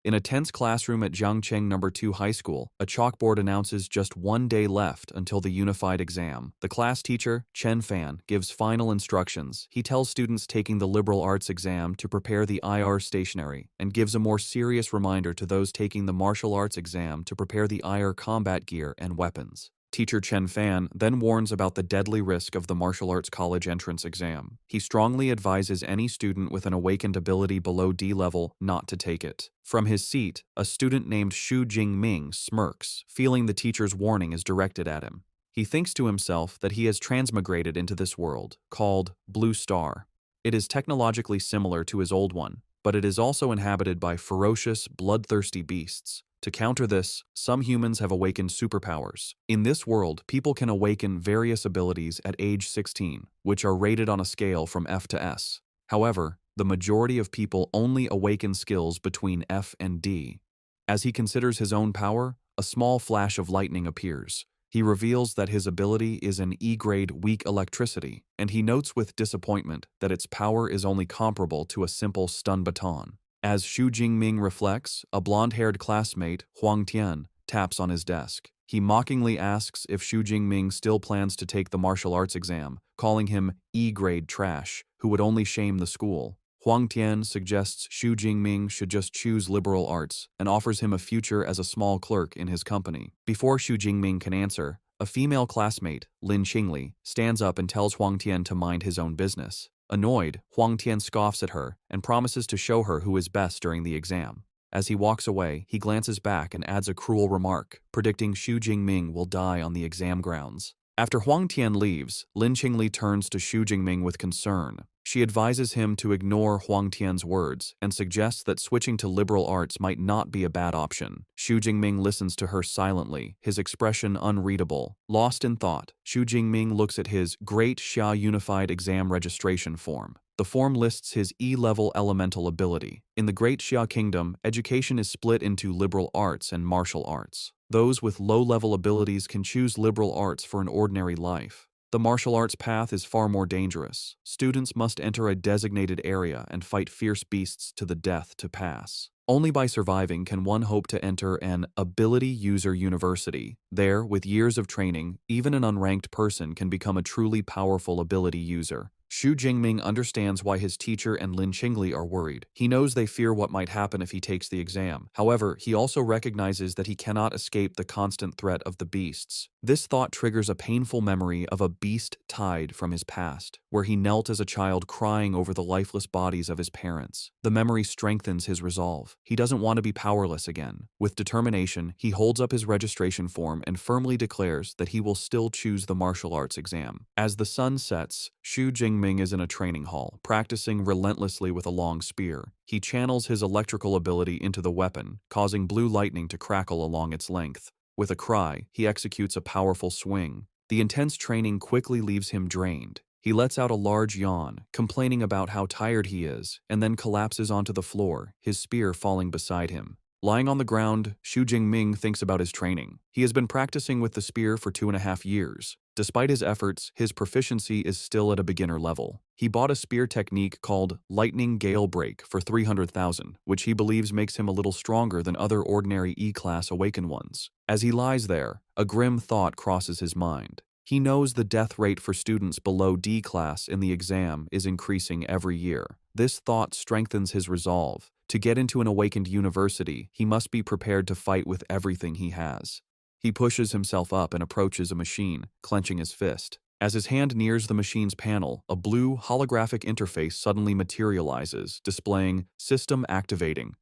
In a tense classroom at Jiangcheng No. 2 High School, a chalkboard announces just 1 day left until the unified exam. The class teacher, Chen Fan, gives final instructions. He tells students taking the liberal arts exam to prepare the IR stationery and gives a more serious reminder to those taking the martial arts exam to prepare the IR combat gear and weapons. Teacher Chen Fan then warns about the deadly risk of the martial arts college entrance exam. He strongly advises any student with an awakened ability below D level not to take it. From his seat, a student named Xu Jingming smirks, feeling the teacher's warning is directed at him. He thinks to himself that he has transmigrated into this world, called Blue Star. It is technologically similar to his old one, but it is also inhabited by ferocious, bloodthirsty beasts. To counter this, some humans have awakened superpowers. In this world, people can awaken various abilities at age 16, which are rated on a scale from F to S. However, the majority of people only awaken skills between F and D. As he considers his own power, a small flash of lightning appears. He reveals that his ability is an E-grade weak electricity, and he notes with disappointment that its power is only comparable to a simple stun baton. As Xu Jingming reflects, a blonde-haired classmate, Huang Tian, taps on his desk. He mockingly asks if Xu Jingming still plans to take the martial arts exam, calling him E-grade trash, who would only shame the school. Huang Tian suggests Xu Jingming should just choose liberal arts and offers him a future as a small clerk in his company. Before Xu Jingming can answer, a female classmate, Lin Qingli, stands up and tells Huang Tian to mind his own business. Annoyed, Huang Tian scoffs at her and promises to show her who is best during the exam. As he walks away, he glances back and adds a cruel remark, predicting Xu Jingming will die on the exam grounds. After Huang Tian leaves, Lin Qingli turns to Xu Jingming with concern. She advises him to ignore Huang Tian's words and suggests that switching to liberal arts might not be a bad option. Xu Jingming listens to her silently, his expression unreadable. Lost in thought, Xu Jingming looks at his Great Xia Unified Exam Registration Form. The form lists his E-level elemental ability. In the Great Xia Kingdom, education is split into liberal arts and martial arts. Those with low-level abilities can choose liberal arts for an ordinary life. The martial arts path is far more dangerous. Students must enter a designated area and fight fierce beasts to the death to pass. Only by surviving can one hope to enter an ability user university. There, with years of training, even an unranked person can become a truly powerful ability user. Xu Jingming understands why his teacher and Lin Qingli are worried. He knows they fear what might happen if he takes the exam. However, he also recognizes that he cannot escape the constant threat of the beasts. This thought triggers a painful memory of a beast tide from his past, where he knelt as a child crying over the lifeless bodies of his parents. The memory strengthens his resolve. He doesn't want to be powerless again. With determination, he holds up his registration form and firmly declares that he will still choose the martial arts exam. As the sun sets, Xu Jingming is in a training hall, practicing relentlessly with a long spear. He channels his electrical ability into the weapon, causing blue lightning to crackle along its length. With a cry, he executes a powerful swing. The intense training quickly leaves him drained. He lets out a large yawn, complaining about how tired he is, and then collapses onto the floor, his spear falling beside him. Lying on the ground, Xu Jingming thinks about his training. He has been practicing with the spear for 2.5 years. Despite his efforts, his proficiency is still at a beginner level. He bought a spear technique called Lightning Gale Break for 300,000, which he believes makes him a little stronger than other ordinary E-class awakened ones. As he lies there, a grim thought crosses his mind. He knows the death rate for students below D class in the exam is increasing every year. This thought strengthens his resolve. To get into an awakened university, he must be prepared to fight with everything he has. He pushes himself up and approaches a machine, clenching his fist. As his hand nears the machine's panel, a blue holographic interface suddenly materializes, displaying "System Activating."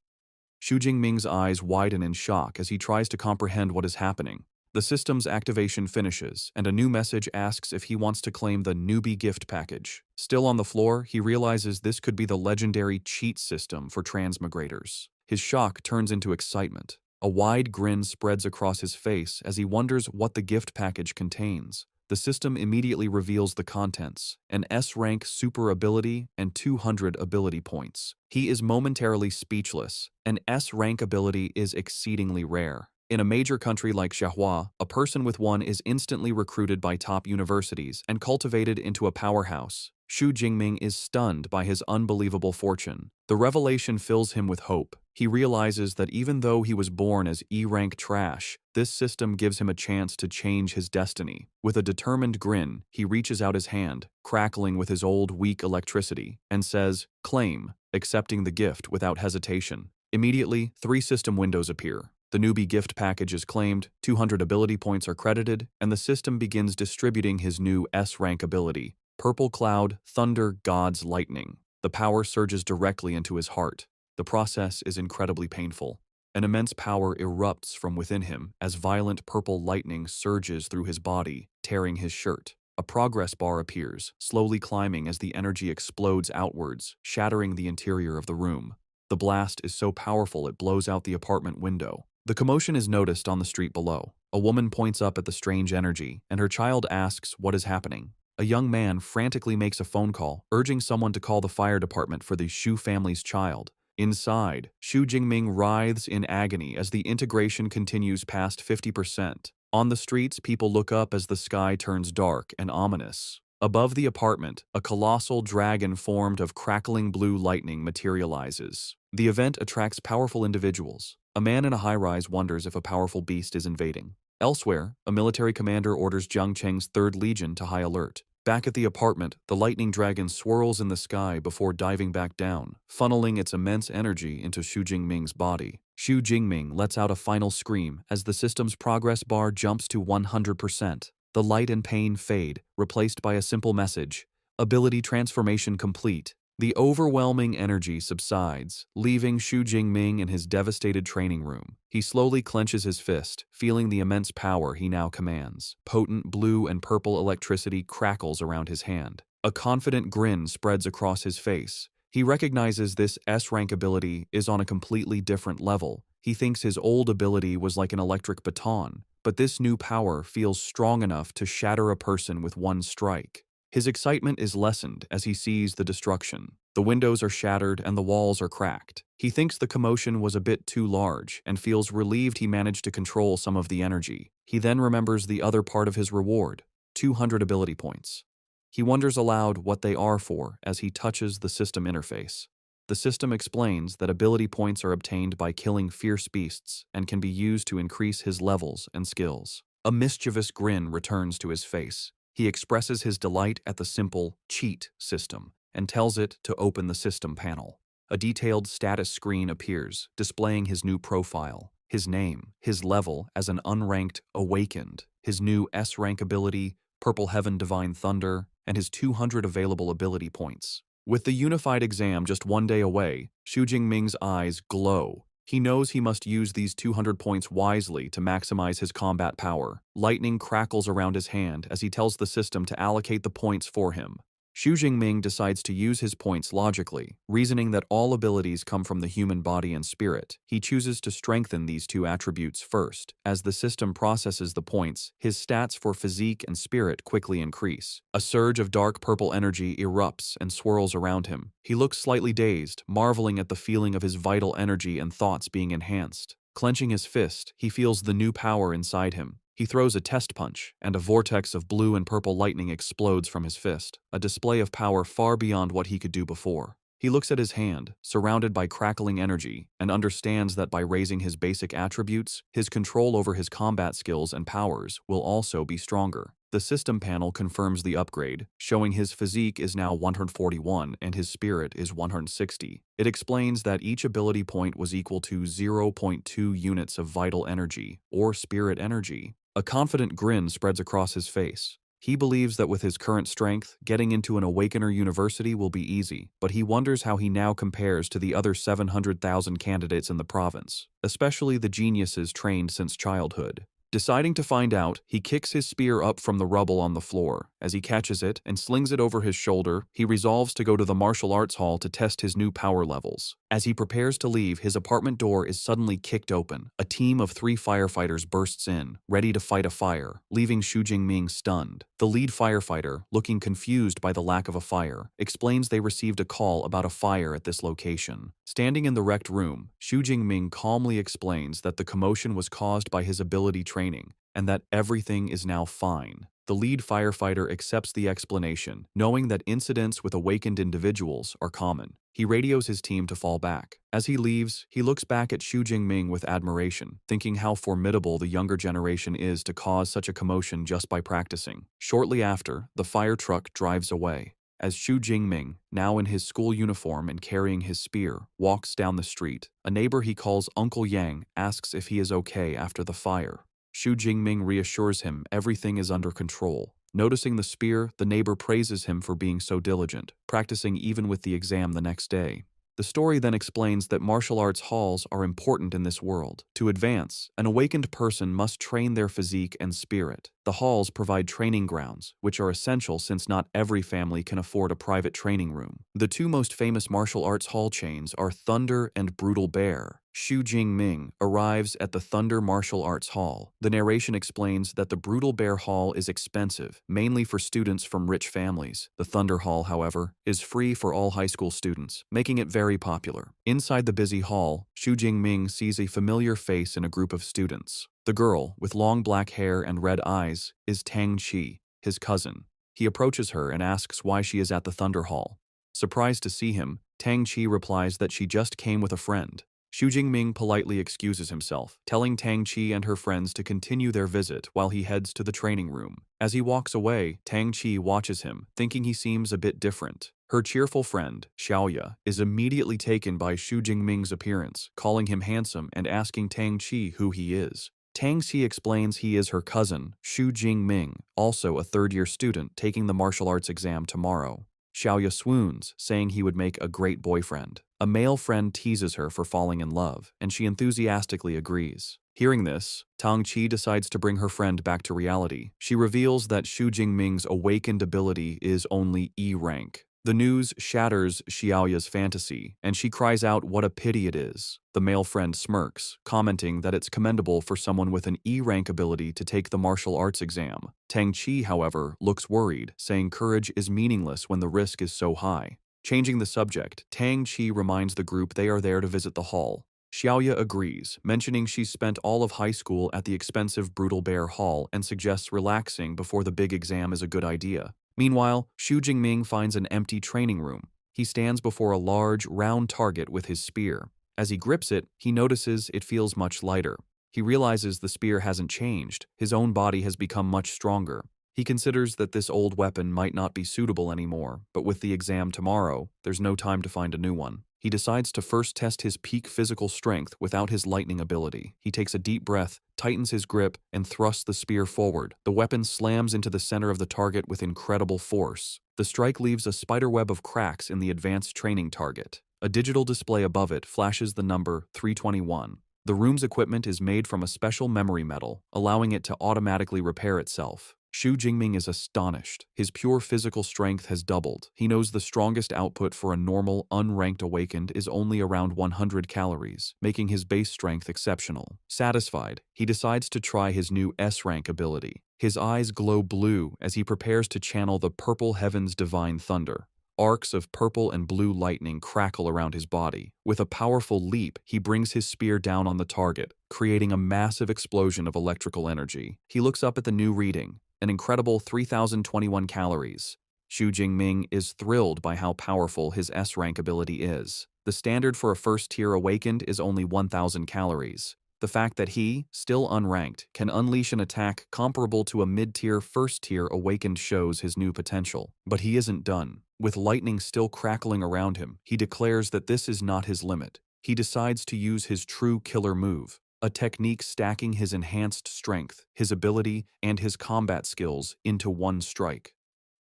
Xu Jingming's eyes widen in shock as he tries to comprehend what is happening. The system's activation finishes, and a new message asks if he wants to claim the newbie gift package. Still on the floor, he realizes this could be the legendary cheat system for transmigrators. His shock turns into excitement. A wide grin spreads across his face as he wonders what the gift package contains. The system immediately reveals the contents: an S-rank super ability and 200 ability points. He is momentarily speechless. An S-rank ability is exceedingly rare. In a major country like Manhwa, a person with one is instantly recruited by top universities and cultivated into a powerhouse. Xu Jingming is stunned by his unbelievable fortune. The revelation fills him with hope. He realizes that even though he was born as E-rank trash, this system gives him a chance to change his destiny. With a determined grin, he reaches out his hand, crackling with his old weak electricity, and says, "Claim," accepting the gift without hesitation. Immediately, 3 system windows appear. The newbie gift package is claimed, 200 ability points are credited, and the system begins distributing his new S-rank ability, Purple Cloud, Thunder, God's Lightning. The power surges directly into his heart. The process is incredibly painful. An immense power erupts from within him as violent purple lightning surges through his body, tearing his shirt. A progress bar appears, slowly climbing as the energy explodes outwards, shattering the interior of the room. The blast is so powerful it blows out the apartment window. The commotion is noticed on the street below. A woman points up at the strange energy, and her child asks what is happening. A young man frantically makes a phone call, urging someone to call the fire department for the Shu family's child. Inside, Xu Jingming writhes in agony as the integration continues past 50%. On the streets, people look up as the sky turns dark and ominous. Above the apartment, a colossal dragon formed of crackling blue lightning materializes. The event attracts powerful individuals. A man in a high-rise wonders if a powerful beast is invading. Elsewhere, a military commander orders Jiang Cheng's 3rd Legion to high alert. Back at the apartment, the lightning dragon swirls in the sky before diving back down, funneling its immense energy into Xu Jingming's body. Xu Jingming lets out a final scream as the system's progress bar jumps to 100%. The light and pain fade, replaced by a simple message: ability transformation complete. The overwhelming energy subsides, leaving Xu Jingming in his devastated training room. He slowly clenches his fist, feeling the immense power he now commands. Potent blue and purple electricity crackles around his hand. A confident grin spreads across his face. He recognizes this S-rank ability is on a completely different level. He thinks his old ability was like an electric baton, but this new power feels strong enough to shatter a person with one strike. His excitement is lessened as he sees the destruction. The windows are shattered and the walls are cracked. He thinks the commotion was a bit too large and feels relieved he managed to control some of the energy. He then remembers the other part of his reward, 200 ability points. He wonders aloud what they are for as he touches the system interface. The system explains that ability points are obtained by killing fierce beasts and can be used to increase his levels and skills. A mischievous grin returns to his face. He expresses his delight at the simple cheat system and tells it to open the system panel. A detailed status screen appears, displaying his new profile, his name, his level as an unranked awakened, his new S-rank ability, Purple Heaven Divine Thunder, and his 200 available ability points. With the unified exam just 1 day away, Xu Jingming's eyes glow. He knows he must use these 200 points wisely to maximize his combat power. Lightning crackles around his hand as he tells the system to allocate the points for him. Xu Jingming decides to use his points logically, reasoning that all abilities come from the human body and spirit. He chooses to strengthen these 2 attributes first. As the system processes the points, his stats for physique and spirit quickly increase. A surge of dark purple energy erupts and swirls around him. He looks slightly dazed, marveling at the feeling of his vital energy and thoughts being enhanced. Clenching his fist, he feels the new power inside him. He throws a test punch, and a vortex of blue and purple lightning explodes from his fist, a display of power far beyond what he could do before. He looks at his hand, surrounded by crackling energy, and understands that by raising his basic attributes, his control over his combat skills and powers will also be stronger. The system panel confirms the upgrade, showing his physique is now 141 and his spirit is 160. It explains that each ability point was equal to 0.2 units of vital energy, or spirit energy. A confident grin spreads across his face. He believes that with his current strength, getting into an Awakener university will be easy, but he wonders how he now compares to the other 700,000 candidates in the province, especially the geniuses trained since childhood. Deciding to find out, he kicks his spear up from the rubble on the floor. As he catches it and slings it over his shoulder, he resolves to go to the martial arts hall to test his new power levels. As he prepares to leave, his apartment door is suddenly kicked open. A team of 3 firefighters bursts in, ready to fight a fire, leaving Xu Jingming stunned. The lead firefighter, looking confused by the lack of a fire, explains they received a call about a fire at this location. Standing in the wrecked room, Xu Jingming calmly explains that the commotion was caused by his ability training, and that everything is now fine. The lead firefighter accepts the explanation, knowing that incidents with awakened individuals are common. He radios his team to fall back. As he leaves, he looks back at Xu Jingming with admiration, thinking how formidable the younger generation is to cause such a commotion just by practicing. Shortly after, the fire truck drives away. As Xu Jingming, now in his school uniform and carrying his spear, walks down the street, a neighbor he calls Uncle Yang asks if he is okay after the fire. Xu Jingming reassures him everything is under control. Noticing the spear, the neighbor praises him for being so diligent, practicing even with the exam the next day. The story then explains that martial arts halls are important in this world. To advance, an awakened person must train their physique and spirit. The halls provide training grounds, which are essential since not every family can afford a private training room. The two most famous martial arts hall chains are Thunder and Brutal Bear. Xu Jingming arrives at the Thunder Martial Arts Hall. The narration explains that the Brutal Bear Hall is expensive, mainly for students from rich families. The Thunder Hall, however, is free for all high school students, making it very popular. Inside the busy hall, Xu Jingming sees a familiar face in a group of students. The girl, with long black hair and red eyes, is Tang Qi, his cousin. He approaches her and asks why she is at the Thunder Hall. Surprised to see him, Tang Qi replies that she just came with a friend. Xu Jingming politely excuses himself, telling Tang Qi and her friends to continue their visit while he heads to the training room. As he walks away, Tang Qi watches him, thinking he seems a bit different. Her cheerful friend, Xiaoya, is immediately taken by Xu Jingming's appearance, calling him handsome and asking Tang Qi who he is. Tang Qi explains he is her cousin, Xu Jingming, also a third-year student taking the martial arts exam tomorrow. Xiaoya swoons, saying he would make a great boyfriend. A male friend teases her for falling in love, and she enthusiastically agrees. Hearing this, Tang Qi decides to bring her friend back to reality. She reveals that Xu Jingming's awakened ability is only E rank. The news shatters Xiaoya's fantasy, and she cries out what a pity it is. The male friend smirks, commenting that it's commendable for someone with an E-rank ability to take the martial arts exam. Tang Qi, however, looks worried, saying courage is meaningless when the risk is so high. Changing the subject, Tang Qi reminds the group they are there to visit the hall. Xiaoya agrees, mentioning she's spent all of high school at the expensive Brutal Bear Hall and suggests relaxing before the big exam is a good idea. Meanwhile, Xu Jingming finds an empty training room. He stands before a large, round target with his spear. As he grips it, he notices it feels much lighter. He realizes the spear hasn't changed. His own body has become much stronger. He considers that this old weapon might not be suitable anymore, but with the exam tomorrow, there's no time to find a new one. He decides to first test his peak physical strength without his lightning ability. He takes a deep breath, tightens his grip, and thrusts the spear forward. The weapon slams into the center of the target with incredible force. The strike leaves a spiderweb of cracks in the advanced training target. A digital display above it flashes the number 321. The room's equipment is made from a special memory metal, allowing it to automatically repair itself. Xu Jingming is astonished. His pure physical strength has doubled. He knows the strongest output for a normal, unranked awakened is only around 100 calories, making his base strength exceptional. Satisfied, he decides to try his new S-rank ability. His eyes glow blue as he prepares to channel the purple heaven's divine thunder. Arcs of purple and blue lightning crackle around his body. With a powerful leap, he brings his spear down on the target, creating a massive explosion of electrical energy. He looks up at the new reading, an incredible 3,021 calories. Xu Jingming is thrilled by how powerful his S-rank ability is. The standard for a first-tier awakened is only 1,000 calories. The fact that he, still unranked, can unleash an attack comparable to a mid-tier first-tier awakened shows his new potential. But he isn't done. With lightning still crackling around him, he declares that this is not his limit. He decides to use his true killer move, a technique stacking his enhanced strength, his ability, and his combat skills into one strike.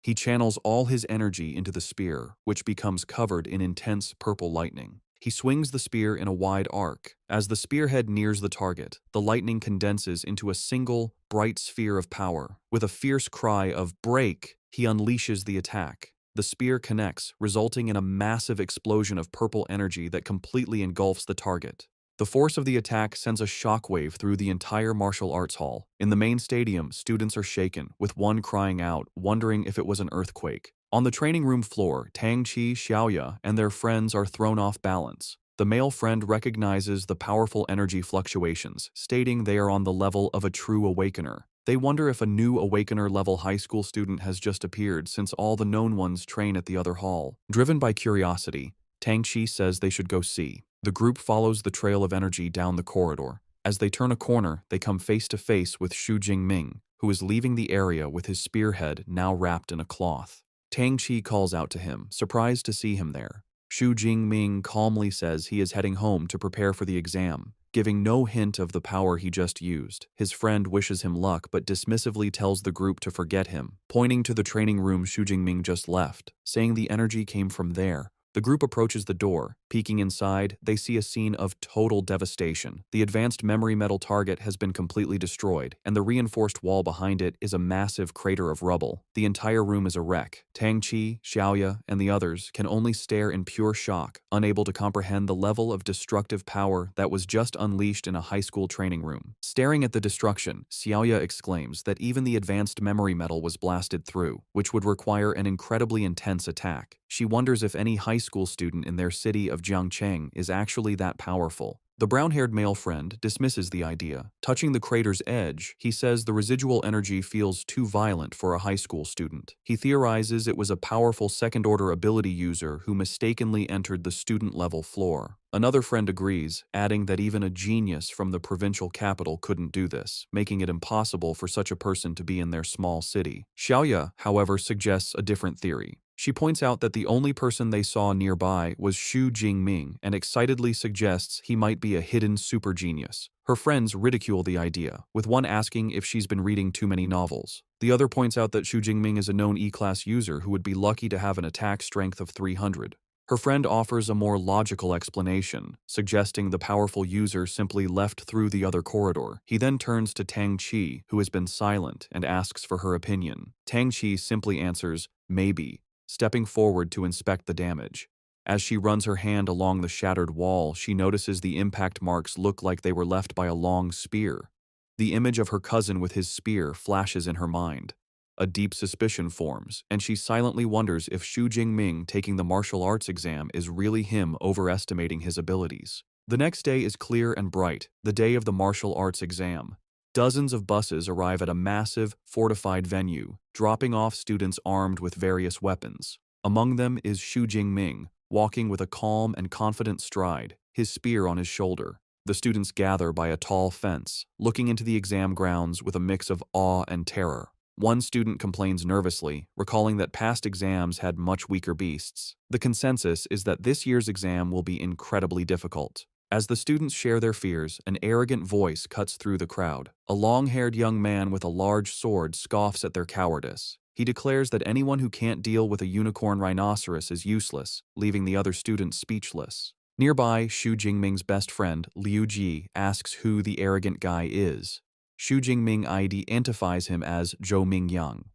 He channels all his energy into the spear, which becomes covered in intense purple lightning. He swings the spear in a wide arc. As the spearhead nears the target, the lightning condenses into a single, bright sphere of power. With a fierce cry of "break," he unleashes the attack. The spear connects, resulting in a massive explosion of purple energy that completely engulfs the target. The force of the attack sends a shockwave through the entire martial arts hall. In the main stadium, students are shaken, with one crying out, wondering if it was an earthquake. On the training room floor, Tang Qi, Xiaoya, and their friends are thrown off balance. The male friend recognizes the powerful energy fluctuations, stating they are on the level of a true awakener. They wonder if a new Awakener-level high school student has just appeared since all the known ones train at the other hall. Driven by curiosity, Tang-Chi says they should go see. The group follows the trail of energy down the corridor. As they turn a corner, they come face to face with Xu Jingming, who is leaving the area with his spearhead now wrapped in a cloth. Tang-Chi calls out to him, surprised to see him there. Xu Jingming calmly says he is heading home to prepare for the exam, giving no hint of the power he just used. His friend wishes him luck but dismissively tells the group to forget him, pointing to the training room Xu Jingming just left, saying the energy came from there. The group approaches the door. Peeking inside, they see a scene of total devastation. The advanced memory metal target has been completely destroyed, and the reinforced wall behind it is a massive crater of rubble. The entire room is a wreck. Tang-Chi, Xiaoya, and the others can only stare in pure shock, unable to comprehend the level of destructive power that was just unleashed in a high school training room. Staring at the destruction, Xiaoya exclaims that even the advanced memory metal was blasted through, which would require an incredibly intense attack. She wonders if any high school student in their city of Jiangcheng is actually that powerful. The brown-haired male friend dismisses the idea. Touching the crater's edge, he says the residual energy feels too violent for a high school student. He theorizes it was a powerful second-order ability user who mistakenly entered the student-level floor. Another friend agrees, adding that even a genius from the provincial capital couldn't do this, making it impossible for such a person to be in their small city. Xiaoya, however, suggests a different theory. She points out that the only person they saw nearby was Xu Jingming and excitedly suggests he might be a hidden super genius. Her friends ridicule the idea, with one asking if she's been reading too many novels. The other points out that Xu Jingming is a known E-class user who would be lucky to have an attack strength of 300. Her friend offers a more logical explanation, suggesting the powerful user simply left through the other corridor. He then turns to Tang-Chi, who has been silent, and asks for her opinion. Tang-Chi simply answers, "Maybe," stepping forward to inspect the damage. As she runs her hand along the shattered wall, she notices the impact marks look like they were left by a long spear. The image of her cousin with his spear flashes in her mind. A deep suspicion forms, and she silently wonders if Xu Jingming taking the martial arts exam is really him overestimating his abilities. The next day is clear and bright, the day of the martial arts exam. Dozens of buses arrive at a massive, fortified venue, dropping off students armed with various weapons. Among them is Xu Jingming, walking with a calm and confident stride, his spear on his shoulder. The students gather by a tall fence, looking into the exam grounds with a mix of awe and terror. One student complains nervously, recalling that past exams had much weaker beasts. The consensus is that this year's exam will be incredibly difficult. As the students share their fears, an arrogant voice cuts through the crowd. A long-haired young man with a large sword scoffs at their cowardice. He declares that anyone who can't deal with a unicorn rhinoceros is useless, leaving the other students speechless. Nearby, Xu Jingming's best friend, Liu Ji, asks who the arrogant guy is. Xu Jingming identifies him as Zhou Mingyang.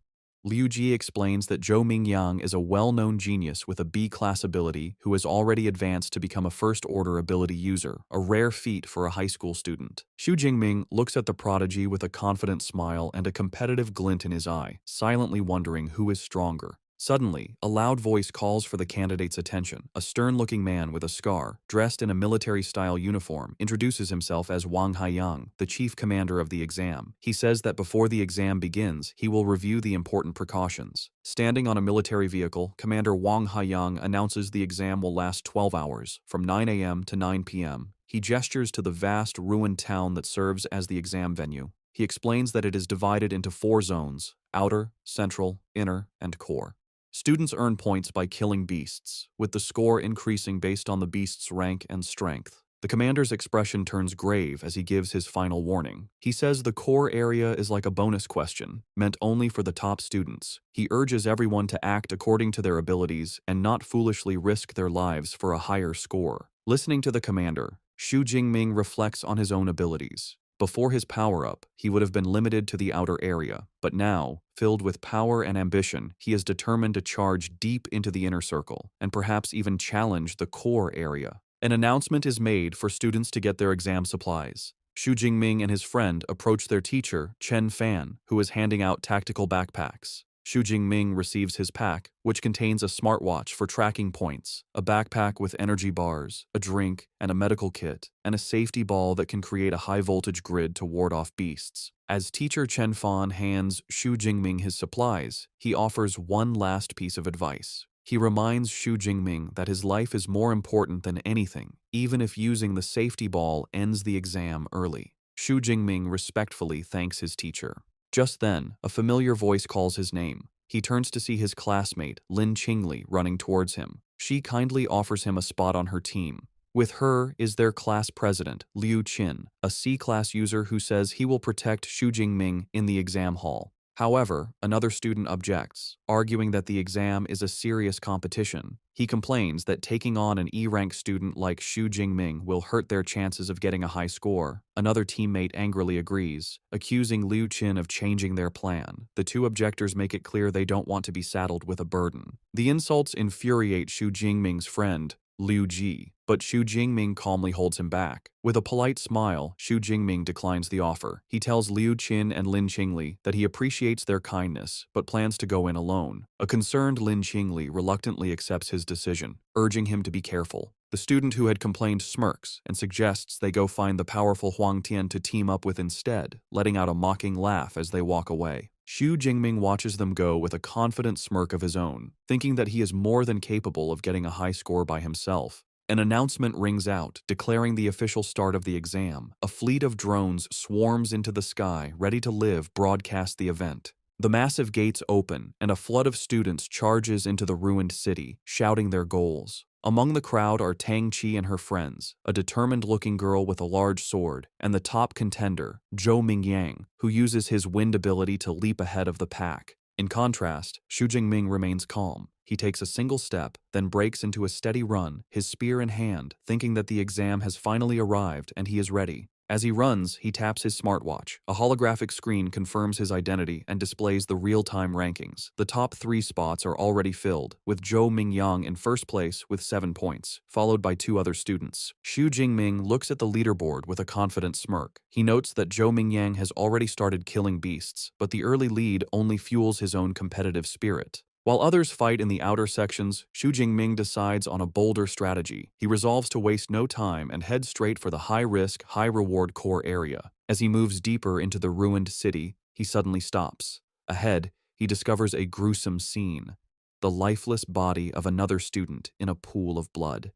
Liu Ji explains that Zhou Mingyang is a well-known genius with a B-class ability who has already advanced to become a first-order ability user, a rare feat for a high school student. Xu Jingming looks at the prodigy with a confident smile and a competitive glint in his eye, silently wondering who is stronger. Suddenly, a loud voice calls for the candidate's attention. A stern-looking man with a scar, dressed in a military-style uniform, introduces himself as Wang Haiyang, the chief commander of the exam. He says that before the exam begins, he will review the important precautions. Standing on a military vehicle, Commander Wang Haiyang announces the exam will last 12 hours, from 9 a.m. to 9 p.m. He gestures to the vast, ruined town that serves as the exam venue. He explains that it is divided into 4 zones: outer, central, inner, and core. Students earn points by killing beasts, with the score increasing based on the beast's rank and strength. The commander's expression turns grave as he gives his final warning. He says the core area is like a bonus question, meant only for the top students. He urges everyone to act according to their abilities and not foolishly risk their lives for a higher score. Listening to the commander, Xu Jingming reflects on his own abilities. Before his power-up, he would have been limited to the outer area, but now, filled with power and ambition, he is determined to charge deep into the inner circle, and perhaps even challenge the core area. An announcement is made for students to get their exam supplies. Xu Jingming and his friend approach their teacher, Chen Fan, who is handing out tactical backpacks. Xu Jingming receives his pack, which contains a smartwatch for tracking points, a backpack with energy bars, a drink, and a medical kit, and a safety ball that can create a high-voltage grid to ward off beasts. As teacher Chen Fan hands Xu Jingming his supplies, he offers one last piece of advice. He reminds Xu Jingming that his life is more important than anything, even if using the safety ball ends the exam early. Xu Jingming respectfully thanks his teacher. Just then, a familiar voice calls his name. He turns to see his classmate, Lin Qingli, running towards him. She kindly offers him a spot on her team. With her is their class president, Liu Qin, a C-class user who says he will protect Xu Jingming in the exam hall. However, another student objects, arguing that the exam is a serious competition. He complains that taking on an E-rank student like Xu Jingming will hurt their chances of getting a high score. Another teammate angrily agrees, accusing Liu Qin of changing their plan. The two objectors make it clear they don't want to be saddled with a burden. The insults infuriate Xu Jingming's friend, Liu Ji, but Xu Jingming calmly holds him back. With a polite smile, Xu Jingming declines the offer. He tells Liu Qin and Lin Qingli that he appreciates their kindness, but plans to go in alone. A concerned Lin Qingli reluctantly accepts his decision, urging him to be careful. The student who had complained smirks and suggests they go find the powerful Huang Tian to team up with instead, letting out a mocking laugh as they walk away. Xu Jingming watches them go with a confident smirk of his own, thinking that he is more than capable of getting a high score by himself. An announcement rings out, declaring the official start of the exam. A fleet of drones swarms into the sky, ready to live broadcast the event. The massive gates open, and a flood of students charges into the ruined city, shouting their goals. Among the crowd are Tang Qi and her friends, a determined-looking girl with a large sword, and the top contender, Zhou Mingyang, who uses his wind ability to leap ahead of the pack. In contrast, Xu Jingming remains calm. He takes a single step, then breaks into a steady run, his spear in hand, thinking that the exam has finally arrived and he is ready. As he runs, he taps his smartwatch. A holographic screen confirms his identity and displays the real-time rankings. The top 3 spots are already filled, with Zhou Mingyang in first place with 7 points, followed by 2 other students. Xu Jingming looks at the leaderboard with a confident smirk. He notes that Zhou Mingyang has already started killing beasts, but the early lead only fuels his own competitive spirit. While others fight in the outer sections, Xu Jingming decides on a bolder strategy. He resolves to waste no time and head straight for the high-risk, high-reward core area. As he moves deeper into the ruined city, he suddenly stops. Ahead, he discovers a gruesome scene: the lifeless body of another student in a pool of blood.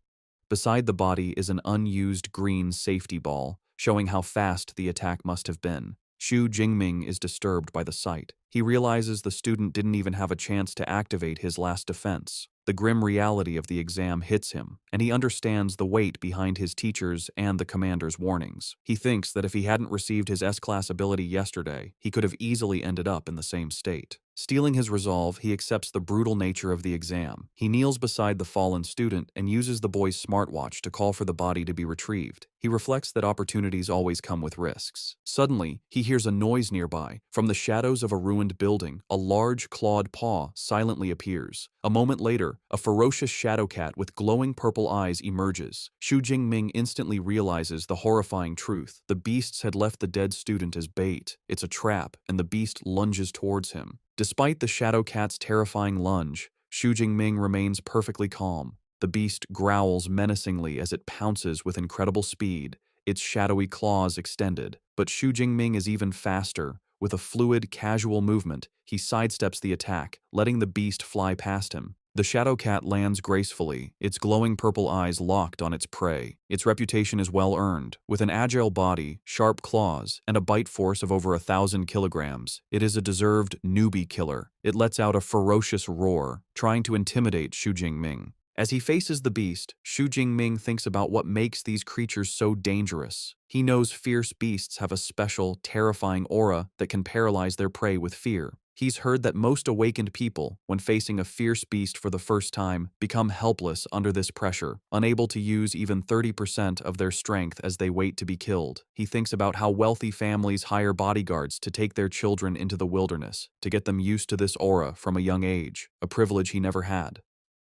Beside the body is an unused green safety ball, showing how fast the attack must have been. Xu Jingming is disturbed by the sight. He realizes the student didn't even have a chance to activate his last defense. The grim reality of the exam hits him, and he understands the weight behind his teacher's and the commander's warnings. He thinks that if he hadn't received his S-class ability yesterday, he could have easily ended up in the same state. Steeling his resolve, he accepts the brutal nature of the exam. He kneels beside the fallen student and uses the boy's smartwatch to call for the body to be retrieved. He reflects that opportunities always come with risks. Suddenly, he hears a noise nearby. From the shadows of a ruined building, a large clawed paw silently appears. A moment later, a ferocious shadow cat with glowing purple eyes emerges. Xu Jingming instantly realizes the horrifying truth. The beasts had left the dead student as bait. It's a trap, and the beast lunges towards him. Despite the shadow cat's terrifying lunge, Xu Jingming remains perfectly calm. The beast growls menacingly as it pounces with incredible speed, its shadowy claws extended. But Xu Jingming is even faster. With a fluid, casual movement, he sidesteps the attack, letting the beast fly past him. The shadow cat lands gracefully, its glowing purple eyes locked on its prey. Its reputation is well earned. With an agile body, sharp claws, and a bite force of over 1,000 kilograms, it is a deserved newbie killer. It lets out a ferocious roar, trying to intimidate Xu Jingming. As he faces the beast, Xu Jingming thinks about what makes these creatures so dangerous. He knows fierce beasts have a special, terrifying aura that can paralyze their prey with fear. He's heard that most awakened people, when facing a fierce beast for the first time, become helpless under this pressure, unable to use even 30% of their strength as they wait to be killed. He thinks about how wealthy families hire bodyguards to take their children into the wilderness, to get them used to this aura from a young age, a privilege he never had.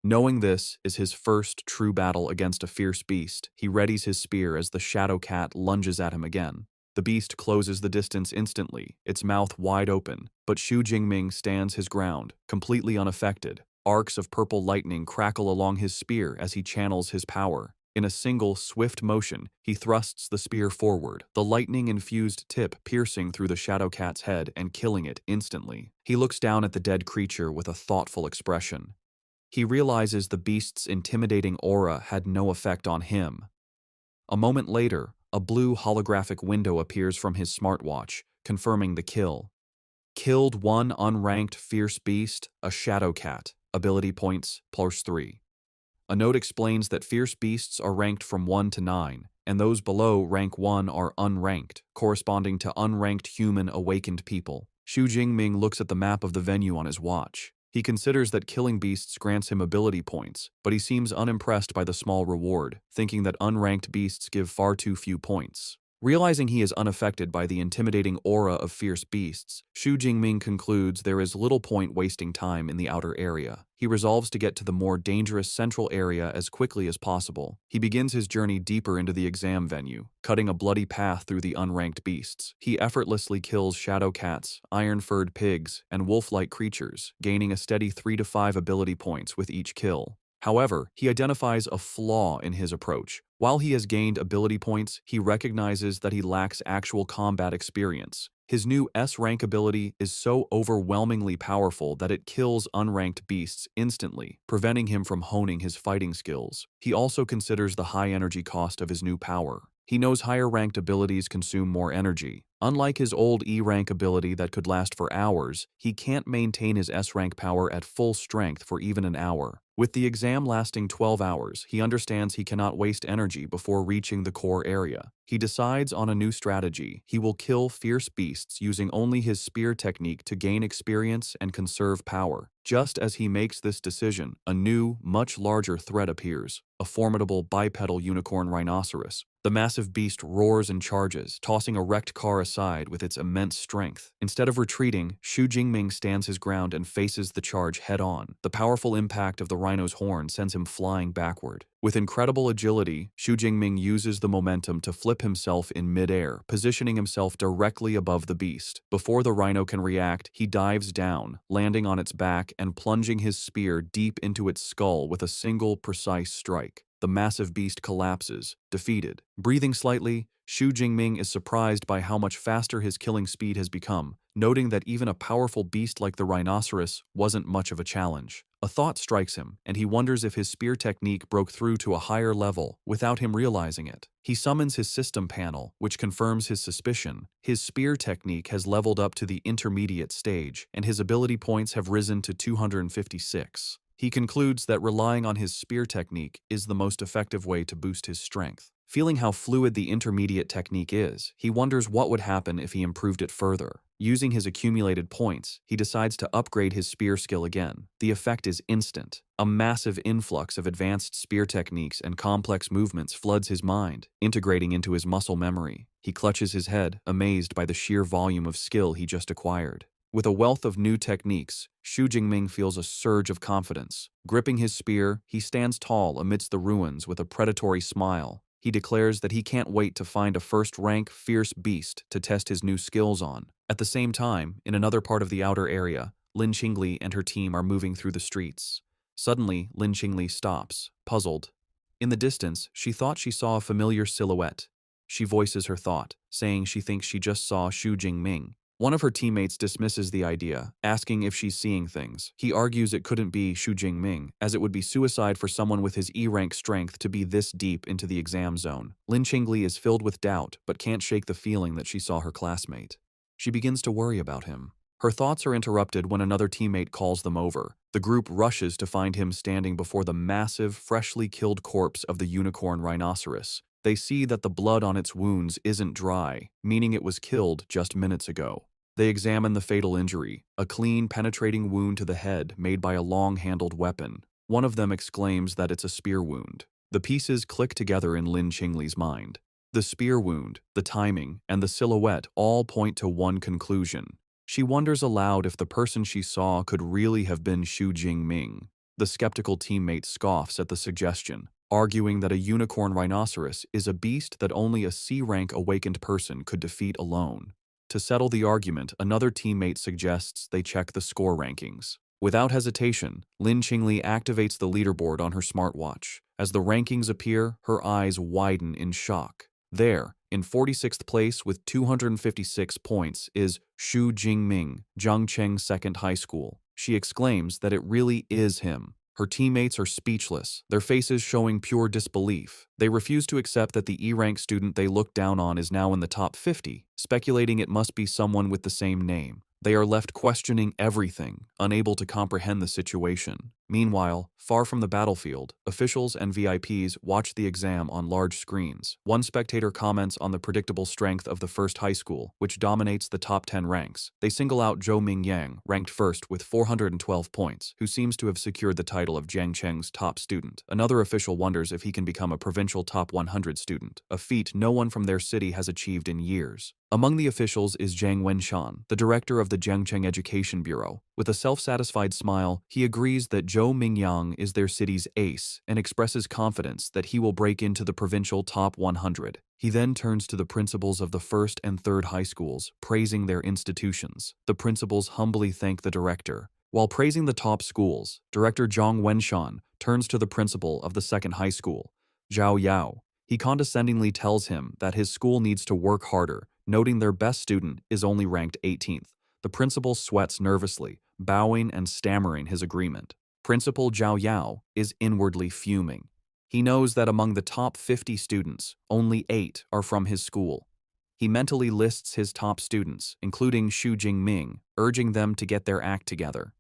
Knowing this is his first true battle against a fierce beast, he readies his spear as the shadow cat lunges at him again. The beast closes the distance instantly, its mouth wide open, but Xu Jingming stands his ground, completely unaffected. Arcs of purple lightning crackle along his spear as he channels his power. In a single, swift motion, he thrusts the spear forward, the lightning-infused tip piercing through the shadow cat's head and killing it instantly. He looks down at the dead creature with a thoughtful expression. He realizes the beast's intimidating aura had no effect on him. A moment later, a blue holographic window appears from his smartwatch, confirming the kill. Killed one unranked fierce beast, a shadow cat. Ability points, +3. A note explains that fierce beasts are ranked from 1 to 9, and those below rank 1 are unranked, corresponding to unranked human awakened people. Xu Jingming looks at the map of the venue on his watch. He considers that killing beasts grants him ability points, but he seems unimpressed by the small reward, thinking that unranked beasts give far too few points. Realizing he is unaffected by the intimidating aura of fierce beasts, Xu Jingming concludes there is little point wasting time in the outer area. He resolves to get to the more dangerous central area as quickly as possible. He begins his journey deeper into the exam venue, cutting a bloody path through the unranked beasts. He effortlessly kills shadow cats, iron-furred pigs, and wolf-like creatures, gaining a steady 3 to 5 ability points with each kill. However, he identifies a flaw in his approach. While he has gained ability points, he recognizes that he lacks actual combat experience. His new S-rank ability is so overwhelmingly powerful that it kills unranked beasts instantly, preventing him from honing his fighting skills. He also considers the high energy cost of his new power. He knows higher-ranked abilities consume more energy. Unlike his old E-rank ability that could last for hours, he can't maintain his S-rank power at full strength for even an hour. With the exam lasting 12 hours, he understands he cannot waste energy before reaching the core area. He decides on a new strategy. He will kill fierce beasts using only his spear technique to gain experience and conserve power. Just as he makes this decision, a new, much larger threat appears, a formidable bipedal unicorn rhinoceros. The massive beast roars and charges, tossing a wrecked car aside with its immense strength. Instead of retreating, Xu Jingming stands his ground and faces the charge head-on. The powerful impact of the rhino's horn sends him flying backward. With incredible agility, Xu Jingming uses the momentum to flip himself in mid-air, positioning himself directly above the beast. Before the rhino can react, he dives down, landing on its back and plunging his spear deep into its skull with a single precise strike. The massive beast collapses, defeated. Breathing slightly, Xu Jingming is surprised by how much faster his killing speed has become, noting that even a powerful beast like the rhinoceros wasn't much of a challenge. A thought strikes him, and he wonders if his spear technique broke through to a higher level without him realizing it. He summons his system panel, which confirms his suspicion. His spear technique has leveled up to the intermediate stage, and his ability points have risen to 256. He concludes that relying on his spear technique is the most effective way to boost his strength. Feeling how fluid the intermediate technique is, he wonders what would happen if he improved it further. Using his accumulated points, he decides to upgrade his spear skill again. The effect is instant. A massive influx of advanced spear techniques and complex movements floods his mind, integrating into his muscle memory. He clutches his head, amazed by the sheer volume of skill he just acquired. With a wealth of new techniques, Xu Jingming feels a surge of confidence. Gripping his spear, he stands tall amidst the ruins with a predatory smile. He declares that he can't wait to find a first-rank, fierce beast to test his new skills on. At the same time, in another part of the outer area, Lin Qingli and her team are moving through the streets. Suddenly, Lin Qingli stops, puzzled. In the distance, she thought she saw a familiar silhouette. She voices her thought, saying she thinks she just saw Xu Jingming. One of her teammates dismisses the idea, asking if she's seeing things. He argues it couldn't be Xu Jingming, as it would be suicide for someone with his E-rank strength to be this deep into the exam zone. Lin Qingli is filled with doubt, but can't shake the feeling that she saw her classmate. She begins to worry about him. Her thoughts are interrupted when another teammate calls them over. The group rushes to find him standing before the massive, freshly killed corpse of the unicorn rhinoceros. They see that the blood on its wounds isn't dry, meaning it was killed just minutes ago. They examine the fatal injury, a clean, penetrating wound to the head made by a long-handled weapon. One of them exclaims that it's a spear wound. The pieces click together in Lin Qingli's mind. The spear wound, the timing, and the silhouette all point to one conclusion. She wonders aloud if the person she saw could really have been Xu Jingming. The skeptical teammate scoffs at the suggestion. arguing that a unicorn rhinoceros is a beast that only a C-rank awakened person could defeat alone. To settle the argument, another teammate suggests they check the score rankings. Without hesitation, Lin Qingli activates the leaderboard on her smartwatch. As the rankings appear, her eyes widen in shock. There, in 46th place with 256 points, is Xu Jingming, Zhangcheng Second High School. She exclaims that it really is him. Her teammates are speechless, their faces showing pure disbelief. They refuse to accept that the E-rank student they look down on is now in the top 50, speculating it must be someone with the same name. They are left questioning everything, unable to comprehend the situation. Meanwhile, far from the battlefield, officials and VIPs watch the exam on large screens. One spectator comments on the predictable strength of the first high school, which dominates the top 10 ranks. They single out Zhou Mingyang, ranked first with 412 points, who seems to have secured the title of Jiangcheng's top student. Another official wonders if he can become a provincial top 100 student, a feat no one from their city has achieved in years. Among the officials is Zhang Wenshan, the director of the Jiangcheng Education Bureau. With a self-satisfied smile, he agrees that Zhou Mingyang is their city's ace and expresses confidence that he will break into the provincial top 100. He then turns to the principals of the first and third high schools, praising their institutions. The principals humbly thank the director. While praising the top schools, Director Zhang Wenshan turns to the principal of the second high school, Zhao Yao. He condescendingly tells him that his school needs to work harder, noting their best student is only ranked 18th. The principal sweats nervously, bowing and stammering his agreement. Principal Zhao Yao is inwardly fuming. He knows that among the top 50 students, only 8 are from his school. He mentally lists his top students, including Xu Jingming, urging them to get their act together.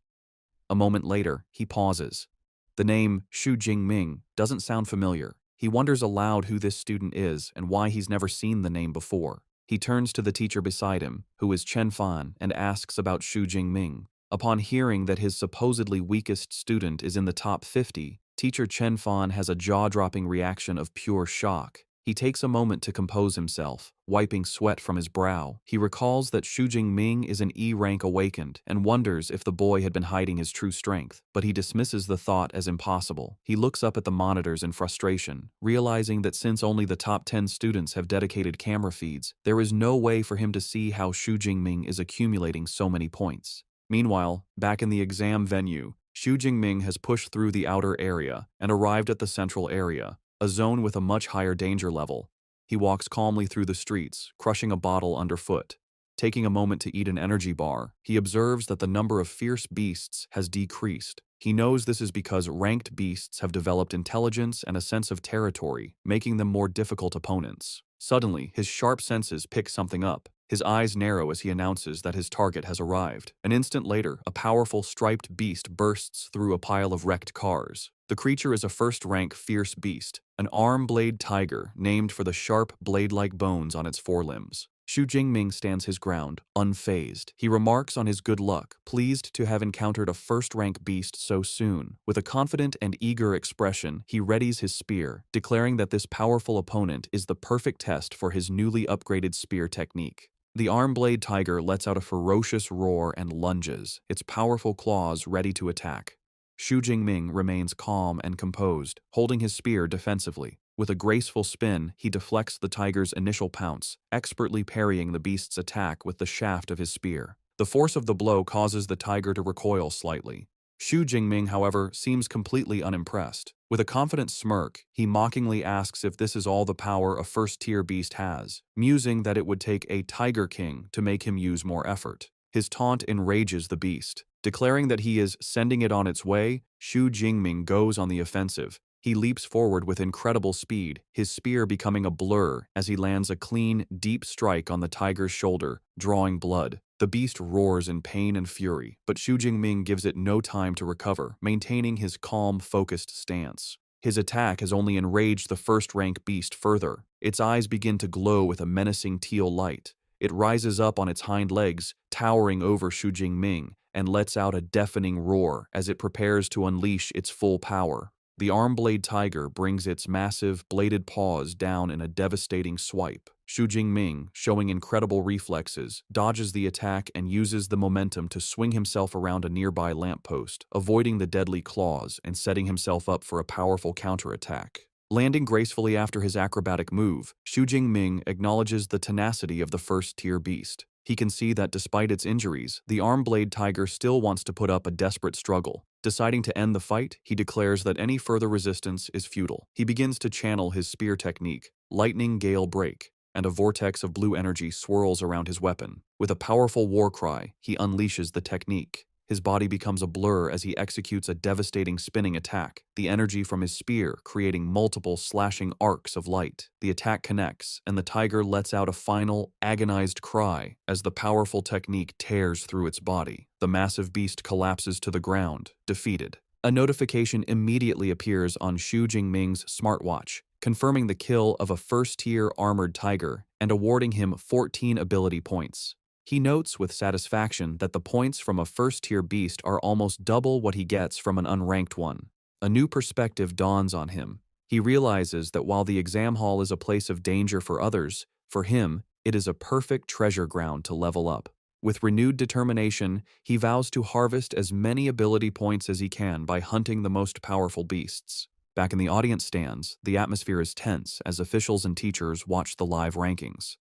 A moment later, he pauses. The name Xu Jingming doesn't sound familiar. He wonders aloud who this student is and why he's never seen the name before. He turns to the teacher beside him, who is Chen Fan, and asks about Xu Jingming. Upon hearing that his supposedly weakest student is in the top 50, teacher Chen Fan has a jaw-dropping reaction of pure shock. He takes a moment to compose himself, wiping sweat from his brow. He recalls that Xu Jingming is an E-rank awakened and wonders if the boy had been hiding his true strength, but he dismisses the thought as impossible. He looks up at the monitors in frustration, realizing that since only the top 10 students have dedicated camera feeds, there is no way for him to see how Xu Jingming is accumulating so many points. Meanwhile, back in the exam venue, Xu Jingming has pushed through the outer area and arrived at the central area, a zone with a much higher danger level. He walks calmly through the streets, crushing a bottle underfoot. Taking a moment to eat an energy bar, he observes that the number of fierce beasts has decreased. He knows this is because ranked beasts have developed intelligence and a sense of territory, making them more difficult opponents. Suddenly, his sharp senses pick something up. His eyes narrow as he announces that his target has arrived. An instant later, a powerful striped beast bursts through a pile of wrecked cars. The creature is a first-rank fierce beast, an arm-blade tiger named for the sharp, blade-like bones on its forelimbs. Xu Jingming stands his ground, unfazed. He remarks on his good luck, pleased to have encountered a first-rank beast so soon. With a confident and eager expression, he readies his spear, declaring that this powerful opponent is the perfect test for his newly upgraded spear technique. The arm-blade tiger lets out a ferocious roar and lunges, its powerful claws ready to attack. Xu Jingming remains calm and composed, holding his spear defensively. With a graceful spin, he deflects the tiger's initial pounce, expertly parrying the beast's attack with the shaft of his spear. The force of the blow causes the tiger to recoil slightly. Xu Jingming, however, seems completely unimpressed. With a confident smirk, he mockingly asks if this is all the power a first-tier beast has, musing that it would take a Tiger King to make him use more effort. His taunt enrages the beast. Declaring that he is sending it on its way, Xu Jingming goes on the offensive. He leaps forward with incredible speed, his spear becoming a blur as he lands a clean, deep strike on the tiger's shoulder, drawing blood. The beast roars in pain and fury, but Xu Jingming gives it no time to recover, maintaining his calm, focused stance. His attack has only enraged the first-rank beast further. Its eyes begin to glow with a menacing teal light. It rises up on its hind legs, towering over Xu Jingming, and lets out a deafening roar as it prepares to unleash its full power. The arm-blade tiger brings its massive, bladed paws down in a devastating swipe. Xu Jingming, showing incredible reflexes, dodges the attack and uses the momentum to swing himself around a nearby lamppost, avoiding the deadly claws and setting himself up for a powerful counterattack. Landing gracefully after his acrobatic move, Xu Jingming acknowledges the tenacity of the first-tier beast. He can see that despite its injuries, the arm-blade tiger still wants to put up a desperate struggle. Deciding to end the fight, he declares that any further resistance is futile. He begins to channel his spear technique, lightning gale break, and a vortex of blue energy swirls around his weapon. With a powerful war cry, he unleashes the technique. His body becomes a blur as he executes a devastating spinning attack, the energy from his spear creating multiple slashing arcs of light. The attack connects, and the tiger lets out a final, agonized cry as the powerful technique tears through its body. The massive beast collapses to the ground, defeated. A notification immediately appears on Xu Jingming's smartwatch, confirming the kill of a first-tier armored tiger and awarding him 14 ability points. He notes with satisfaction that the points from a first-tier beast are almost double what he gets from an unranked one. A new perspective dawns on him. He realizes that while the exam hall is a place of danger for others, for him, it is a perfect treasure ground to level up. With renewed determination, he vows to harvest as many ability points as he can by hunting the most powerful beasts. Back in the audience stands, the atmosphere is tense as officials and teachers watch the live rankings.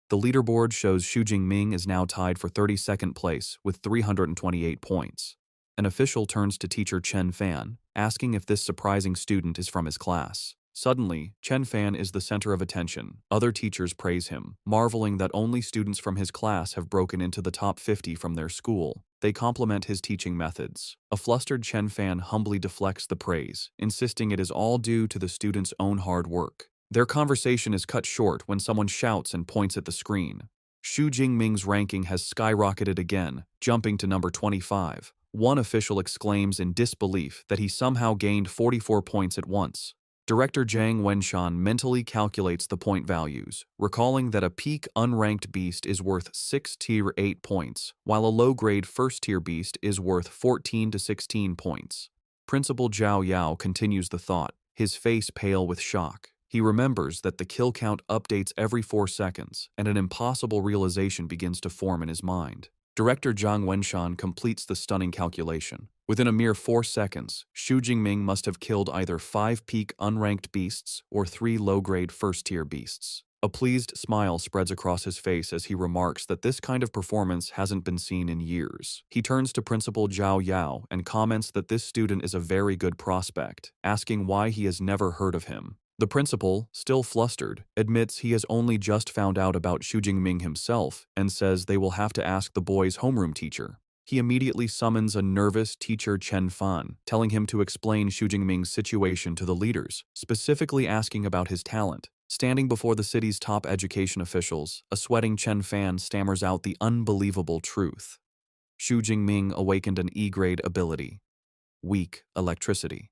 The leaderboard shows Xu Jingming is now tied for 32nd place with 328 points. An official turns to teacher Chen Fan, asking if this surprising student is from his class. Suddenly, Chen Fan is the center of attention. Other teachers praise him, marveling that only students from his class have broken into the top 50 from their school. They compliment his teaching methods. A flustered Chen Fan humbly deflects the praise, insisting it is all due to the student's own hard work. Their conversation is cut short when someone shouts and points at the screen. Xu Jingming's ranking has skyrocketed again, jumping to number 25. One official exclaims in disbelief that he somehow gained 44 points at once. Director Zhang Wenshan mentally calculates the point values, recalling that a peak unranked beast is worth 6 tier 8 points, while a low-grade first-tier beast is worth 14 to 16 points. Principal Zhao Yao continues the thought, his face pale with shock. He remembers that the kill count updates every 4 seconds, and an impossible realization begins to form in his mind. Director Zhang Wenshan completes the stunning calculation. Within a mere 4 seconds, Xu Jingming must have killed either 5 peak unranked beasts or 3 low-grade first-tier beasts. A pleased smile spreads across his face as he remarks that this kind of performance hasn't been seen in years. He turns to Principal Zhao Yao and comments that this student is a very good prospect, asking why he has never heard of him. The principal, still flustered, admits he has only just found out about Xu Jingming himself and says they will have to ask the boy's homeroom teacher. He immediately summons a nervous teacher Chen Fan, telling him to explain Xu Jingming's situation to the leaders, specifically asking about his talent. Standing before the city's top education officials, a sweating Chen Fan stammers out the unbelievable truth. Xu Jingming awakened an E-grade ability. Weak electricity.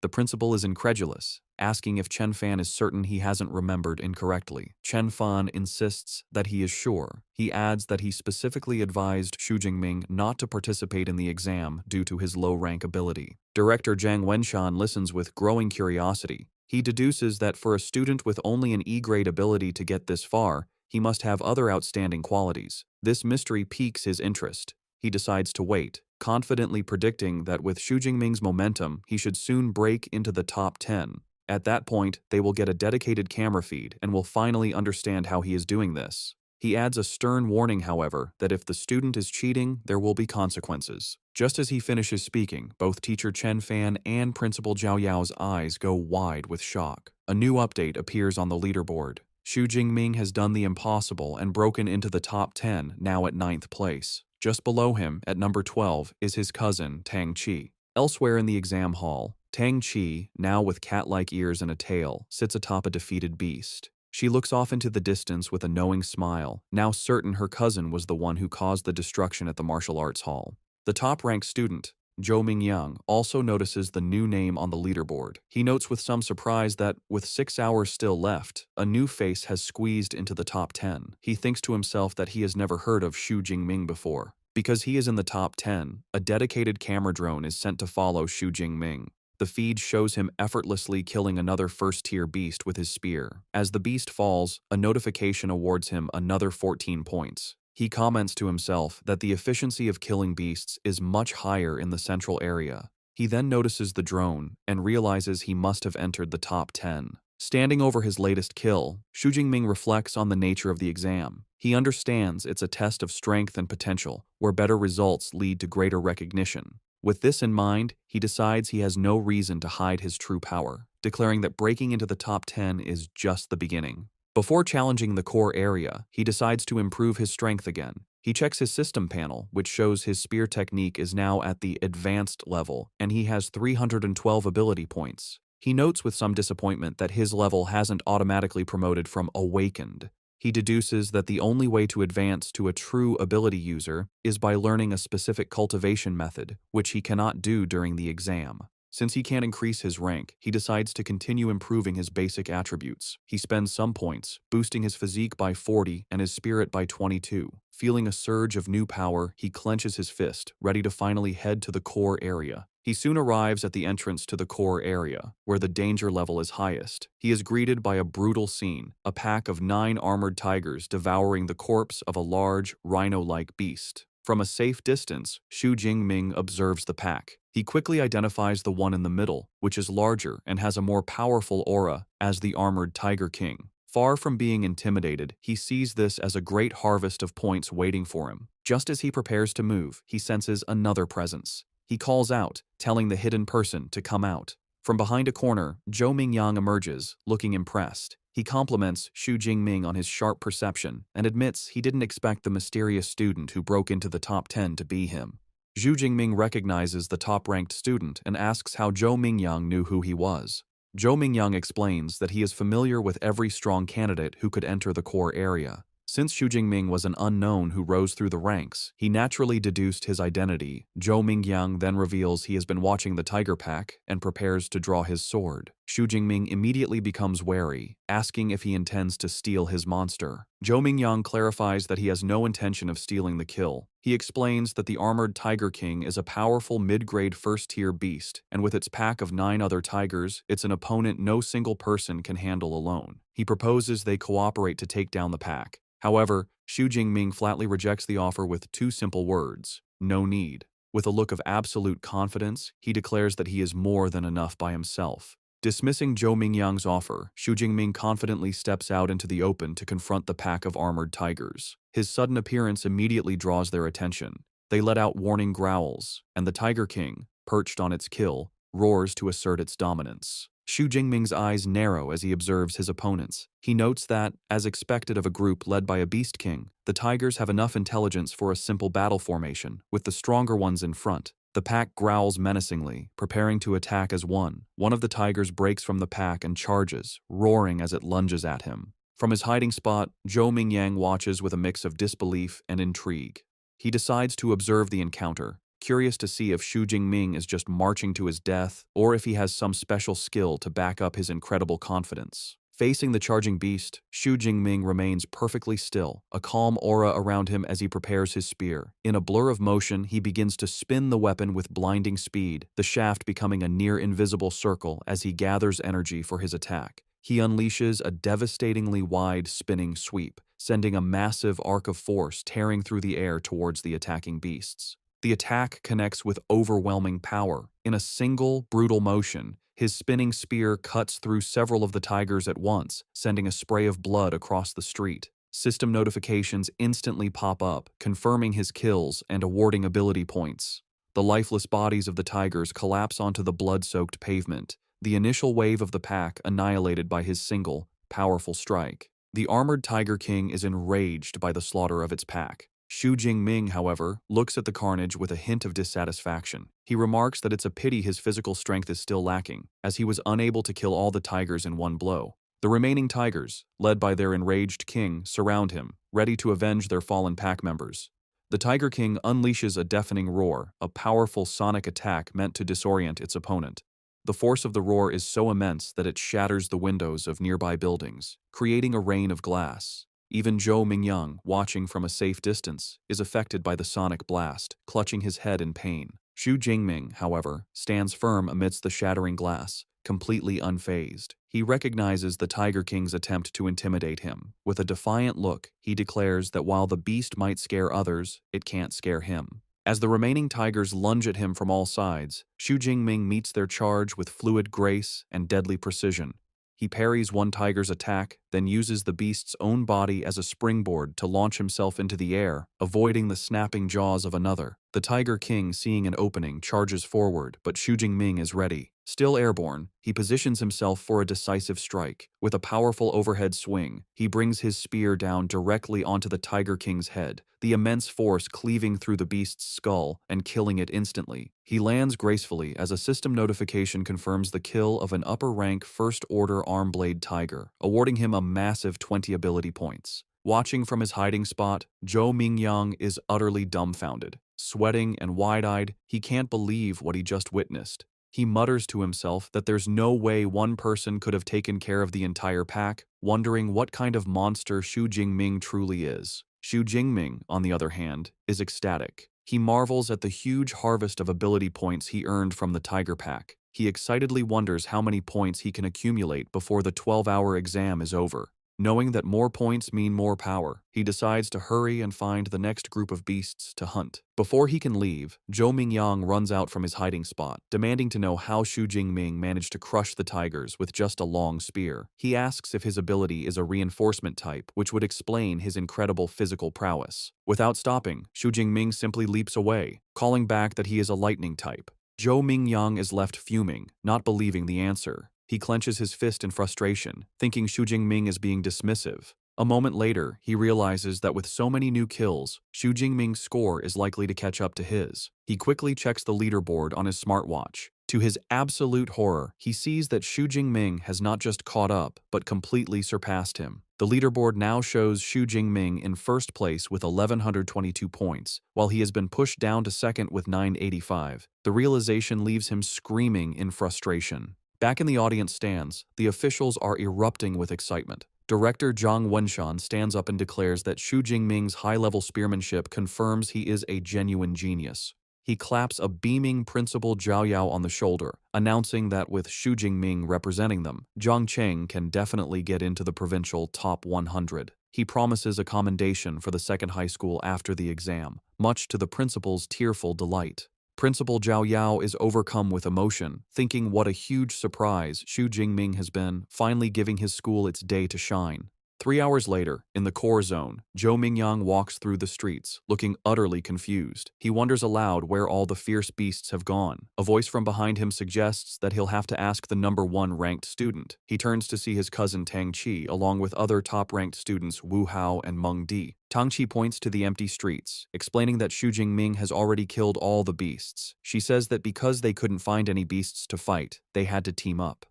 The principal is incredulous, asking if Chen Fan is certain he hasn't remembered incorrectly. Chen Fan insists that he is sure. He adds that he specifically advised Xu Jingming not to participate in the exam due to his low-rank ability. Director Zhang Wenshan listens with growing curiosity. He deduces that for a student with only an E-grade ability to get this far, he must have other outstanding qualities. This mystery piques his interest. He decides to wait, confidently predicting that with Xu Jingming's momentum, he should soon break into the top 10. At that point, they will get a dedicated camera feed and will finally understand how he is doing this. He adds a stern warning, however, that if the student is cheating, there will be consequences. Just as he finishes speaking, both teacher Chen Fan and Principal Zhao Yao's eyes go wide with shock. A new update appears on the leaderboard. Xu Jingming has done the impossible and broken into the top 10, now at 9th place. Just below him, at number 12, is his cousin, Tang Qi. Elsewhere in the exam hall, Tang Qi, now with cat-like ears and a tail, sits atop a defeated beast. She looks off into the distance with a knowing smile, now certain her cousin was the one who caused the destruction at the martial arts hall. The top-ranked student, Zhou Mingyang, also notices the new name on the leaderboard. He notes with some surprise that, with 6 hours still left, a new face has squeezed into the top 10. He thinks to himself that he has never heard of Xu Jingming before. Because he is in the top 10, a dedicated camera drone is sent to follow Xu Jingming. The feed shows him effortlessly killing another first-tier beast with his spear. As the beast falls, a notification awards him another 14 points. He comments to himself that the efficiency of killing beasts is much higher in the central area. He then notices the drone and realizes he must have entered the top 10. Standing over his latest kill, Xu Jingming reflects on the nature of the exam. He understands it's a test of strength and potential, where better results lead to greater recognition. With this in mind, he decides he has no reason to hide his true power, declaring that breaking into the top 10 is just the beginning. Before challenging the core area, he decides to improve his strength again. He checks his system panel, which shows his spear technique is now at the advanced level, and he has 312 ability points. He notes with some disappointment that his level hasn't automatically promoted from awakened. He deduces that the only way to advance to a true ability user is by learning a specific cultivation method, which he cannot do during the exam. Since he can't increase his rank, he decides to continue improving his basic attributes. He spends some points, boosting his physique by 40 and his spirit by 22. Feeling a surge of new power, he clenches his fist, ready to finally head to the core area. He soon arrives at the entrance to the core area, where the danger level is highest. He is greeted by a brutal scene, a pack of 9 armored tigers devouring the corpse of a large, rhino-like beast. From a safe distance, Xu Jingming observes the pack. He quickly identifies the one in the middle, which is larger and has a more powerful aura, as the armored Tiger King. Far from being intimidated, he sees this as a great harvest of points waiting for him. Just as he prepares to move, he senses another presence. He calls out, telling the hidden person to come out. From behind a corner, Zhou Mingyang emerges, looking impressed. He compliments Xu Jingming on his sharp perception and admits he didn't expect the mysterious student who broke into the top 10 to be him. Xu Jingming recognizes the top-ranked student and asks how Zhou Mingyang knew who he was. Zhou Mingyang explains that he is familiar with every strong candidate who could enter the core area. Since Xu Jingming was an unknown who rose through the ranks, he naturally deduced his identity. Zhou Mingyang then reveals he has been watching the tiger pack and prepares to draw his sword. Xu Jingming immediately becomes wary, asking if he intends to steal his monster. Zhou Mingyang clarifies that he has no intention of stealing the kill. He explains that the armored Tiger King is a powerful mid-grade first-tier beast, and with its pack of 9 other tigers, it's an opponent no single person can handle alone. He proposes they cooperate to take down the pack. However, Xu Jingming flatly rejects the offer with 2 simple words: no need. With a look of absolute confidence, he declares that he is more than enough by himself. Dismissing Zhou Mingyang's offer, Xu Jingming confidently steps out into the open to confront the pack of armored tigers. His sudden appearance immediately draws their attention. They let out warning growls, and the Tiger King, perched on its kill, roars to assert its dominance. Xu Jingming's eyes narrow as he observes his opponents. He notes that, as expected of a group led by a beast king, the tigers have enough intelligence for a simple battle formation, with the stronger ones in front. The pack growls menacingly, preparing to attack as one. One of the tigers breaks from the pack and charges, roaring as it lunges at him. From his hiding spot, Zhou Mingyang watches with a mix of disbelief and intrigue. He decides to observe the encounter, curious to see if Xu Jingming is just marching to his death or if he has some special skill to back up his incredible confidence. Facing the charging beast, Xu Jingming remains perfectly still, a calm aura around him as he prepares his spear. In a blur of motion, he begins to spin the weapon with blinding speed, the shaft becoming a near-invisible circle as he gathers energy for his attack. He unleashes a devastatingly wide spinning sweep, sending a massive arc of force tearing through the air towards the attacking beasts. The attack connects with overwhelming power. In a single, brutal motion, his spinning spear cuts through several of the tigers at once, sending a spray of blood across the street. System notifications instantly pop up, confirming his kills and awarding ability points. The lifeless bodies of the tigers collapse onto the blood-soaked pavement, the initial wave of the pack annihilated by his single, powerful strike. The armored Tiger King is enraged by the slaughter of its pack. Xu Jingming, however, looks at the carnage with a hint of dissatisfaction. He remarks that it's a pity his physical strength is still lacking, as he was unable to kill all the tigers in one blow. The remaining tigers, led by their enraged king, surround him, ready to avenge their fallen pack members. The Tiger King unleashes a deafening roar, a powerful sonic attack meant to disorient its opponent. The force of the roar is so immense that it shatters the windows of nearby buildings, creating a rain of glass. Even Zhou Mingyang, watching from a safe distance, is affected by the sonic blast, clutching his head in pain. Xu Jingming, however, stands firm amidst the shattering glass, completely unfazed. He recognizes the Tiger King's attempt to intimidate him. With a defiant look, he declares that while the beast might scare others, it can't scare him. As the remaining tigers lunge at him from all sides, Xu Jingming meets their charge with fluid grace and deadly precision. He parries one tiger's attack, then uses the beast's own body as a springboard to launch himself into the air, avoiding the snapping jaws of another. The Tiger King, seeing an opening, charges forward, but Xu Jingming is ready. Still airborne, he positions himself for a decisive strike. With a powerful overhead swing, he brings his spear down directly onto the Tiger King's head, the immense force cleaving through the beast's skull and killing it instantly. He lands gracefully as a system notification confirms the kill of an upper-rank first-order arm-blade tiger, awarding him a massive 20 ability points. Watching from his hiding spot, Zhou Mingyang is utterly dumbfounded. Sweating and wide-eyed, he can't believe what he just witnessed. He mutters to himself that there's no way one person could have taken care of the entire pack, wondering what kind of monster Xu Jingming truly is. Xu Jingming, on the other hand, is ecstatic. He marvels at the huge harvest of ability points he earned from the Tiger Pack. He excitedly wonders how many points he can accumulate before the 12-hour exam is over. Knowing that more points mean more power, he decides to hurry and find the next group of beasts to hunt. Before he can leave, Zhou Mingyang runs out from his hiding spot, demanding to know how Xu Jingming managed to crush the tigers with just a long spear. He asks if his ability is a reinforcement type, which would explain his incredible physical prowess. Without stopping, Xu Jingming simply leaps away, calling back that he is a lightning type. Zhou Mingyang is left fuming, not believing the answer. He clenches his fist in frustration, thinking Xu Jingming is being dismissive. A moment later, he realizes that with so many new kills, Xu Jingming's score is likely to catch up to his. He quickly checks the leaderboard on his smartwatch. To his absolute horror, he sees that Xu Jingming has not just caught up, but completely surpassed him. The leaderboard now shows Xu Jingming in first place with 1,122 points, while he has been pushed down to second with 985. The realization leaves him screaming in frustration. Back in the audience stands, the officials are erupting with excitement. Director Zhang Wenshan stands up and declares that Xu Jingming's high-level spearmanship confirms he is a genuine genius. He claps a beaming Principal Zhao Yao on the shoulder, announcing that with Xu Jingming representing them, Zhang Cheng can definitely get into the provincial top 100. He promises a commendation for the second high school after the exam, much to the principal's tearful delight. Principal Zhao Yao is overcome with emotion, thinking what a huge surprise Xu Jingming has been, finally giving his school its day to shine. 3 hours later, in the core zone, Zhou Mingyang walks through the streets, looking utterly confused. He wonders aloud where all the fierce beasts have gone. A voice from behind him suggests that he'll have to ask the number 1 ranked student. He turns to see his cousin Tang Qi, along with other top-ranked students Wu Hao and Meng Di. Tang Qi points to the empty streets, explaining that Xu Jingming has already killed all the beasts. She says that because they couldn't find any beasts to fight, they had to team up.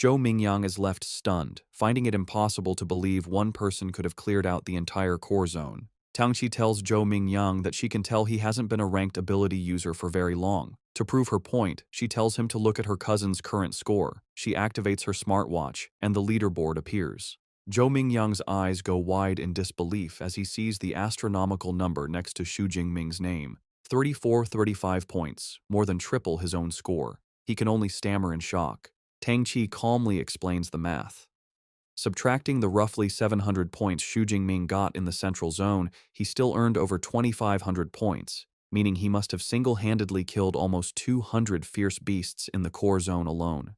Zhou Mingyang is left stunned, finding it impossible to believe one person could have cleared out the entire core zone. Tang Qi tells Zhou Mingyang that she can tell he hasn't been a ranked ability user for very long. To prove her point, she tells him to look at her cousin's current score. She activates her smartwatch, and the leaderboard appears. Zhou Mingyang's eyes go wide in disbelief as he sees the astronomical number next to Xu Jingming's name. 35 points, more than triple his own score. He can only stammer in shock. Tang Qi calmly explains the math. Subtracting the roughly 700 points Xu Jingming got in the central zone, he still earned over 2,500 points, meaning he must have single-handedly killed almost 200 fierce beasts in the core zone alone.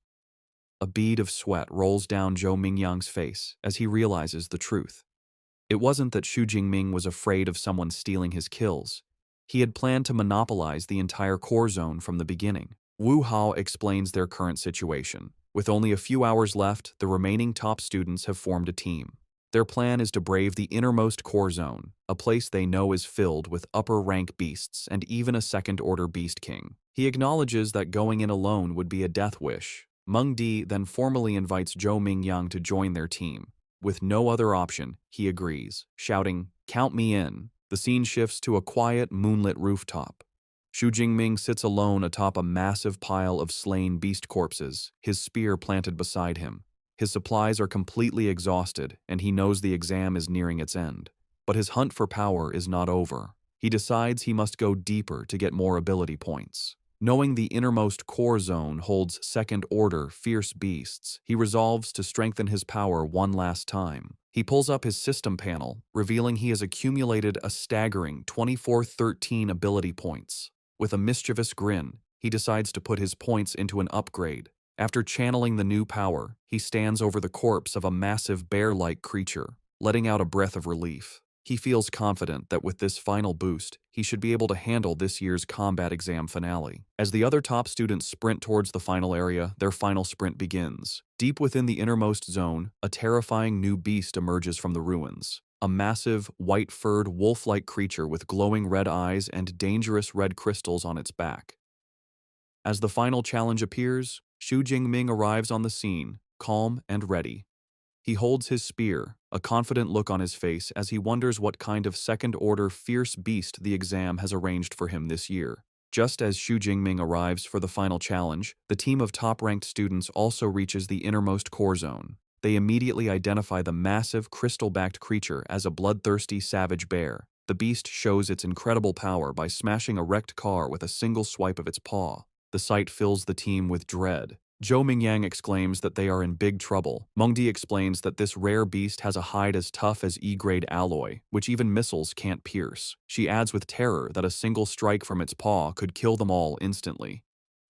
A bead of sweat rolls down Zhou Mingyang's face as he realizes the truth. It wasn't that Xu Jingming was afraid of someone stealing his kills. He had planned to monopolize the entire core zone from the beginning. Wu Hao explains their current situation. With only a few hours left, the remaining top students have formed a team. Their plan is to brave the innermost core zone, a place they know is filled with upper-rank beasts and even a second-order beast king. He acknowledges that going in alone would be a death wish. Meng Di then formally invites Zhou Mingyang to join their team. With no other option, he agrees, shouting, "Count me in." The scene shifts to a quiet, moonlit rooftop. Xu Jingming sits alone atop a massive pile of slain beast corpses, his spear planted beside him. His supplies are completely exhausted, and he knows the exam is nearing its end. But his hunt for power is not over. He decides he must go deeper to get more ability points. Knowing the innermost core zone holds second-order fierce beasts, he resolves to strengthen his power one last time. He pulls up his system panel, revealing he has accumulated a staggering 2413 ability points. With a mischievous grin, he decides to put his points into an upgrade. After channeling the new power, he stands over the corpse of a massive bear-like creature, letting out a breath of relief. He feels confident that with this final boost, he should be able to handle this year's combat exam finale. As the other top students sprint towards the final area, their final sprint begins. Deep within the innermost zone, a terrifying new beast emerges from the ruins. A massive, white-furred, wolf-like creature with glowing red eyes and dangerous red crystals on its back. As the final challenge appears, Xu Jingming arrives on the scene, calm and ready. He holds his spear, a confident look on his face as he wonders what kind of second-order fierce beast the exam has arranged for him this year. Just as Xu Jingming arrives for the final challenge, the team of top-ranked students also reaches the innermost core zone. They immediately identify the massive, crystal-backed creature as a bloodthirsty savage bear. The beast shows its incredible power by smashing a wrecked car with a single swipe of its paw. The sight fills the team with dread. Zhou Mingyang exclaims that they are in big trouble. Mengdi explains that this rare beast has a hide as tough as E-grade alloy, which even missiles can't pierce. She adds with terror that a single strike from its paw could kill them all instantly.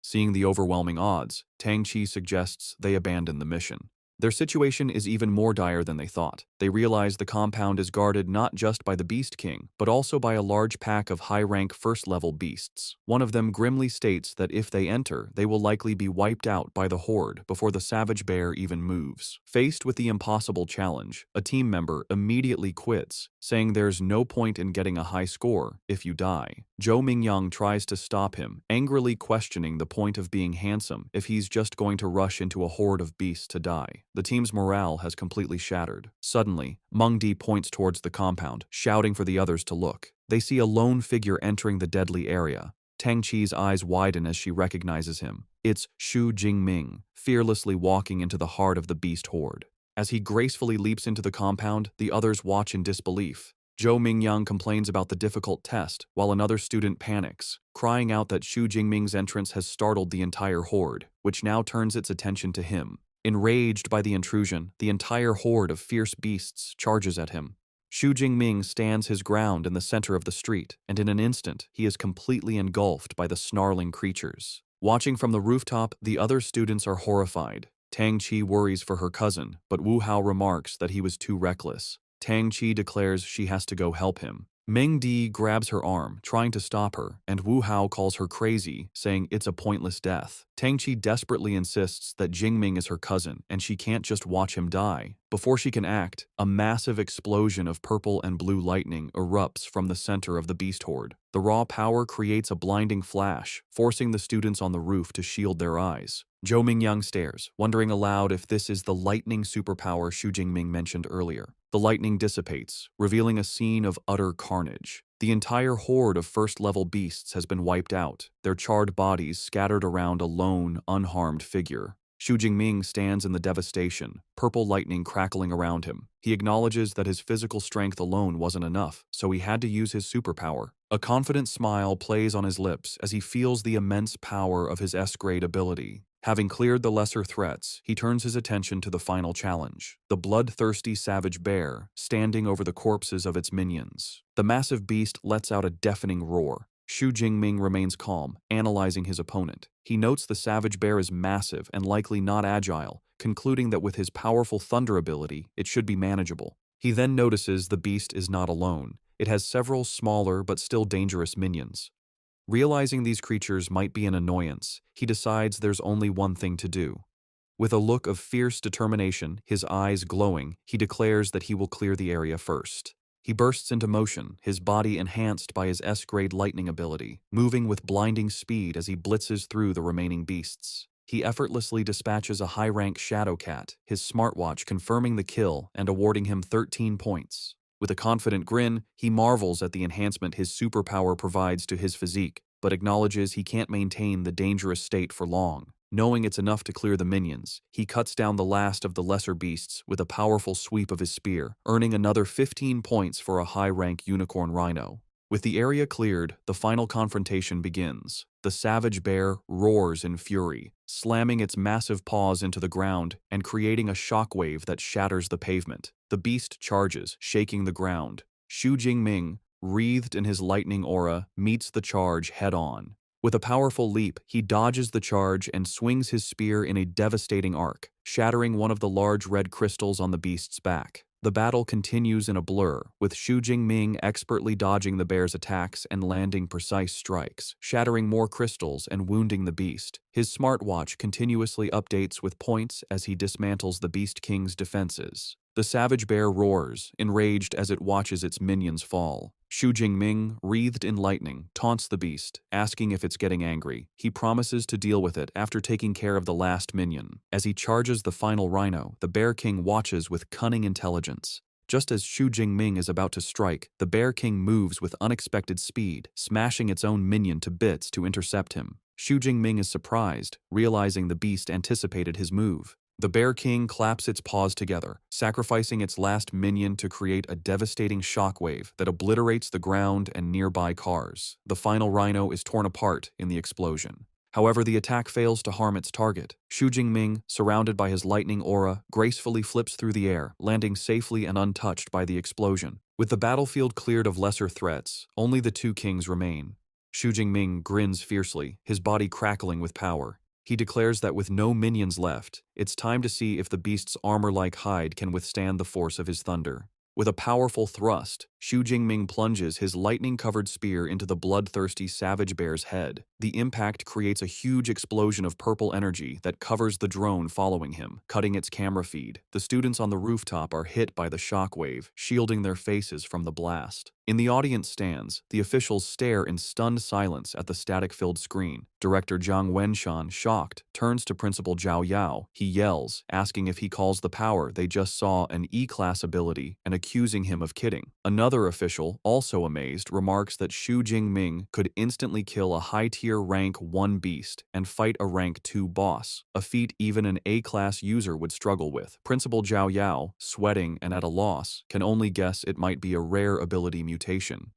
Seeing the overwhelming odds, Tang Qi suggests they abandon the mission. Their situation is even more dire than they thought. They realize the compound is guarded not just by the Beast King, but also by a large pack of high-rank first-level beasts. One of them grimly states that if they enter, they will likely be wiped out by the horde before the savage bear even moves. Faced with the impossible challenge, a team member immediately quits, saying there's no point in getting a high score if you die. Zhou Mingyang tries to stop him, angrily questioning the point of being handsome if he's just going to rush into a horde of beasts to die. The team's morale has completely shattered. Suddenly, Mengdi points towards the compound, shouting for the others to look. They see a lone figure entering the deadly area. Tang Qi's eyes widen as she recognizes him. It's Xu Jingming, fearlessly walking into the heart of the beast horde. As he gracefully leaps into the compound, the others watch in disbelief. Zhou Mingyang complains about the difficult test, while another student panics, crying out that Xu Jingming's entrance has startled the entire horde, which now turns its attention to him. Enraged by the intrusion, the entire horde of fierce beasts charges at him. Xu Jingming stands his ground in the center of the street, and in an instant, he is completely engulfed by the snarling creatures. Watching from the rooftop, the other students are horrified. Tang Qi worries for her cousin, but Wu Hao remarks that he was too reckless. Tang Qi declares she has to go help him. Meng Di grabs her arm, trying to stop her, and Wu Hao calls her crazy, saying it's a pointless death. Tang Qi desperately insists that Jingming is her cousin, and she can't just watch him die. Before she can act, a massive explosion of purple and blue lightning erupts from the center of the beast horde. The raw power creates a blinding flash, forcing the students on the roof to shield their eyes. Zhou Mingyang stares, wondering aloud if this is the lightning superpower Xu Jingming mentioned earlier. The lightning dissipates, revealing a scene of utter carnage. The entire horde of first-level beasts has been wiped out, their charred bodies scattered around a lone, unharmed figure. Xu Jingming stands in the devastation, purple lightning crackling around him. He acknowledges that his physical strength alone wasn't enough, so he had to use his superpower. A confident smile plays on his lips as he feels the immense power of his S-grade ability. Having cleared the lesser threats, he turns his attention to the final challenge, the bloodthirsty savage bear, standing over the corpses of its minions. The massive beast lets out a deafening roar. Xu Jingming remains calm, analyzing his opponent. He notes the savage bear is massive and likely not agile, concluding that with his powerful thunder ability, it should be manageable. He then notices the beast is not alone. It has several smaller but still dangerous minions. Realizing these creatures might be an annoyance, he decides there's only one thing to do. With a look of fierce determination, his eyes glowing, he declares that he will clear the area first. He bursts into motion, his body enhanced by his S-grade lightning ability, moving with blinding speed as he blitzes through the remaining beasts. He effortlessly dispatches a high-rank Shadow Cat, his smartwatch confirming the kill and awarding him 13 points. With a confident grin, he marvels at the enhancement his superpower provides to his physique, but acknowledges he can't maintain the dangerous state for long. Knowing it's enough to clear the minions, he cuts down the last of the lesser beasts with a powerful sweep of his spear, earning another 15 points for a high-rank unicorn rhino. With the area cleared, the final confrontation begins. the savage bear roars in fury, slamming its massive paws into the ground and creating a shockwave that shatters the pavement. The beast charges, shaking the ground. Xu Jingming, wreathed in his lightning aura, meets the charge head-on. With a powerful leap, he dodges the charge and swings his spear in a devastating arc, shattering one of the large red crystals on the beast's back. The battle continues in a blur, with Xu Jingming expertly dodging the bear's attacks and landing precise strikes, shattering more crystals and wounding the beast. His smartwatch continuously updates with points as he dismantles the Beast King's defenses. The savage bear roars, enraged as it watches its minions fall. Xu Jingming, wreathed in lightning, taunts the beast, asking if it's getting angry. He promises to deal with it after taking care of the last minion. As he charges the final rhino, the Bear King watches with cunning intelligence. Just as Xu Jingming is about to strike, the Bear King moves with unexpected speed, smashing its own minion to bits to intercept him. Xu Jingming is surprised, realizing the beast anticipated his move. The Bear King claps its paws together, sacrificing its last minion to create a devastating shockwave that obliterates the ground and nearby cars. The final rhino is torn apart in the explosion. However, the attack fails to harm its target. Xu Jingming, surrounded by his lightning aura, gracefully flips through the air, landing safely and untouched by the explosion. With the battlefield cleared of lesser threats, only the two kings remain. Xu Jingming grins fiercely, his body crackling with power. He declares that with no minions left, it's time to see if the beast's armor-like hide can withstand the force of his thunder. With a powerful thrust, Xu Jingming plunges his lightning-covered spear into the bloodthirsty savage bear's head. The impact creates a huge explosion of purple energy that covers the drone following him, cutting its camera feed. The students on the rooftop are hit by the shockwave, shielding their faces from the blast. In the audience stands, the officials stare in stunned silence at the static-filled screen. Director Zhang Wenshan, shocked, turns to Principal Zhao Yao. He yells, asking if he calls the power they just saw an E-class ability and accusing him of kidding. Another official, also amazed, remarks that Xu Jingming could instantly kill a high-tier rank 1 beast and fight a rank 2 boss, a feat even an A-class user would struggle with. Principal Zhao Yao, sweating and at a loss, can only guess it might be a rare ability mutation.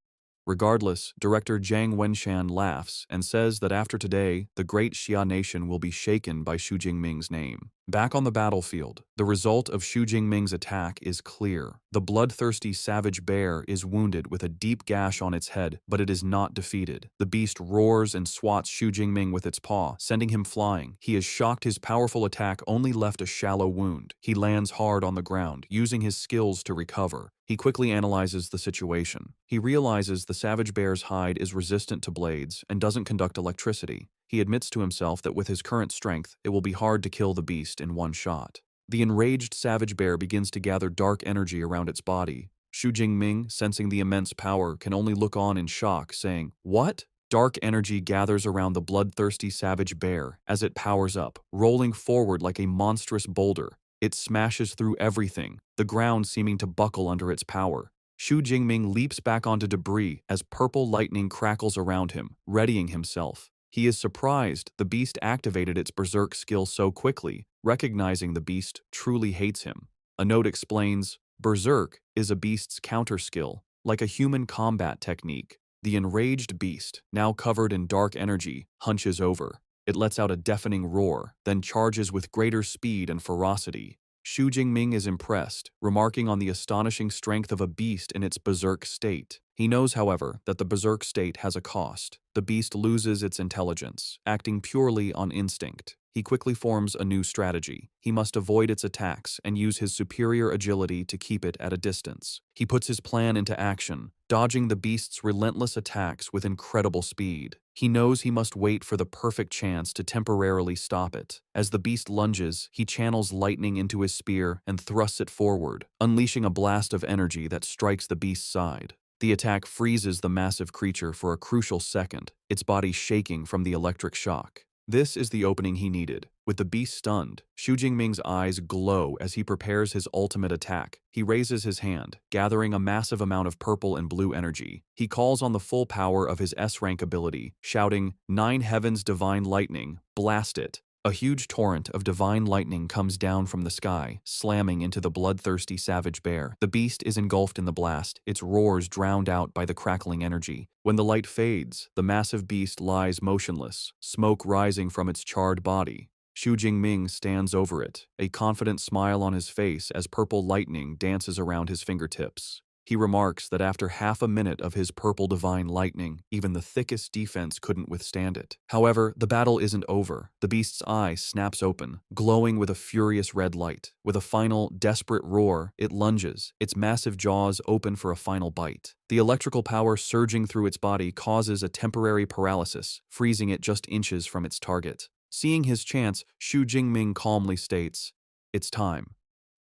Regardless, Director Zhang Wenshan laughs and says that after today, the great Xia nation will be shaken by Xu Jingming's name. Back on the battlefield, the result of Xu Jingming's attack is clear. The bloodthirsty savage bear is wounded with a deep gash on its head, but it is not defeated. The beast roars and swats Xu Jingming with its paw, sending him flying. He is shocked his powerful attack only left a shallow wound. He lands hard on the ground, using his skills to recover. He quickly analyzes the situation. He realizes the savage bear's hide is resistant to blades and doesn't conduct electricity. He admits to himself that with his current strength, it will be hard to kill the beast in one shot. The enraged savage bear begins to gather dark energy around its body. Xu Jingming, sensing the immense power, can only look on in shock, saying, "What?" Dark energy gathers around the bloodthirsty savage bear as it powers up, rolling forward like a monstrous boulder. It smashes through everything, the ground seeming to buckle under its power. Xu Jingming leaps back onto debris as purple lightning crackles around him, readying himself. He is surprised the beast activated its berserk skill so quickly, recognizing the beast truly hates him. A note explains, berserk is a beast's counter skill, like a human combat technique. The enraged beast, now covered in dark energy, hunches over. It lets out a deafening roar, then charges with greater speed and ferocity. Xu Jingming is impressed, remarking on the astonishing strength of a beast in its berserk state. He knows, however, that the berserk state has a cost. The beast loses its intelligence, acting purely on instinct. He quickly forms a new strategy. He must avoid its attacks and use his superior agility to keep it at a distance. He puts his plan into action, dodging the beast's relentless attacks with incredible speed. He knows he must wait for the perfect chance to temporarily stop it. As the beast lunges, he channels lightning into his spear and thrusts it forward, unleashing a blast of energy that strikes the beast's side. The attack freezes the massive creature for a crucial second, its body shaking from the electric shock. This is the opening he needed. With the beast stunned, Xu Jingming's eyes glow as he prepares his ultimate attack. He raises his hand, gathering a massive amount of purple and blue energy. He calls on the full power of his S-rank ability, shouting, "Nine Heavens Divine Lightning, blast it!" A huge torrent of divine lightning comes down from the sky, slamming into the bloodthirsty savage bear. The beast is engulfed in the blast, its roars drowned out by the crackling energy. When the light fades, the massive beast lies motionless, smoke rising from its charred body. Xu Jingming stands over it, a confident smile on his face as purple lightning dances around his fingertips. He remarks that after half a minute of his purple divine lightning, even the thickest defense couldn't withstand it. However, the battle isn't over. The beast's eye snaps open, glowing with a furious red light. With a final, desperate roar, it lunges, its massive jaws open for a final bite. The electrical power surging through its body causes a temporary paralysis, freezing it just inches from its target. Seeing his chance, Xu Jingming calmly states, "It's time."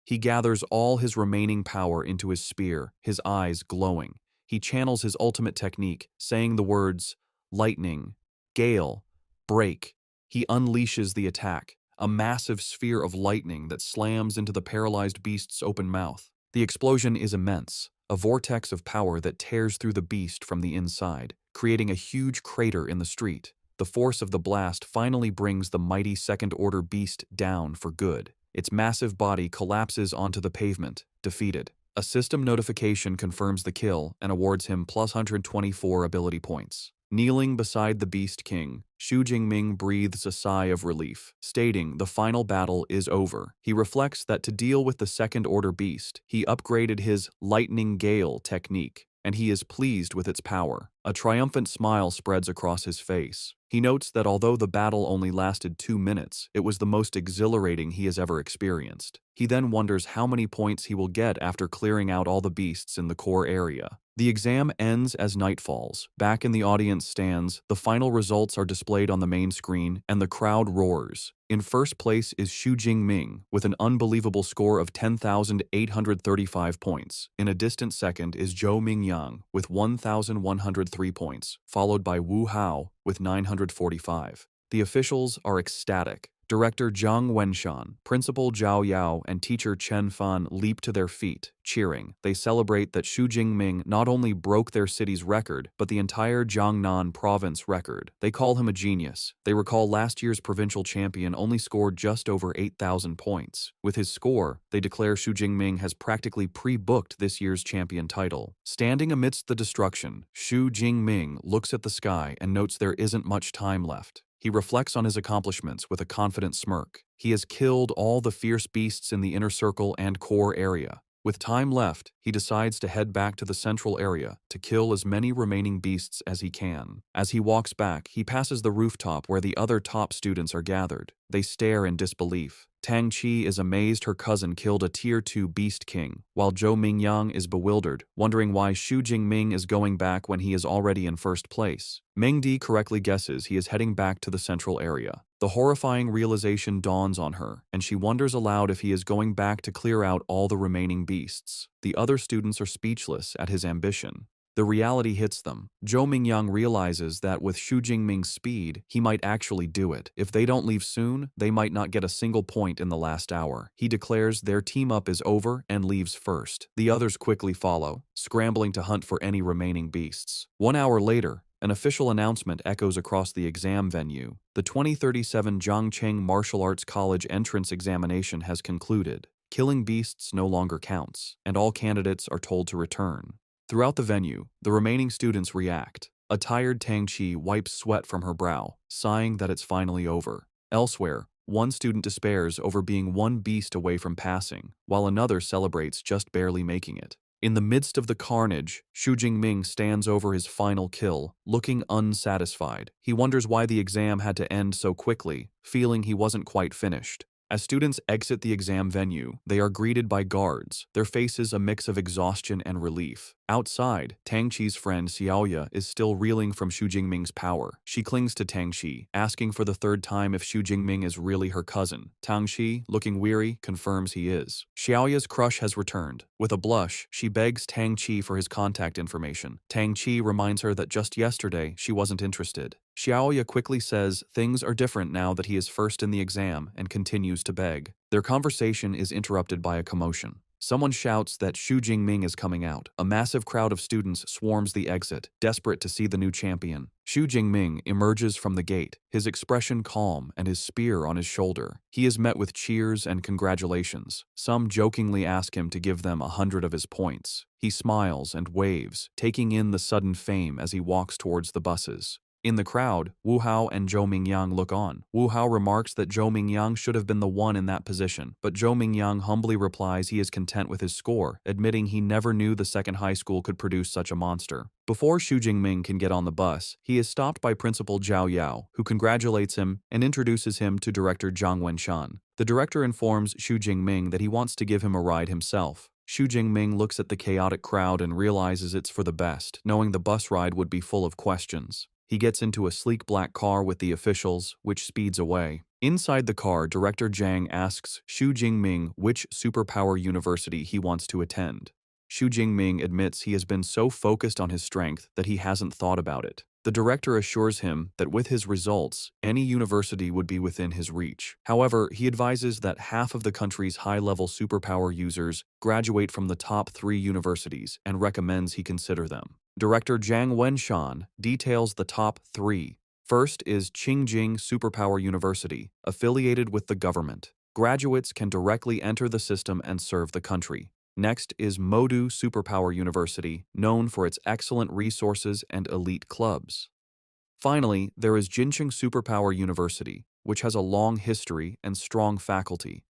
He gathers all his remaining power into his spear, his eyes glowing. He channels his ultimate technique, saying the words, lightning, gale, break. He unleashes the attack, a massive sphere of lightning that slams into the paralyzed beast's open mouth. The explosion is immense, a vortex of power that tears through the beast from the inside, creating a huge crater in the street. The force of the blast finally brings the mighty second-order beast down for good. Its massive body collapses onto the pavement, defeated. A system notification confirms the kill and awards him plus 124 ability points. Kneeling beside the Beast King, Xu Jingming breathes a sigh of relief, stating the final battle is over. He reflects that to deal with the second-order beast, he upgraded his lightning gale technique, and he is pleased with its power. A triumphant smile spreads across his face. He notes that although the battle only lasted 2 minutes, it was the most exhilarating he has ever experienced. He then wonders how many points he will get after clearing out all the beasts in the core area. The exam ends as night falls. Back in the audience stands, the final results are displayed on the main screen, and the crowd roars. In first place is Xu Jingming, with an unbelievable score of 10,835 points. In a distant second is Zhou Mingyang, with 1,103 points, followed by Wu Hao, with 945. The officials are ecstatic. Director Zhang Wenshan, Principal Zhao Yao, and teacher Chen Fan leap to their feet, cheering. They celebrate that Xu Jingming not only broke their city's record, but the entire Jiangnan province record. They call him a genius. They recall last year's provincial champion only scored just over 8,000 points. With his score, they declare Xu Jingming has practically pre-booked this year's champion title. Standing amidst the destruction, Xu Jingming looks at the sky and notes there isn't much time left. He reflects on his accomplishments with a confident smirk. He has killed all the fierce beasts in the inner circle and core area. With time left, he decides to head back to the central area to kill as many remaining beasts as he can. As he walks back, he passes the rooftop where the other top students are gathered. They stare in disbelief. Tang Qi is amazed her cousin killed a Tier 2 Beast King, while Zhou Mingyang is bewildered, wondering why Xu Jingming is going back when he is already in first place. Mingdi correctly guesses he is heading back to the central area. The horrifying realization dawns on her, and she wonders aloud if he is going back to clear out all the remaining beasts. The other students are speechless at his ambition. The reality hits them. Zhou Mingyang realizes that with Xu Jingming's speed, he might actually do it. If they don't leave soon, they might not get a single point in the last hour. He declares their team-up is over and leaves first. The others quickly follow, scrambling to hunt for any remaining beasts. 1 hour later, an official announcement echoes across the exam venue. The 2037 Zhangcheng Martial Arts College entrance examination has concluded. Killing beasts no longer counts, and all candidates are told to return. Throughout the venue, the remaining students react. A tired Tang Qi wipes sweat from her brow, sighing that it's finally over. Elsewhere, one student despairs over being one beast away from passing, while another celebrates just barely making it. In the midst of the carnage, Xu Jingming stands over his final kill, looking unsatisfied. He wonders why the exam had to end so quickly, feeling he wasn't quite finished. As students exit the exam venue, they are greeted by guards, their faces a mix of exhaustion and relief. Outside, Tang Qi's friend Xiaoya is still reeling from Xu Jingming's power. She clings to Tang Qi, asking for the third time if Xu Jingming is really her cousin. Tang Qi, looking weary, confirms he is. Xiaoya's crush has returned. With a blush, she begs Tang Qi for his contact information. Tang Qi reminds her that just yesterday she wasn't interested. Xiaoya quickly says things are different now that he is first in the exam and continues to beg. Their conversation is interrupted by a commotion. Someone shouts that Xu Jingming is coming out. A massive crowd of students swarms the exit, desperate to see the new champion. Xu Jingming emerges from the gate, his expression calm and his spear on his shoulder. He is met with cheers and congratulations. Some jokingly ask him to give them 100 of his points. He smiles and waves, taking in the sudden fame as he walks towards the buses. In the crowd, Wu Hao and Zhou Mingyang look on. Wu Hao remarks that Zhou Mingyang should have been the one in that position, but Zhou Mingyang humbly replies he is content with his score, admitting he never knew the second high school could produce such a monster. Before Xu Jingming can get on the bus, he is stopped by Principal Zhao Yao, who congratulates him and introduces him to Director Zhang Wenshan. The director informs Xu Jingming that he wants to give him a ride himself. Xu Jingming looks at the chaotic crowd and realizes it's for the best, knowing the bus ride would be full of questions. He gets into a sleek black car with the officials, which speeds away. Inside the car, Director Zhang asks Xu Jingming which superpower university he wants to attend. Xu Jingming admits he has been so focused on his strength that he hasn't thought about it. The director assures him that with his results, any university would be within his reach. However, he advises that half of the country's high-level superpower users graduate from the top 3 universities and recommends he consider them. Director Zhang Wenshan details the top 3. First is Qingjing Superpower University, affiliated with the government. Graduates can directly enter the system and serve the country. Next is Modu Superpower University, known for its excellent resources and elite clubs. Finally, there is Jincheng Superpower University, which has a long history and strong faculty.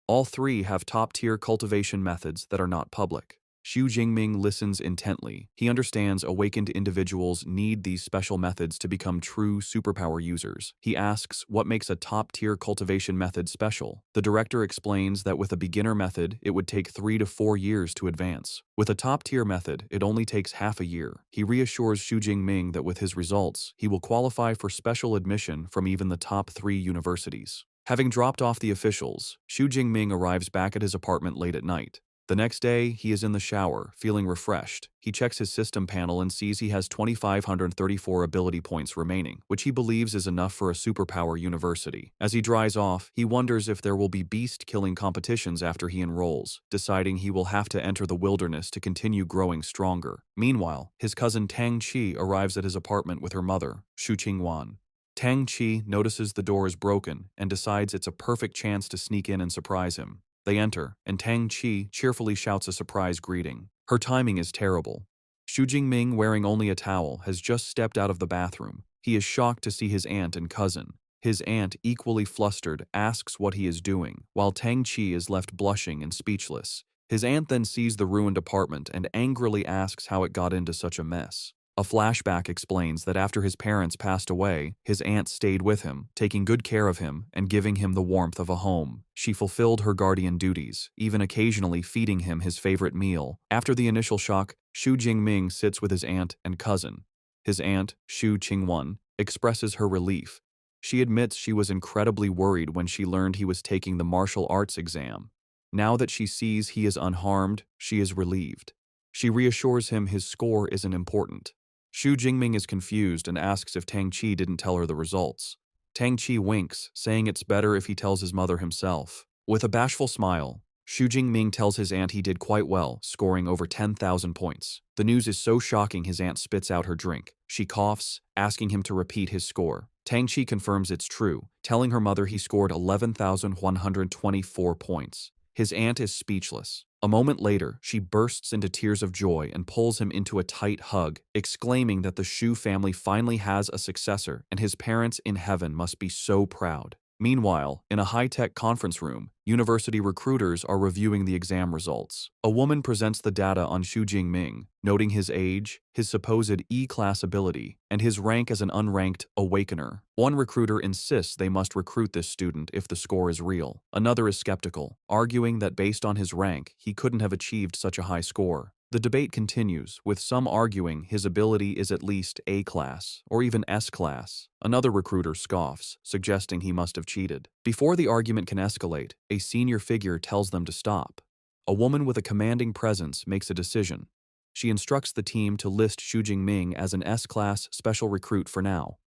All 3 have top-tier cultivation methods that are not public. Xu Jingming listens intently. He understands awakened individuals need these special methods to become true superpower users. He asks what makes a top-tier cultivation method special. The director explains that with a beginner method, it would take 3 to 4 years to advance. With a top-tier method, it only takes half a year. He reassures Xu Jingming that with his results, he will qualify for special admission from even the top 3 universities. Having dropped off the officials, Xu Jingming arrives back at his apartment late at night. The next day, he is in the shower, feeling refreshed. He checks his system panel and sees he has 2,534 ability points remaining, which he believes is enough for a superpower university. As he dries off, he wonders if there will be beast-killing competitions after he enrolls, deciding he will have to enter the wilderness to continue growing stronger. Meanwhile, his cousin Tang Qi arrives at his apartment with her mother, Xu Qingwan. Tang Qi notices the door is broken and decides it's a perfect chance to sneak in and surprise him. They enter, and Tang Qi cheerfully shouts a surprise greeting. Her timing is terrible. Xu Jingming, wearing only a towel, has just stepped out of the bathroom. He is shocked to see his aunt and cousin. His aunt, equally flustered, asks what he is doing, while Tang Qi is left blushing and speechless. His aunt then sees the ruined apartment and angrily asks how it got into such a mess. A flashback explains that after his parents passed away, his aunt stayed with him, taking good care of him and giving him the warmth of a home. She fulfilled her guardian duties, even occasionally feeding him his favorite meal. After the initial shock, Xu Jingming sits with his aunt and cousin. His aunt, Xu Qingwan, expresses her relief. She admits she was incredibly worried when she learned he was taking the martial arts exam. Now that she sees he is unharmed, she is relieved. She reassures him his score isn't important. Xu Jingming is confused and asks if Tang Qi didn't tell her the results. Tang Qi winks, saying it's better if he tells his mother himself. With a bashful smile, Xu Jingming tells his aunt he did quite well, scoring over 10,000 points. The news is so shocking his aunt spits out her drink. She coughs, asking him to repeat his score. Tang Qi confirms it's true, telling her mother he scored 11,124 points. His aunt is speechless. A moment later, she bursts into tears of joy and pulls him into a tight hug, exclaiming that the Xu family finally has a successor and his parents in heaven must be so proud. Meanwhile, in a high-tech conference room, university recruiters are reviewing the exam results. A woman presents the data on Xu Jingming, noting his age, his supposed E-class ability, and his rank as an unranked awakener. One recruiter insists they must recruit this student if the score is real. Another is skeptical, arguing that based on his rank, he couldn't have achieved such a high score. The debate continues, with some arguing his ability is at least A-class, or even S-class. Another recruiter scoffs, suggesting he must have cheated. Before the argument can escalate, a senior figure tells them to stop. A woman with a commanding presence makes a decision. She instructs the team to list Xu Jingming as an S-class special recruit for now.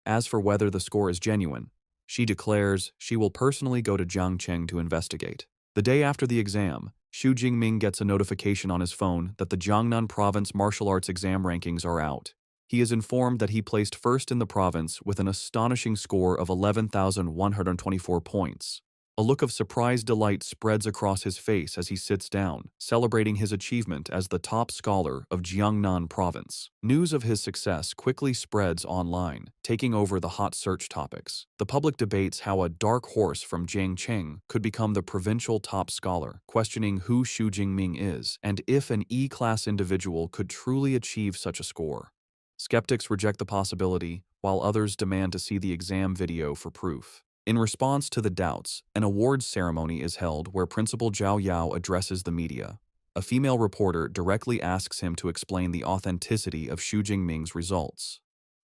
As for whether the score is genuine, she declares she will personally go to Jiangcheng to investigate. The day after the exam, Xu Jingming gets a notification on his phone that the Jiangnan Province martial arts exam rankings are out. He is informed that he placed first in the province with an astonishing score of 11,124 points. A look of surprised delight spreads across his face as he sits down, celebrating his achievement as the top scholar of Jiangnan Province. News of his success quickly spreads online, taking over the hot search topics. The public debates how a dark horse from Jiangcheng could become the provincial top scholar, questioning who Xu Jingming is and if an E-class individual could truly achieve such a score. Skeptics reject the possibility, while others demand to see the exam video for proof. In response to the doubts, an awards ceremony is held where Principal Zhao Yao addresses the media. A female reporter directly asks him to explain the authenticity of Xu Jingming's results.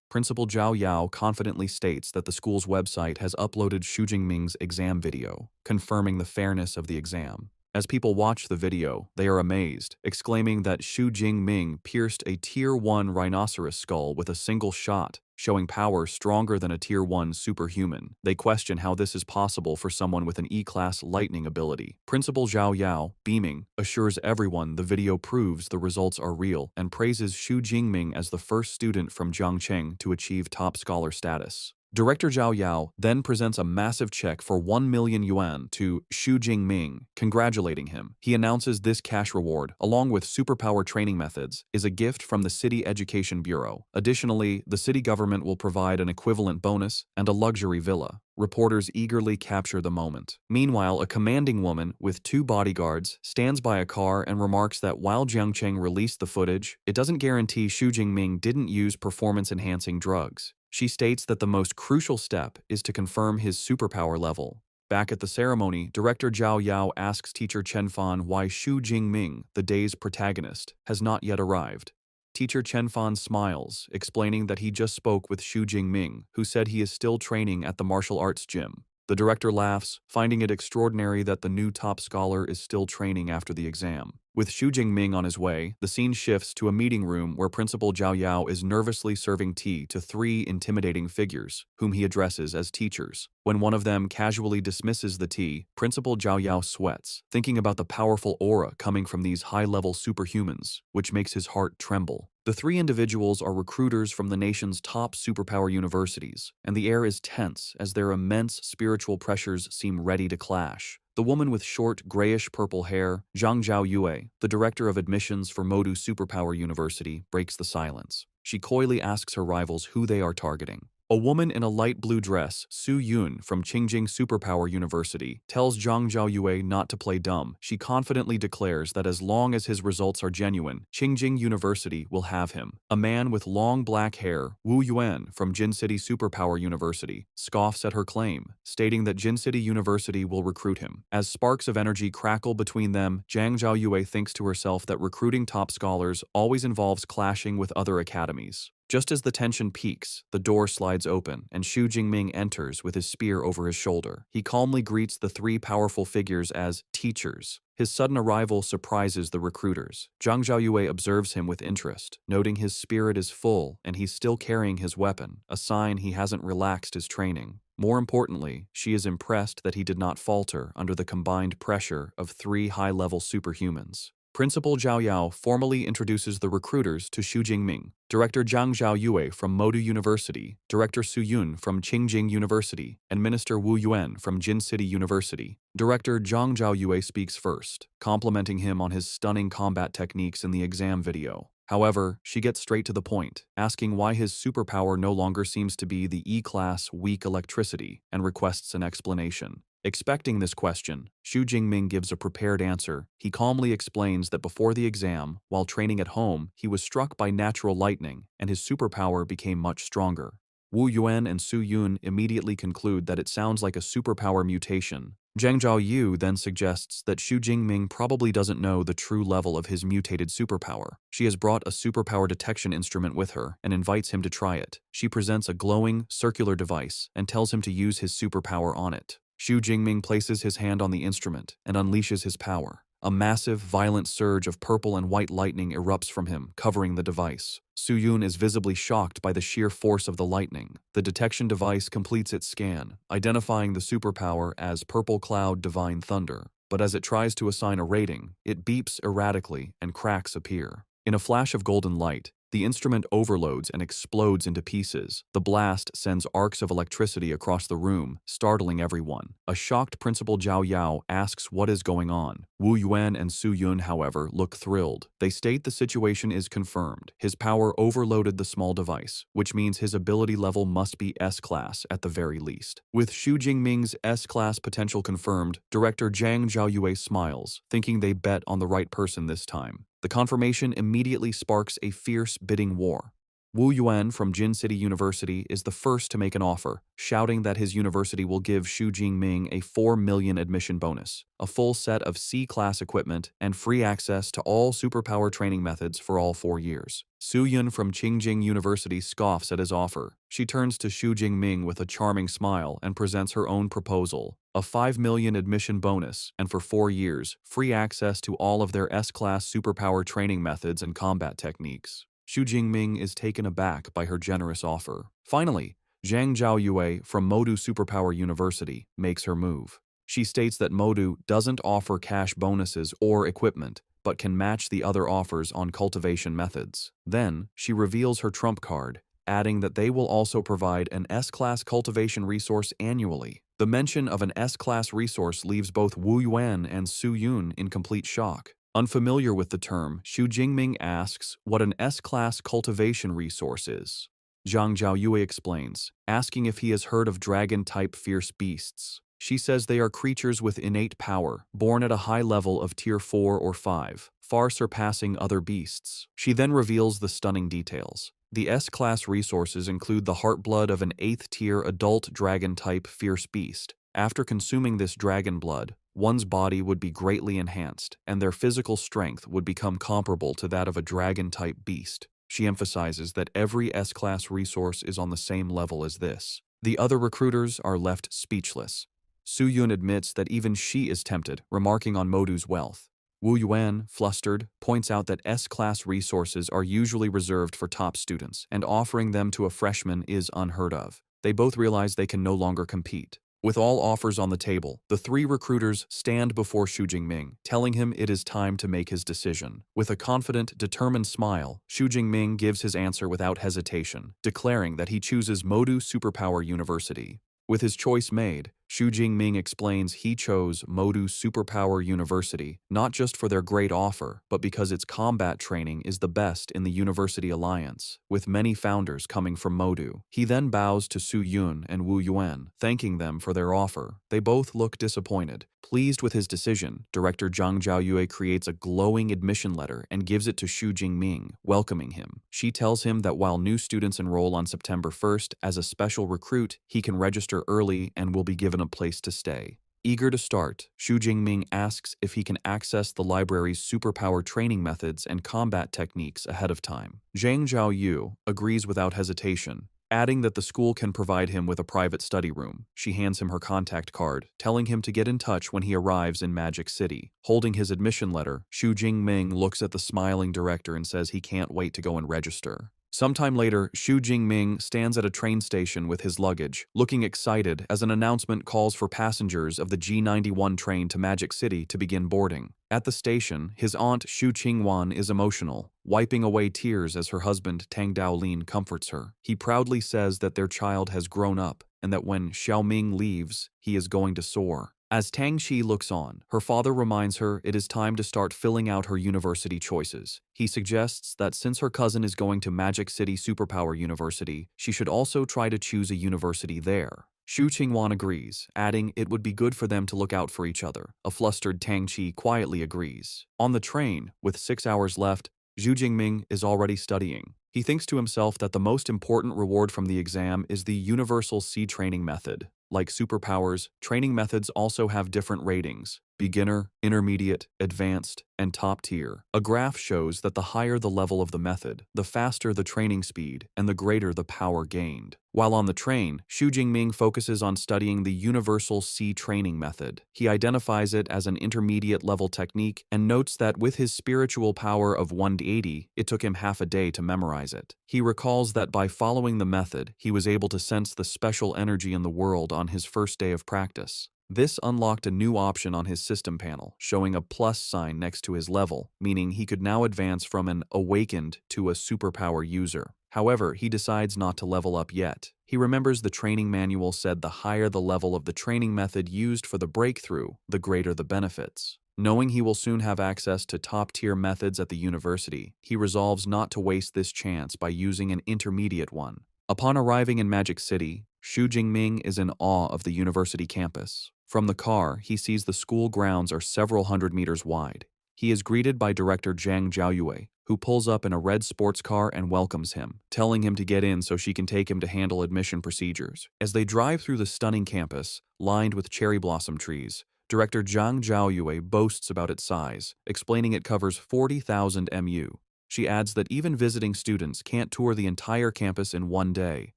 Principal Zhao Yao confidently states that the school's website has uploaded Xu Jingming's exam video, confirming the fairness of the exam. As people watch the video, they are amazed, exclaiming that Xu Jingming pierced a Tier 1 rhinoceros skull with a single shot, showing power stronger than a Tier 1 superhuman. They question how this is possible for someone with an E-class lightning ability. Principal Zhao Yao, beaming, assures everyone the video proves the results are real and praises Xu Jingming as the first student from Jiangcheng to achieve top scholar status. Director Zhao Yao then presents a massive check for 1 million yuan to Xu Jingming, congratulating him. He announces this cash reward, along with superpower training methods, is a gift from the City Education Bureau. Additionally, the city government will provide an equivalent bonus and a luxury villa. Reporters eagerly capture the moment. Meanwhile, a commanding woman with 2 bodyguards stands by a car and remarks that while Jiangcheng released the footage, it doesn't guarantee Xu Jingming didn't use performance-enhancing drugs. She states that the most crucial step is to confirm his superpower level. Back at the ceremony, Director Zhao Yao asks teacher Chen Fan why Xu Jingming, the day's protagonist, has not yet arrived. Teacher Chen Fan smiles, explaining that he just spoke with Xu Jingming, who said he is still training at the martial arts gym. The director laughs, finding it extraordinary that the new top scholar is still training after the exam. With Xu Jingming on his way, the scene shifts to a meeting room where Principal Zhao Yao is nervously serving tea to 3 intimidating figures, whom he addresses as teachers. When one of them casually dismisses the tea, Principal Zhao Yao sweats, thinking about the powerful aura coming from these high-level superhumans, which makes his heart tremble. The 3 individuals are recruiters from the nation's top superpower universities, and the air is tense as their immense spiritual pressures seem ready to clash. The woman with short, grayish-purple hair, Zhang Zhaoyue, the director of admissions for Modu Superpower University, breaks the silence. She coyly asks her rivals who they are targeting. A woman in a light blue dress, Su Yun from Qingjing Superpower University, tells Zhang Zhaoyue not to play dumb. She confidently declares that as long as his results are genuine, Qingjing University will have him. A man with long black hair, Wu Yuan from Jin City Superpower University, scoffs at her claim, stating that Jin City University will recruit him. As sparks of energy crackle between them, Zhang Zhaoyue thinks to herself that recruiting top scholars always involves clashing with other academies. Just as the tension peaks, the door slides open, and Xu Jingming enters with his spear over his shoulder. He calmly greets the 3 powerful figures as teachers. His sudden arrival surprises the recruiters. Zhang Zhaoyue observes him with interest, noting his spirit is full and he's still carrying his weapon, a sign he hasn't relaxed his training. More importantly, she is impressed that he did not falter under the combined pressure of 3 high-level superhumans. Principal Zhao Yao formally introduces the recruiters to Xu Jingming, Director Zhang Zhaoyue from Modu University, Director Su Yun from Qingjing University, and Minister Wu Yuan from Jin City University. Director Zhang Zhaoyue speaks first, complimenting him on his stunning combat techniques in the exam video. However, she gets straight to the point, asking why his superpower no longer seems to be the E-class weak electricity, and requests an explanation. Expecting this question, Xu Jingming gives a prepared answer. He calmly explains that before the exam, while training at home, he was struck by natural lightning, and his superpower became much stronger. Wu Yuan and Su Yun immediately conclude that it sounds like a superpower mutation. Zhang Zhaoyu then suggests that Xu Jingming probably doesn't know the true level of his mutated superpower. She has brought a superpower detection instrument with her and invites him to try it. She presents a glowing, circular device and tells him to use his superpower on it. Xu Jingming places his hand on the instrument and unleashes his power. A massive, violent surge of purple and white lightning erupts from him, covering the device. Su Yun is visibly shocked by the sheer force of the lightning. The detection device completes its scan, identifying the superpower as Purple Cloud Divine Thunder. but as it tries to assign a rating, it beeps erratically and cracks appear. In a flash of golden light, the instrument overloads and explodes into pieces. The blast sends arcs of electricity across the room, startling everyone. A shocked Principal Zhao Yao asks what is going on. Wu Yuan and Su Yun, however, look thrilled. They state the situation is confirmed. His power overloaded the small device, which means his ability level must be S-class at the very least. With Xu Jingming's S-class potential confirmed, director Zhang Zhaoyue smiles, thinking they bet on the right person this time. The confirmation immediately sparks a fierce bidding war. Wu Yuan from Jin City University is the first to make an offer, shouting that his university will give Xu Jingming a 4 million admission bonus, a full set of C-class equipment, and free access to all superpower training methods for all 4 years. Su Yun from Qingjing University scoffs at his offer. She turns to Xu Jingming with a charming smile and presents her own proposal, a 5 million admission bonus, and for 4 years, free access to all of their S-class superpower training methods and combat techniques. Xu Jingming is taken aback by her generous offer. Finally, Zhang Zhaoyue from Modu Superpower University makes her move. She states that Modu doesn't offer cash bonuses or equipment, but can match the other offers on cultivation methods. Then, she reveals her trump card, adding that they will also provide an S-class cultivation resource annually. The mention of an S-class resource leaves both Wu Yuan and Su Yun in complete shock. Unfamiliar with the term, Xu Jingming asks what an S-class cultivation resource is. Zhang Zhaoyue explains, asking if he has heard of dragon-type fierce beasts. She says they are creatures with innate power, born at a high level of tier 4 or 5, far surpassing other beasts. She then reveals the stunning details. The S-class resources include the heartblood of an 8th-tier adult dragon-type fierce beast. After consuming this dragon blood, one's body would be greatly enhanced, and their physical strength would become comparable to that of a dragon-type beast. She emphasizes that every S-class resource is on the same level as this. The other recruiters are left speechless. Su Yun admits that even she is tempted, remarking on Modu's wealth. Wu Yuan, flustered, points out that S-class resources are usually reserved for top students, and offering them to a freshman is unheard of. They both realize they can no longer compete. With all offers on the table, the 3 recruiters stand before Xu Jingming, telling him it is time to make his decision. With a confident, determined smile, Xu Jingming gives his answer without hesitation, declaring that he chooses Modu Superpower University. With his choice made, Xu Jingming explains he chose Modu Superpower University not just for their great offer, but because its combat training is the best in the University Alliance, with many founders coming from Modu. He then bows to Su Yun and Wu Yuan, thanking them for their offer. They both look disappointed. Pleased with his decision, director Zhang Zhaoyue creates a glowing admission letter and gives it to Xu Jingming, welcoming him. She tells him that while new students enroll on September 1st as a special recruit, he can register early and will be given a place to stay. Eager to start, Xu Jingming asks if he can access the library's superpower training methods and combat techniques ahead of time. Zhang Zhaoyu agrees without hesitation, adding that the school can provide him with a private study room. She hands him her contact card, telling him to get in touch when he arrives in Magic City. Holding his admission letter, Xu Jingming looks at the smiling director and says he can't wait to go and register. Sometime later, Xu Jingming stands at a train station with his luggage, looking excited as an announcement calls for passengers of the G91 train to Magic City to begin boarding. At the station, his aunt Xu Qingwan is emotional, wiping away tears as her husband Tang Daolin comforts her. He proudly says that their child has grown up and that when Xiaoming leaves, he is going to soar. As Tang Xi looks on, her father reminds her it is time to start filling out her university choices. He suggests that since her cousin is going to Magic City Superpower University, she should also try to choose a university there. Xu Qingwan agrees, adding it would be good for them to look out for each other. A flustered Tang Qi quietly agrees. On the train, with 6 hours left, Xu Jingming is already studying. He thinks to himself that the most important reward from the exam is the Universal C training method. Like superpowers, training methods also have different ratings: beginner, intermediate, advanced, and top tier. A graph shows that the higher the level of the method, the faster the training speed and the greater the power gained. While on the train, Xu Jingming focuses on studying the Universal C training method. He identifies it as an intermediate level technique and notes that with his spiritual power of 180, it took him half a day to memorize it. He recalls that by following the method, he was able to sense the special energy in the world on his first day of practice. This unlocked a new option on his system panel, showing a plus sign next to his level, meaning he could now advance from an awakened to a superpower user. However, he decides not to level up yet. He remembers the training manual said the higher the level of the training method used for the breakthrough, the greater the benefits. Knowing he will soon have access to top-tier methods at the university, he resolves not to waste this chance by using an intermediate one. Upon arriving in Magic City, Xu Jingming is in awe of the university campus. From the car, he sees the school grounds are several hundred meters wide. He is greeted by Director Zhang Zhaoyue, who pulls up in a red sports car and welcomes him, telling him to get in so she can take him to handle admission procedures. As they drive through the stunning campus, lined with cherry blossom trees, Director Zhang Zhaoyue boasts about its size, explaining it covers 40,000 mu. She adds that even visiting students can't tour the entire campus in one day.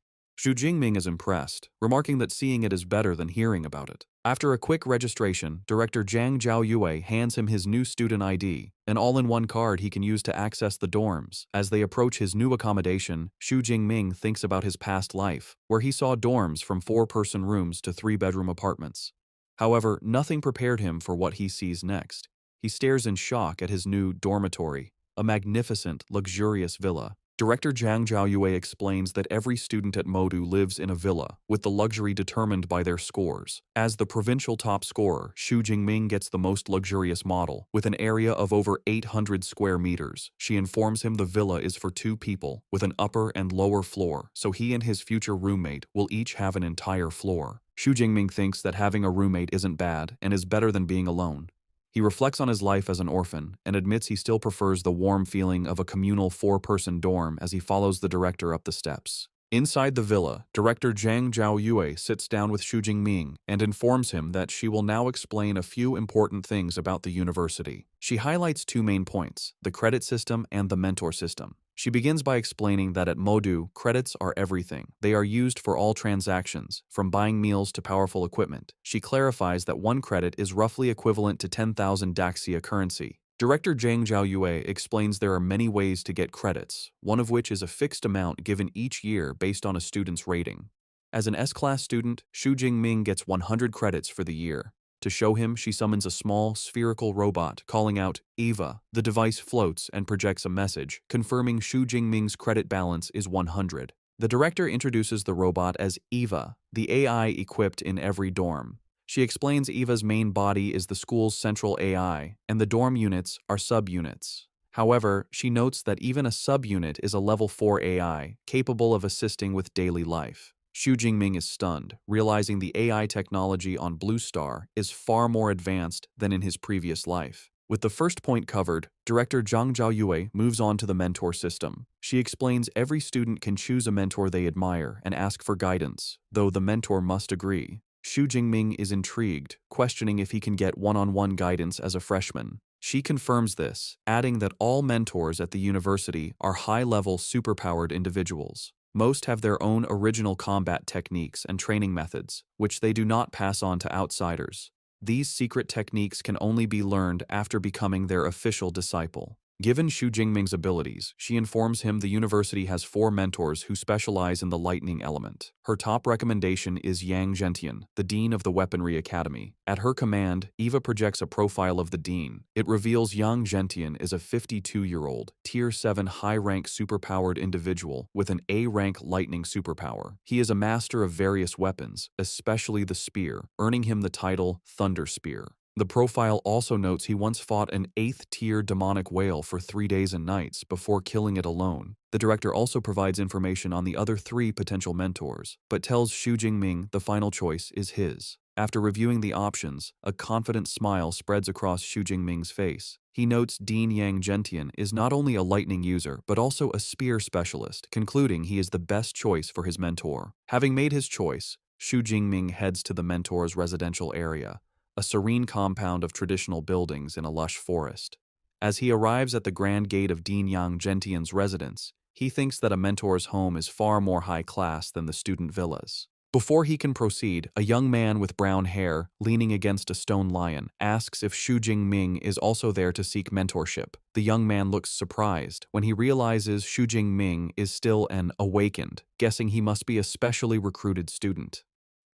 Xu Jingming is impressed, remarking that seeing it is better than hearing about it. After a quick registration, Director Zhang Zhaoyue hands him his new student ID, an all-in-one card he can use to access the dorms. As they approach his new accommodation, Xu Jingming thinks about his past life, where he saw dorms from 4-person rooms to 3-bedroom apartments. However, nothing prepared him for what he sees next. He stares in shock at his new dormitory, a magnificent, luxurious villa. Director Zhang Zhaoyue explains that every student at Modu lives in a villa, with the luxury determined by their scores. As the provincial top scorer, Xu Jingming gets the most luxurious model, with an area of over 800 square meters. She informs him the villa is for 2 people, with an upper and lower floor, so he and his future roommate will each have an entire floor. Xu Jingming thinks that having a roommate isn't bad and is better than being alone. He reflects on his life as an orphan and admits he still prefers the warm feeling of a communal 4-person dorm as he follows the director up the steps. Inside the villa, Director Zhang Zhaoyue sits down with Xu Jingming and informs him that she will now explain a few important things about the university. She highlights 2 main points, the credit system and the mentor system. She begins by explaining that at Modu, credits are everything. They are used for all transactions, from buying meals to powerful equipment. She clarifies that 1 credit is roughly equivalent to 10,000 Daxia currency. Director Zhang Zhaoyue explains there are many ways to get credits, one of which is a fixed amount given each year based on a student's rating. As an S-class student, Xu Jingming gets 100 credits for the year. To show him, she summons a small, spherical robot, calling out, "Eva." The device floats and projects a message, confirming Xu Jingming's credit balance is 100. The director introduces the robot as Eva, the AI equipped in every dorm. She explains Eva's main body is the school's central AI, and the dorm units are subunits. However, she notes that even a subunit is a level 4 AI, capable of assisting with daily life. Xu Jingming is stunned, realizing the AI technology on Blue Star is far more advanced than in his previous life. With the first point covered, Director Zhang Zhaoyue moves on to the mentor system. She explains every student can choose a mentor they admire and ask for guidance, though the mentor must agree. Xu Jingming is intrigued, questioning if he can get one-on-one guidance as a freshman. She confirms this, adding that all mentors at the university are high-level, superpowered individuals. Most have their own original combat techniques and training methods, which they do not pass on to outsiders. These secret techniques can only be learned after becoming their official disciple. Given Xu Jingming's abilities, she informs him the university has 4 mentors who specialize in the lightning element. Her top recommendation is Yang Zhentian, the dean of the Weaponry Academy. At her command, Eva projects a profile of the dean. It reveals Yang Zhentian is a 52-year-old, Tier 7 high-rank superpowered individual with an A-rank lightning superpower. He is a master of various weapons, especially the spear, earning him the title Thunder Spear. The profile also notes he once fought an 8th-tier demonic whale for 3 days and nights before killing it alone. The director also provides information on the other 3 potential mentors, but tells Xu Jingming the final choice is his. After reviewing the options, a confident smile spreads across Xu Jingming's face. He notes Dean Yang Zhentian is not only a lightning user, but also a spear specialist, concluding he is the best choice for his mentor. Having made his choice, Xu Jingming heads to the mentor's residential area, a serene compound of traditional buildings in a lush forest. As he arrives at the grand gate of Dean Yang Zhentian's residence, he thinks that a mentor's home is far more high class than the student villas. Before he can proceed, a young man with brown hair, leaning against a stone lion, asks if Xu Jingming is also there to seek mentorship. The young man looks surprised when he realizes Xu Jingming is still an awakened, guessing he must be a specially recruited student.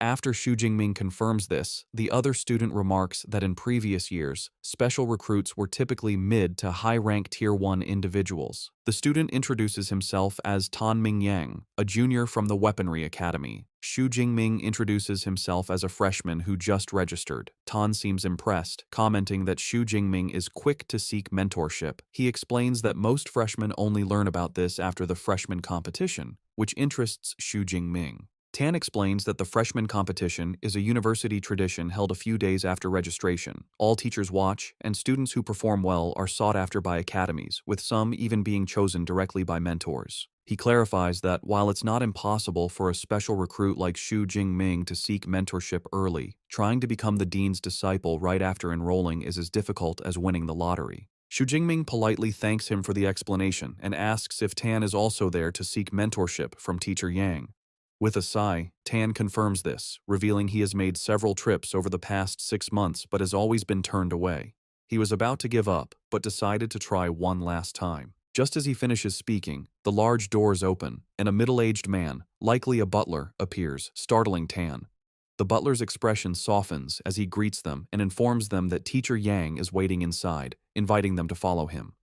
After Xu Jingming confirms this, the other student remarks that in previous years, special recruits were typically mid to high-rank Tier 1 individuals. The student introduces himself as Tan Mingyang, a junior from the Weaponry Academy. Xu Jingming introduces himself as a freshman who just registered. Tan seems impressed, commenting that Xu Jingming is quick to seek mentorship. He explains that most freshmen only learn about this after the freshman competition, which interests Xu Jingming. Tan explains that the freshman competition is a university tradition held a few days after registration. All teachers watch, and students who perform well are sought after by academies, with some even being chosen directly by mentors. He clarifies that while it's not impossible for a special recruit like Xu Jingming to seek mentorship early, trying to become the dean's disciple right after enrolling is as difficult as winning the lottery. Xu Jingming politely thanks him for the explanation and asks if Tan is also there to seek mentorship from Teacher Yang. With a sigh, Tan confirms this, revealing he has made several trips over the past 6 months but has always been turned away. He was about to give up, but decided to try one last time. Just as he finishes speaking, the large doors open, and a middle-aged man, likely a butler, appears, startling Tan. The butler's expression softens as he greets them and informs them that Teacher Yang is waiting inside, inviting them to follow him.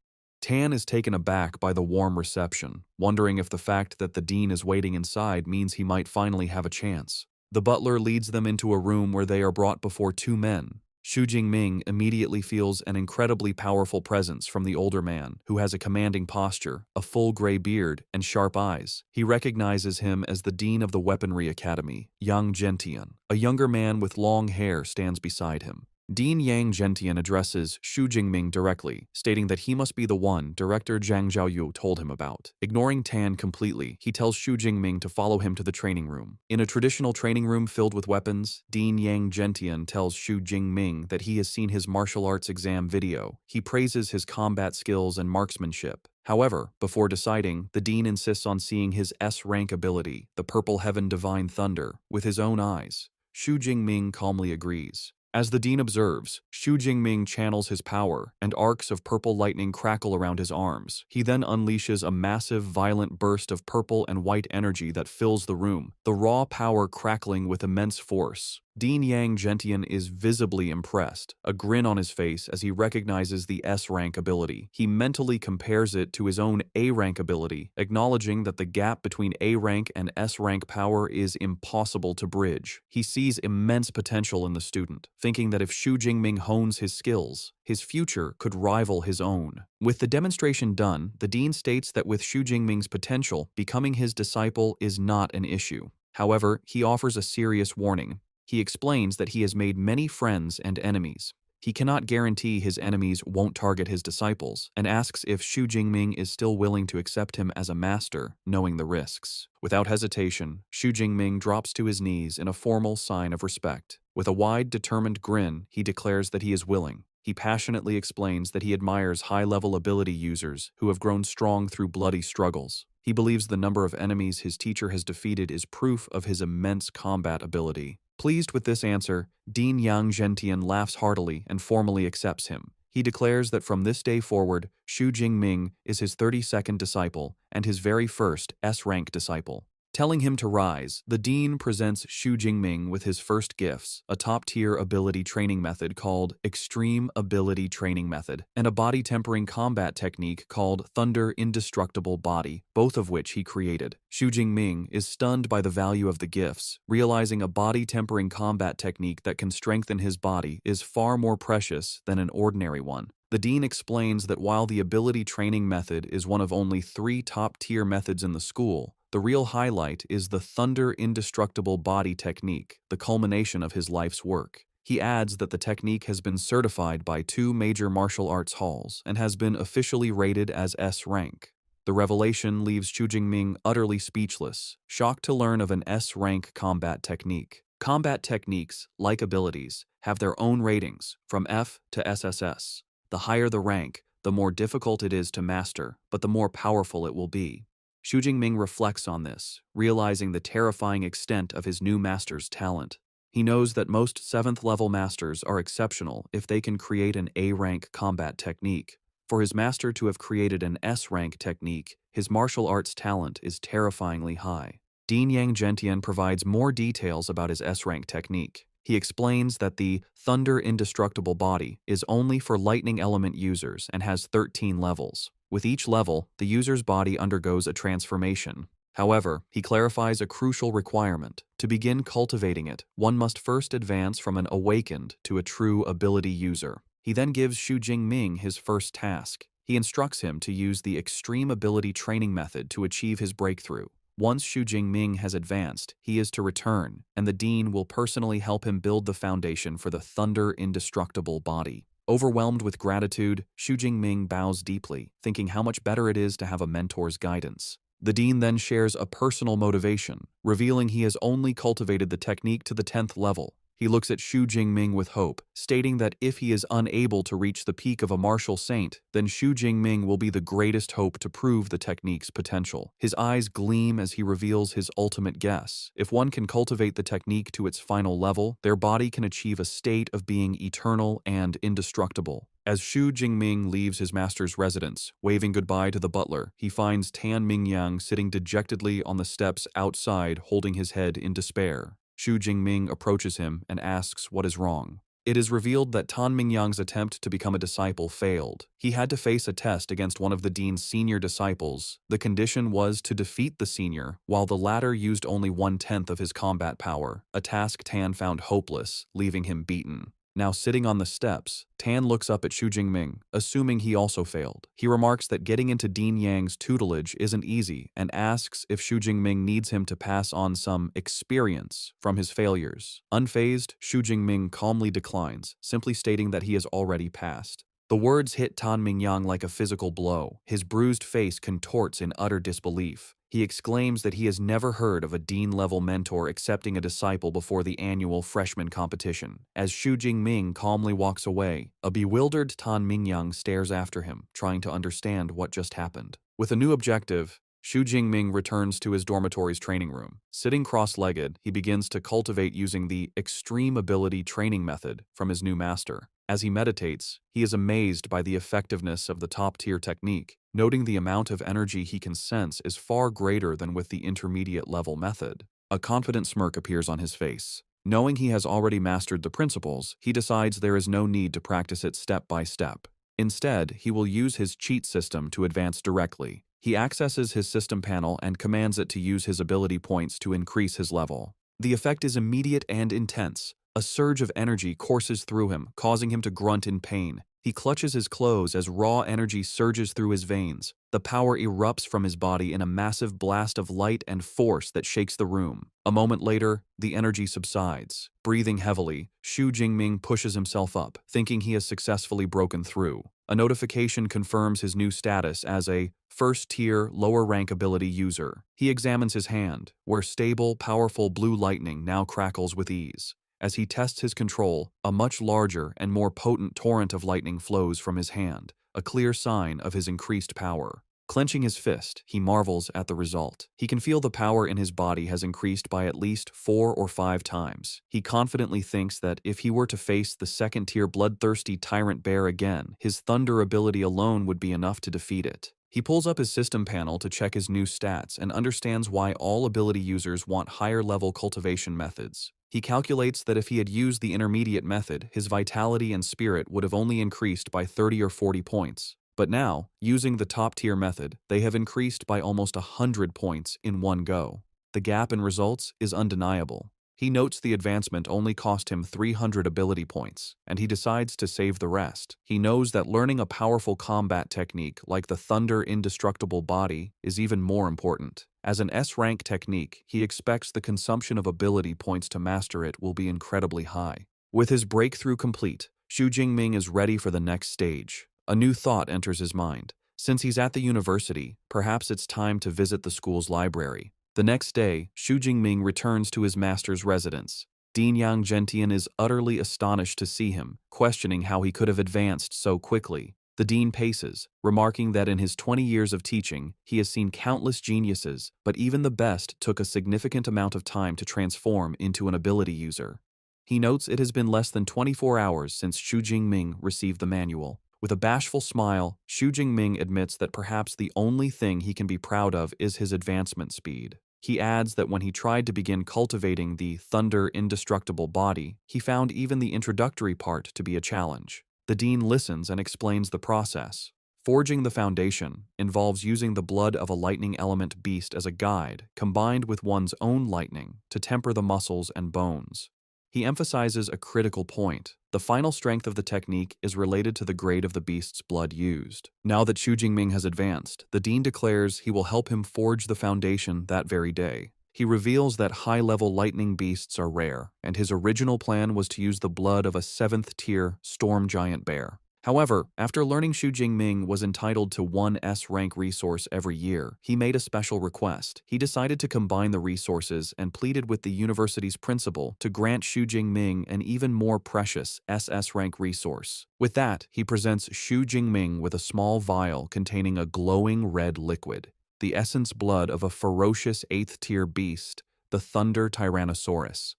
Tan is taken aback by the warm reception, wondering if the fact that the dean is waiting inside means he might finally have a chance. The butler leads them into a room where they are brought before 2 men. Xu Jingming immediately feels an incredibly powerful presence from the older man, who has a commanding posture, a full gray beard, and sharp eyes. He recognizes him as the dean of the Weaponry Academy, Yang Zhentian. A younger man with long hair stands beside him. Dean Yang Zhentian addresses Xu Jingming directly, stating that he must be the one Director Zhang Zhaoyu told him about. Ignoring Tan completely, he tells Xu Jingming to follow him to the training room. In a traditional training room filled with weapons, Dean Yang Zhentian tells Xu Jingming that he has seen his martial arts exam video. He praises his combat skills and marksmanship. However, before deciding, the dean insists on seeing his S-rank ability, the Purple Heaven Divine Thunder, with his own eyes. Xu Jingming calmly agrees. As the dean observes, Xu Jingming channels his power, and arcs of purple lightning crackle around his arms. He then unleashes a massive, violent burst of purple and white energy that fills the room, the raw power crackling with immense force. Dean Yang Zhentian is visibly impressed, a grin on his face as he recognizes the S-rank ability. He mentally compares it to his own A-rank ability, acknowledging that the gap between A-rank and S-rank power is impossible to bridge. He sees immense potential in the student, thinking that if Xu Jingming hones his skills, his future could rival his own. With the demonstration done, the dean states that with Xu Jingming's potential, becoming his disciple is not an issue. However, he offers a serious warning. He explains that he has made many friends and enemies. He cannot guarantee his enemies won't target his disciples, and asks if Xu Jingming is still willing to accept him as a master, knowing the risks. Without hesitation, Xu Jingming drops to his knees in a formal sign of respect. With a wide, determined grin, he declares that he is willing. He passionately explains that he admires high-level ability users who have grown strong through bloody struggles. He believes the number of enemies his teacher has defeated is proof of his immense combat ability. Pleased with this answer, Dean Yang Zhentian laughs heartily and formally accepts him. He declares that from this day forward, Xu Jingming is his 32nd disciple and his very first S-rank disciple. Telling him to rise, the dean presents Xu Jingming with his first gifts, a top-tier ability training method called Extreme Ability Training Method, and a body-tempering combat technique called Thunder Indestructible Body, both of which he created. Xu Jingming is stunned by the value of the gifts, realizing a body-tempering combat technique that can strengthen his body is far more precious than an ordinary one. The dean explains that while the ability training method is one of only 3 top-tier methods in the school, the real highlight is the Thunder Indestructible Body technique, the culmination of his life's work. He adds that the technique has been certified by 2 major martial arts halls and has been officially rated as S-rank. The revelation leaves Xu Jingming utterly speechless, shocked to learn of an S-rank combat technique. Combat techniques, like abilities, have their own ratings, from F to SSS. The higher the rank, the more difficult it is to master, but the more powerful it will be. Xu Jingming reflects on this, realizing the terrifying extent of his new master's talent. He knows that most 7th-level masters are exceptional if they can create an A-rank combat technique. For his master to have created an S-rank technique, his martial arts talent is terrifyingly high. Dean Yang Gentian provides more details about his S-rank technique. He explains that the Thunder Indestructible Body is only for lightning element users and has 13 levels. With each level, the user's body undergoes a transformation. However, he clarifies a crucial requirement. To begin cultivating it, one must first advance from an awakened to a true ability user. He then gives Xu Jingming his first task. He instructs him to use the extreme ability training method to achieve his breakthrough. Once Xu Jingming has advanced, he is to return, and the dean will personally help him build the foundation for the Thunder Indestructible Body. Overwhelmed with gratitude, Xu Jingming bows deeply, thinking how much better it is to have a mentor's guidance. The dean then shares a personal motivation, revealing he has only cultivated the technique to the 10th level. He looks at Xu Jingming with hope, stating that if he is unable to reach the peak of a martial saint, then Xu Jingming will be the greatest hope to prove the technique's potential. His eyes gleam as he reveals his ultimate guess. If one can cultivate the technique to its final level, their body can achieve a state of being eternal and indestructible. As Xu Jingming leaves his master's residence, waving goodbye to the butler, he finds Tan Mingyang sitting dejectedly on the steps outside, holding his head in despair. Xu Jingming approaches him and asks what is wrong. It is revealed that Tan Mingyang's attempt to become a disciple failed. He had to face a test against one of the dean's senior disciples. The condition was to defeat the senior, while the latter used only 1/10 of his combat power, a task Tan found hopeless, leaving him beaten. Now sitting on the steps, Tan looks up at Xu Jingming, assuming he also failed. He remarks that getting into Dean Yang's tutelage isn't easy and asks if Xu Jingming needs him to pass on some experience from his failures. Unfazed, Xu Jingming calmly declines, simply stating that he has already passed. The words hit Tan Mingyang like a physical blow. His bruised face contorts in utter disbelief. He exclaims that he has never heard of a dean-level mentor accepting a disciple before the annual freshman competition. As Xu Jingming calmly walks away, a bewildered Tan Mingyang stares after him, trying to understand what just happened. With a new objective, Xu Jingming returns to his dormitory's training room. Sitting cross-legged, he begins to cultivate using the extreme ability training method from his new master. As he meditates, he is amazed by the effectiveness of the top-tier technique, noting the amount of energy he can sense is far greater than with the intermediate-level method. A confident smirk appears on his face. Knowing he has already mastered the principles, he decides there is no need to practice it step by step. Instead, he will use his cheat system to advance directly. He accesses his system panel and commands it to use his ability points to increase his level. The effect is immediate and intense. A surge of energy courses through him, causing him to grunt in pain. He clutches his clothes as raw energy surges through his veins. The power erupts from his body in a massive blast of light and force that shakes the room. A moment later, the energy subsides. Breathing heavily, Xu Jingming pushes himself up, thinking he has successfully broken through. A notification confirms his new status as a first-tier, lower-rank ability user. He examines his hand, where stable, powerful blue lightning now crackles with ease. As he tests his control, a much larger and more potent torrent of lightning flows from his hand, a clear sign of his increased power. Clenching his fist, he marvels at the result. He can feel the power in his body has increased by at least 4 or 5 times. He confidently thinks that if he were to face the second-tier bloodthirsty tyrant bear again, his thunder ability alone would be enough to defeat it. He pulls up his system panel to check his new stats and understands why all ability users want higher-level cultivation methods. He calculates that if he had used the intermediate method, his vitality and spirit would have only increased by 30 or 40 points. But now, using the top-tier method, they have increased by almost 100 points in one go. The gap in results is undeniable. He notes the advancement only cost him 300 ability points, and he decides to save the rest. He knows that learning a powerful combat technique like the Thunder Indestructible Body is even more important. As an S-rank technique, he expects the consumption of ability points to master it will be incredibly high. With his breakthrough complete, Xu Jingming is ready for the next stage. A new thought enters his mind. Since he's at the university, perhaps it's time to visit the school's library. The next day, Xu Jingming returns to his master's residence. Dean Yang Gentian is utterly astonished to see him, questioning how he could have advanced so quickly. The dean paces, remarking that in his 20 years of teaching, he has seen countless geniuses, but even the best took a significant amount of time to transform into an ability user. He notes it has been less than 24 hours since Xu Jingming received the manual. With a bashful smile, Xu Jingming admits that perhaps the only thing he can be proud of is his advancement speed. He adds that when he tried to begin cultivating the thunder indestructible body, he found even the introductory part to be a challenge. The dean listens and explains the process. Forging the foundation involves using the blood of a lightning element beast as a guide, combined with one's own lightning, to temper the muscles and bones. He emphasizes a critical point. The final strength of the technique is related to the grade of the beast's blood used. Now that Xu Jingming has advanced, the dean declares he will help him forge the foundation that very day. He reveals that high-level lightning beasts are rare, and his original plan was to use the blood of a 7th-tier storm giant bear. However, after learning Xu Jingming was entitled to one S-rank resource every year, he made a special request. He decided to combine the resources and pleaded with the university's principal to grant Xu Jingming an even more precious SS-rank resource. With that, he presents Xu Jingming with a small vial containing a glowing red liquid, the essence blood of a ferocious 8th-tier beast, the Thunder Tyrannosaurus.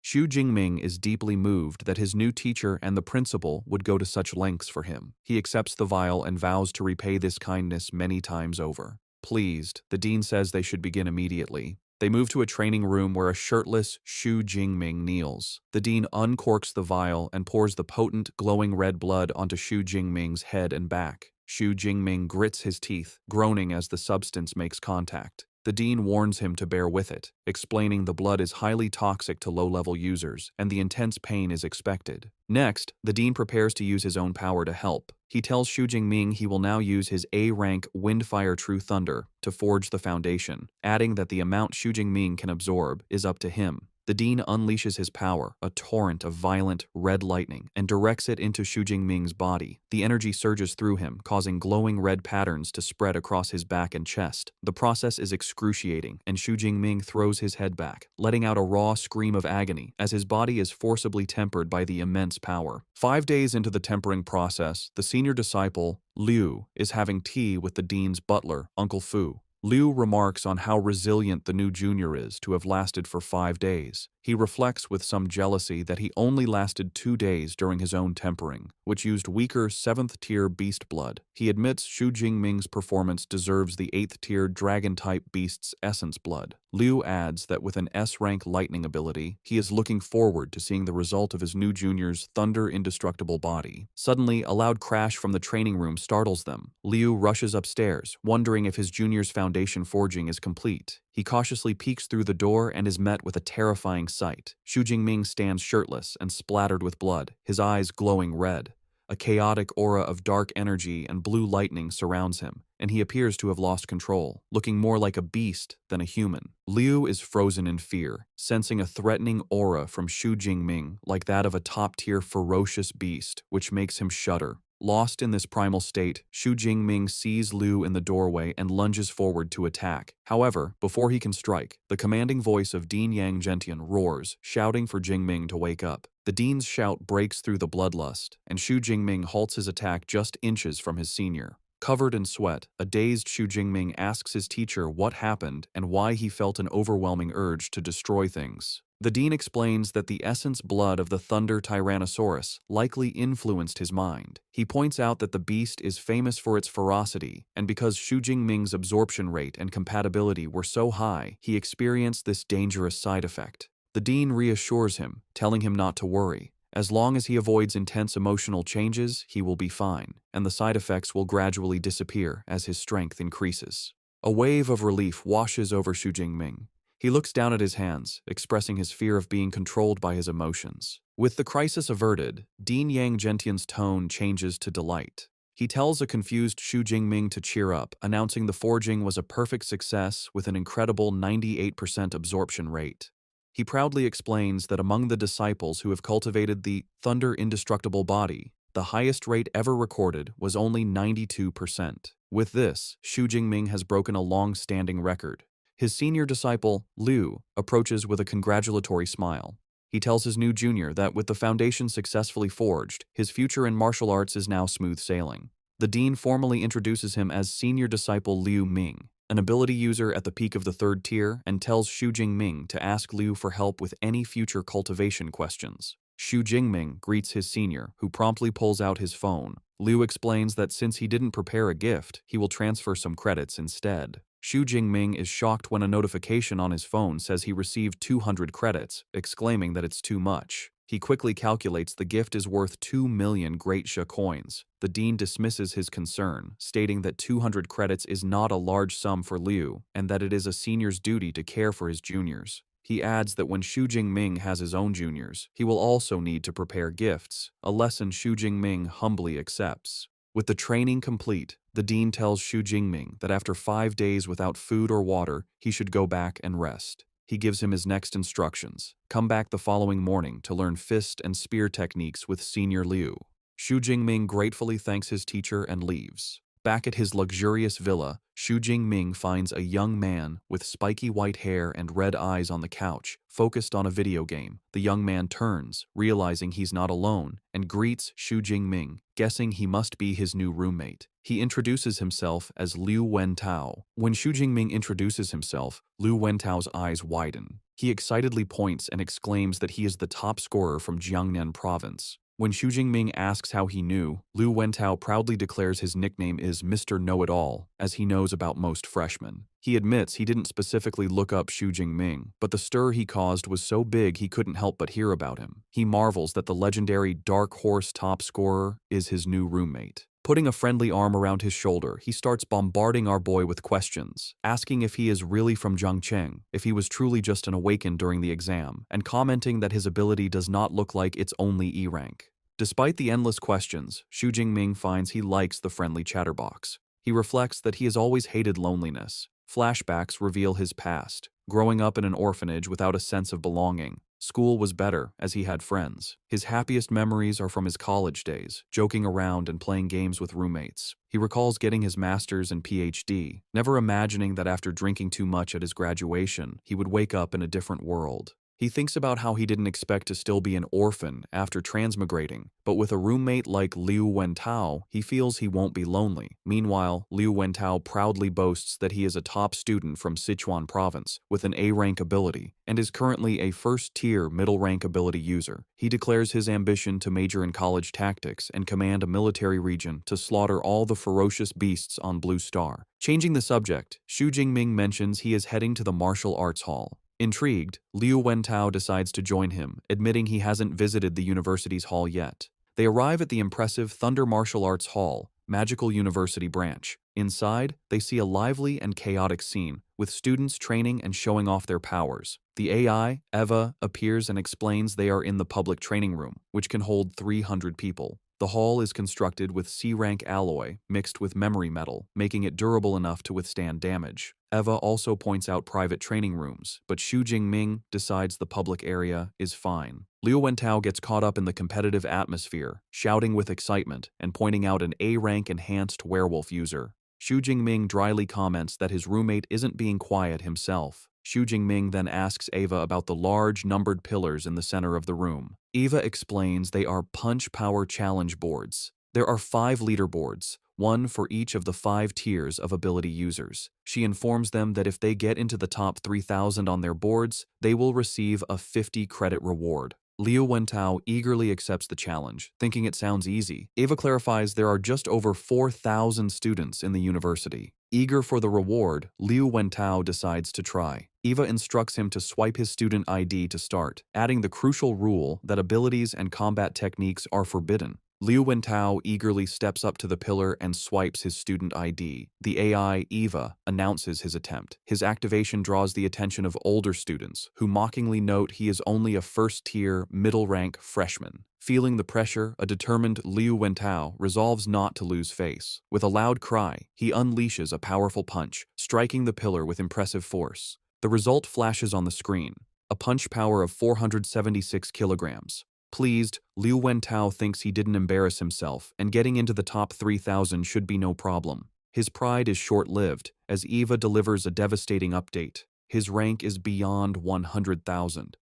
Xu Jingming is deeply moved that his new teacher and the principal would go to such lengths for him. He accepts the vial and vows to repay this kindness many times over. Pleased, the dean says they should begin immediately. They move to a training room where a shirtless Xu Jingming kneels. The dean uncorks the vial and pours the potent, glowing red blood onto Xu Jingming's head and back. Xu Jingming grits his teeth, groaning as the substance makes contact. The dean warns him to bear with it, explaining the blood is highly toxic to low-level users, and the intense pain is expected. Next, the dean prepares to use his own power to help. He tells Xu Jingming he will now use his A-rank Windfire True Thunder to forge the foundation, adding that the amount Xu Jingming can absorb is up to him. The dean unleashes his power, a torrent of violent, red lightning, and directs it into Xu Jingming's body. The energy surges through him, causing glowing red patterns to spread across his back and chest. The process is excruciating, and Xu Jingming throws his head back, letting out a raw scream of agony as his body is forcibly tempered by the immense power. 5 days into the tempering process, the senior disciple, Liu, is having tea with the dean's butler, Uncle Fu. Liu remarks on how resilient the new junior is to have lasted for 5 days. He reflects with some jealousy that he only lasted 2 days during his own tempering, which used weaker 7th-tier beast blood. He admits Xu Jingming's performance deserves the 8th-tier dragon-type beast's essence blood. Liu adds that with an S-rank lightning ability, he is looking forward to seeing the result of his new junior's thunder indestructible body. Suddenly, a loud crash from the training room startles them. Liu rushes upstairs, wondering if his junior's foundation forging is complete. He cautiously peeks through the door and is met with a terrifying sight. Xu Jingming stands shirtless and splattered with blood, his eyes glowing red. A chaotic aura of dark energy and blue lightning surrounds him, and he appears to have lost control, looking more like a beast than a human. Liu is frozen in fear, sensing a threatening aura from Xu Jingming like that of a top-tier ferocious beast, which makes him shudder. Lost in this primal state, Xu Jingming sees Liu in the doorway and lunges forward to attack. However, before he can strike, the commanding voice of Dean Yang Gentian roars, shouting for Jingming to wake up. The dean's shout breaks through the bloodlust, and Xu Jingming halts his attack just inches from his senior. Covered in sweat, a dazed Xu Jingming asks his teacher what happened and why he felt an overwhelming urge to destroy things. The dean explains that the essence blood of the Thunder Tyrannosaurus likely influenced his mind. He points out that the beast is famous for its ferocity, and because Xu Jingming's absorption rate and compatibility were so high, he experienced this dangerous side effect. The dean reassures him, telling him not to worry. As long as he avoids intense emotional changes, he will be fine, and the side effects will gradually disappear as his strength increases. A wave of relief washes over Xu Jingming. He looks down at his hands, expressing his fear of being controlled by his emotions. With the crisis averted, Dean Yang Gentian's tone changes to delight. He tells a confused Xu Jingming to cheer up, announcing the forging was a perfect success with an incredible 98% absorption rate. He proudly explains that among the disciples who have cultivated the Thunder Indestructible Body, the highest rate ever recorded was only 92%. With this, Xu Jingming has broken a long-standing record. His senior disciple, Liu, approaches with a congratulatory smile. He tells his new junior that with the foundation successfully forged, his future in martial arts is now smooth sailing. The dean formally introduces him as senior disciple Liu Ming, an ability user at the peak of the 3rd tier, and tells Xu Jingming to ask Liu for help with any future cultivation questions. Xu Jingming greets his senior, who promptly pulls out his phone. Liu explains that since he didn't prepare a gift, he will transfer some credits instead. Xu Jingming is shocked when a notification on his phone says he received 200 credits, exclaiming that it's too much. He quickly calculates the gift is worth 2 million Great Sha coins. The dean dismisses his concern, stating that 200 credits is not a large sum for Liu and that it is a senior's duty to care for his juniors. He adds that when Xu Jingming has his own juniors, he will also need to prepare gifts, a lesson Xu Jingming humbly accepts. With the training complete, the dean tells Xu Jingming that after 5 days without food or water, he should go back and rest. He gives him his next instructions. Come back the following morning to learn fist and spear techniques with Senior Liu. Xu Jingming gratefully thanks his teacher and leaves. Back at his luxurious villa, Xu Jingming finds a young man with spiky white hair and red eyes on the couch, focused on a video game. The young man turns, realizing he's not alone, and greets Xu Jingming, guessing he must be his new roommate. He introduces himself as Liu Wentao. When Xu Jingming introduces himself, Liu Wentao's eyes widen. He excitedly points and exclaims that he is the top scorer from Jiangnan province. When Xu Jingming asks how he knew, Liu Wentao proudly declares his nickname is Mr. Know-It-All, as he knows about most freshmen. He admits he didn't specifically look up Xu Jingming, but the stir he caused was so big he couldn't help but hear about him. He marvels that the legendary Dark Horse top scorer is his new roommate. Putting a friendly arm around his shoulder, he starts bombarding our boy with questions, asking if he is really from Zhangcheng, if he was truly just an awakened during the exam, and commenting that his ability does not look like it's only E rank. Despite the endless questions, Xu Jingming finds he likes the friendly chatterbox. He reflects that he has always hated loneliness. Flashbacks reveal his past. Growing up in an orphanage without a sense of belonging, school was better as he had friends. His happiest memories are from his college days, joking around and playing games with roommates. He recalls getting his master's and PhD, never imagining that after drinking too much at his graduation, he would wake up in a different world. He thinks about how he didn't expect to still be an orphan after transmigrating, but with a roommate like Liu Wentao, he feels he won't be lonely. Meanwhile, Liu Wentao proudly boasts that he is a top student from Sichuan province with an A-rank ability and is currently a first-tier middle-rank ability user. He declares his ambition to major in college tactics and command a military region to slaughter all the ferocious beasts on Blue Star. Changing the subject, Xu Jingming mentions he is heading to the martial arts hall. Intrigued, Liu Wentao decides to join him, admitting he hasn't visited the university's hall yet. They arrive at the impressive Thunder Martial Arts Hall, Magical University branch. Inside, they see a lively and chaotic scene, with students training and showing off their powers. The AI, Eva, appears and explains they are in the public training room, which can hold 300 people. The hall is constructed with C-rank alloy mixed with memory metal, making it durable enough to withstand damage. Eva also points out private training rooms, but Xu Jingming decides the public area is fine. Liu Wentao gets caught up in the competitive atmosphere, shouting with excitement and pointing out an A-rank enhanced werewolf user. Xu Jingming dryly comments that his roommate isn't being quiet himself. Xu Jingming then asks Eva about the large numbered pillars in the center of the room. Eva explains they are punch power challenge boards. There are 5 leaderboards, one for each of the 5 tiers of ability users. She informs them that if they get into the top 3,000 on their boards, they will receive a 50 credit reward. Liu Wentao eagerly accepts the challenge, thinking it sounds easy. Eva clarifies there are just over 4,000 students in the university. Eager for the reward, Liu Wentao decides to try. Eva instructs him to swipe his student ID to start, adding the crucial rule that abilities and combat techniques are forbidden. Liu Wentao eagerly steps up to the pillar and swipes his student ID. The AI, Eva, announces his attempt. His activation draws the attention of older students, who mockingly note he is only a first-tier, middle-rank freshman. Feeling the pressure, a determined Liu Wentao resolves not to lose face. With a loud cry, he unleashes a powerful punch, striking the pillar with impressive force. The result flashes on the screen, a punch power of 476 kilograms. Pleased, Liu Wentao thinks he didn't embarrass himself, and getting into the top 3,000 should be no problem. His pride is short-lived, as Eva delivers a devastating update. His rank is beyond 100,000.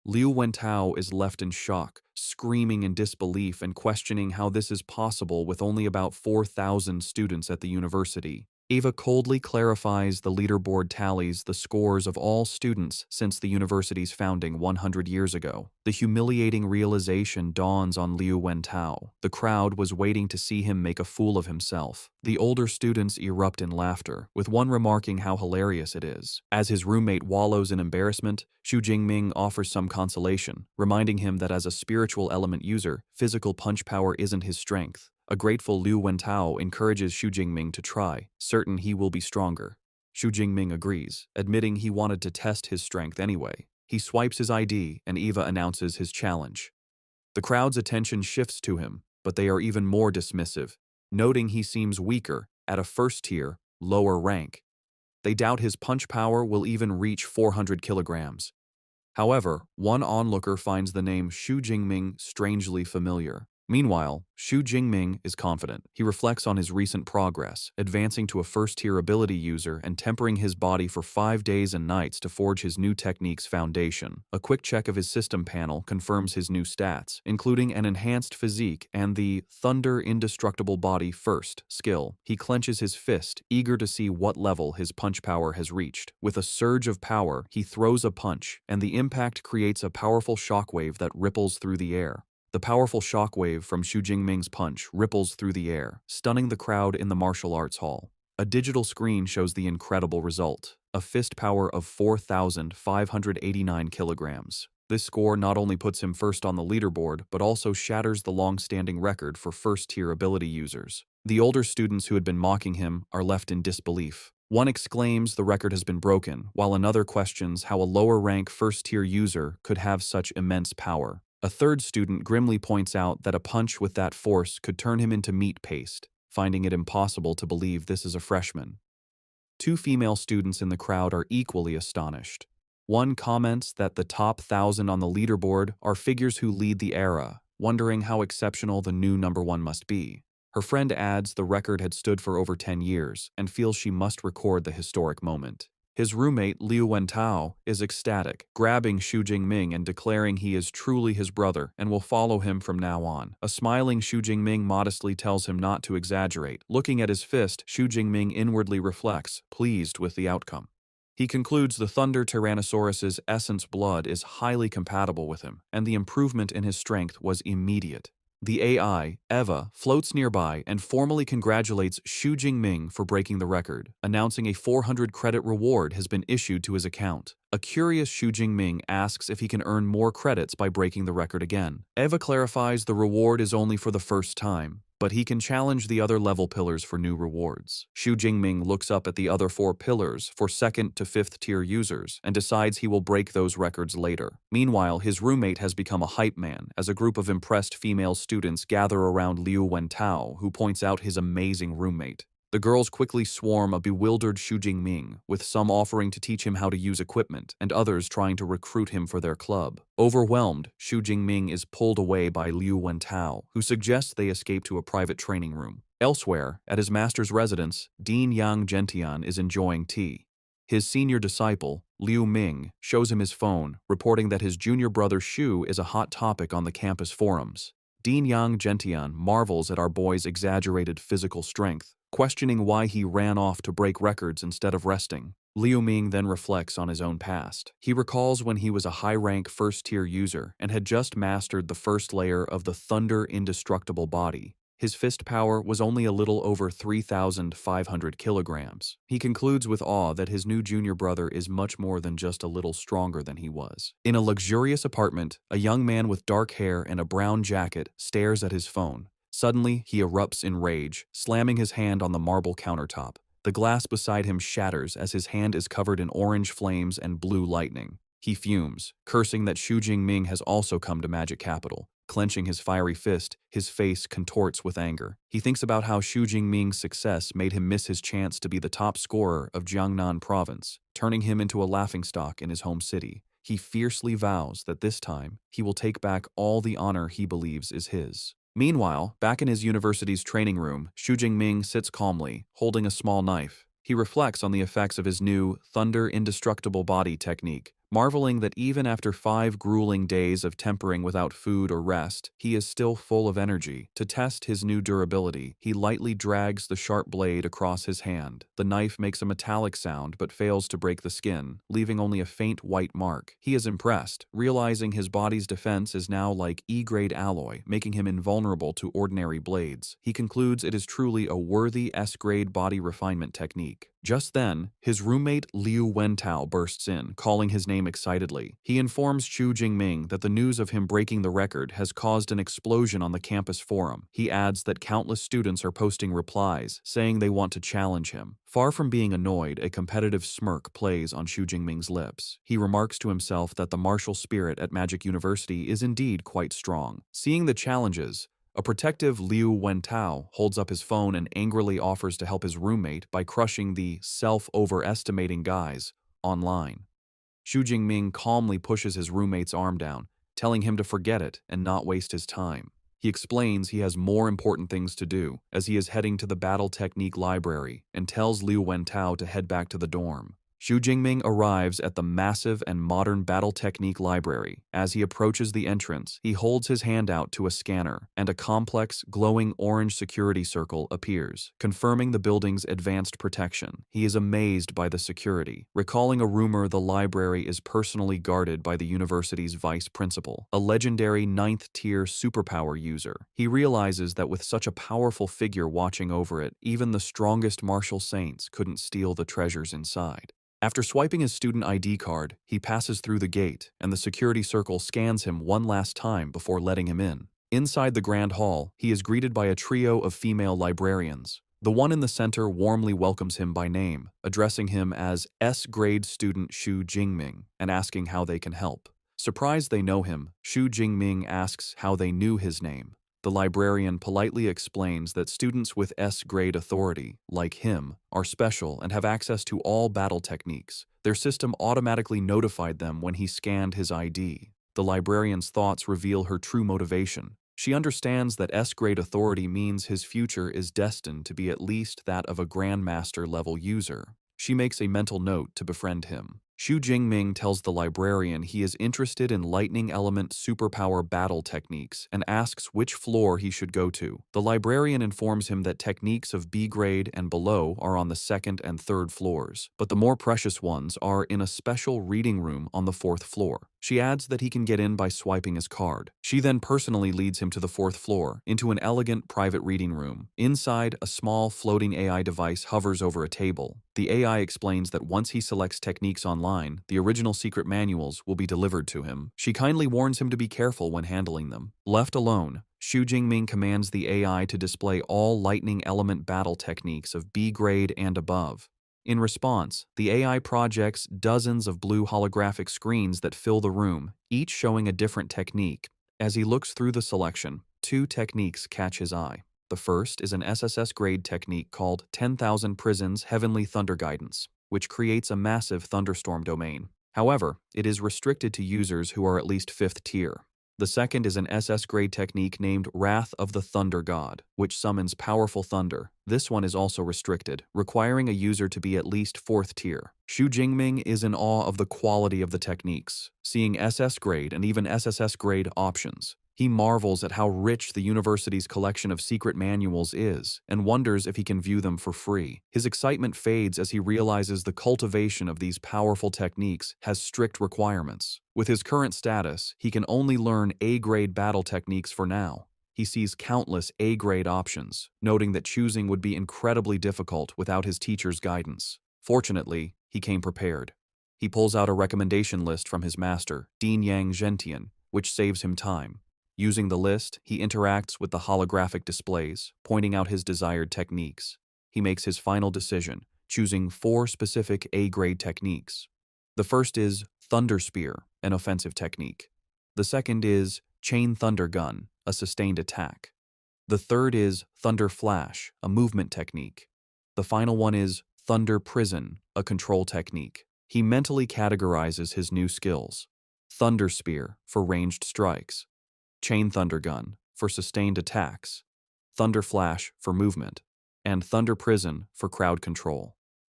Liu Wentao is left in shock, screaming in disbelief and questioning how this is possible with only about 4,000 students at the university. Ava coldly clarifies the leaderboard tallies the scores of all students since the university's founding 100 years ago. The humiliating realization dawns on Liu Wentao. The crowd was waiting to see him make a fool of himself. The older students erupt in laughter, with one remarking how hilarious it is. As his roommate wallows in embarrassment, Xu Jingming offers some consolation, reminding him that as a spiritual element user, physical punch power isn't his strength. A grateful Liu Wentao encourages Xu Jingming to try, certain he will be stronger. Xu Jingming agrees, admitting he wanted to test his strength anyway. He swipes his ID and Eva announces his challenge. The crowd's attention shifts to him, but they are even more dismissive, noting he seems weaker, at a first-tier, lower rank. They doubt his punch power will even reach 400 kilograms. However, one onlooker finds the name Xu Jingming strangely familiar. Meanwhile, Xu Jingming is confident. He reflects on his recent progress, advancing to a first-tier ability user and tempering his body for 5 days and nights to forge his new technique's foundation. A quick check of his system panel confirms his new stats, including an enhanced physique and the Thunder Indestructible Body First skill. He clenches his fist, eager to see what level his punch power has reached. With a surge of power, he throws a punch, and the impact creates a powerful shockwave that ripples through the air. The powerful shockwave from Xu Jingming's punch ripples through the air, stunning the crowd in the martial arts hall. A digital screen shows the incredible result, a fist power of 4,589 kilograms. This score not only puts him first on the leaderboard, but also shatters the long-standing record for first-tier ability users. The older students who had been mocking him are left in disbelief. One exclaims the record has been broken, while another questions how a lower-rank first-tier user could have such immense power. A third student grimly points out that a punch with that force could turn him into meat paste, finding it impossible to believe this is a freshman. 2 female students in the crowd are equally astonished. One comments that the top 1,000 on the leaderboard are figures who lead the era, wondering how exceptional the new #1 must be. Her friend adds the record had stood for over 10 years and feels she must record the historic moment. His roommate, Liu Wentao, is ecstatic, grabbing Xu Jingming and declaring he is truly his brother and will follow him from now on. A smiling Xu Jingming modestly tells him not to exaggerate. Looking at his fist, Xu Jingming inwardly reflects, pleased with the outcome. He concludes the Thunder Tyrannosaurus's essence blood is highly compatible with him, and the improvement in his strength was immediate. The AI, Eva, floats nearby and formally congratulates Xu Jingming for breaking the record, announcing a 400 credit reward has been issued to his account. A curious Xu Jingming asks if he can earn more credits by breaking the record again. Eva clarifies the reward is only for the first time, but he can challenge the other level pillars for new rewards. Xu Jingming looks up at the other 4 pillars for 2nd to 5th tier users and decides he will break those records later. Meanwhile, his roommate has become a hype man as a group of impressed female students gather around Liu Wentao, who points out his amazing roommate. The girls quickly swarm a bewildered Xu Jingming, with some offering to teach him how to use equipment and others trying to recruit him for their club. Overwhelmed, Xu Jingming is pulled away by Liu Wentao, who suggests they escape to a private training room. Elsewhere, at his master's residence, Dean Yang Gentian is enjoying tea. His senior disciple, Liu Ming, shows him his phone, reporting that his junior brother Xu is a hot topic on the campus forums. Dean Yang Gentian marvels at our boy's exaggerated physical strength, questioning why he ran off to break records instead of resting. Liu Ming then reflects on his own past. He recalls when he was a high-rank first-tier user and had just mastered the first layer of the Thunder Indestructible Body. His fist power was only a little over 3,500 kilograms. He concludes with awe that his new junior brother is much more than just a little stronger than he was. In a luxurious apartment, a young man with dark hair and a brown jacket stares at his phone. Suddenly, he erupts in rage, slamming his hand on the marble countertop. The glass beside him shatters as his hand is covered in orange flames and blue lightning. He fumes, cursing that Xu Jingming has also come to Magic Capital. Clenching his fiery fist, his face contorts with anger. He thinks about how Xu Jingming's success made him miss his chance to be the top scorer of Jiangnan province, turning him into a laughingstock in his home city. He fiercely vows that this time, he will take back all the honor he believes is his. Meanwhile, back in his university's training room, Xu Jingming sits calmly, holding a small knife. He reflects on the effects of his new Thunder Indestructible Body technique, marveling that even after 5 grueling days of tempering without food or rest, he is still full of energy. To test his new durability, he lightly drags the sharp blade across his hand. The knife makes a metallic sound but fails to break the skin, leaving only a faint white mark. He is impressed, realizing his body's defense is now like E-grade alloy, making him invulnerable to ordinary blades. He concludes it is truly a worthy S-grade body refinement technique. Just then, his roommate Liu Wentao bursts in, calling his name excitedly. He informs Xu Jingming that the news of him breaking the record has caused an explosion on the campus forum. He adds that countless students are posting replies, saying they want to challenge him. Far from being annoyed, a competitive smirk plays on Xu Jingming's lips. He remarks to himself that the martial spirit at Magic University is indeed quite strong. Seeing the challenges, a protective Liu Wentao holds up his phone and angrily offers to help his roommate by crushing the self-overestimating guys online. Xu Jingming calmly pushes his roommate's arm down, telling him to forget it and not waste his time. He explains he has more important things to do, as he is heading to the Battle Technique Library, and tells Liu Wentao to head back to the dorm. Xu Jingming arrives at the massive and modern Battle Technique Library. As he approaches the entrance, he holds his hand out to a scanner, and a complex, glowing orange security circle appears, confirming the building's advanced protection. He is amazed by the security, recalling a rumor the library is personally guarded by the university's vice principal, a legendary 9th-tier superpower user. He realizes that with such a powerful figure watching over it, even the strongest martial saints couldn't steal the treasures inside. After swiping his student ID card, he passes through the gate, and the security circle scans him one last time before letting him in. Inside the grand hall, he is greeted by a trio of female librarians. The one in the center warmly welcomes him by name, addressing him as S-grade student Xu Jingming and asking how they can help. Surprised they know him, Xu Jingming asks how they knew his name. The librarian politely explains that students with S-grade authority, like him, are special and have access to all battle techniques. Their system automatically notified them when he scanned his ID. The librarian's thoughts reveal her true motivation. She understands that S-grade authority means his future is destined to be at least that of a Grandmaster-level user. She makes a mental note to befriend him. Xu Jingming tells the librarian he is interested in lightning element superpower battle techniques and asks which floor he should go to. The librarian informs him that techniques of B grade and below are on the 2nd and 3rd floors, but the more precious ones are in a special reading room on the 4th floor. She adds that he can get in by swiping his card. She then personally leads him to the 4th floor, into an elegant private reading room. Inside, a small floating AI device hovers over a table. The AI explains that once he selects techniques online, the original secret manuals will be delivered to him. She kindly warns him to be careful when handling them. Left alone, Xu Jingming commands the AI to display all lightning element battle techniques of B grade and above. In response, the AI projects dozens of blue holographic screens that fill the room, each showing a different technique. As he looks through the selection, 2 techniques catch his eye. The first is an SSS-grade technique called 10,000 Prisons Heavenly Thunder Guidance, which creates a massive thunderstorm domain. However, it is restricted to users who are at least 5th tier. The second is an SS-grade technique named Wrath of the Thunder God, which summons powerful thunder. This one is also restricted, requiring a user to be at least 4th tier. Xu Jingming is in awe of the quality of the techniques, seeing SS-grade and even SSS-grade options. He marvels at how rich the university's collection of secret manuals is, and wonders if he can view them for free. His excitement fades as he realizes the cultivation of these powerful techniques has strict requirements. With his current status, he can only learn A-grade battle techniques for now. He sees countless A-grade options, noting that choosing would be incredibly difficult without his teacher's guidance. Fortunately, he came prepared. He pulls out a recommendation list from his master, Dean Yang Zhentian, which saves him time. Using the list, he interacts with the holographic displays, pointing out his desired techniques. He makes his final decision, choosing 4 specific A-grade techniques. The first is Thunder Spear, an offensive technique. The second is Chain Thunder Gun, a sustained attack. The third is Thunder Flash, a movement technique. The final one is Thunder Prison, a control technique. He mentally categorizes his new skills. Thunder Spear for ranged strikes. Chain Thunder Gun for sustained attacks, Thunder Flash for movement, and Thunder Prison for crowd control.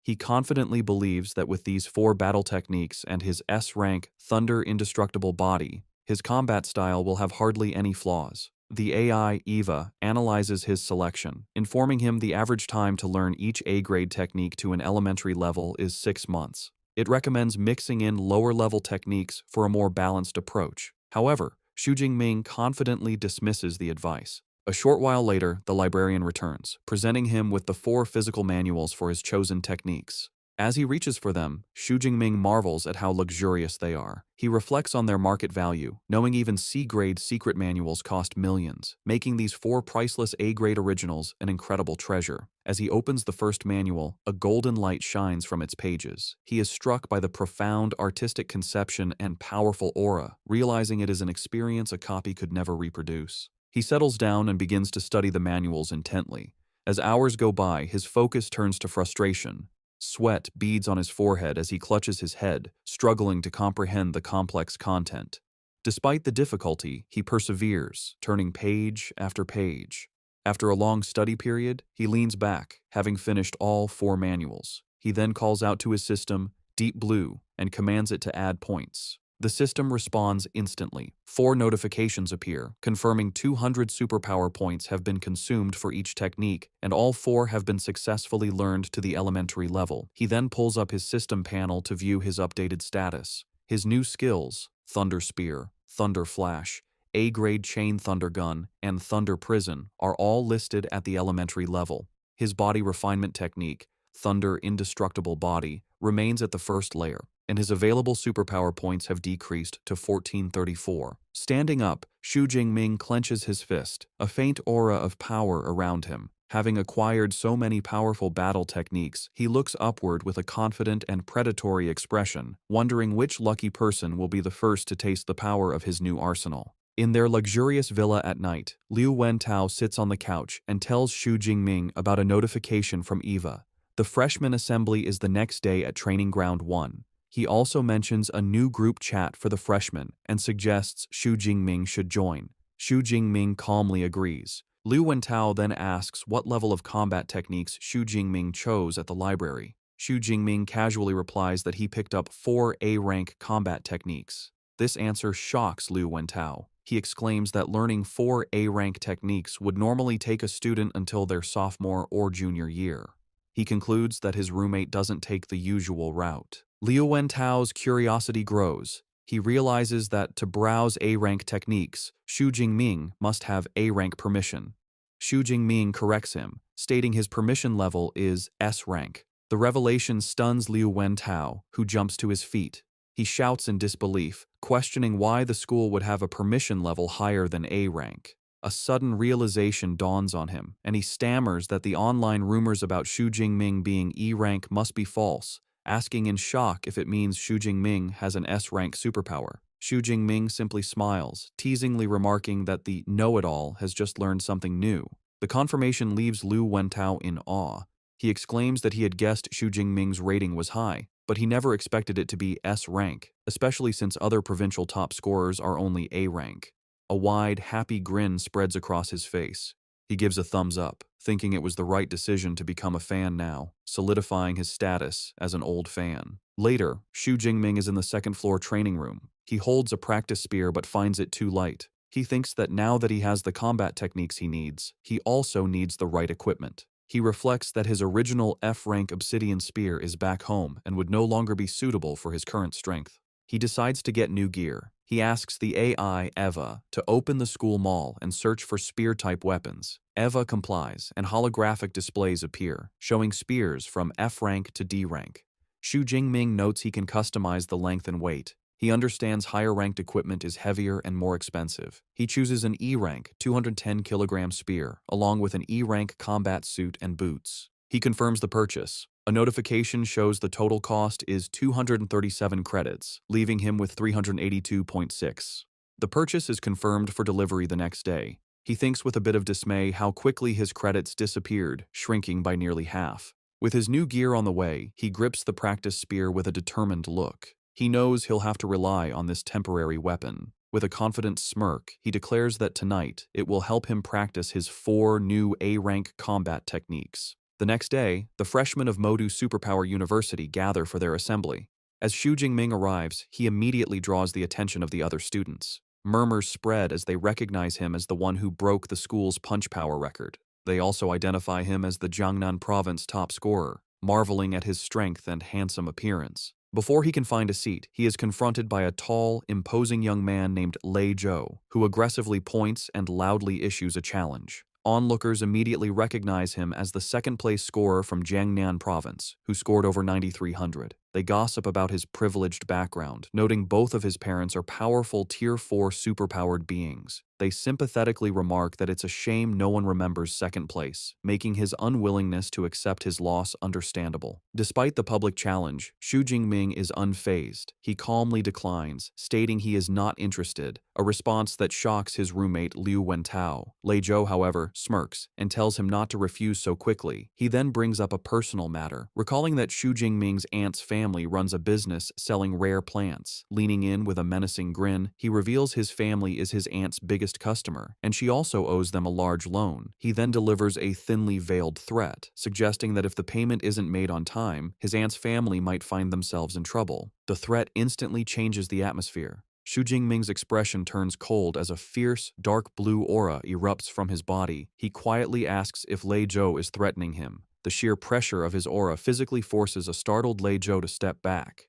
He confidently believes that with these 4 battle techniques and his S-rank Thunder Indestructible body, his combat style will have hardly any flaws. The AI, Eva, analyzes his selection, informing him the average time to learn each A-grade technique to an elementary level is 6 months. It recommends mixing in lower-level techniques for a more balanced approach. However, Xu Jingming confidently dismisses the advice. A short while later, the librarian returns, presenting him with the 4 physical manuals for his chosen techniques. As he reaches for them, Xu Jingming marvels at how luxurious they are. He reflects on their market value, knowing even C-grade secret manuals cost millions, making these 4 priceless A-grade originals an incredible treasure. As he opens the first manual, a golden light shines from its pages. He is struck by the profound artistic conception and powerful aura, realizing it is an experience a copy could never reproduce. He settles down and begins to study the manuals intently. As hours go by, his focus turns to frustration. Sweat beads on his forehead as he clutches his head, struggling to comprehend the complex content. Despite the difficulty, he perseveres, turning page after page. After a long study period, he leans back, having finished all 4 manuals. He then calls out to his system, Deep Blue, and commands it to add points. The system responds instantly. 4 notifications appear, confirming 200 superpower points have been consumed for each technique, and all 4 have been successfully learned to the elementary level. He then pulls up his system panel to view his updated status. His new skills, Thunder Spear, Thunder Flash, A-grade Chain Thunder Gun, and Thunder Prison, are all listed at the elementary level. His body refinement technique, Thunder Indestructible Body, remains at the first layer, and his available superpower points have decreased to 1434. Standing up, Xu Jingming clenches his fist, a faint aura of power around him. Having acquired so many powerful battle techniques, he looks upward with a confident and predatory expression, wondering which lucky person will be the first to taste the power of his new arsenal. In their luxurious villa at night, Liu Wentao sits on the couch and tells Xu Jingming about a notification from Eva. The freshman assembly is the next day at Training Ground 1. He also mentions a new group chat for the freshmen and suggests Xu Jingming should join. Xu Jingming calmly agrees. Liu Wentao then asks what level of combat techniques Xu Jingming chose at the library. Xu Jingming casually replies that he picked up 4 A-rank combat techniques. This answer shocks Liu Wentao. He exclaims that learning 4 A-rank techniques would normally take a student until their sophomore or junior year. He concludes that his roommate doesn't take the usual route. Liu Wentao's curiosity grows. He realizes that to browse A-rank techniques, Xu Jingming must have A-rank permission. Xu Jingming corrects him, stating his permission level is S-rank. The revelation stuns Liu Wentao, who jumps to his feet. He shouts in disbelief, questioning why the school would have a permission level higher than A-rank. A sudden realization dawns on him, and he stammers that the online rumors about Xu Jingming being E-rank must be false, asking in shock if it means Xu Jingming has an S-rank superpower. Xu Jingming simply smiles, teasingly remarking that the know-it-all has just learned something new. The confirmation leaves Liu Wentao in awe. He exclaims that he had guessed Xu Jingming's rating was high, but he never expected it to be S-rank, especially since other provincial top scorers are only A-rank. A wide, happy grin spreads across his face. He gives a thumbs up, thinking it was the right decision to become a fan now, solidifying his status as an old fan. Later, Xu Jingming is in the second-floor training room. He holds a practice spear but finds it too light. He thinks that now that he has the combat techniques he needs, he also needs the right equipment. He reflects that his original F-rank obsidian spear is back home and would no longer be suitable for his current strength. He decides to get new gear. He asks the AI, Eva, to open the school mall and search for spear-type weapons. Eva complies, and holographic displays appear, showing spears from F-rank to D-rank. Xu Jingming notes he can customize the length and weight. He understands higher-ranked equipment is heavier and more expensive. He chooses an E-rank 210-kilogram spear, along with an E-rank combat suit and boots. He confirms the purchase. A notification shows the total cost is 237 credits, leaving him with 382.6. The purchase is confirmed for delivery the next day. He thinks with a bit of dismay how quickly his credits disappeared, shrinking by nearly half. With his new gear on the way, he grips the practice spear with a determined look. He knows he'll have to rely on this temporary weapon. With a confident smirk, he declares that tonight it will help him practice his 4 new A-rank combat techniques. The next day, the freshmen of Modu Superpower University gather for their assembly. As Xu Jingming arrives, he immediately draws the attention of the other students. Murmurs spread as they recognize him as the one who broke the school's punch power record. They also identify him as the Jiangnan province top scorer, marveling at his strength and handsome appearance. Before he can find a seat, he is confronted by a tall, imposing young man named Lei Zhou, who aggressively points and loudly issues a challenge. Onlookers immediately recognize him as the second-place scorer from Jiangnan province, who scored over 9,300. They gossip about his privileged background, noting both of his parents are powerful Tier 4 superpowered beings. They sympathetically remark that it's a shame no one remembers second place, making his unwillingness to accept his loss understandable. Despite the public challenge, Xu Jingming is unfazed. He calmly declines, stating he is not interested, a response that shocks his roommate Liu Wentao. Lei Zhou, however, smirks and tells him not to refuse so quickly. He then brings up a personal matter, recalling that Xu Jingming's aunt's family runs a business selling rare plants. Leaning in with a menacing grin, he reveals his family is his aunt's biggest customer, and she also owes them a large loan. He then delivers a thinly veiled threat, suggesting that if the payment isn't made on time, his aunt's family might find themselves in trouble. The threat instantly changes the atmosphere. Xu Jingming's expression turns cold as a fierce, dark blue aura erupts from his body. He quietly asks if Lei Zhou is threatening him. The sheer pressure of his aura physically forces a startled Lei Zhou to step back.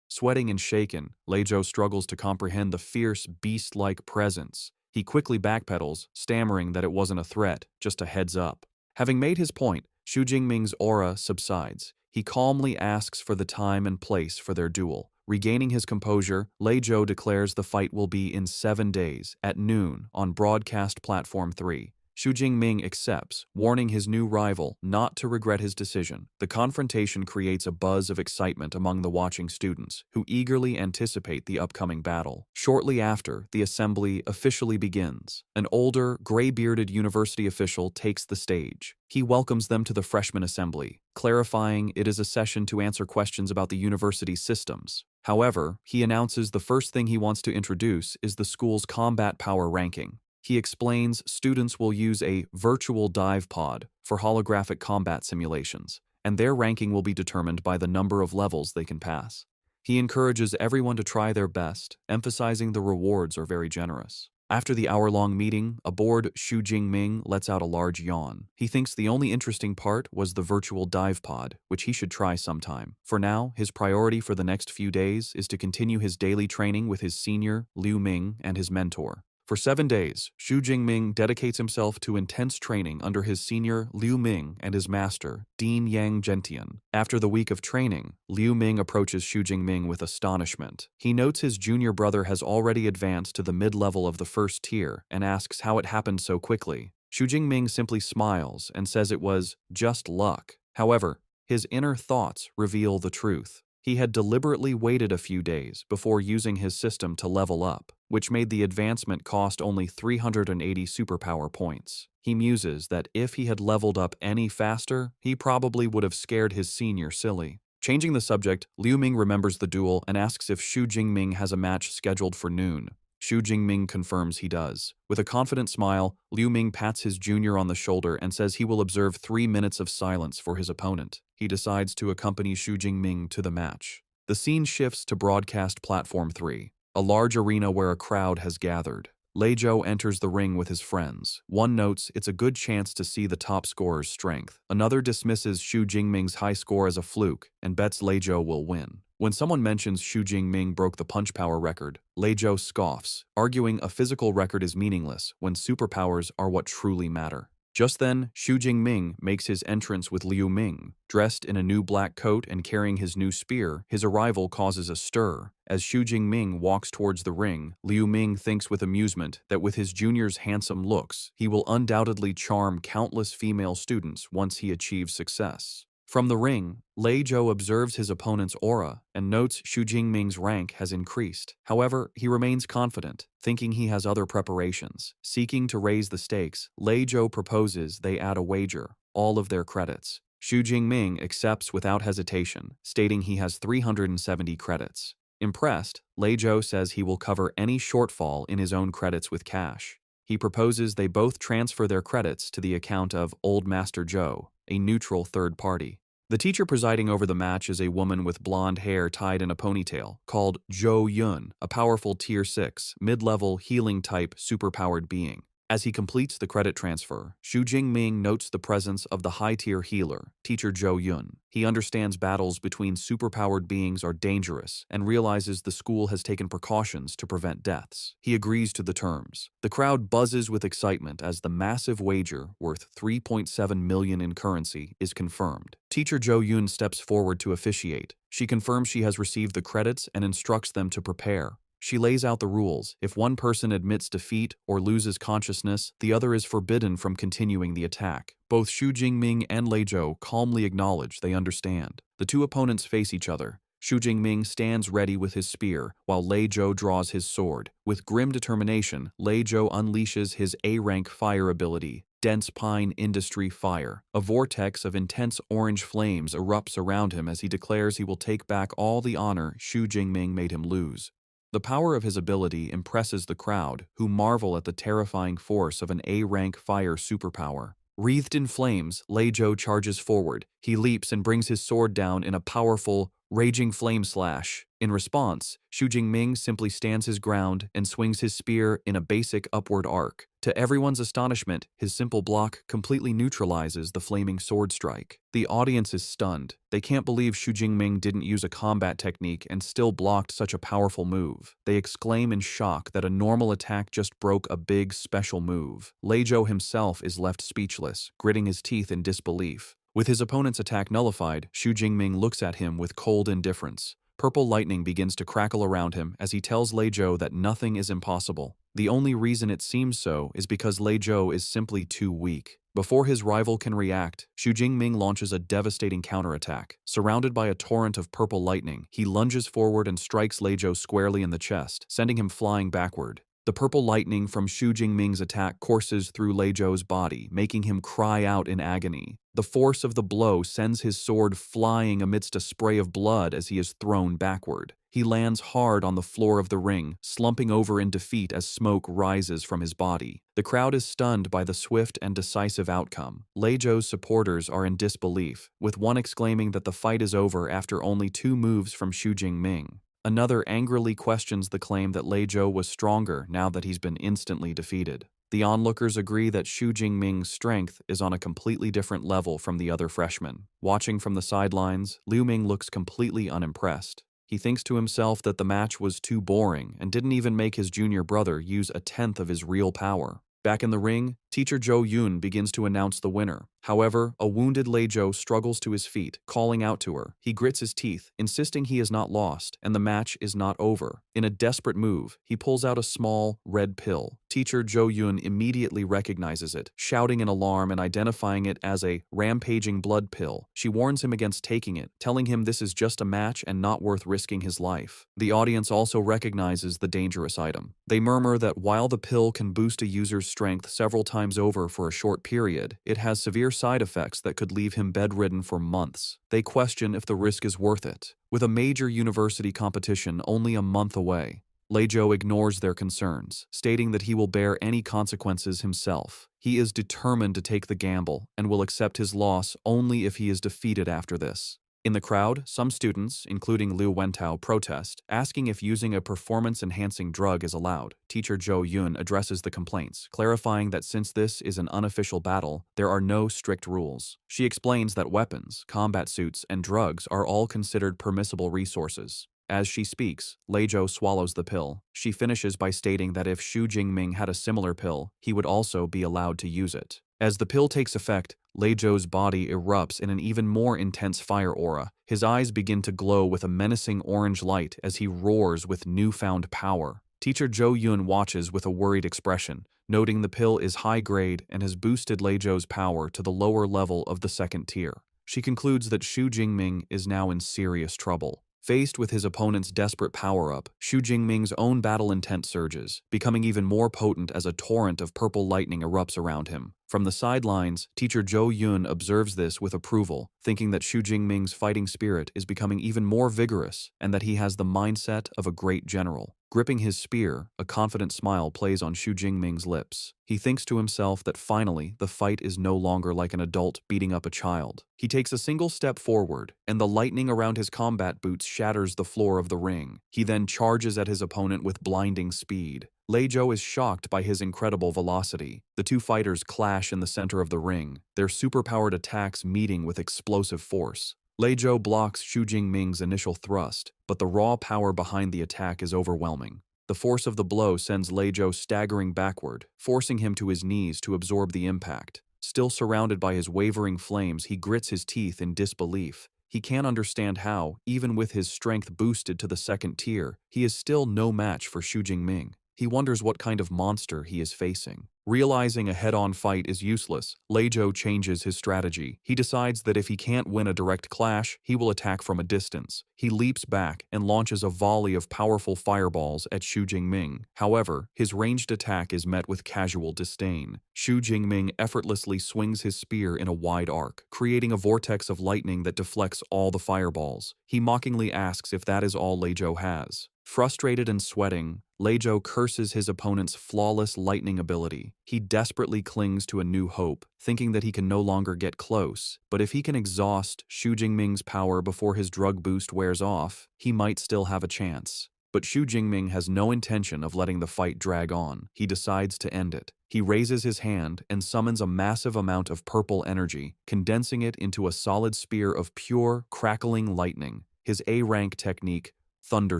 Sweating and shaken, Lei Zhou struggles to comprehend the fierce, beast-like presence. He quickly backpedals, stammering that it wasn't a threat, just a heads up. Having made his point, Xu Jingming's aura subsides. He calmly asks for the time and place for their duel. Regaining his composure, Lei Zhou declares the fight will be in 7 days, at noon, on Broadcast Platform 3. Xu Jingming accepts, warning his new rival not to regret his decision. The confrontation creates a buzz of excitement among the watching students, who eagerly anticipate the upcoming battle. Shortly after, the assembly officially begins. An older, gray-bearded university official takes the stage. He welcomes them to the freshman assembly, clarifying it is a session to answer questions about the university's systems. However, he announces the first thing he wants to introduce is the school's combat power ranking. He explains students will use a virtual dive pod for holographic combat simulations, and their ranking will be determined by the number of levels they can pass. He encourages everyone to try their best, emphasizing the rewards are very generous. After the hour-long meeting, aboard Xu Jingming lets out a large yawn. He thinks the only interesting part was the virtual dive pod, which he should try sometime. For now, his priority for the next few days is to continue his daily training with his senior, Liu Ming, and his mentor. For 7 days, Xu Jingming dedicates himself to intense training under his senior Liu Ming and his master, Dean Yang Gentian. After the week of training, Liu Ming approaches Xu Jingming with astonishment. He notes his junior brother has already advanced to the mid-level of the first tier and asks how it happened so quickly. Xu Jingming simply smiles and says it was just luck. However, his inner thoughts reveal the truth. He had deliberately waited a few days before using his system to level up, which made the advancement cost only 380 superpower points. He muses that if he had leveled up any faster, he probably would have scared his senior silly. Changing the subject, Liu Ming remembers the duel and asks if Xu Jingming has a match scheduled for noon. Xu Jingming confirms he does. With a confident smile, Liu Ming pats his junior on the shoulder and says he will observe 3 minutes of silence for his opponent. He decides to accompany Xu Jingming to the match. The scene shifts to Broadcast Platform 3, a large arena where a crowd has gathered. Lei Zhou enters the ring with his friends. One notes it's a good chance to see the top scorer's strength. Another dismisses Xu Jingming's high score as a fluke and bets Lei Zhou will win. When someone mentions Xu Jingming broke the punch power record, Lei Zhou scoffs, arguing a physical record is meaningless when superpowers are what truly matter. Just then, Xu Jingming makes his entrance with Liu Ming. Dressed in a new black coat and carrying his new spear, his arrival causes a stir. As Xu Jingming walks towards the ring, Liu Ming thinks with amusement that with his junior's handsome looks, he will undoubtedly charm countless female students once he achieves success. From the ring, Lei Zhou observes his opponent's aura and notes Xu Jingming's rank has increased. However, he remains confident, thinking he has other preparations. Seeking to raise the stakes, Lei Zhou proposes they add a wager, all of their credits. Xu Jingming accepts without hesitation, stating he has 370 credits. Impressed, Lei Zhou says he will cover any shortfall in his own credits with cash. He proposes they both transfer their credits to the account of Old Master Zhou. a neutral third party. The teacher presiding over the match is a woman with blonde hair tied in a ponytail, called Jo Yun, a powerful Tier 6, mid-level healing-type superpowered being. As he completes the credit transfer, Xu Jingming notes the presence of the high-tier healer, Teacher Jo Yun. He understands battles between superpowered beings are dangerous and realizes the school has taken precautions to prevent deaths. He agrees to the terms. The crowd buzzes with excitement as the massive wager, worth 3.7 million in currency, is confirmed. Teacher Jo Yun steps forward to officiate. She confirms she has received the credits and instructs them to prepare. She lays out the rules. If one person admits defeat or loses consciousness, the other is forbidden from continuing the attack. Both Xu Jingming and Lei Zhou calmly acknowledge they understand. The two opponents face each other. Xu Jingming stands ready with his spear, while Lei Zhou draws his sword. With grim determination, Lei Zhou unleashes his A-rank fire ability, Dense Pine Industry Fire. A vortex of intense orange flames erupts around him as he declares he will take back all the honor Xu Jingming made him lose. The power of his ability impresses the crowd, who marvel at the terrifying force of an A-rank fire superpower. Wreathed in flames, Lei Zhou charges forward. He leaps and brings his sword down in a powerful, raging flame slash. In response, Xu Jingming simply stands his ground and swings his spear in a basic upward arc. To everyone's astonishment, his simple block completely neutralizes the flaming sword strike. The audience is stunned. They can't believe Xu Jingming didn't use a combat technique and still blocked such a powerful move. They exclaim in shock that a normal attack just broke a big special move. Lei Zhou himself is left speechless, gritting his teeth in disbelief. With his opponent's attack nullified, Xu Jingming looks at him with cold indifference. Purple lightning begins to crackle around him as he tells Lei Zhou that nothing is impossible. The only reason it seems so is because Lei Zhou is simply too weak. Before his rival can react, Xu Jingming launches a devastating counterattack. Surrounded by a torrent of purple lightning, he lunges forward and strikes Lei Zhou squarely in the chest, sending him flying backward. The purple lightning from Xu Jingming's attack courses through Lei Zhou's body, making him cry out in agony. The force of the blow sends his sword flying amidst a spray of blood as he is thrown backward. He lands hard on the floor of the ring, slumping over in defeat as smoke rises from his body. The crowd is stunned by the swift and decisive outcome. Lei Zhou's supporters are in disbelief, with one exclaiming that the fight is over after only 2 moves from Xu Jingming. Another angrily questions the claim that Lei Zhou was stronger now that he's been instantly defeated. The onlookers agree that Xu Jingming's strength is on a completely different level from the other freshmen. Watching from the sidelines, Liu Ming looks completely unimpressed. He thinks to himself that the match was too boring and didn't even make his junior brother use 1/10 of his real power. Back in the ring, Teacher Jo Yun begins to announce the winner. However, a wounded Lei Zhou struggles to his feet, calling out to her. He grits his teeth, insisting he is not lost, and the match is not over. In a desperate move, he pulls out a small, red pill. Teacher Jo Yun immediately recognizes it, shouting in alarm and identifying it as a rampaging blood pill. She warns him against taking it, telling him this is just a match and not worth risking his life. The audience also recognizes the dangerous item. They murmur that while the pill can boost a user's strength several times over for a short period, it has severe side effects that could leave him bedridden for months. They question if the risk is worth it. With a major university competition only a month away, Lei Zhou ignores their concerns, stating that he will bear any consequences himself. He is determined to take the gamble and will accept his loss only if he is defeated after this. In the crowd, some students, including Liu Wentao, protest, asking if using a performance-enhancing drug is allowed. Teacher Jo Yun addresses the complaints, clarifying that since this is an unofficial battle, there are no strict rules. She explains that weapons, combat suits, and drugs are all considered permissible resources. As she speaks, Lei Zhou swallows the pill. She finishes by stating that if Xu Jingming had a similar pill, he would also be allowed to use it. As the pill takes effect, Lei Zhou's body erupts in an even more intense fire aura. His eyes begin to glow with a menacing orange light as he roars with newfound power. Teacher Jo Yun watches with a worried expression, noting the pill is high grade and has boosted Lei Zhou's power to the lower level of the second tier. She concludes that Xu Jingming is now in serious trouble. Faced with his opponent's desperate power-up, Xu Jingming's own battle intent surges, becoming even more potent as a torrent of purple lightning erupts around him. From the sidelines, Teacher Jo Yun observes this with approval, thinking that Xu Jingming's fighting spirit is becoming even more vigorous and that he has the mindset of a great general. Gripping his spear, a confident smile plays on Xu Jingming's lips. He thinks to himself that finally, the fight is no longer like an adult beating up a child. He takes a single step forward, and the lightning around his combat boots shatters the floor of the ring. He then charges at his opponent with blinding speed. Lei Zhou is shocked by his incredible velocity. The two fighters clash in the center of the ring, their superpowered attacks meeting with explosive force. Lei Zhou blocks Xu Jingming's initial thrust, but the raw power behind the attack is overwhelming. The force of the blow sends Lei Zhou staggering backward, forcing him to his knees to absorb the impact. Still surrounded by his wavering flames, he grits his teeth in disbelief. He can't understand how, even with his strength boosted to the second tier, he is still no match for Xu Jingming. He wonders what kind of monster he is facing. Realizing a head-on fight is useless, Lei Zhou changes his strategy. He decides that if he can't win a direct clash, he will attack from a distance. He leaps back and launches a volley of powerful fireballs at Xu Jingming. However, his ranged attack is met with casual disdain. Xu Jingming effortlessly swings his spear in a wide arc, creating a vortex of lightning that deflects all the fireballs. He mockingly asks if that is all Lei Zhou has. Frustrated and sweating, Lei Zhou curses his opponent's flawless lightning ability. He desperately clings to a new hope, thinking that he can no longer get close, but if he can exhaust Xu Jingming's power before his drug boost wears off, he might still have a chance. But Xu Jingming has no intention of letting the fight drag on. He decides to end it. He raises his hand and summons a massive amount of purple energy, condensing it into a solid spear of pure, crackling lightning. His A-rank technique, Thunder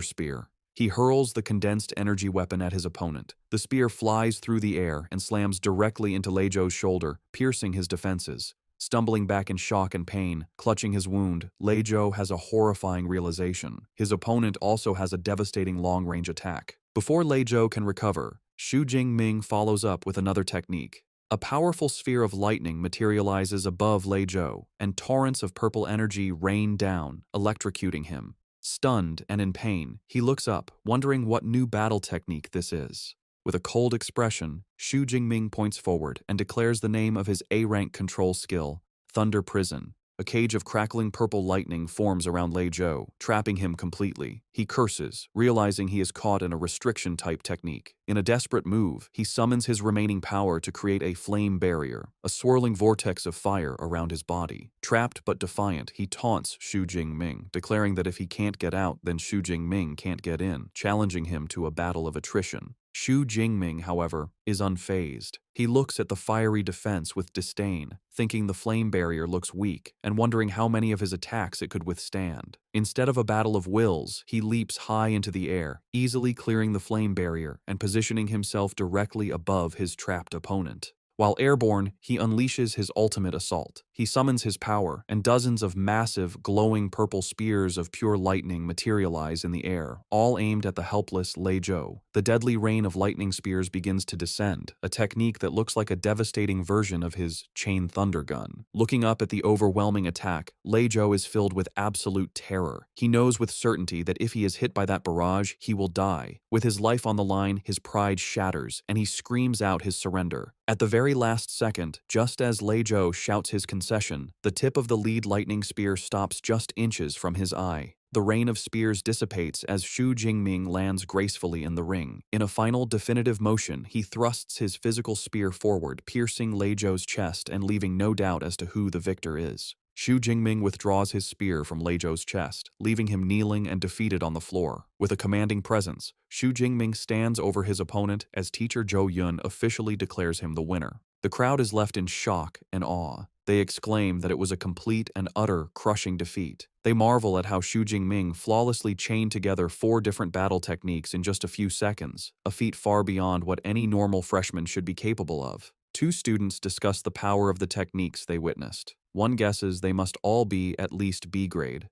Spear. He hurls the condensed energy weapon at his opponent. The spear flies through the air and slams directly into Lei Zhou's shoulder, piercing his defenses. Stumbling back in shock and pain, clutching his wound, Lei Zhou has a horrifying realization. His opponent also has a devastating long-range attack. Before Lei Zhou can recover, Xu Jingming follows up with another technique. A powerful sphere of lightning materializes above Lei Zhou, and torrents of purple energy rain down, electrocuting him. Stunned and in pain, he looks up, wondering what new battle technique this is. With a cold expression, Xu Jingming points forward and declares the name of his A-rank control skill, Thunder Prison. A cage of crackling purple lightning forms around Lei Zhou, trapping him completely. He curses, realizing he is caught in a restriction-type technique. In a desperate move, he summons his remaining power to create a flame barrier, a swirling vortex of fire around his body. Trapped but defiant, he taunts Xu Jingming, declaring that if he can't get out, then Xu Jingming can't get in, challenging him to a battle of attrition. Xu Jingming, however, is unfazed. He looks at the fiery defense with disdain, thinking the flame barrier looks weak and wondering how many of his attacks it could withstand. Instead of a battle of wills, he leaps high into the air, easily clearing the flame barrier and positioning himself directly above his trapped opponent. While airborne, he unleashes his ultimate assault. He summons his power, and dozens of massive, glowing purple spears of pure lightning materialize in the air, all aimed at the helpless Lei Zhou. The deadly rain of lightning spears begins to descend, a technique that looks like a devastating version of his chain thunder gun. Looking up at the overwhelming attack, Lei Zhou is filled with absolute terror. He knows with certainty that if he is hit by that barrage, he will die. With his life on the line, his pride shatters, and he screams out his surrender. At the very last second, just as Lei Zhou shouts his concession, the tip of the lead lightning spear stops just inches from his eye. The rain of spears dissipates as Xu Jingming lands gracefully in the ring. In a final definitive motion, he thrusts his physical spear forward, piercing Lei Zhou's chest and leaving no doubt as to who the victor is. Xu Jingming withdraws his spear from Lei Zhou's chest, leaving him kneeling and defeated on the floor. With a commanding presence, Xu Jingming stands over his opponent as teacher Zhou Yun officially declares him the winner. The crowd is left in shock and awe. They exclaim that it was a complete and utter crushing defeat. They marvel at how Xu Jingming flawlessly chained together 4 different battle techniques in just a few seconds, a feat far beyond what any normal freshman should be capable of. 2 students discuss the power of the techniques they witnessed. One guesses they must all be at least B grade.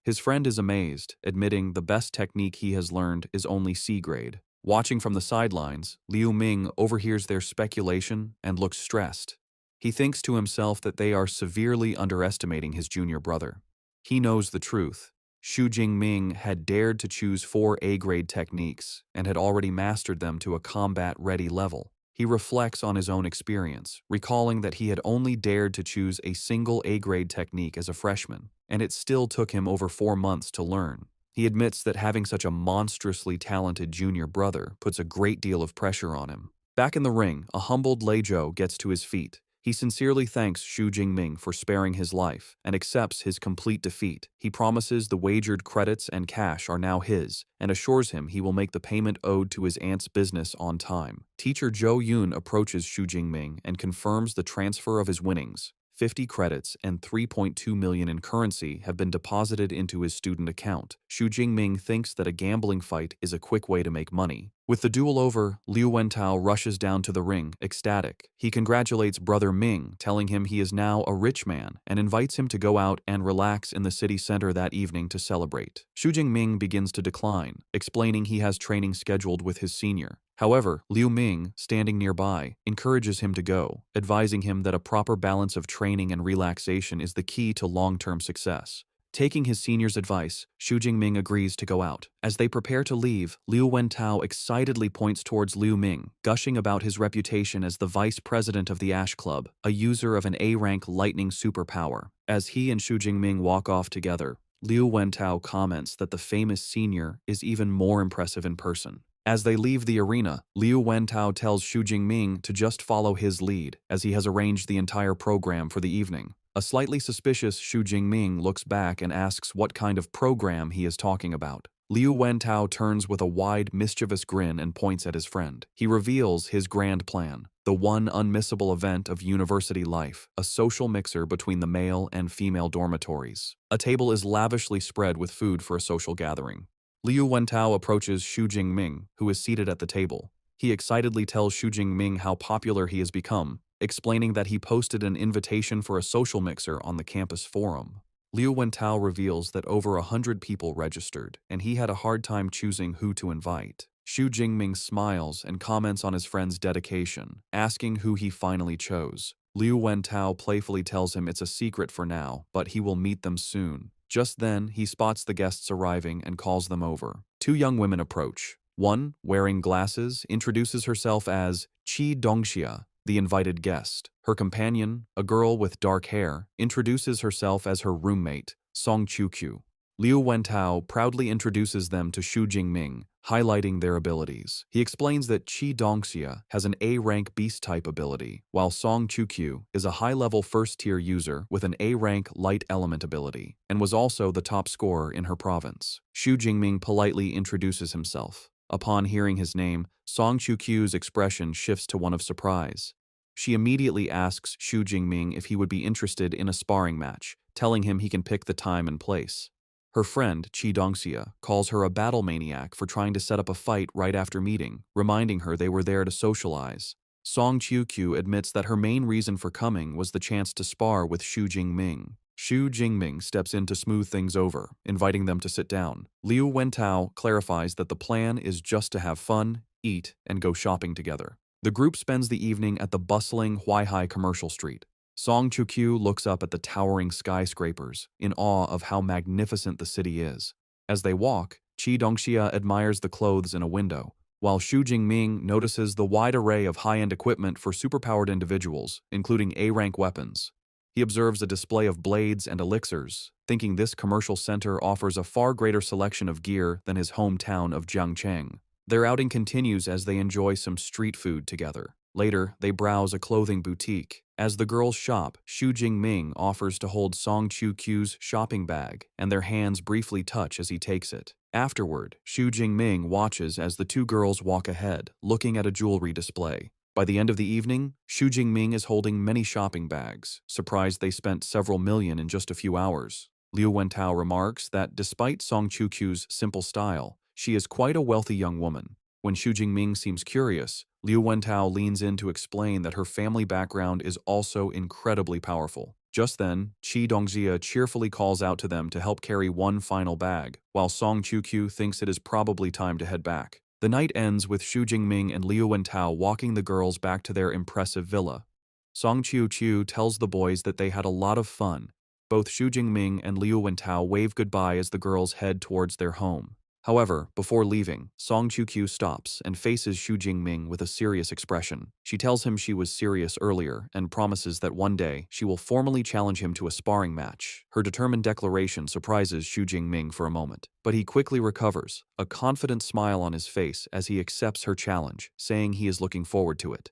His friend is amazed, admitting the best technique he has learned is only C grade. Watching from the sidelines, Liu Ming overhears their speculation and looks stressed. He thinks to himself that they are severely underestimating his junior brother. He knows the truth. Xu Jingming had dared to choose 4 A-grade techniques and had already mastered them to a combat-ready level. He reflects on his own experience, recalling that he had only dared to choose a single A-grade technique as a freshman, and it still took him over 4 months to learn. He admits that having such a monstrously talented junior brother puts a great deal of pressure on him. Back in the ring, a humbled Lei Zhou gets to his feet. He sincerely thanks Xu Jingming for sparing his life and accepts his complete defeat. He promises the wagered credits and cash are now his and assures him he will make the payment owed to his aunt's business on time. Teacher Zhou Yun approaches Xu Jingming and confirms the transfer of his winnings. 50 credits and 3.2 million in currency have been deposited into his student account. Xu Jingming thinks that a gambling fight is a quick way to make money. With the duel over, Liu Wentao rushes down to the ring, ecstatic. He congratulates brother Ming, telling him he is now a rich man, and invites him to go out and relax in the city center that evening to celebrate. Xu Jingming begins to decline, explaining he has training scheduled with his senior. However, Liu Ming, standing nearby, encourages him to go, advising him that a proper balance of training and relaxation is the key to long-term success. Taking his senior's advice, Xu Jingming agrees to go out. As they prepare to leave, Liu Wentao excitedly points towards Liu Ming, gushing about his reputation as the vice president of the Ash Club, a user of an A-rank lightning superpower. As he and Xu Jingming walk off together, Liu Wentao comments that the famous senior is even more impressive in person. As they leave the arena, Liu Wentao tells Xu Jingming to just follow his lead, as he has arranged the entire program for the evening. A slightly suspicious Xu Jingming looks back and asks what kind of program he is talking about. Liu Wentao turns with a wide, mischievous grin and points at his friend. He reveals his grand plan, the one unmissable event of university life, a social mixer between the male and female dormitories. A table is lavishly spread with food for a social gathering. Liu Wentao approaches Xu Jingming, who is seated at the table. He excitedly tells Xu Jingming how popular he has become, explaining that he posted an invitation for a social mixer on the campus forum. Liu Wentao reveals that over 100 people registered, and he had a hard time choosing who to invite. Xu Jingming smiles and comments on his friend's dedication, asking who he finally chose. Liu Wentao playfully tells him it's a secret for now, but he will meet them soon. Just then, he spots the guests arriving and calls them over. Two young women approach. One, wearing glasses, introduces herself as Qi Dongxia, the invited guest. Her companion, a girl with dark hair, introduces herself as her roommate, Song Qiuqiu. Liu Wentao proudly introduces them to Xu Jingming, highlighting their abilities. He explains that Qi Dongxia has an A-rank beast-type ability, while Song Qiuqiu is a high-level first-tier user with an A-rank light element ability, and was also the top scorer in her province. Xu Jingming politely introduces himself. Upon hearing his name, Song Qiuqiu's expression shifts to one of surprise. She immediately asks Xu Jingming if he would be interested in a sparring match, telling him he can pick the time and place. Her friend, Qi Dongxia, calls her a battle maniac for trying to set up a fight right after meeting, reminding her they were there to socialize. Song Qiuqiu admits that her main reason for coming was the chance to spar with Xu Jingming. Xu Jingming steps in to smooth things over, inviting them to sit down. Liu Wentao clarifies that the plan is just to have fun, eat, and go shopping together. The group spends the evening at the bustling Huaihai commercial street. Song Qiuqiu looks up at the towering skyscrapers, in awe of how magnificent the city is. As they walk, Qi Dongxia admires the clothes in a window, while Xu Jingming notices the wide array of high-end equipment for superpowered individuals, including A-rank weapons. He observes a display of blades and elixirs, thinking this commercial center offers a far greater selection of gear than his hometown of Jiangcheng. Their outing continues as they enjoy some street food together. Later, they browse a clothing boutique. As the girls shop, Xu Jingming offers to hold Song Qiuqiu's shopping bag, and their hands briefly touch as he takes it. Afterward, Xu Jingming watches as the two girls walk ahead, looking at a jewelry display. By the end of the evening, Xu Jingming is holding many shopping bags, surprised they spent several million in just a few hours. Liu Wentao remarks that despite Song Qiuqiu's simple style, she is quite a wealthy young woman. When Xu Jingming seems curious, Liu Wentao leans in to explain that her family background is also incredibly powerful. Just then, Qi Dongxia cheerfully calls out to them to help carry one final bag, while Song Qiuqiu thinks it is probably time to head back. The night ends with Xu Jingming and Liu Wentao walking the girls back to their impressive villa. Song Qiuqiu tells the boys that they had a lot of fun. Both Xu Jingming and Liu Wentao wave goodbye as the girls head towards their home. However, before leaving, Song Chu-kyu stops and faces Xu Jingming with a serious expression. She tells him she was serious earlier and promises that one day she will formally challenge him to a sparring match. Her determined declaration surprises Xu Jingming for a moment, but he quickly recovers, a confident smile on his face as he accepts her challenge, saying he is looking forward to it.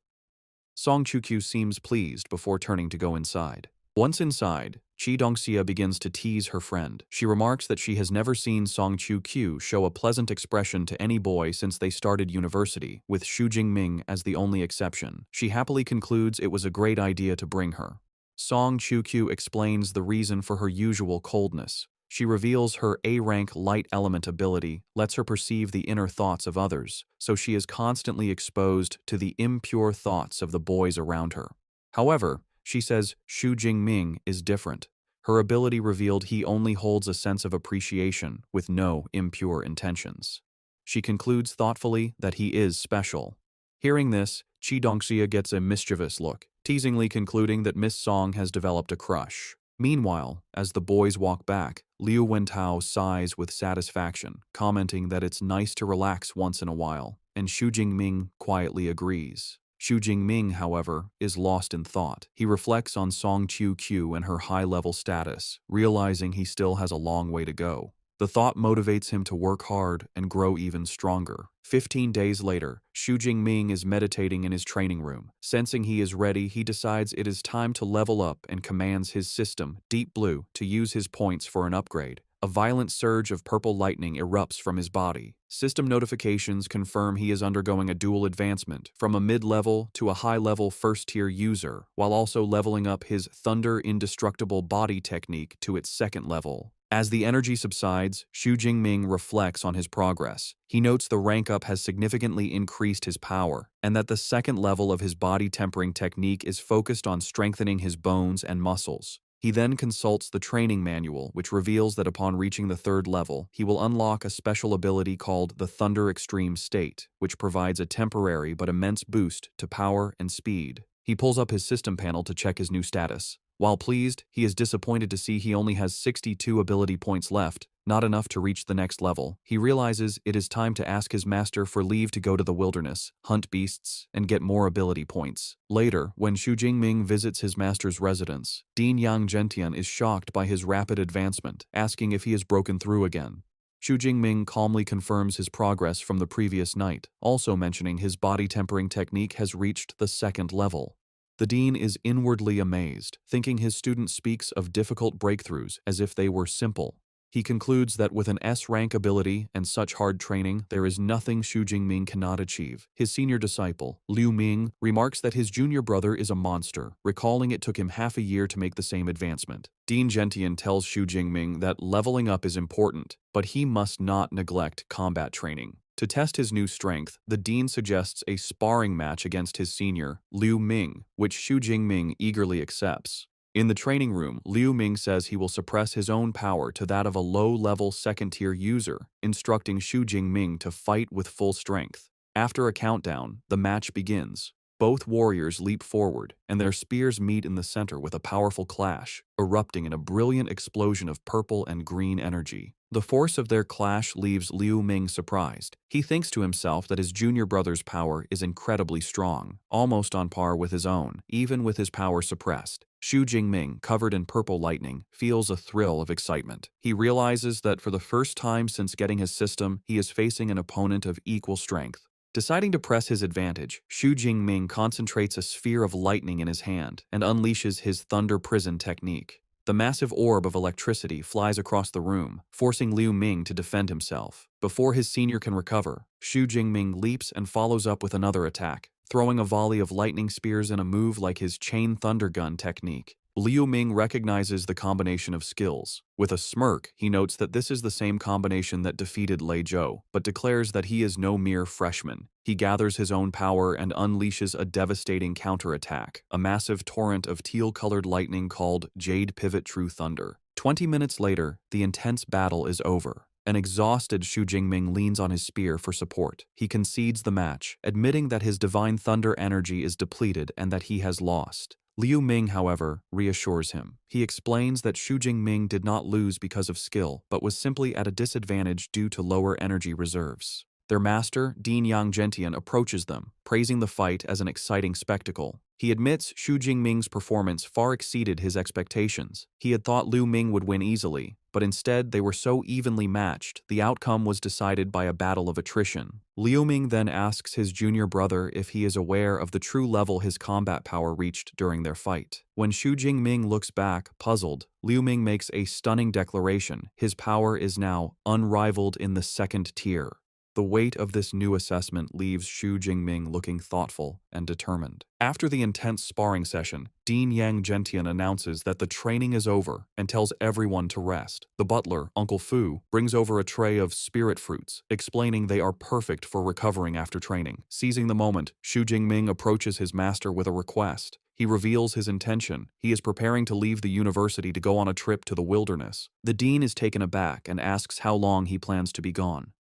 Song Chu-kyu seems pleased before turning to go inside. Once inside, Chi Dongxia begins to tease her friend. She remarks that she has never seen Song Chu-kyu show a pleasant expression to any boy since they started university, with Xu Jingming as the only exception. She happily concludes it was a great idea to bring her. Song Chu-kyu explains the reason for her usual coldness. She reveals her A-rank light element ability lets her perceive the inner thoughts of others, so she is constantly exposed to the impure thoughts of the boys around her. However, she says Xu Jingming is different. Her ability revealed he only holds a sense of appreciation with no impure intentions. She concludes thoughtfully that he is special. Hearing this, Chi Dongxia gets a mischievous look, teasingly concluding that Miss Song has developed a crush. Meanwhile, as the boys walk back, Liu Wentao sighs with satisfaction, commenting that it's nice to relax once in a while, and Xu Jingming quietly agrees. Xu Jingming, however, is lost in thought. He reflects on Song Chu-kyu and her high-level status, realizing he still has a long way to go. The thought motivates him to work hard and grow even stronger. 15 days later, Xu Jingming is meditating in his training room. Sensing he is ready, he decides it is time to level up and commands his system, Deep Blue, to use his points for an upgrade. A violent surge of purple lightning erupts from his body. System notifications confirm he is undergoing a dual advancement from a mid-level to a high-level first-tier user, while also leveling up his Thunder Indestructible Body technique to its second level. As the energy subsides, Xu Jingming reflects on his progress. He notes the rank up has significantly increased his power, and that the second level of his body tempering technique is focused on strengthening his bones and muscles. He then consults the training manual, which reveals that upon reaching the third level, he will unlock a special ability called the Thunder Extreme State, which provides a temporary but immense boost to power and speed. He pulls up his system panel to check his new status. While pleased, he is disappointed to see he only has 62 ability points left, not enough to reach the next level. He realizes it is time to ask his master for leave to go to the wilderness, hunt beasts, and get more ability points. Later, when Xu Jingming visits his master's residence, Dean Yang Gentian is shocked by his rapid advancement, asking if he has broken through again. Xu Jingming calmly confirms his progress from the previous night, also mentioning his body tempering technique has reached the second level. The dean is inwardly amazed, thinking his student speaks of difficult breakthroughs as if they were simple. He concludes that with an S-rank ability and such hard training, there is nothing Xu Jingming cannot achieve. His senior disciple, Liu Ming, remarks that his junior brother is a monster, recalling it took him half a year to make the same advancement. Dean Gentian tells Xu Jingming that leveling up is important, but he must not neglect combat training. To test his new strength, the dean suggests a sparring match against his senior, Liu Ming, which Xu Jingming eagerly accepts. In the training room, Liu Ming says he will suppress his own power to that of a low-level second-tier user, instructing Xu Jingming to fight with full strength. After a countdown, the match begins. Both warriors leap forward, and their spears meet in the center with a powerful clash, erupting in a brilliant explosion of purple and green energy. The force of their clash leaves Liu Ming surprised. He thinks to himself that his junior brother's power is incredibly strong, almost on par with his own, even with his power suppressed. Xu Jingming, covered in purple lightning, feels a thrill of excitement. He realizes that for the first time since getting his system, he is facing an opponent of equal strength. Deciding to press his advantage, Xu Jingming concentrates a sphere of lightning in his hand and unleashes his Thunder Prison technique. The massive orb of electricity flies across the room, forcing Liu Ming to defend himself. Before his senior can recover, Xu Jingming leaps and follows up with another attack, throwing a volley of lightning spears in a move like his Chain Thunder Gun technique. Liu Ming recognizes the combination of skills. With a smirk, he notes that this is the same combination that defeated Lei Zhou, but declares that he is no mere freshman. He gathers his own power and unleashes a devastating counterattack, a massive torrent of teal-colored lightning called Jade Pivot True Thunder. 20 minutes later, the intense battle is over. An exhausted Xu Jingming leans on his spear for support. He concedes the match, admitting that his divine thunder energy is depleted and that he has lost. Liu Ming, however, reassures him. He explains that Xu Jingming did not lose because of skill, but was simply at a disadvantage due to lower energy reserves. Their master, Dean Yang Gentian, approaches them, praising the fight as an exciting spectacle. He admits Xu Jingming's performance far exceeded his expectations. He had thought Liu Ming would win easily, but instead they were so evenly matched, the outcome was decided by a battle of attrition. Liu Ming then asks his junior brother if he is aware of the true level his combat power reached during their fight. When Xu Jingming looks back, puzzled, Liu Ming makes a stunning declaration. His power is now unrivaled in the second tier. The weight of this new assessment leaves Xu Jingming looking thoughtful and determined. After the intense sparring session, Dean Yang Gentian announces that the training is over and tells everyone to rest. The butler, Uncle Fu, brings over a tray of spirit fruits, explaining they are perfect for recovering after training. Seizing the moment, Xu Jingming approaches his master with a request. He reveals his intention. He is preparing to leave the university to go on a trip to the wilderness. The dean is taken aback and asks how long he plans to be gone.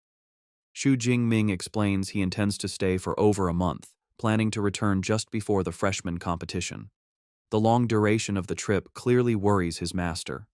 Xu Jingming explains he intends to stay for over a month, planning to return just before the freshman competition. The long duration of the trip clearly worries his master.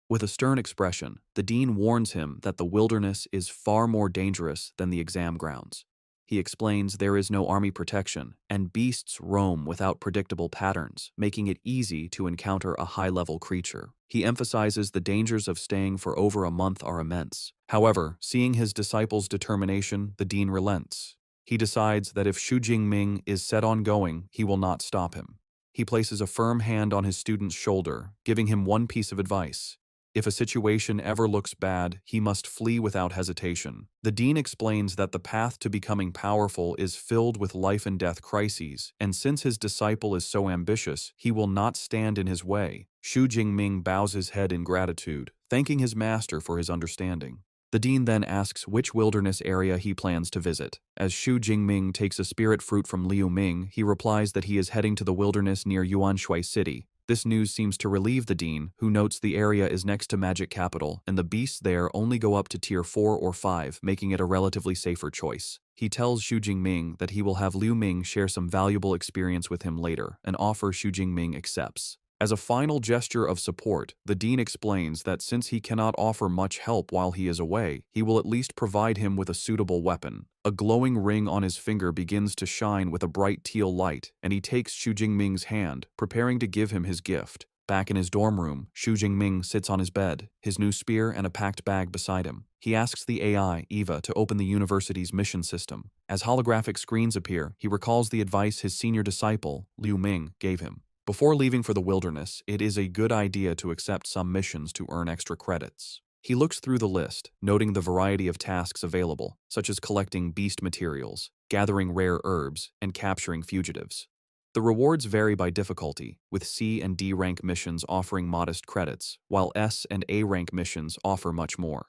With a stern expression, the dean warns him that the wilderness is far more dangerous than the exam grounds. He explains there is no army protection, and beasts roam without predictable patterns, making it easy to encounter a high-level creature. He emphasizes the dangers of staying for over a month are immense. However, seeing his disciple's determination, the dean relents. He decides that if Xu Jingming is set on going, he will not stop him. He places a firm hand on his student's shoulder, giving him one piece of advice. If a situation ever looks bad, he must flee without hesitation. The dean explains that the path to becoming powerful is filled with life and death crises, and since his disciple is so ambitious, he will not stand in his way. Xu Jingming bows his head in gratitude, thanking his master for his understanding. The dean then asks which wilderness area he plans to visit. As Xu Jingming takes a spirit fruit from Liu Ming, he replies that he is heading to the wilderness near Yuanshui City. This news seems to relieve the dean, who notes the area is next to Magic Capital, and the beasts there only go up to Tier 4 or 5, making it a relatively safer choice. He tells Xu Jingming that he will have Liu Ming share some valuable experience with him later, an offer Xu Jingming accepts. As a final gesture of support, the dean explains that since he cannot offer much help while he is away, he will at least provide him with a suitable weapon. A glowing ring on his finger begins to shine with a bright teal light, and he takes Xu Jingming's hand, preparing to give him his gift. Back in his dorm room, Xu Jingming sits on his bed, his new spear and a packed bag beside him. He asks the AI, Eva, to open the university's mission system. As holographic screens appear, he recalls the advice his senior disciple, Liu Ming, gave him. Before leaving for the wilderness, it is a good idea to accept some missions to earn extra credits. He looks through the list, noting the variety of tasks available, such as collecting beast materials, gathering rare herbs, and capturing fugitives. The rewards vary by difficulty, with C and D rank missions offering modest credits, while S and A rank missions offer much more.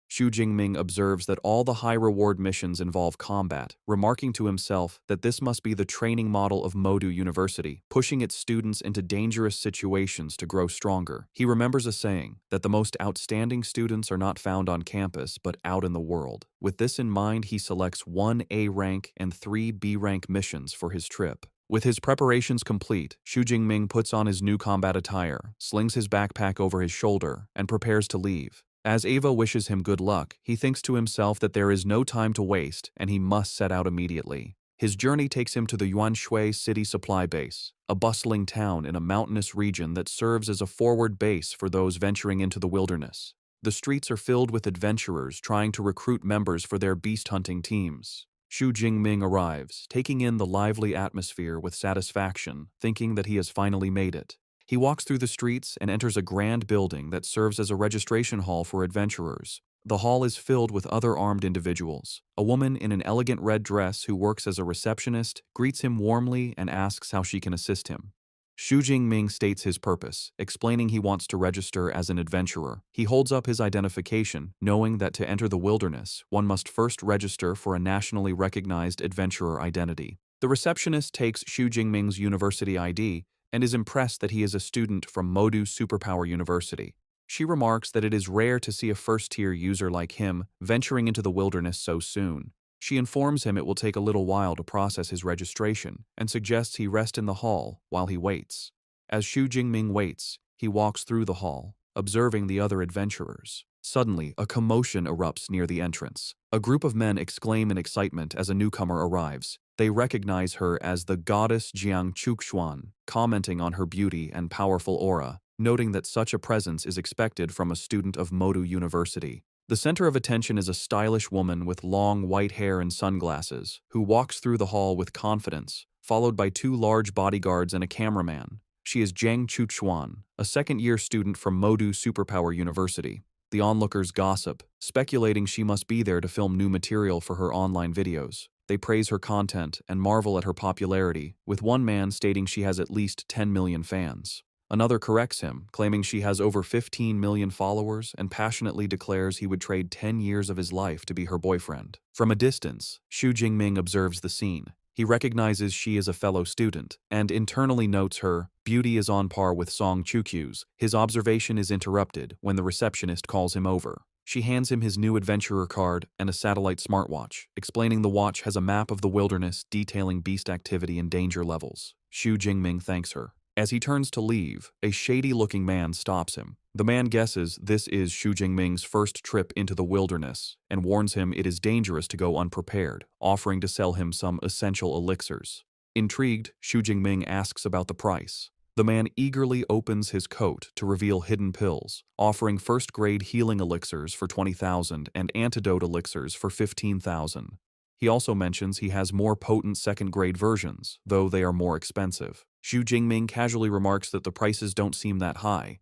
Xu Jingming observes that all the high-reward missions involve combat, remarking to himself that this must be the training model of Modu University, pushing its students into dangerous situations to grow stronger. He remembers a saying that the most outstanding students are not found on campus but out in the world. With this in mind, he selects 1 A rank and 3 B rank missions for his trip. With his preparations complete, Xu Jingming puts on his new combat attire, slings his backpack over his shoulder, and prepares to leave. As Eva wishes him good luck, he thinks to himself that there is no time to waste and he must set out immediately. His journey takes him to the Yuanshui City Supply Base, a bustling town in a mountainous region that serves as a forward base for those venturing into the wilderness. The streets are filled with adventurers trying to recruit members for their beast hunting teams. Xu Jingming arrives, taking in the lively atmosphere with satisfaction, thinking that he has finally made it. He walks through the streets and enters a grand building that serves as a registration hall for adventurers. The hall is filled with other armed individuals. A woman in an elegant red dress who works as a receptionist greets him warmly and asks how she can assist him. Xu Jingming states his purpose, explaining he wants to register as an adventurer. He holds up his identification, knowing that to enter the wilderness, one must first register for a nationally recognized adventurer identity. The receptionist takes Xu Jingming's university ID and is impressed that he is a student from Modu Superpower University. She remarks that it is rare to see a first-tier user like him venturing into the wilderness so soon. She informs him it will take a little while to process his registration and suggests he rest in the hall while he waits. As Xu Jingming waits, he walks through the hall, observing the other adventurers. Suddenly, a commotion erupts near the entrance. A group of men exclaim in excitement as a newcomer arrives. They recognize her as the goddess Jiang Chuxuan, commenting on her beauty and powerful aura, noting that such a presence is expected from a student of Modu University. The center of attention is a stylish woman with long white hair and sunglasses, who walks through the hall with confidence, followed by two large bodyguards and a cameraman. She is Jiang Chuxuan, a second-year student from Modu Superpower University. The onlookers gossip, speculating she must be there to film new material for her online videos. They praise her content and marvel at her popularity, with one man stating she has at least 10 million fans. Another corrects him, claiming she has over 15 million followers and passionately declares he would trade 10 years of his life to be her boyfriend. From a distance, Xu Jingming observes the scene. He recognizes she is a fellow student, and internally notes her beauty is on par with Song Chukyu's. His observation is interrupted when the receptionist calls him over. She hands him his new adventurer card and a satellite smartwatch, explaining the watch has a map of the wilderness detailing beast activity and danger levels. Xu Jingming thanks her. As he turns to leave, a shady-looking man stops him. The man guesses this is Xu Jingming's first trip into the wilderness and warns him it is dangerous to go unprepared, offering to sell him some essential elixirs. Intrigued, Xu Jingming asks about the price. The man eagerly opens his coat to reveal hidden pills, offering first-grade healing elixirs for 20,000 and antidote elixirs for 15,000. He also mentions he has more potent second-grade versions, though they are more expensive. Xu Jingming casually remarks that the prices don't seem that high.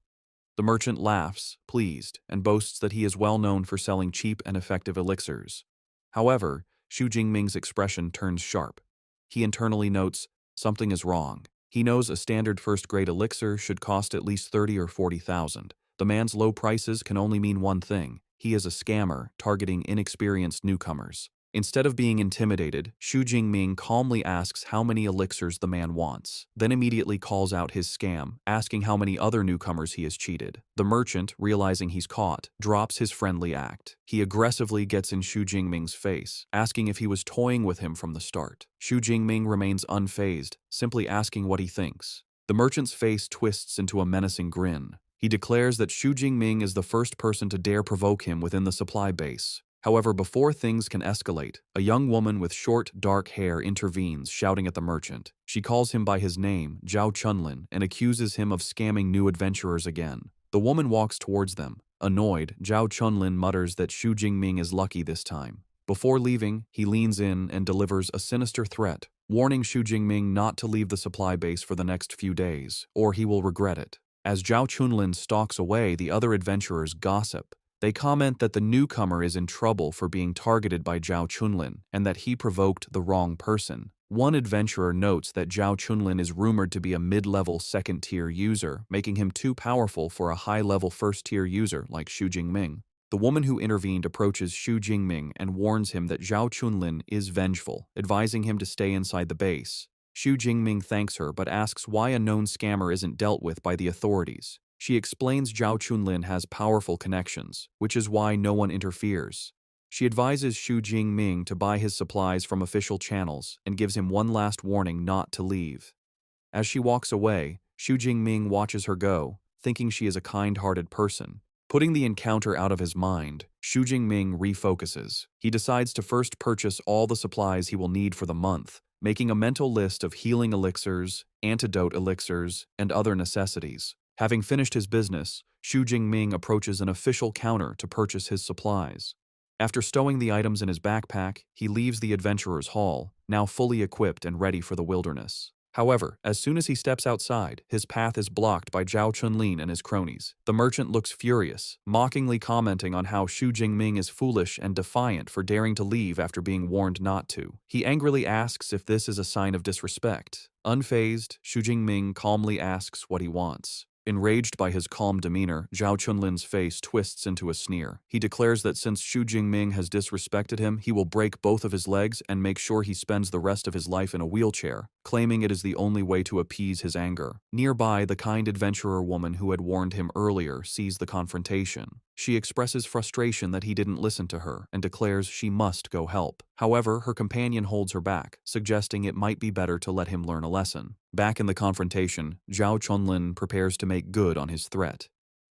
The merchant laughs, pleased, and boasts that he is well known for selling cheap and effective elixirs. However, Xu Jingming's expression turns sharp. He internally notes, something is wrong. He knows a standard first-grade elixir should cost at least 30 or 40,000. The man's low prices can only mean one thing. He is a scammer targeting inexperienced newcomers. Instead of being intimidated, Xu Jingming calmly asks how many elixirs the man wants, then immediately calls out his scam, asking how many other newcomers he has cheated. The merchant, realizing he's caught, drops his friendly act. He aggressively gets in Xu Jingming's face, asking if he was toying with him from the start. Xu Jingming remains unfazed, simply asking what he thinks. The merchant's face twists into a menacing grin. He declares that Xu Jingming is the first person to dare provoke him within the supply base. However, before things can escalate, a young woman with short, dark hair intervenes, shouting at the merchant. She calls him by his name, Zhao Chunlin, and accuses him of scamming new adventurers again. The woman walks towards them. Annoyed, Zhao Chunlin mutters that Xu Jingming is lucky this time. Before leaving, he leans in and delivers a sinister threat, warning Xu Jingming not to leave the supply base for the next few days, or he will regret it. As Zhao Chunlin stalks away, the other adventurers gossip. They comment that the newcomer is in trouble for being targeted by Zhao Chunlin and that he provoked the wrong person. One adventurer notes that Zhao Chunlin is rumored to be a mid-level second-tier user, making him too powerful for a high-level first-tier user like Xu Jingming. The woman who intervened approaches Xu Jingming and warns him that Zhao Chunlin is vengeful, advising him to stay inside the base. Xu Jingming thanks her but asks why a known scammer isn't dealt with by the authorities. She explains Zhao Chunlin has powerful connections, which is why no one interferes. She advises Xu Jingming to buy his supplies from official channels and gives him one last warning not to leave. As she walks away, Xu Jingming watches her go, thinking she is a kind-hearted person. Putting the encounter out of his mind, Xu Jingming refocuses. He decides to first purchase all the supplies he will need for the month, making a mental list of healing elixirs, antidote elixirs, and other necessities. Having finished his business, Xu Jingming approaches an official counter to purchase his supplies. After stowing the items in his backpack, he leaves the adventurer's hall, now fully equipped and ready for the wilderness. However, as soon as he steps outside, his path is blocked by Zhao Chunlin and his cronies. The merchant looks furious, mockingly commenting on how Xu Jingming is foolish and defiant for daring to leave after being warned not to. He angrily asks if this is a sign of disrespect. Unfazed, Xu Jingming calmly asks what he wants. Enraged by his calm demeanor, Zhao Chunlin's face twists into a sneer. He declares that since Xu Jingming has disrespected him, he will break both of his legs and make sure he spends the rest of his life in a wheelchair, claiming it is the only way to appease his anger. Nearby, the kind adventurer woman who had warned him earlier sees the confrontation. She expresses frustration that he didn't listen to her and declares she must go help. However, her companion holds her back, suggesting it might be better to let him learn a lesson. Back in the confrontation, Zhao Chunlin prepares to make good on his threat.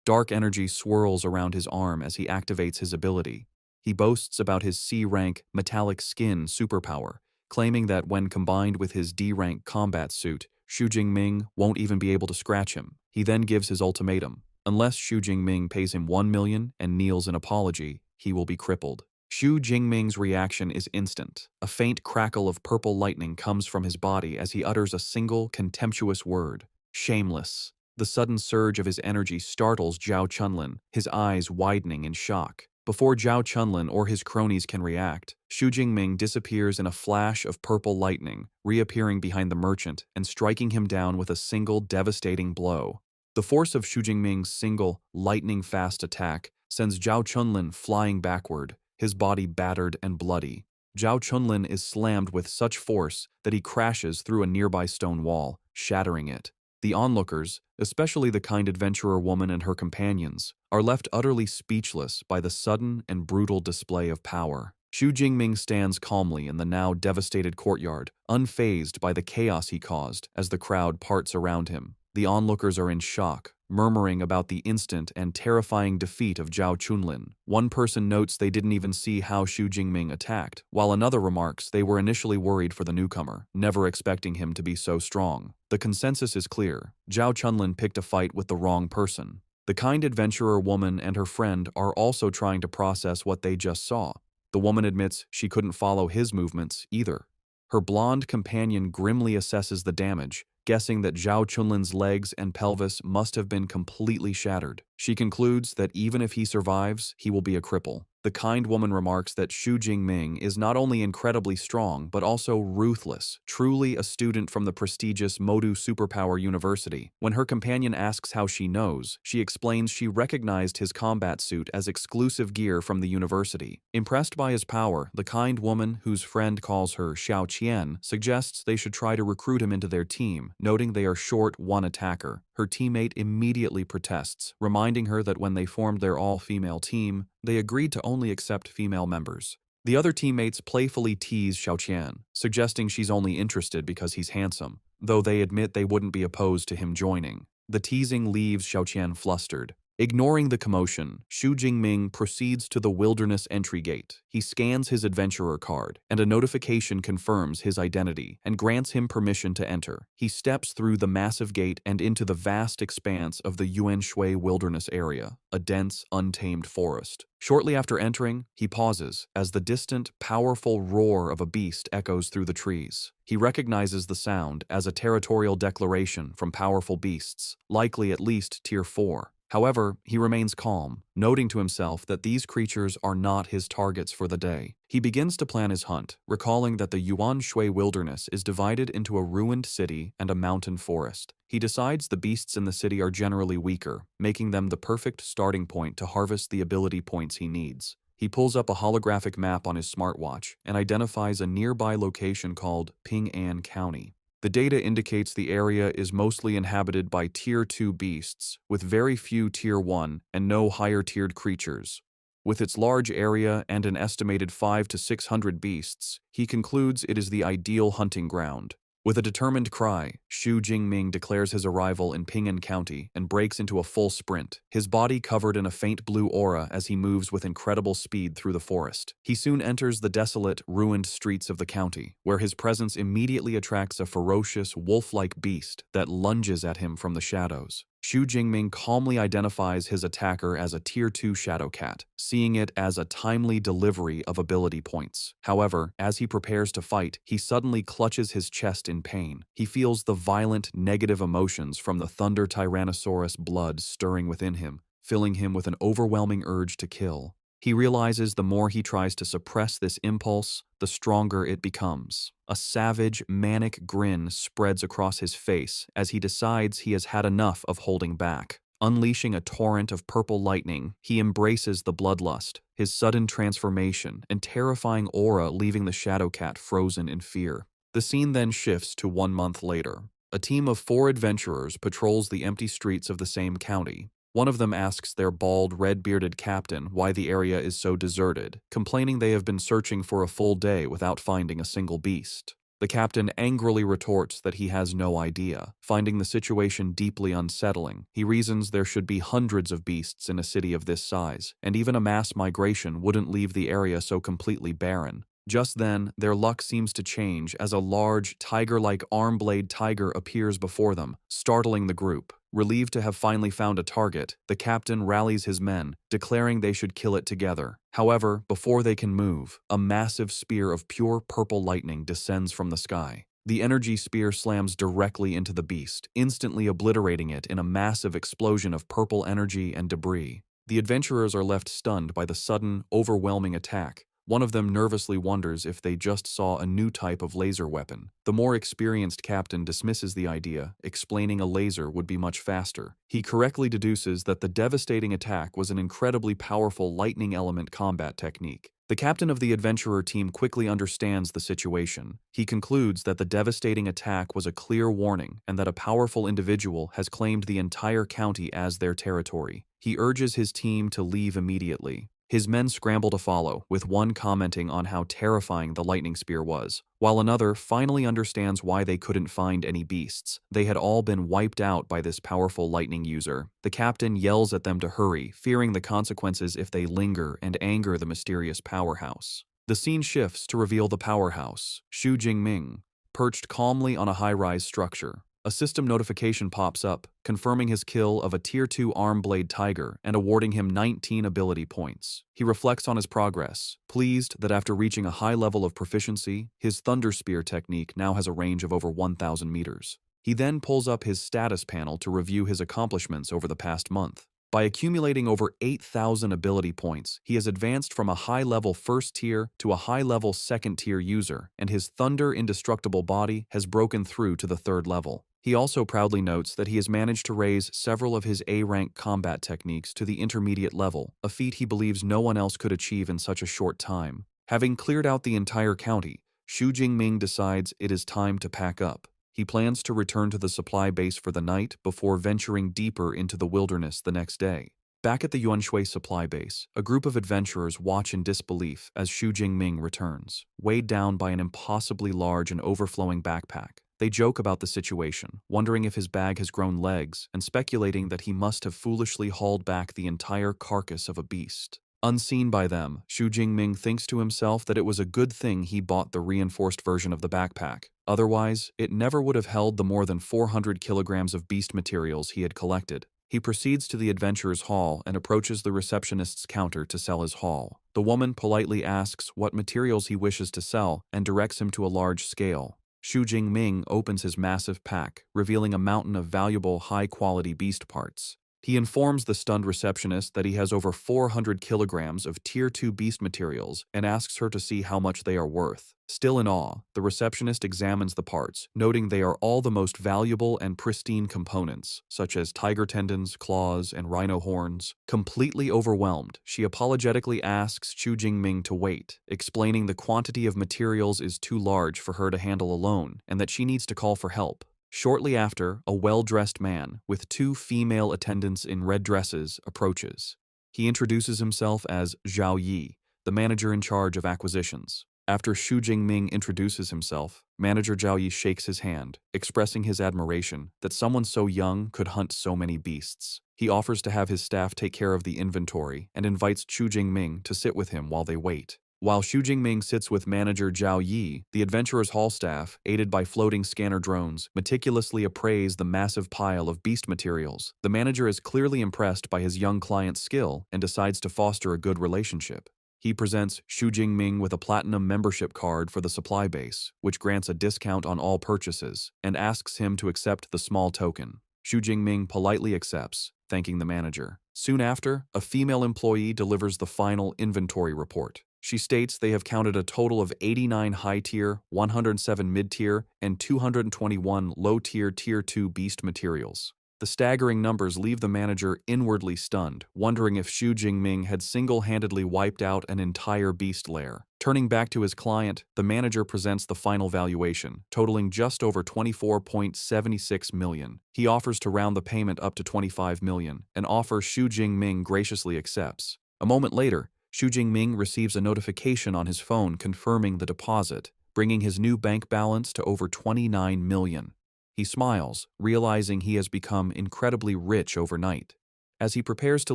Dark energy swirls around his arm as he activates his ability. He boasts about his C-rank metallic skin superpower, claiming that when combined with his D-rank combat suit, Xu Jingming won't even be able to scratch him. He then gives his ultimatum. Unless Xu Jingming pays him 1 million and kneels in apology, he will be crippled. Xu Jingming's reaction is instant. A faint crackle of purple lightning comes from his body as he utters a single, contemptuous word. Shameless. The sudden surge of his energy startles Zhao Chunlin, his eyes widening in shock. Before Zhao Chunlin or his cronies can react, Xu Jingming disappears in a flash of purple lightning, reappearing behind the merchant and striking him down with a single devastating blow. The force of Xu Jingming's single, lightning-fast attack sends Zhao Chunlin flying backward, his body battered and bloody. Zhao Chunlin is slammed with such force that he crashes through a nearby stone wall, shattering it. The onlookers, especially the kind adventurer woman and her companions, are left utterly speechless by the sudden and brutal display of power. Xu Jingming stands calmly in the now devastated courtyard, unfazed by the chaos he caused as the crowd parts around him. The onlookers are in shock, murmuring about the instant and terrifying defeat of Zhao Chunlin. One person notes they didn't even see how Xu Jingming attacked, while another remarks they were initially worried for the newcomer, never expecting him to be so strong. The consensus is clear. Zhao Chunlin picked a fight with the wrong person. The kind adventurer woman and her friend are also trying to process what they just saw. The woman admits she couldn't follow his movements either. Her blonde companion grimly assesses the damage, guessing that Zhao Chunlin's legs and pelvis must have been completely shattered. She concludes that even if he survives, he will be a cripple. The kind woman remarks that Xu Jingming is not only incredibly strong, but also ruthless, truly a student from the prestigious Modu Superpower University. When her companion asks how she knows, she explains she recognized his combat suit as exclusive gear from the university. Impressed by his power, the kind woman, whose friend calls her Xiao Qian, suggests they should try to recruit him into their team, noting they are short one attacker. Her teammate immediately protests, reminding her that when they formed their all-female team, they agreed to only accept female members. The other teammates playfully tease Xiaoqian, suggesting she's only interested because he's handsome, though they admit they wouldn't be opposed to him joining. The teasing leaves Xiaoqian flustered. Ignoring the commotion, Xu Jingming proceeds to the wilderness entry gate. He scans his adventurer card, and a notification confirms his identity and grants him permission to enter. He steps through the massive gate and into the vast expanse of the Yuanshui wilderness area, a dense, untamed forest. Shortly after entering, he pauses as the distant, powerful roar of a beast echoes through the trees. He recognizes the sound as a territorial declaration from powerful beasts, likely at least Tier 4. However, he remains calm, noting to himself that these creatures are not his targets for the day. He begins to plan his hunt, recalling that the Yuan Shui wilderness is divided into a ruined city and a mountain forest. He decides the beasts in the city are generally weaker, making them the perfect starting point to harvest the ability points he needs. He pulls up a holographic map on his smartwatch and identifies a nearby location called Ping'an County. The data indicates the area is mostly inhabited by Tier 2 beasts, with very few Tier 1 and no higher-tiered creatures. With its large area and an estimated 500 to 600 beasts, he concludes it is the ideal hunting ground. With a determined cry, Xu Jingming declares his arrival in Ping'an County and breaks into a full sprint, his body covered in a faint blue aura as he moves with incredible speed through the forest. He soon enters the desolate, ruined streets of the county, where his presence immediately attracts a ferocious, wolf-like beast that lunges at him from the shadows. Xu Jingming calmly identifies his attacker as a Tier 2 Shadow Cat, seeing it as a timely delivery of ability points. However, as he prepares to fight, he suddenly clutches his chest in pain. He feels the violent, negative emotions from the Thunder Tyrannosaurus blood stirring within him, filling him with an overwhelming urge to kill. He realizes the more he tries to suppress this impulse, the stronger it becomes. A savage, manic grin spreads across his face as he decides he has had enough of holding back. Unleashing a torrent of purple lightning, he embraces the bloodlust, his sudden transformation and terrifying aura leaving the Shadow Cat frozen in fear. The scene then shifts to 1 month later. A team of 4 adventurers patrols the empty streets of the same county. One of them asks their bald, red-bearded captain why the area is so deserted, complaining they have been searching for a full day without finding a single beast. The captain angrily retorts that he has no idea, finding the situation deeply unsettling. He reasons there should be hundreds of beasts in a city of this size, and even a mass migration wouldn't leave the area so completely barren. Just then, their luck seems to change as a large, tiger-like arm-blade tiger appears before them, startling the group. Relieved to have finally found a target, the captain rallies his men, declaring they should kill it together. However, before they can move, a massive spear of pure purple lightning descends from the sky. The energy spear slams directly into the beast, instantly obliterating it in a massive explosion of purple energy and debris. The adventurers are left stunned by the sudden, overwhelming attack. One of them nervously wonders if they just saw a new type of laser weapon. The more experienced captain dismisses the idea, explaining a laser would be much faster. He correctly deduces that the devastating attack was an incredibly powerful lightning element combat technique. The captain of the adventurer team quickly understands the situation. He concludes that the devastating attack was a clear warning and that a powerful individual has claimed the entire county as their territory. He urges his team to leave immediately. His men scramble to follow, with one commenting on how terrifying the lightning spear was, while another finally understands why they couldn't find any beasts. They had all been wiped out by this powerful lightning user. The captain yells at them to hurry, fearing the consequences if they linger and anger the mysterious powerhouse. The scene shifts to reveal the powerhouse, Xu Jingming, perched calmly on a high-rise structure. A system notification pops up, confirming his kill of a Tier 2 arm-blade tiger and awarding him 19 ability points. He reflects on his progress, pleased that after reaching a high level of proficiency, his Thunder Spear technique now has a range of over 1,000 meters. He then pulls up his status panel to review his accomplishments over the past month. By accumulating over 8,000 ability points, he has advanced from a high-level first tier to a high-level second tier user, and his Thunder Indestructible body has broken through to the third level. He also proudly notes that he has managed to raise several of his A-rank combat techniques to the intermediate level, a feat he believes no one else could achieve in such a short time. Having cleared out the entire county, Xu Jingming decides it is time to pack up. He plans to return to the supply base for the night before venturing deeper into the wilderness the next day. Back at the Yuanshui supply base, a group of adventurers watch in disbelief as Xu Jingming returns, weighed down by an impossibly large and overflowing backpack. They joke about the situation, wondering if his bag has grown legs, and speculating that he must have foolishly hauled back the entire carcass of a beast. Unseen by them, Xu Jingming thinks to himself that it was a good thing he bought the reinforced version of the backpack. Otherwise, it never would have held the more than 400 kilograms of beast materials he had collected. He proceeds to the adventurer's hall and approaches the receptionist's counter to sell his haul. The woman politely asks what materials he wishes to sell and directs him to a large scale. Xu Jingming opens his massive pack, revealing a mountain of valuable, high-quality beast parts. He informs the stunned receptionist that he has over 400 kilograms of Tier 2 beast materials and asks her to see how much they are worth. Still in awe, the receptionist examines the parts, noting they are all the most valuable and pristine components, such as tiger tendons, claws, and rhino horns. Completely overwhelmed, she apologetically asks Xu Jingming to wait, explaining the quantity of materials is too large for her to handle alone and that she needs to call for help. Shortly after, a well-dressed man, with 2 female attendants in red dresses, approaches. He introduces himself as Zhao Yi, the manager in charge of acquisitions. After Xu Jingming introduces himself, Manager Zhao Yi shakes his hand, expressing his admiration that someone so young could hunt so many beasts. He offers to have his staff take care of the inventory and invites Xu Jingming to sit with him while they wait. While Xu Jingming sits with manager Zhao Yi, the adventurer's hall staff, aided by floating scanner drones, meticulously appraise the massive pile of beast materials. The manager is clearly impressed by his young client's skill and decides to foster a good relationship. He presents Xu Jingming with a platinum membership card for the supply base, which grants a discount on all purchases, and asks him to accept the small token. Xu Jingming politely accepts, thanking the manager. Soon after, a female employee delivers the final inventory report. She states they have counted a total of 89 high-tier, 107 mid-tier, and 221 low-tier Tier 2 beast materials. The staggering numbers leave the manager inwardly stunned, wondering if Xu Jingming had single-handedly wiped out an entire beast lair. Turning back to his client, the manager presents the final valuation, totaling just over 24.76 million. He offers to round the payment up to 25 million, an offer Xu Jingming graciously accepts. A moment later, Xu Jingming receives a notification on his phone confirming the deposit, bringing his new bank balance to over 29 million. He smiles, realizing he has become incredibly rich overnight. As he prepares to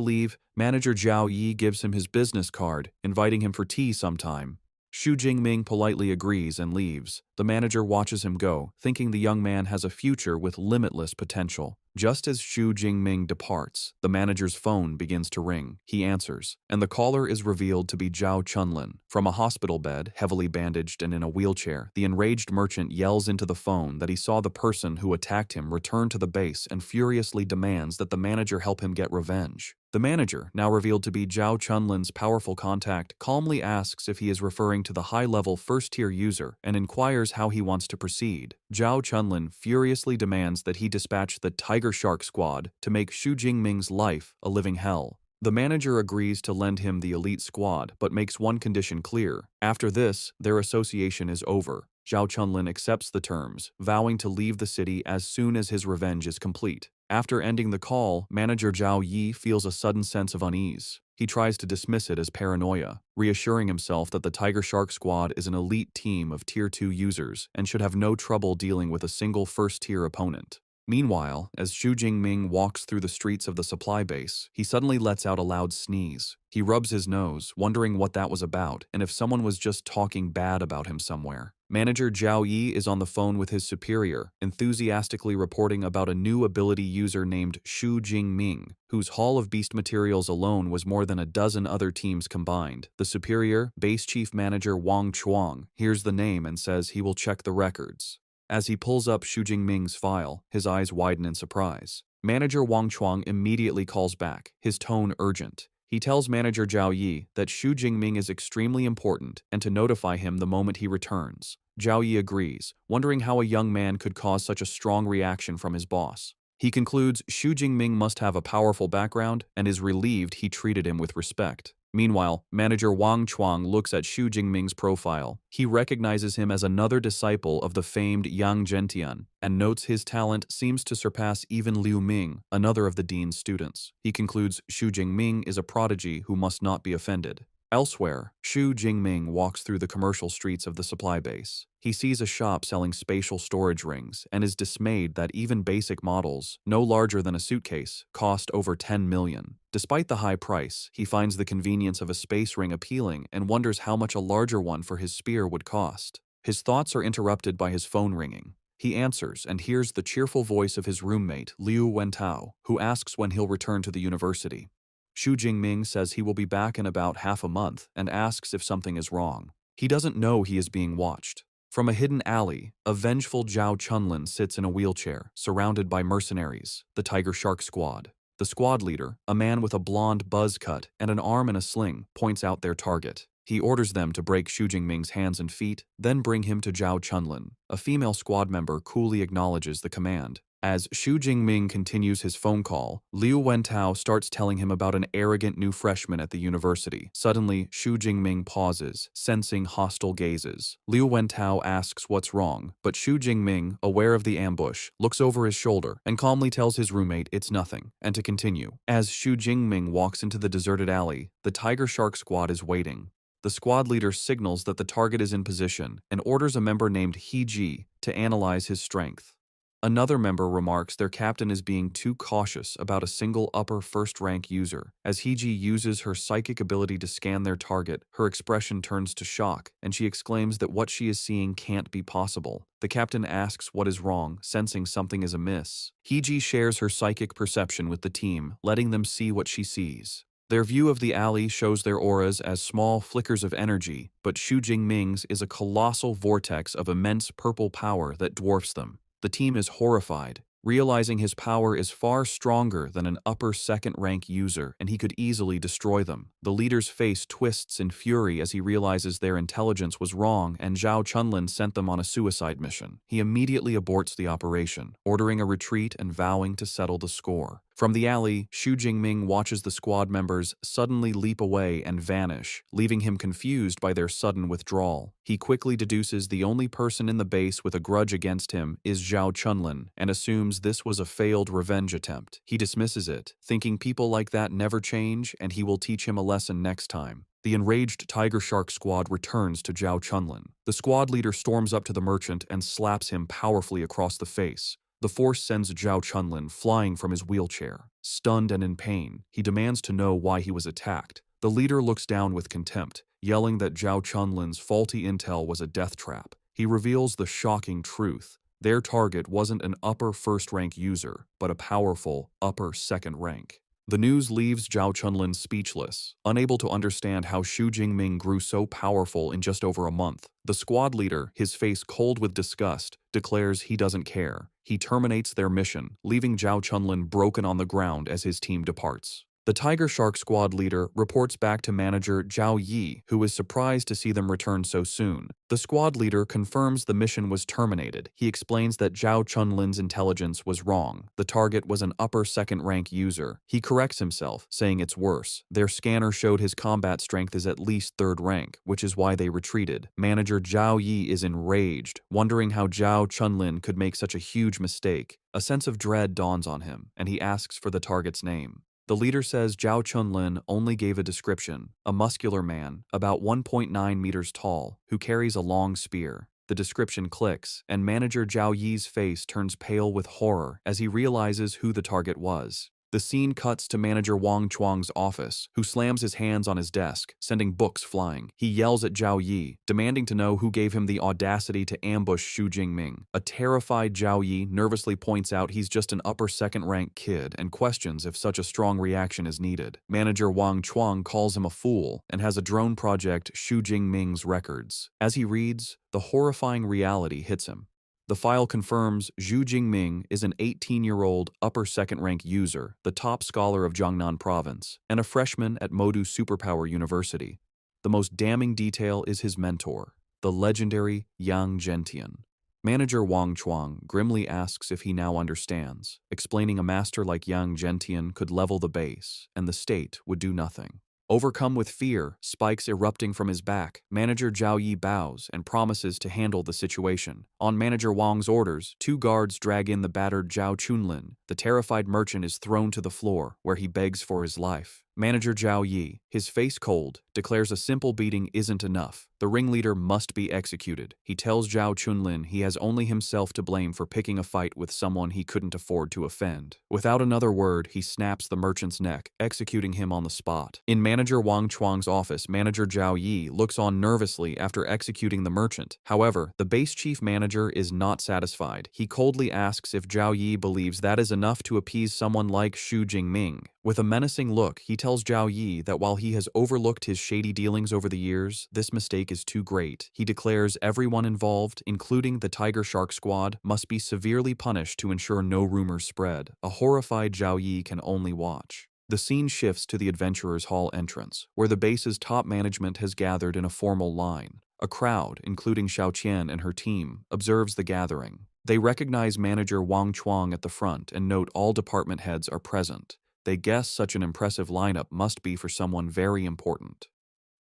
leave, manager Zhao Yi gives him his business card, inviting him for tea sometime. Xu Jingming politely agrees and leaves. The manager watches him go, thinking the young man has a future with limitless potential. Just as Xu Jingming departs, the manager's phone begins to ring. He answers, and the caller is revealed to be Zhao Chunlin. From a hospital bed, heavily bandaged and in a wheelchair, the enraged merchant yells into the phone that he saw the person who attacked him return to the base and furiously demands that the manager help him get revenge. The manager, now revealed to be Zhao Chunlin's powerful contact, calmly asks if he is referring to the high-level first-tier user and inquires how he wants to proceed. Zhao Chunlin furiously demands that he dispatch the Tiger Shark Squad to make Xu Jingming's life a living hell. The manager agrees to lend him the elite squad, but makes one condition clear. After this, their association is over. Zhao Chunlin accepts the terms, vowing to leave the city as soon as his revenge is complete. After ending the call, manager Zhao Yi feels a sudden sense of unease. He tries to dismiss it as paranoia, reassuring himself that the Tiger Shark Squad is an elite team of Tier 2 users and should have no trouble dealing with a single first-tier opponent. Meanwhile, as Xu Jingming walks through the streets of the supply base, he suddenly lets out a loud sneeze. He rubs his nose, wondering what that was about and if someone was just talking bad about him somewhere. Manager Zhao Yi is on the phone with his superior, enthusiastically reporting about a new ability user named Xu Jingming, whose haul of beast materials alone was more than a dozen other teams combined. The superior, base chief manager Wang Chuang, hears the name and says he will check the records. As he pulls up Xu Jingming's file, his eyes widen in surprise. Manager Wang Chuang immediately calls back, his tone urgent. He tells manager Zhao Yi that Xu Jingming is extremely important and to notify him the moment he returns. Zhao Yi agrees, wondering how a young man could cause such a strong reaction from his boss. He concludes Xu Jingming must have a powerful background and is relieved he treated him with respect. Meanwhile, manager Wang Chuang looks at Xu Jingming's profile. He recognizes him as another disciple of the famed Yang Zhentian and notes his talent seems to surpass even Liu Ming, another of the dean's students. He concludes Xu Jingming is a prodigy who must not be offended. Elsewhere, Xu Jingming walks through the commercial streets of the supply base. He sees a shop selling spatial storage rings and is dismayed that even basic models, no larger than a suitcase, cost over 10 million. Despite the high price, he finds the convenience of a space ring appealing and wonders how much a larger one for his spear would cost. His thoughts are interrupted by his phone ringing. He answers and hears the cheerful voice of his roommate, Liu Wentao, who asks when he'll return to the university. Xu Jingming says he will be back in about half a month and asks if something is wrong. He doesn't know he is being watched. From a hidden alley, a vengeful Zhao Chunlin sits in a wheelchair, surrounded by mercenaries, the Tiger Shark Squad. The squad leader, a man with a blonde buzz cut and an arm in a sling, points out their target. He orders them to break Xu Jingming's hands and feet, then bring him to Zhao Chunlin. A female squad member coolly acknowledges the command. As Xu Jingming continues his phone call, Liu Wentao starts telling him about an arrogant new freshman at the university. Suddenly, Xu Jingming pauses, sensing hostile gazes. Liu Wentao asks what's wrong, but Xu Jingming, aware of the ambush, looks over his shoulder and calmly tells his roommate it's nothing, and to continue. As Xu Jingming walks into the deserted alley, the Tiger Shark Squad is waiting. The squad leader signals that the target is in position and orders a member named He Ji to analyze his strength. Another member remarks their captain is being too cautious about a single upper first-rank user. As He-ji uses her psychic ability to scan their target, her expression turns to shock, and she exclaims that what she is seeing can't be possible. The captain asks what is wrong, sensing something is amiss. He-ji shares her psychic perception with the team, letting them see what she sees. Their view of the alley shows their auras as small flickers of energy, but Xu Jingming's is a colossal vortex of immense purple power that dwarfs them. The team is horrified. realizing his power is far stronger than an upper second-rank user and he could easily destroy them. The leader's face twists in fury as he realizes their intelligence was wrong and Zhao Chunlin sent them on a suicide mission. He immediately aborts the operation, ordering a retreat and vowing to settle the score. From the alley, Xu Jingming watches the squad members suddenly leap away and vanish, leaving him confused by their sudden withdrawal. He quickly deduces the only person in the base with a grudge against him is Zhao Chunlin and assumes this was a failed revenge attempt. He dismisses it, thinking people like that never change and he will teach him a lesson next time. The enraged Tiger Shark squad returns to Zhao Chunlin. The squad leader storms up to the merchant and slaps him powerfully across the face. The force sends Zhao Chunlin flying from his wheelchair. Stunned and in pain, he demands to know why he was attacked. The leader looks down with contempt, yelling that Zhao Chunlin's faulty intel was a death trap. He reveals the shocking truth. Their target wasn't an upper first-rank user, but a powerful upper second rank. The news leaves Zhao Chunlin speechless, unable to understand how Xu Jingming grew so powerful in just over a month. The squad leader, his face cold with disgust, declares he doesn't care. He terminates their mission, leaving Zhao Chunlin broken on the ground as his team departs. The Tiger Shark squad leader reports back to manager Zhao Yi, who is surprised to see them return so soon. The squad leader confirms the mission was terminated. He explains that Zhao Chunlin's intelligence was wrong. The target was an upper second-rank user. He corrects himself, saying it's worse. Their scanner showed his combat strength is at least third rank, which is why they retreated. Manager Zhao Yi is enraged, wondering how Zhao Chunlin could make such a huge mistake. A sense of dread dawns on him, and he asks for the target's name. The leader says Zhao Chunlin only gave a description, a muscular man, about 1.9 meters tall, who carries a long spear. The description clicks, and manager Zhao Yi's face turns pale with horror as he realizes who the target was. The scene cuts to manager Wang Chuang's office, who slams his hands on his desk, sending books flying. He yells at Zhao Yi, demanding to know who gave him the audacity to ambush Xu Jingming. A terrified Zhao Yi nervously points out he's just an upper second-rank kid and questions if such a strong reaction is needed. Manager Wang Chuang calls him a fool and has a drone project Xu Jingming's records. As he reads, the horrifying reality hits him. The file confirms Xu Jingming is an 18-year-old upper second-rank user, the top scholar of Jiangnan province, and a freshman at Modu Superpower University. The most damning detail is his mentor, the legendary Yang Zhentian. Manager Wang Chuang grimly asks if he now understands, explaining a master like Yang Zhentian could level the base, and the state would do nothing. Overcome with fear, spikes erupting from his back, manager Zhao Yi bows and promises to handle the situation. On manager Wang's orders, 2 guards drag in the battered Zhao Chunlin. The terrified merchant is thrown to the floor, where he begs for his life. Manager Zhao Yi, his face cold, declares a simple beating isn't enough. The ringleader must be executed. He tells Zhao Chunlin he has only himself to blame for picking a fight with someone he couldn't afford to offend. Without another word, he snaps the merchant's neck, executing him on the spot. In manager Wang Chuang's office, manager Zhao Yi looks on nervously after executing the merchant. However, the base chief manager is not satisfied. He coldly asks if Zhao Yi believes that is enough to appease someone like Xu Jingming. With a menacing look, he tells Zhao Yi that while he has overlooked his shady dealings over the years, this mistake is too great. He declares everyone involved, including the Tiger Shark squad, must be severely punished to ensure no rumors spread. A horrified Zhao Yi can only watch. The scene shifts to the Adventurers Hall entrance, where the base's top management has gathered in a formal line. A crowd, including Xiao Qian and her team, observes the gathering. They recognize manager Wang Chuang at the front and note all department heads are present. They guess such an impressive lineup must be for someone very important.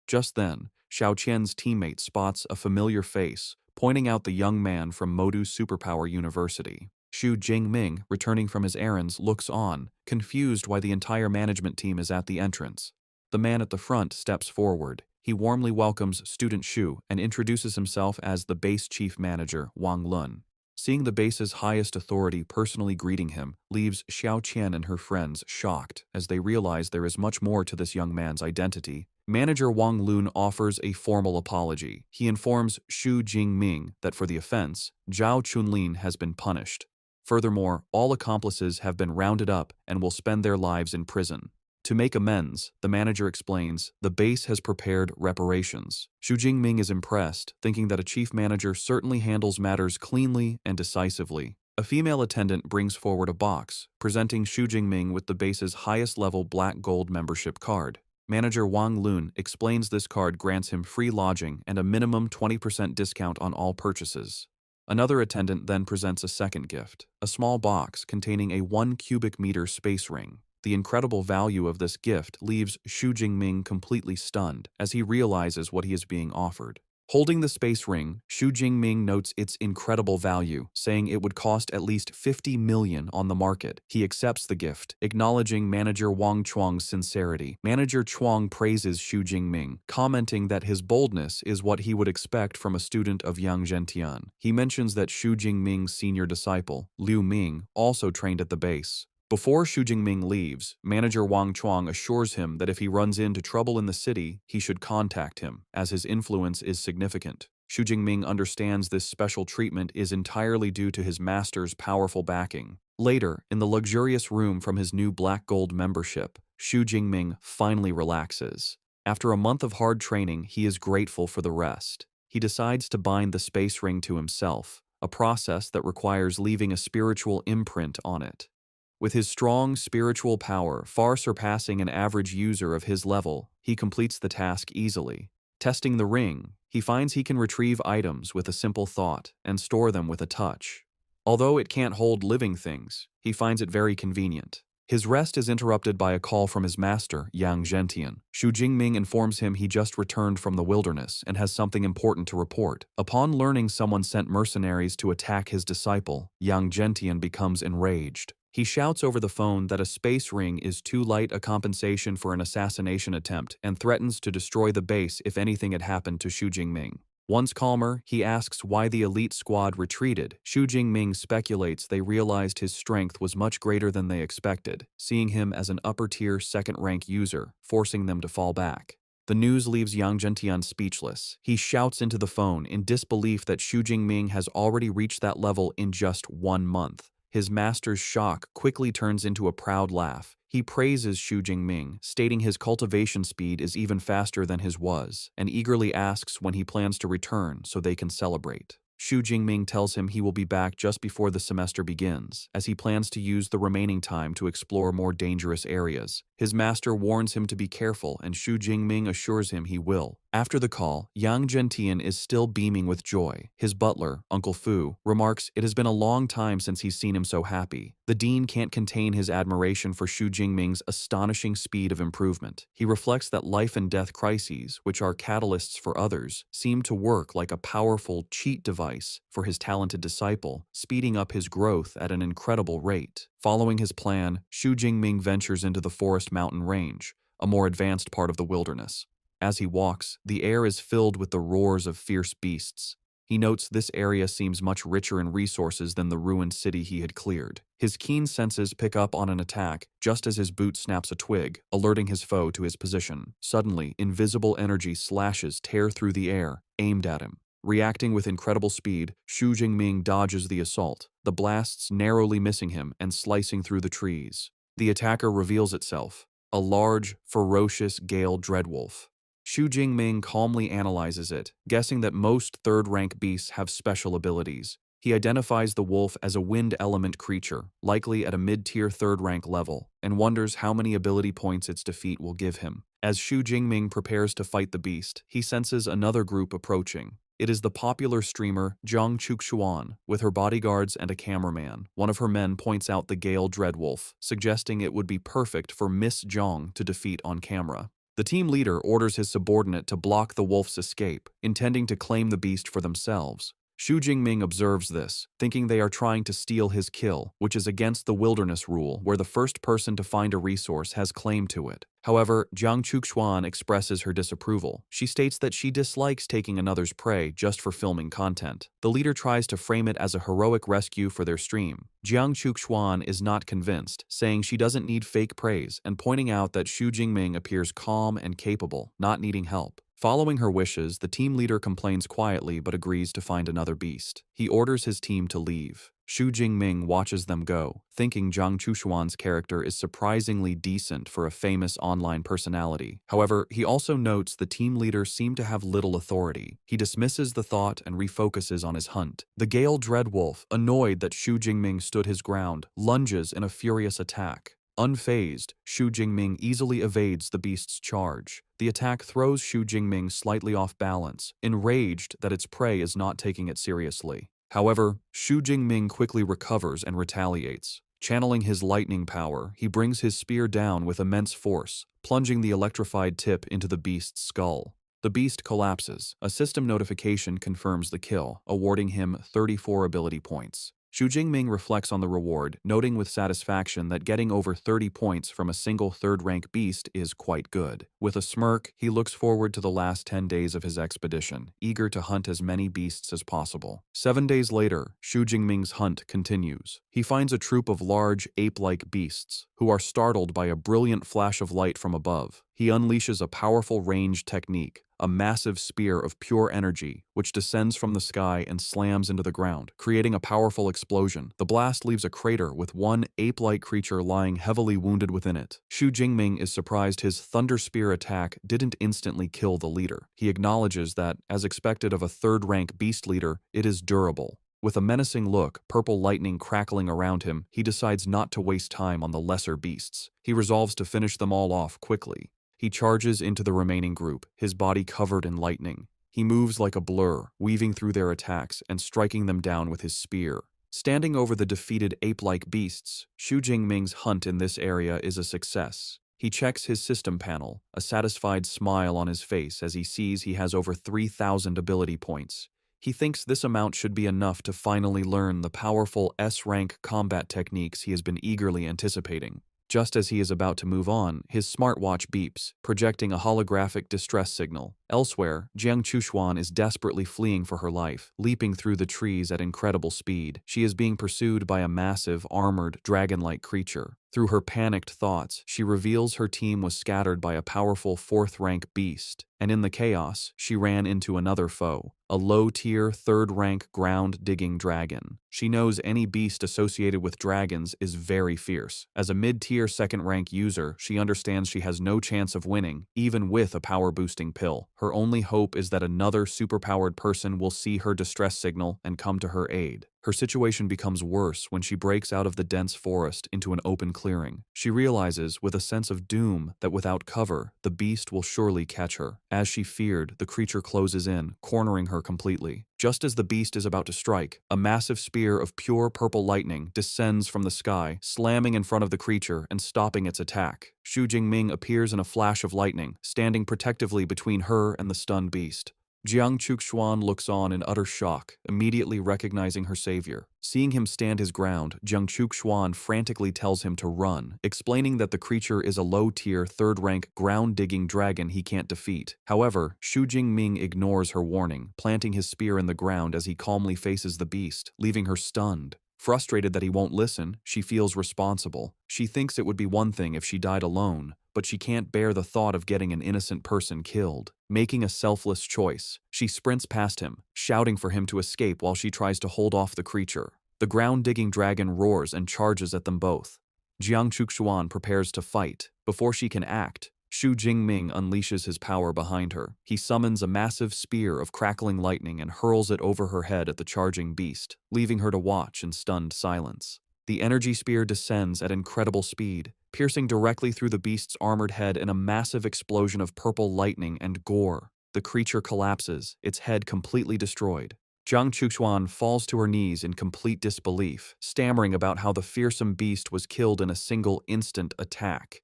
Just then, Xiao Qian's teammate spots a familiar face, pointing out the young man from Modu Superpower University. Xu Jingming, returning from his errands, looks on, confused why the entire management team is at the entrance. The man at the front steps forward. He warmly welcomes student Xu and introduces himself as the base chief manager, Wang Lun. Seeing the base's highest authority personally greeting him leaves Xiao Qian and her friends shocked as they realize there is much more to this young man's identity. Manager Wang Lun offers a formal apology. He informs Xu Jingming that for the offense, Zhao Chunlin has been punished. Furthermore, all accomplices have been rounded up and will spend their lives in prison. To make amends, the manager explains, the base has prepared reparations. Xu Jingming is impressed, thinking that a chief manager certainly handles matters cleanly and decisively. A female attendant brings forward a box, presenting Xu Jingming with the base's highest-level black gold membership card. Manager Wang Lun explains this card grants him free lodging and a minimum 20% discount on all purchases. Another attendant then presents a second gift, a small box containing a 1 cubic meter space ring. The incredible value of this gift leaves Xu Jingming completely stunned as he realizes what he is being offered. Holding the space ring, Xu Jingming notes its incredible value, saying it would cost at least 50 million on the market. He accepts the gift, acknowledging manager Wang Chuang's sincerity. Manager Chuang praises Xu Jingming, commenting that his boldness is what he would expect from a student of Yang Zhentian. He mentions that Xu Jingming's senior disciple, Liu Ming, also trained at the base. Before Xu Jingming leaves, manager Wang Chuang assures him that if he runs into trouble in the city, he should contact him, as his influence is significant. Xu Jingming understands this special treatment is entirely due to his master's powerful backing. Later, in the luxurious room from his new black gold membership, Xu Jingming finally relaxes. After a month of hard training, he is grateful for the rest. He decides to bind the space ring to himself, a process that requires leaving a spiritual imprint on it. With his strong spiritual power far surpassing an average user of his level, he completes the task easily. Testing the ring, he finds he can retrieve items with a simple thought and store them with a touch. Although it can't hold living things, he finds it very convenient. His rest is interrupted by a call from his master, Yang Zhentian. Xu Jingming informs him he just returned from the wilderness and has something important to report. Upon learning someone sent mercenaries to attack his disciple, Yang Zhentian becomes enraged. He shouts over the phone that a space ring is too light a compensation for an assassination attempt and threatens to destroy the base if anything had happened to Xu Jingming. Once calmer, he asks why the elite squad retreated. Xu Jingming speculates they realized his strength was much greater than they expected, seeing him as an upper-tier second-rank user, forcing them to fall back. The news leaves Yang Zhentian speechless. He shouts into the phone in disbelief that Xu Jingming has already reached that level in just 1 month. His master's shock quickly turns into a proud laugh. He praises Xu Jingming, stating his cultivation speed is even faster than his was, and eagerly asks when he plans to return so they can celebrate. Xu Jingming tells him he will be back just before the semester begins, as he plans to use the remaining time to explore more dangerous areas. His master warns him to be careful, and Xu Jingming assures him he will. After the call, Yang Zhentian is still beaming with joy. His butler, Uncle Fu, remarks it has been a long time since he's seen him so happy. The dean can't contain his admiration for Xu Jingming's astonishing speed of improvement. He reflects that life and death crises, which are catalysts for others, seem to work like a powerful cheat device for his talented disciple, speeding up his growth at an incredible rate. Following his plan, Xu Jingming ventures into the forest mountain range, a more advanced part of the wilderness. As he walks, the air is filled with the roars of fierce beasts. He notes this area seems much richer in resources than the ruined city he had cleared. His keen senses pick up on an attack just as his boot snaps a twig, alerting his foe to his position. Suddenly, invisible energy slashes tear through the air, aimed at him. Reacting with incredible speed, Xu Jingming dodges the assault, the blasts narrowly missing him and slicing through the trees. The attacker reveals itself, a large, ferocious Gale Dreadwolf. Xu Jingming calmly analyzes it, guessing that most third-rank beasts have special abilities. He identifies the wolf as a wind element creature, likely at a mid-tier third-rank level, and wonders how many ability points its defeat will give him. As Xu Jingming prepares to fight the beast, he senses another group approaching. It is the popular streamer Zhang Chuxuan, with her bodyguards and a cameraman. One of her men points out the Gale Dreadwolf, suggesting it would be perfect for Miss Zhang to defeat on camera. The team leader orders his subordinate to block the wolf's escape, intending to claim the beast for themselves. Xu Jingming observes this, thinking they are trying to steal his kill, which is against the wilderness rule where the first person to find a resource has claim to it. However, Zhang Chuxuan expresses her disapproval. She states that she dislikes taking another's prey just for filming content. The leader tries to frame it as a heroic rescue for their stream. Zhang Chuxuan is not convinced, saying she doesn't need fake praise and pointing out that Xu Jingming appears calm and capable, not needing help. Following her wishes, the team leader complains quietly but agrees to find another beast. He orders his team to leave. Xu Jingming watches them go, thinking Jiang Chushuan's character is surprisingly decent for a famous online personality. However, he also notes the team leader seemed to have little authority. He dismisses the thought and refocuses on his hunt. The Gale Dreadwolf, annoyed that Xu Jingming stood his ground, lunges in a furious attack. Unfazed, Xu Jingming easily evades the beast's charge. The attack throws Xu Jingming slightly off balance, enraged that its prey is not taking it seriously. However, Xu Jingming quickly recovers and retaliates. Channeling his lightning power, he brings his spear down with immense force, plunging the electrified tip into the beast's skull. The beast collapses. A system notification confirms the kill, awarding him 34 ability points. Xu Jingming reflects on the reward, noting with satisfaction that getting over 30 points from a single third-rank beast is quite good. With a smirk, he looks forward to the last 10 days of his expedition, eager to hunt as many beasts as possible. 7 days later, Xu Jingming's hunt continues. He finds a troop of large, ape-like beasts, who are startled by a brilliant flash of light from above. He unleashes a powerful ranged technique, a massive spear of pure energy, which descends from the sky and slams into the ground, creating a powerful explosion. The blast leaves a crater with one ape-like creature lying heavily wounded within it. Xu Jingming is surprised his Thunder Spear attack didn't instantly kill the leader. He acknowledges that, as expected of a third-rank beast leader, it is durable. With a menacing look, purple lightning crackling around him, he decides not to waste time on the lesser beasts. He resolves to finish them all off quickly. He charges into the remaining group, his body covered in lightning. He moves like a blur, weaving through their attacks and striking them down with his spear. Standing over the defeated ape-like beasts, Xu Jingming's hunt in this area is a success. He checks his system panel, a satisfied smile on his face as he sees he has over 3,000 ability points. He thinks this amount should be enough to finally learn the powerful S-rank combat techniques he has been eagerly anticipating. Just as he is about to move on, his smartwatch beeps, projecting a holographic distress signal. Elsewhere, Jiang Chushuan is desperately fleeing for her life, leaping through the trees at incredible speed. She is being pursued by a massive, armored, dragon-like creature. Through her panicked thoughts, she reveals her team was scattered by a powerful fourth-rank beast, and in the chaos, she ran into another foe, a low-tier, third-rank ground-digging dragon. She knows any beast associated with dragons is very fierce. As a mid-tier second-rank user, she understands she has no chance of winning, even with a power-boosting pill. Her only hope is that another superpowered person will see her distress signal and come to her aid. Her situation becomes worse when she breaks out of the dense forest into an open clearing. She realizes, with a sense of doom, that without cover, the beast will surely catch her. As she feared, the creature closes in, cornering her completely. Just as the beast is about to strike, a massive spear of pure purple lightning descends from the sky, slamming in front of the creature and stopping its attack. Xu Jingming appears in a flash of lightning, standing protectively between her and the stunned beast. Jiang Chushuan looks on in utter shock, immediately recognizing her savior. Seeing him stand his ground, Jiang Chushuan frantically tells him to run, explaining that the creature is a low-tier, third-rank, ground-digging dragon he can't defeat. However, Xu Jingming ignores her warning, planting his spear in the ground as he calmly faces the beast, leaving her stunned. Frustrated that he won't listen, she feels responsible. She thinks it would be one thing if she died alone, but she can't bear the thought of getting an innocent person killed. Making a selfless choice, she sprints past him, shouting for him to escape while she tries to hold off the creature. The ground-digging dragon roars and charges at them both. Jiang Chushuan prepares to fight. Before she can act, Xu Jingming unleashes his power behind her. He summons a massive spear of crackling lightning and hurls it over her head at the charging beast, leaving her to watch in stunned silence. The energy spear descends at incredible speed, piercing directly through the beast's armored head in a massive explosion of purple lightning and gore. The creature collapses, its head completely destroyed. Jiang Chushuan falls to her knees in complete disbelief, stammering about how the fearsome beast was killed in a single instant attack.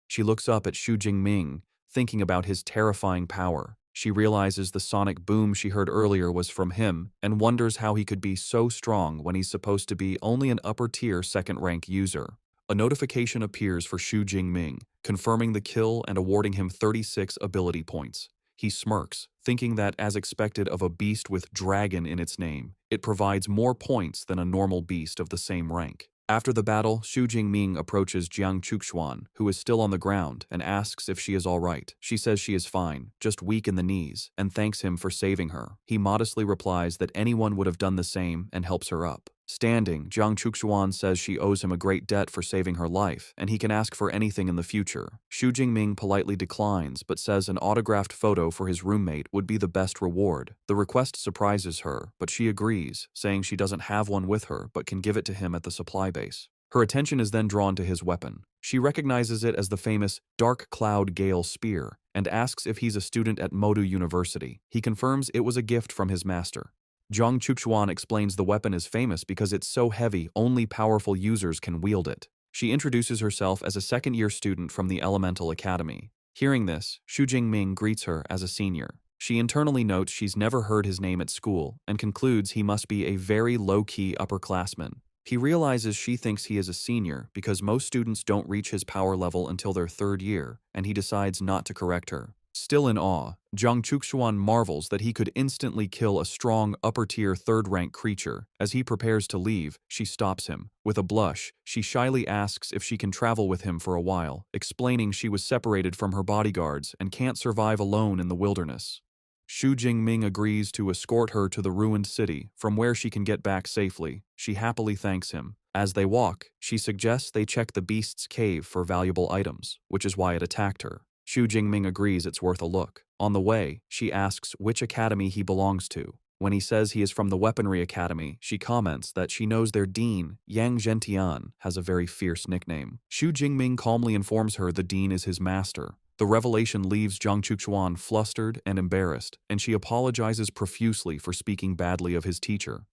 She looks up at Xu Jingming, thinking about his terrifying power. She realizes the sonic boom she heard earlier was from him, and wonders how he could be so strong when he's supposed to be only an upper-tier second-rank user. A notification appears for Xu Jingming, confirming the kill and awarding him 36 ability points. He smirks, thinking that, as expected of a beast with dragon in its name, it provides more points than a normal beast of the same rank. After the battle, Xu Jingming approaches Jiang Chushuan, who is still on the ground, and asks if she is all right. She says she is fine, just weak in the knees, and thanks him for saving her. He modestly replies that anyone would have done the same and helps her up. Standing, Jiang Chuxuan says she owes him a great debt for saving her life, and he can ask for anything in the future. Xu Jingming politely declines, but says an autographed photo for his roommate would be the best reward. The request surprises her, but she agrees, saying she doesn't have one with her but can give it to him at the supply base. Her attention is then drawn to his weapon. She recognizes it as the famous Dark Cloud Gale Spear and asks if he's a student at Modu University. He confirms it was a gift from his master. Jiang Chuxuan explains the weapon is famous because it's so heavy only powerful users can wield it. She introduces herself as a second-year student from the Elemental Academy. Hearing this, Xu Jingming greets her as a senior. She internally notes she's never heard his name at school and concludes he must be a very low-key upperclassman. He realizes she thinks he is a senior because most students don't reach his power level until their third year, and he decides not to correct her. Still in awe, Jiang Chuxuan marvels that he could instantly kill a strong, upper-tier third-rank creature. As he prepares to leave, she stops him. With a blush, she shyly asks if she can travel with him for a while, explaining she was separated from her bodyguards and can't survive alone in the wilderness. Xu Jingming agrees to escort her to the ruined city, from where she can get back safely. She happily thanks him. As they walk, she suggests they check the beast's cave for valuable items, which is why it attacked her. Xu Jingming agrees it's worth a look. On the way, she asks which academy he belongs to. When he says he is from the Weaponry Academy, she comments that she knows their dean, Yang Zhentian, has a very fierce nickname. Xu Jingming calmly informs her the dean is his master. The revelation leaves Jiang Chuxuan flustered and embarrassed, and she apologizes profusely for speaking badly of his teacher.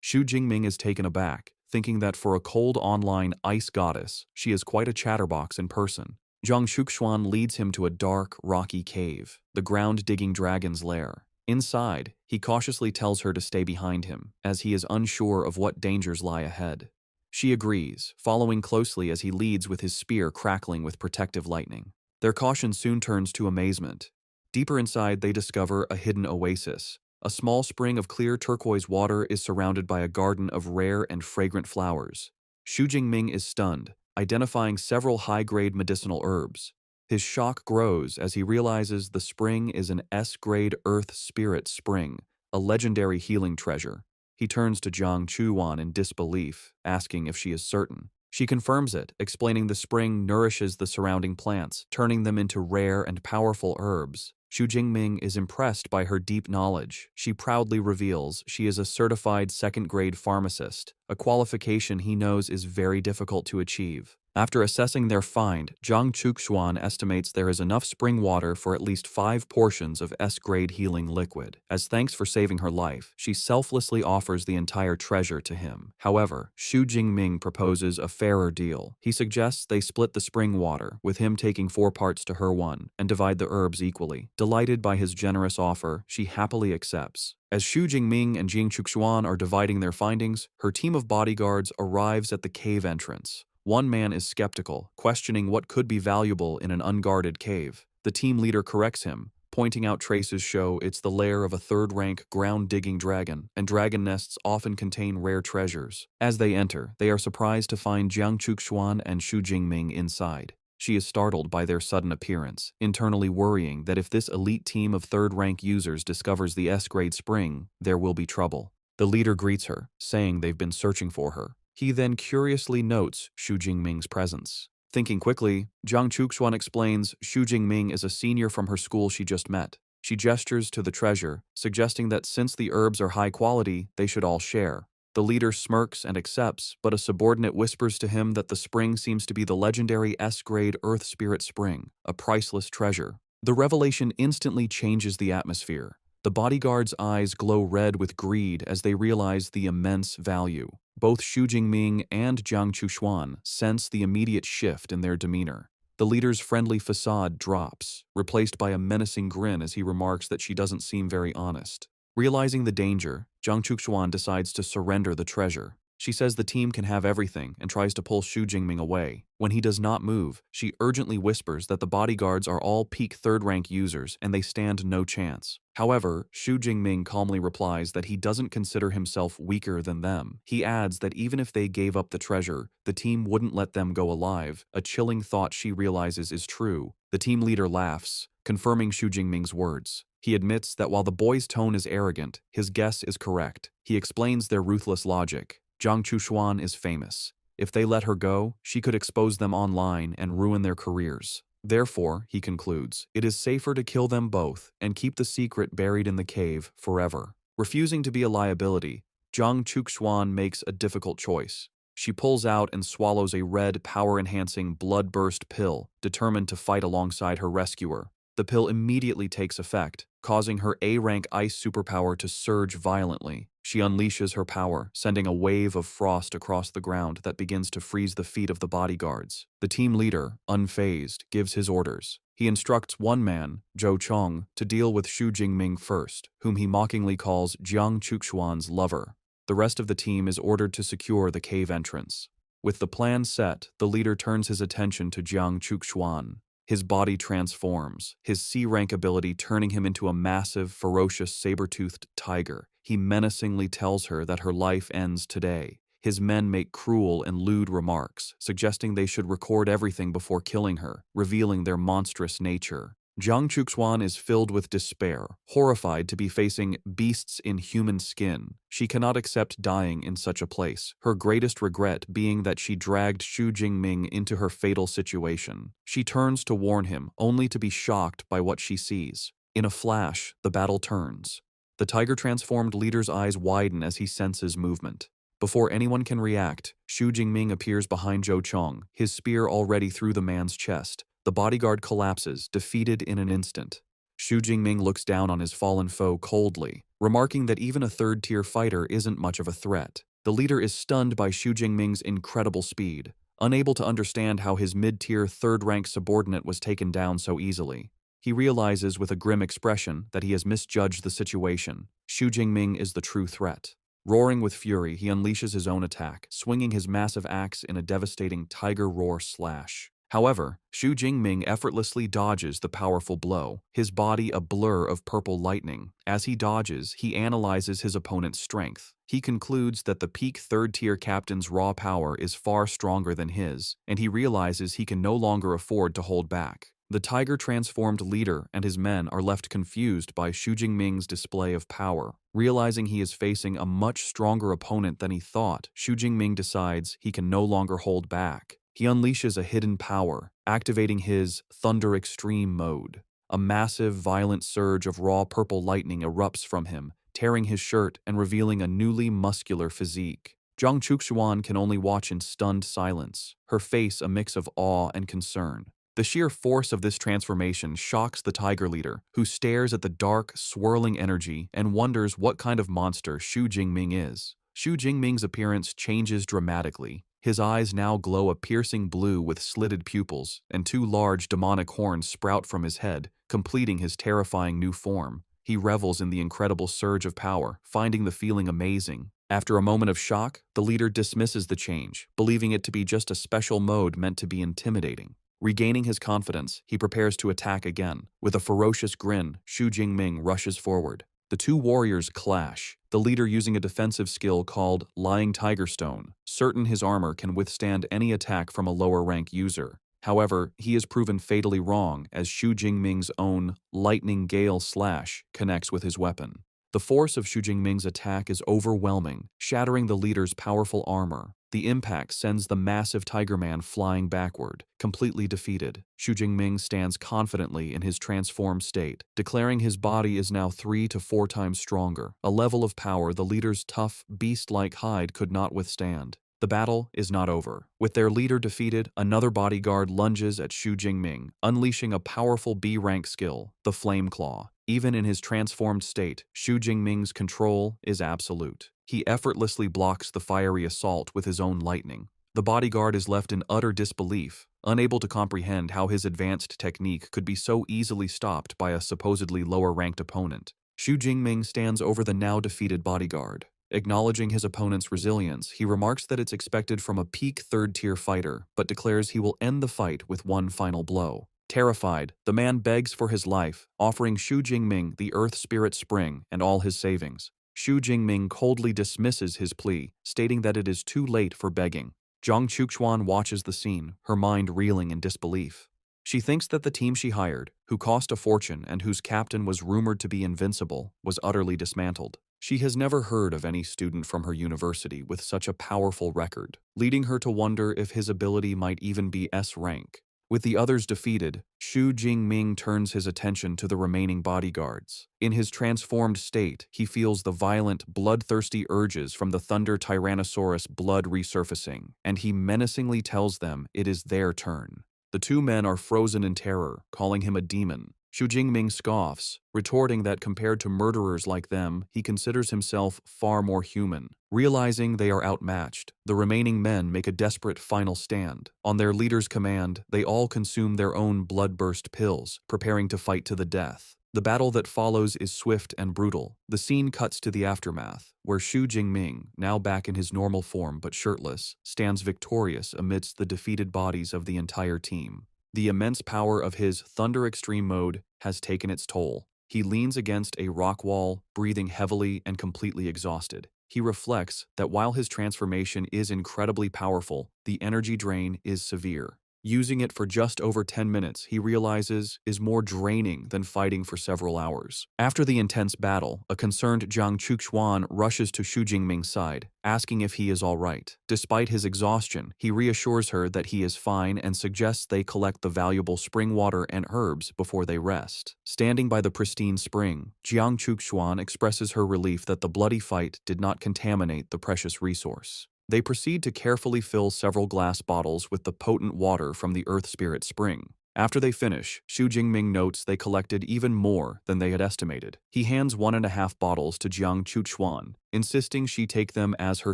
Xu Jingming is taken aback, thinking that for a cold online ice goddess, she is quite a chatterbox in person. Jiang Chuxuan leads him to a dark, rocky cave, the ground-digging dragon's lair. Inside, he cautiously tells her to stay behind him, as he is unsure of what dangers lie ahead. She agrees, following closely as he leads with his spear crackling with protective lightning. Their caution soon turns to amazement. Deeper inside, they discover a hidden oasis. A small spring of clear turquoise water is surrounded by a garden of rare and fragrant flowers. Xu Jingming is stunned, identifying several high-grade medicinal herbs. His shock grows as he realizes the spring is an S-grade Earth Spirit Spring, a legendary healing treasure. He turns to Jiang Chuan in disbelief, asking if she is certain. She confirms it, explaining the spring nourishes the surrounding plants, turning them into rare and powerful herbs. Xu Jingming is impressed by her deep knowledge. She proudly reveals she is a certified second-grade pharmacist, a qualification he knows is very difficult to achieve. After assessing their find, Jiang Chuxuan estimates there is enough spring water for at least 5 portions of S-grade healing liquid. As thanks for saving her life, she selflessly offers the entire treasure to him. However, Xu Jingming proposes a fairer deal. He suggests they split the spring water, with him taking 4 parts to her 1, and divide the herbs equally. Delighted by his generous offer, she happily accepts. As Xu Jingming and Jiang Chuxuan are dividing their findings, her team of bodyguards arrives at the cave entrance. One man is skeptical, questioning what could be valuable in an unguarded cave. The team leader corrects him, pointing out traces show it's the lair of a third-rank ground-digging dragon, and dragon nests often contain rare treasures. As they enter, they are surprised to find Jiang Chuxuan and Xu Jingming inside. She is startled by their sudden appearance, internally worrying that if this elite team of third-rank users discovers the S-grade spring, there will be trouble. The leader greets her, saying they've been searching for her. He then curiously notes Xu Jingming's presence. Thinking quickly, Jiang Chuxuan explains Xu Jingming is a senior from her school she just met. She gestures to the treasure, suggesting that since the herbs are high quality, they should all share. The leader smirks and accepts, but a subordinate whispers to him that the spring seems to be the legendary S-grade Earth Spirit Spring, a priceless treasure. The revelation instantly changes the atmosphere. The bodyguards' eyes glow red with greed as they realize the immense value. Both Xu Jingming and Jiang Chuxuan sense the immediate shift in their demeanor. The leader's friendly facade drops, replaced by a menacing grin as he remarks that she doesn't seem very honest. Realizing the danger, Jiang Chuxuan decides to surrender the treasure. She says the team can have everything and tries to pull Xu Jingming away. When he does not move, she urgently whispers that the bodyguards are all peak third-rank users and they stand no chance. However, Xu Jingming calmly replies that he doesn't consider himself weaker than them. He adds that even if they gave up the treasure, the team wouldn't let them go alive, a chilling thought she realizes is true. The team leader laughs, confirming Xu Jingming's words. He admits that while the boy's tone is arrogant, his guess is correct. He explains their ruthless logic. Jiang Chuxuan is famous. If they let her go, she could expose them online and ruin their careers. Therefore, he concludes, it is safer to kill them both and keep the secret buried in the cave forever. Refusing to be a liability, Jiang Chuxuan makes a difficult choice. She pulls out and swallows a red, power-enhancing, blood-burst pill, determined to fight alongside her rescuer. The pill immediately takes effect, causing her A-rank ice superpower to surge violently. She unleashes her power, sending a wave of frost across the ground that begins to freeze the feet of the bodyguards. The team leader, unfazed, gives his orders. He instructs one man, Zhou Chong, to deal with Xu Jingming first, whom he mockingly calls Jiang Chuxuan's lover. The rest of the team is ordered to secure the cave entrance. With the plan set, the leader turns his attention to Jiang Chuxuan. His body transforms, his C-rank ability turning him into a massive, ferocious, saber-toothed tiger. He menacingly tells her that her life ends today. His men make cruel and lewd remarks, suggesting they should record everything before killing her, revealing their monstrous nature. Jiang Chuxuan is filled with despair, horrified to be facing beasts in human skin. She cannot accept dying in such a place, her greatest regret being that she dragged Xu Jingming into her fatal situation. She turns to warn him, only to be shocked by what she sees. In a flash, the battle turns. The tiger-transformed leader's eyes widen as he senses movement. Before anyone can react, Xu Jingming appears behind Zhou Chong, his spear already through the man's chest. The bodyguard collapses, defeated in an instant. Xu Jingming looks down on his fallen foe coldly, remarking that even a third-tier fighter isn't much of a threat. The leader is stunned by Xu Jingming's incredible speed, unable to understand how his mid-tier third-rank subordinate was taken down so easily. He realizes with a grim expression that he has misjudged the situation. Xu Jingming is the true threat. Roaring with fury, he unleashes his own attack, swinging his massive axe in a devastating tiger roar slash. However, Xu Jingming effortlessly dodges the powerful blow, his body a blur of purple lightning. As he dodges, he analyzes his opponent's strength. He concludes that the peak third-tier captain's raw power is far stronger than his, and he realizes he can no longer afford to hold back. The tiger-transformed leader and his men are left confused by Xu Jingming's display of power. Realizing he is facing a much stronger opponent than he thought, Xu Jingming decides he can no longer hold back. He unleashes a hidden power, activating his Thunder Extreme mode. A massive, violent surge of raw purple lightning erupts from him, tearing his shirt and revealing a newly muscular physique. Jiang Chuxuan can only watch in stunned silence, her face a mix of awe and concern. The sheer force of this transformation shocks the tiger leader, who stares at the dark, swirling energy and wonders what kind of monster Xu Jingming is. Xu Jingming's appearance changes dramatically. His eyes now glow a piercing blue with slitted pupils, and two large demonic horns sprout from his head, completing his terrifying new form. He revels in the incredible surge of power, finding the feeling amazing. After a moment of shock, the leader dismisses the change, believing it to be just a special mode meant to be intimidating. Regaining his confidence, he prepares to attack again. With a ferocious grin, Xu Jingming rushes forward. The two warriors clash, the leader using a defensive skill called Lying Tiger Stone, certain his armor can withstand any attack from a lower-rank user. However, he is proven fatally wrong as Xu Jingming's own Lightning Gale Slash connects with his weapon. The force of Xu Jingming's attack is overwhelming, shattering the leader's powerful armor. The impact sends the massive Tiger Man flying backward, completely defeated. Xu Jingming stands confidently in his transformed state, declaring his body is now 3 to 4 times stronger, a level of power the leader's tough, beast-like hide could not withstand. The battle is not over. With their leader defeated, another bodyguard lunges at Xu Jingming, unleashing a powerful B-rank skill, the Flame Claw. Even in his transformed state, Xu Jingming's control is absolute. He effortlessly blocks the fiery assault with his own lightning. The bodyguard is left in utter disbelief, unable to comprehend how his advanced technique could be so easily stopped by a supposedly lower-ranked opponent. Xu Jingming stands over the now-defeated bodyguard. Acknowledging his opponent's resilience, he remarks that it's expected from a peak third-tier fighter, but declares he will end the fight with one final blow. Terrified, the man begs for his life, offering Xu Jingming the Earth Spirit Spring and all his savings. Xu Jingming coldly dismisses his plea, stating that it is too late for begging. Jiang Chuxuan watches the scene, her mind reeling in disbelief. She thinks that the team she hired, who cost a fortune and whose captain was rumored to be invincible, was utterly dismantled. She has never heard of any student from her university with such a powerful record, leading her to wonder if his ability might even be S rank. With the others defeated, Xu Jingming turns his attention to the remaining bodyguards. In his transformed state, he feels the violent, bloodthirsty urges from the Thunder Tyrannosaurus blood resurfacing, and he menacingly tells them it is their turn. The two men are frozen in terror, calling him a demon. Xu Jingming scoffs, retorting that compared to murderers like them, he considers himself far more human. Realizing they are outmatched, the remaining men make a desperate final stand. On their leader's command, they all consume their own blood-burst pills, preparing to fight to the death. The battle that follows is swift and brutal. The scene cuts to the aftermath, where Xu Jingming, now back in his normal form but shirtless, stands victorious amidst the defeated bodies of the entire team. The immense power of his Thunder Extreme mode has taken its toll. He leans against a rock wall, breathing heavily and completely exhausted. He reflects that while his transformation is incredibly powerful, the energy drain is severe. Using it for just over 10 minutes, he realizes, is more draining than fighting for several hours. After the intense battle, a concerned Jiang Chuxuan rushes to Xu Jingming's side, asking if he is all right. Despite his exhaustion, he reassures her that he is fine and suggests they collect the valuable spring water and herbs before they rest. Standing by the pristine spring, Jiang Chuxuan expresses her relief that the bloody fight did not contaminate the precious resource. They proceed to carefully fill several glass bottles with the potent water from the Earth Spirit Spring. After they finish, Xu Jingming notes they collected even more than they had estimated. He hands 1.5 bottles to Jiang Chuxuan, insisting she take them as her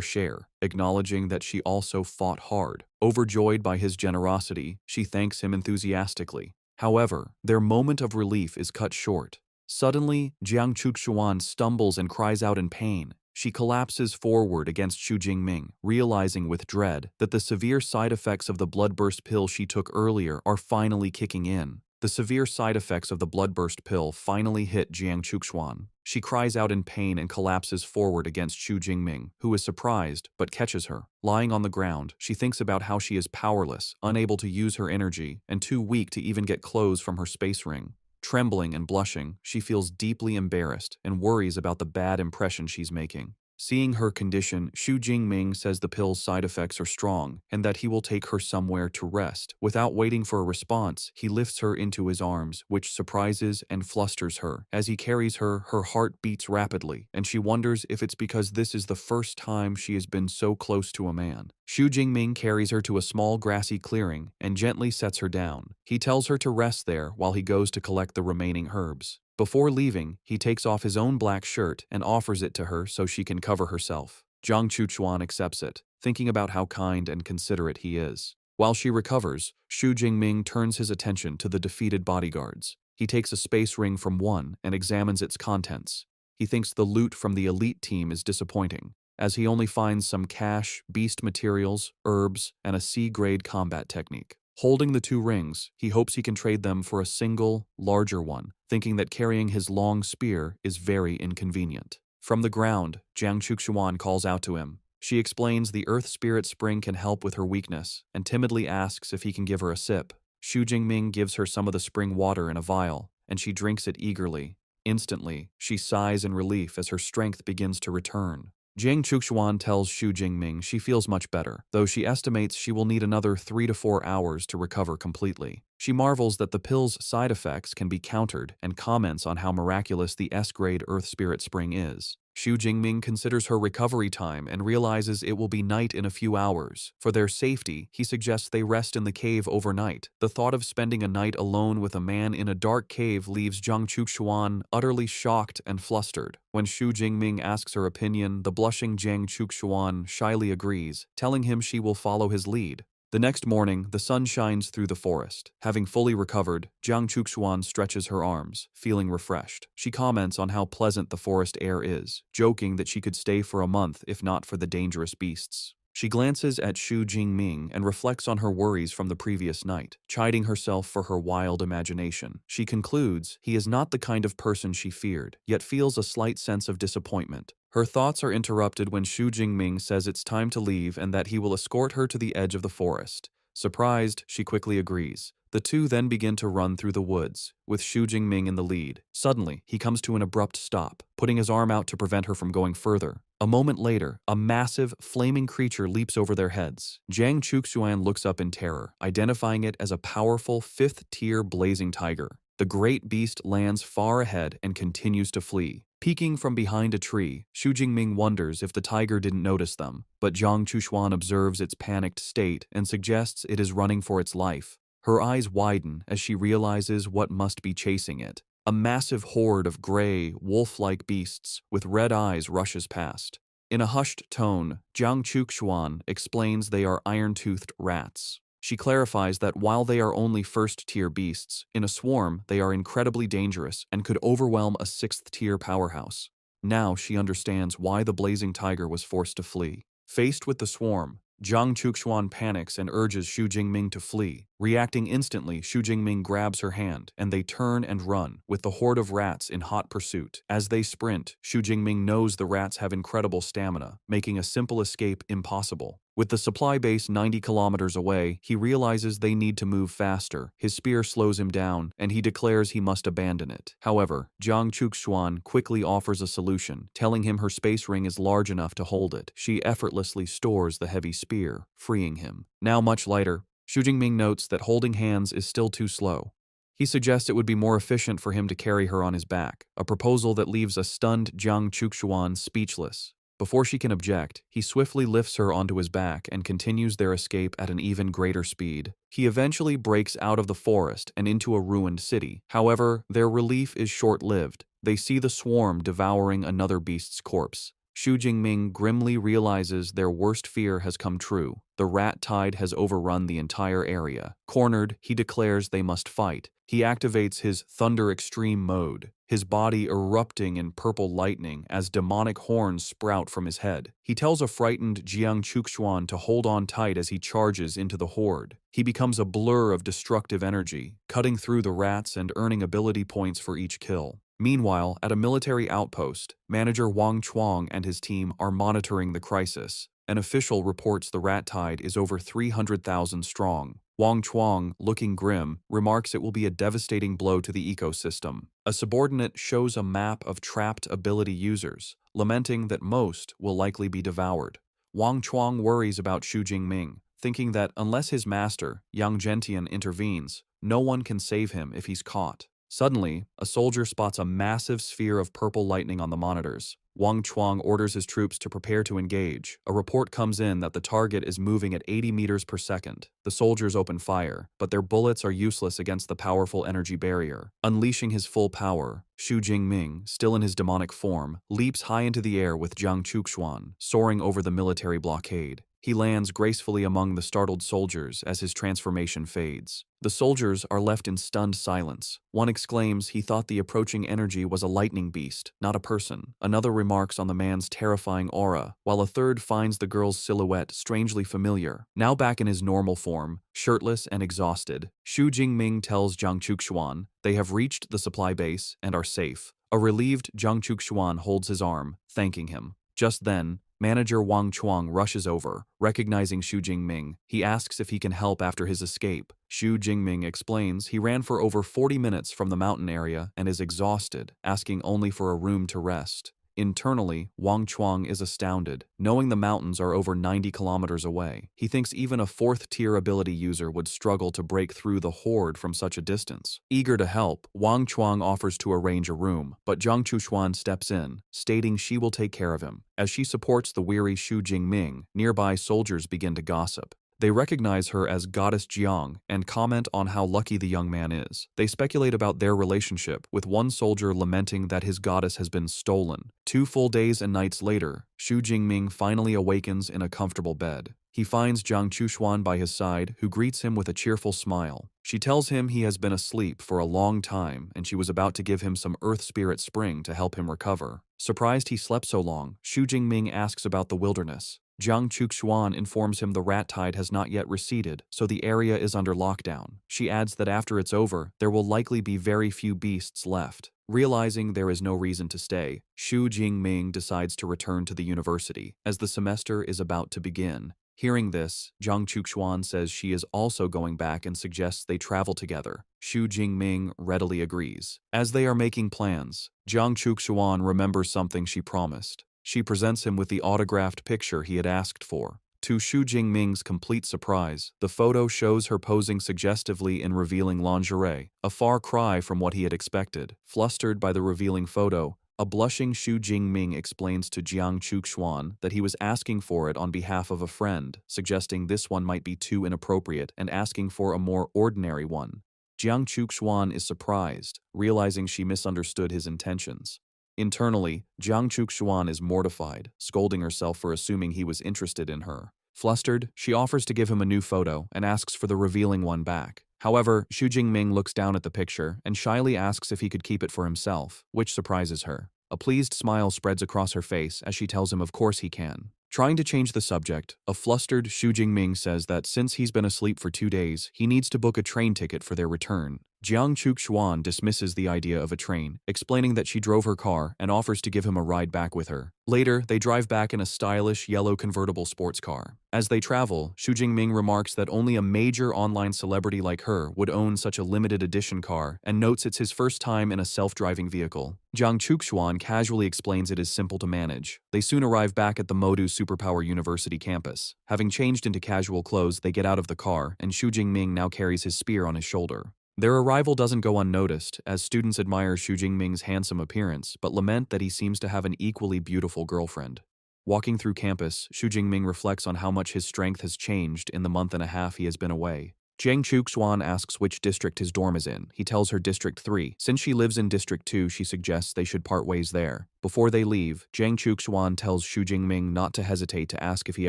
share, acknowledging that she also fought hard. Overjoyed by his generosity, she thanks him enthusiastically. However, their moment of relief is cut short. Suddenly, Jiang Chuxuan stumbles and cries out in pain. She collapses forward against Xu Jingming, realizing with dread that the severe side effects of the bloodburst pill she took earlier are finally kicking in. The severe side effects of the bloodburst pill finally hit Jiang Chuxuan. She cries out in pain and collapses forward against Xu Jingming, who is surprised but catches her. Lying on the ground, she thinks about how she is powerless, unable to use her energy, and too weak to even get clothes from her space ring. Trembling and blushing, she feels deeply embarrassed and worries about the bad impression she's making. Seeing her condition, Xu Jingming says the pill's side effects are strong and that he will take her somewhere to rest. Without waiting for a response, he lifts her into his arms, which surprises and flusters her. As he carries her, her heart beats rapidly, and she wonders if it's because this is the first time she has been so close to a man. Xu Jingming carries her to a small grassy clearing and gently sets her down. He tells her to rest there while he goes to collect the remaining herbs. Before leaving, he takes off his own black shirt and offers it to her so she can cover herself. Jiang Chuchuan accepts it, thinking about how kind and considerate he is. While she recovers, Xu Jingming turns his attention to the defeated bodyguards. He takes a space ring from one and examines its contents. He thinks the loot from the elite team is disappointing, as he only finds some cash, beast materials, herbs, and a C-grade combat technique. Holding the 2 rings, he hopes he can trade them for a single, larger one, thinking that carrying his long spear is very inconvenient. From the ground, Jiang Chuxuan calls out to him. She explains the Earth Spirit Spring can help with her weakness, and timidly asks if he can give her a sip. Xu Jingming gives her some of the spring water in a vial, and she drinks it eagerly. Instantly, she sighs in relief as her strength begins to return. Jiang Chuxuan tells Xu Jingming she feels much better, though she estimates she will need another 3 to 4 hours to recover completely. She marvels that the pill's side effects can be countered and comments on how miraculous the S-grade Earth Spirit Spring is. Xu Jingming considers her recovery time and realizes it will be night in a few hours. For their safety, he suggests they rest in the cave overnight. The thought of spending a night alone with a man in a dark cave leaves Jiang Chuxuan utterly shocked and flustered. When Xu Jingming asks her opinion, the blushing Jiang Chuxuan shyly agrees, telling him she will follow his lead. The next morning, the sun shines through the forest. Having fully recovered, Jiang Chuxuan stretches her arms, feeling refreshed. She comments on how pleasant the forest air is, joking that she could stay for a month if not for the dangerous beasts. She glances at Xu Jingming and reflects on her worries from the previous night, chiding herself for her wild imagination. She concludes he is not the kind of person she feared, yet feels a slight sense of disappointment. Her thoughts are interrupted when Xu Jingming says it's time to leave and that he will escort her to the edge of the forest. Surprised, she quickly agrees, The two then begin to run through the woods, with Xu Jingming in the lead. Suddenly, he comes to an abrupt stop, putting his arm out to prevent her from going further. A moment later, a massive, flaming creature leaps over their heads. Jiang Chuxuan looks up in terror, identifying it as a powerful fifth-tier blazing tiger. The great beast lands far ahead and continues to flee. Peeking from behind a tree, Xu Jingming wonders if the tiger didn't notice them, but Jiang Chuxuan observes its panicked state and suggests it is running for its life. Her eyes widen as she realizes what must be chasing it. A massive horde of gray, wolf-like beasts with red eyes rushes past. In a hushed tone, Jiang Chuxuan explains they are iron-toothed rats. She clarifies that while they are only first-tier beasts, in a swarm they are incredibly dangerous and could overwhelm a sixth-tier powerhouse. Now she understands why the blazing tiger was forced to flee. Faced with the swarm, Jiang Chuxuan panics and urges Xu Jingming to flee. Reacting instantly, Xu Jingming grabs her hand, and they turn and run, with the horde of rats in hot pursuit. As they sprint, Xu Jingming knows the rats have incredible stamina, making a simple escape impossible. With the supply base 90 kilometers away, he realizes they need to move faster. His spear slows him down, and he declares he must abandon it. However, Jiang Chuxuan quickly offers a solution, telling him her space ring is large enough to hold it. She effortlessly stores the heavy spear, freeing him. Now much lighter, Xu Jingming notes that holding hands is still too slow. He suggests it would be more efficient for him to carry her on his back, a proposal that leaves a stunned Jiang Chuxuan speechless. Before she can object, he swiftly lifts her onto his back and continues their escape at an even greater speed. He eventually breaks out of the forest and into a ruined city. However, their relief is short-lived. They see the swarm devouring another beast's corpse. Xu Jingming grimly realizes their worst fear has come true. The rat tide has overrun the entire area. Cornered, he declares they must fight. He activates his Thunder Extreme mode, his body erupting in purple lightning as demonic horns sprout from his head. He tells a frightened Jiang Chuxuan to hold on tight as he charges into the horde. He becomes a blur of destructive energy, cutting through the rats and earning ability points for each kill. Meanwhile, at a military outpost, Manager Wang Chuang and his team are monitoring the crisis. An official reports the rat tide is over 300,000 strong. Wang Chuang, looking grim, remarks it will be a devastating blow to the ecosystem. A subordinate shows a map of trapped ability users, lamenting that most will likely be devoured. Wang Chuang worries about Xu Jingming, thinking that unless his master, Yang Zhentian, intervenes, no one can save him if he's caught. Suddenly, a soldier spots a massive sphere of purple lightning on the monitors. Wang Chuang orders his troops to prepare to engage. A report comes in that the target is moving at 80 meters per second. The soldiers open fire, but their bullets are useless against the powerful energy barrier. Unleashing his full power, Xu Jingming, still in his demonic form, leaps high into the air with Jiang Chuxuan, soaring over the military blockade. He lands gracefully among the startled soldiers as his transformation fades. The soldiers are left in stunned silence. One exclaims he thought the approaching energy was a lightning beast, not a person. Another remarks on the man's terrifying aura, while a third finds the girl's silhouette strangely familiar. Now back in his normal form, shirtless and exhausted, Xu Jingming tells Jiang Chuxuan they have reached the supply base and are safe. A relieved Jiang Chuxuan holds his arm, thanking him. Just then, Manager Wang Chuang rushes over. Recognizing Xu Jingming, he asks if he can help after his escape. Xu Jingming explains he ran for over 40 minutes from the mountain area and is exhausted, asking only for a room to rest. Internally, Wang Chuang is astounded, knowing the mountains are over 90 kilometers away. He thinks even a fourth-tier ability user would struggle to break through the horde from such a distance. Eager to help, Wang Chuang offers to arrange a room, but Jiang Chuxuan steps in, stating she will take care of him. As she supports the weary Xu Jingming, nearby soldiers begin to gossip. They recognize her as Goddess Jiang and comment on how lucky the young man is. They speculate about their relationship, with one soldier lamenting that his goddess has been stolen. 2 full days and nights later, Xu Jingming finally awakens in a comfortable bed. He finds Jiang Chuxuan by his side, who greets him with a cheerful smile. She tells him he has been asleep for a long time and she was about to give him some Earth Spirit Spring to help him recover. Surprised he slept so long, Xu Jingming asks about the wilderness. Jiang Chuxuan informs him the rat tide has not yet receded, so the area is under lockdown. She adds that after it's over, there will likely be very few beasts left. Realizing there is no reason to stay, Xu Jingming decides to return to the university. As the semester is about to begin, Hearing this, Jiang Chuxuan says she is also going back and suggests they travel together. Xu Jingming readily agrees. As they are making plans, Jiang Chuxuan remembers something she promised. She presents him with the autographed picture he had asked for. To Xu Jingming's complete surprise, the photo shows her posing suggestively in revealing lingerie, a far cry from what he had expected. Flustered by the revealing photo, a blushing Xu Jingming explains to Jiang Chuxuan that he was asking for it on behalf of a friend, suggesting this one might be too inappropriate and asking for a more ordinary one. Jiang Chuxuan is surprised, realizing she misunderstood his intentions. Internally, Jiang Chuxuan is mortified, scolding herself for assuming he was interested in her. Flustered, she offers to give him a new photo and asks for the revealing one back. However, Xu Jingming looks down at the picture and shyly asks if he could keep it for himself, which surprises her. A pleased smile spreads across her face as she tells him of course he can. Trying to change the subject, a flustered Xu Jingming says that since he's been asleep for 2 days, he needs to book a train ticket for their return. Jiang Chuxuan dismisses the idea of a train, explaining that she drove her car and offers to give him a ride back with her. Later, they drive back in a stylish yellow convertible sports car. As they travel, Xu Jingming remarks that only a major online celebrity like her would own such a limited edition car and notes it's his first time in a self-driving vehicle. Jiang Chuxuan casually explains it is simple to manage. They soon arrive back at the Modu Superpower University campus. Having changed into casual clothes, they get out of the car, and Xu Jingming now carries his spear on his shoulder. Their arrival doesn't go unnoticed, as students admire Xu Jingming's handsome appearance, but lament that he seems to have an equally beautiful girlfriend. Walking through campus, Xu Jingming reflects on how much his strength has changed in the month and a half he has been away. Jiang Chuxuan asks which district his dorm is in. He tells her District 3. Since she lives in District 2, she suggests they should part ways there. Before they leave, Jiang Chuxuan tells Xu Jingming not to hesitate to ask if he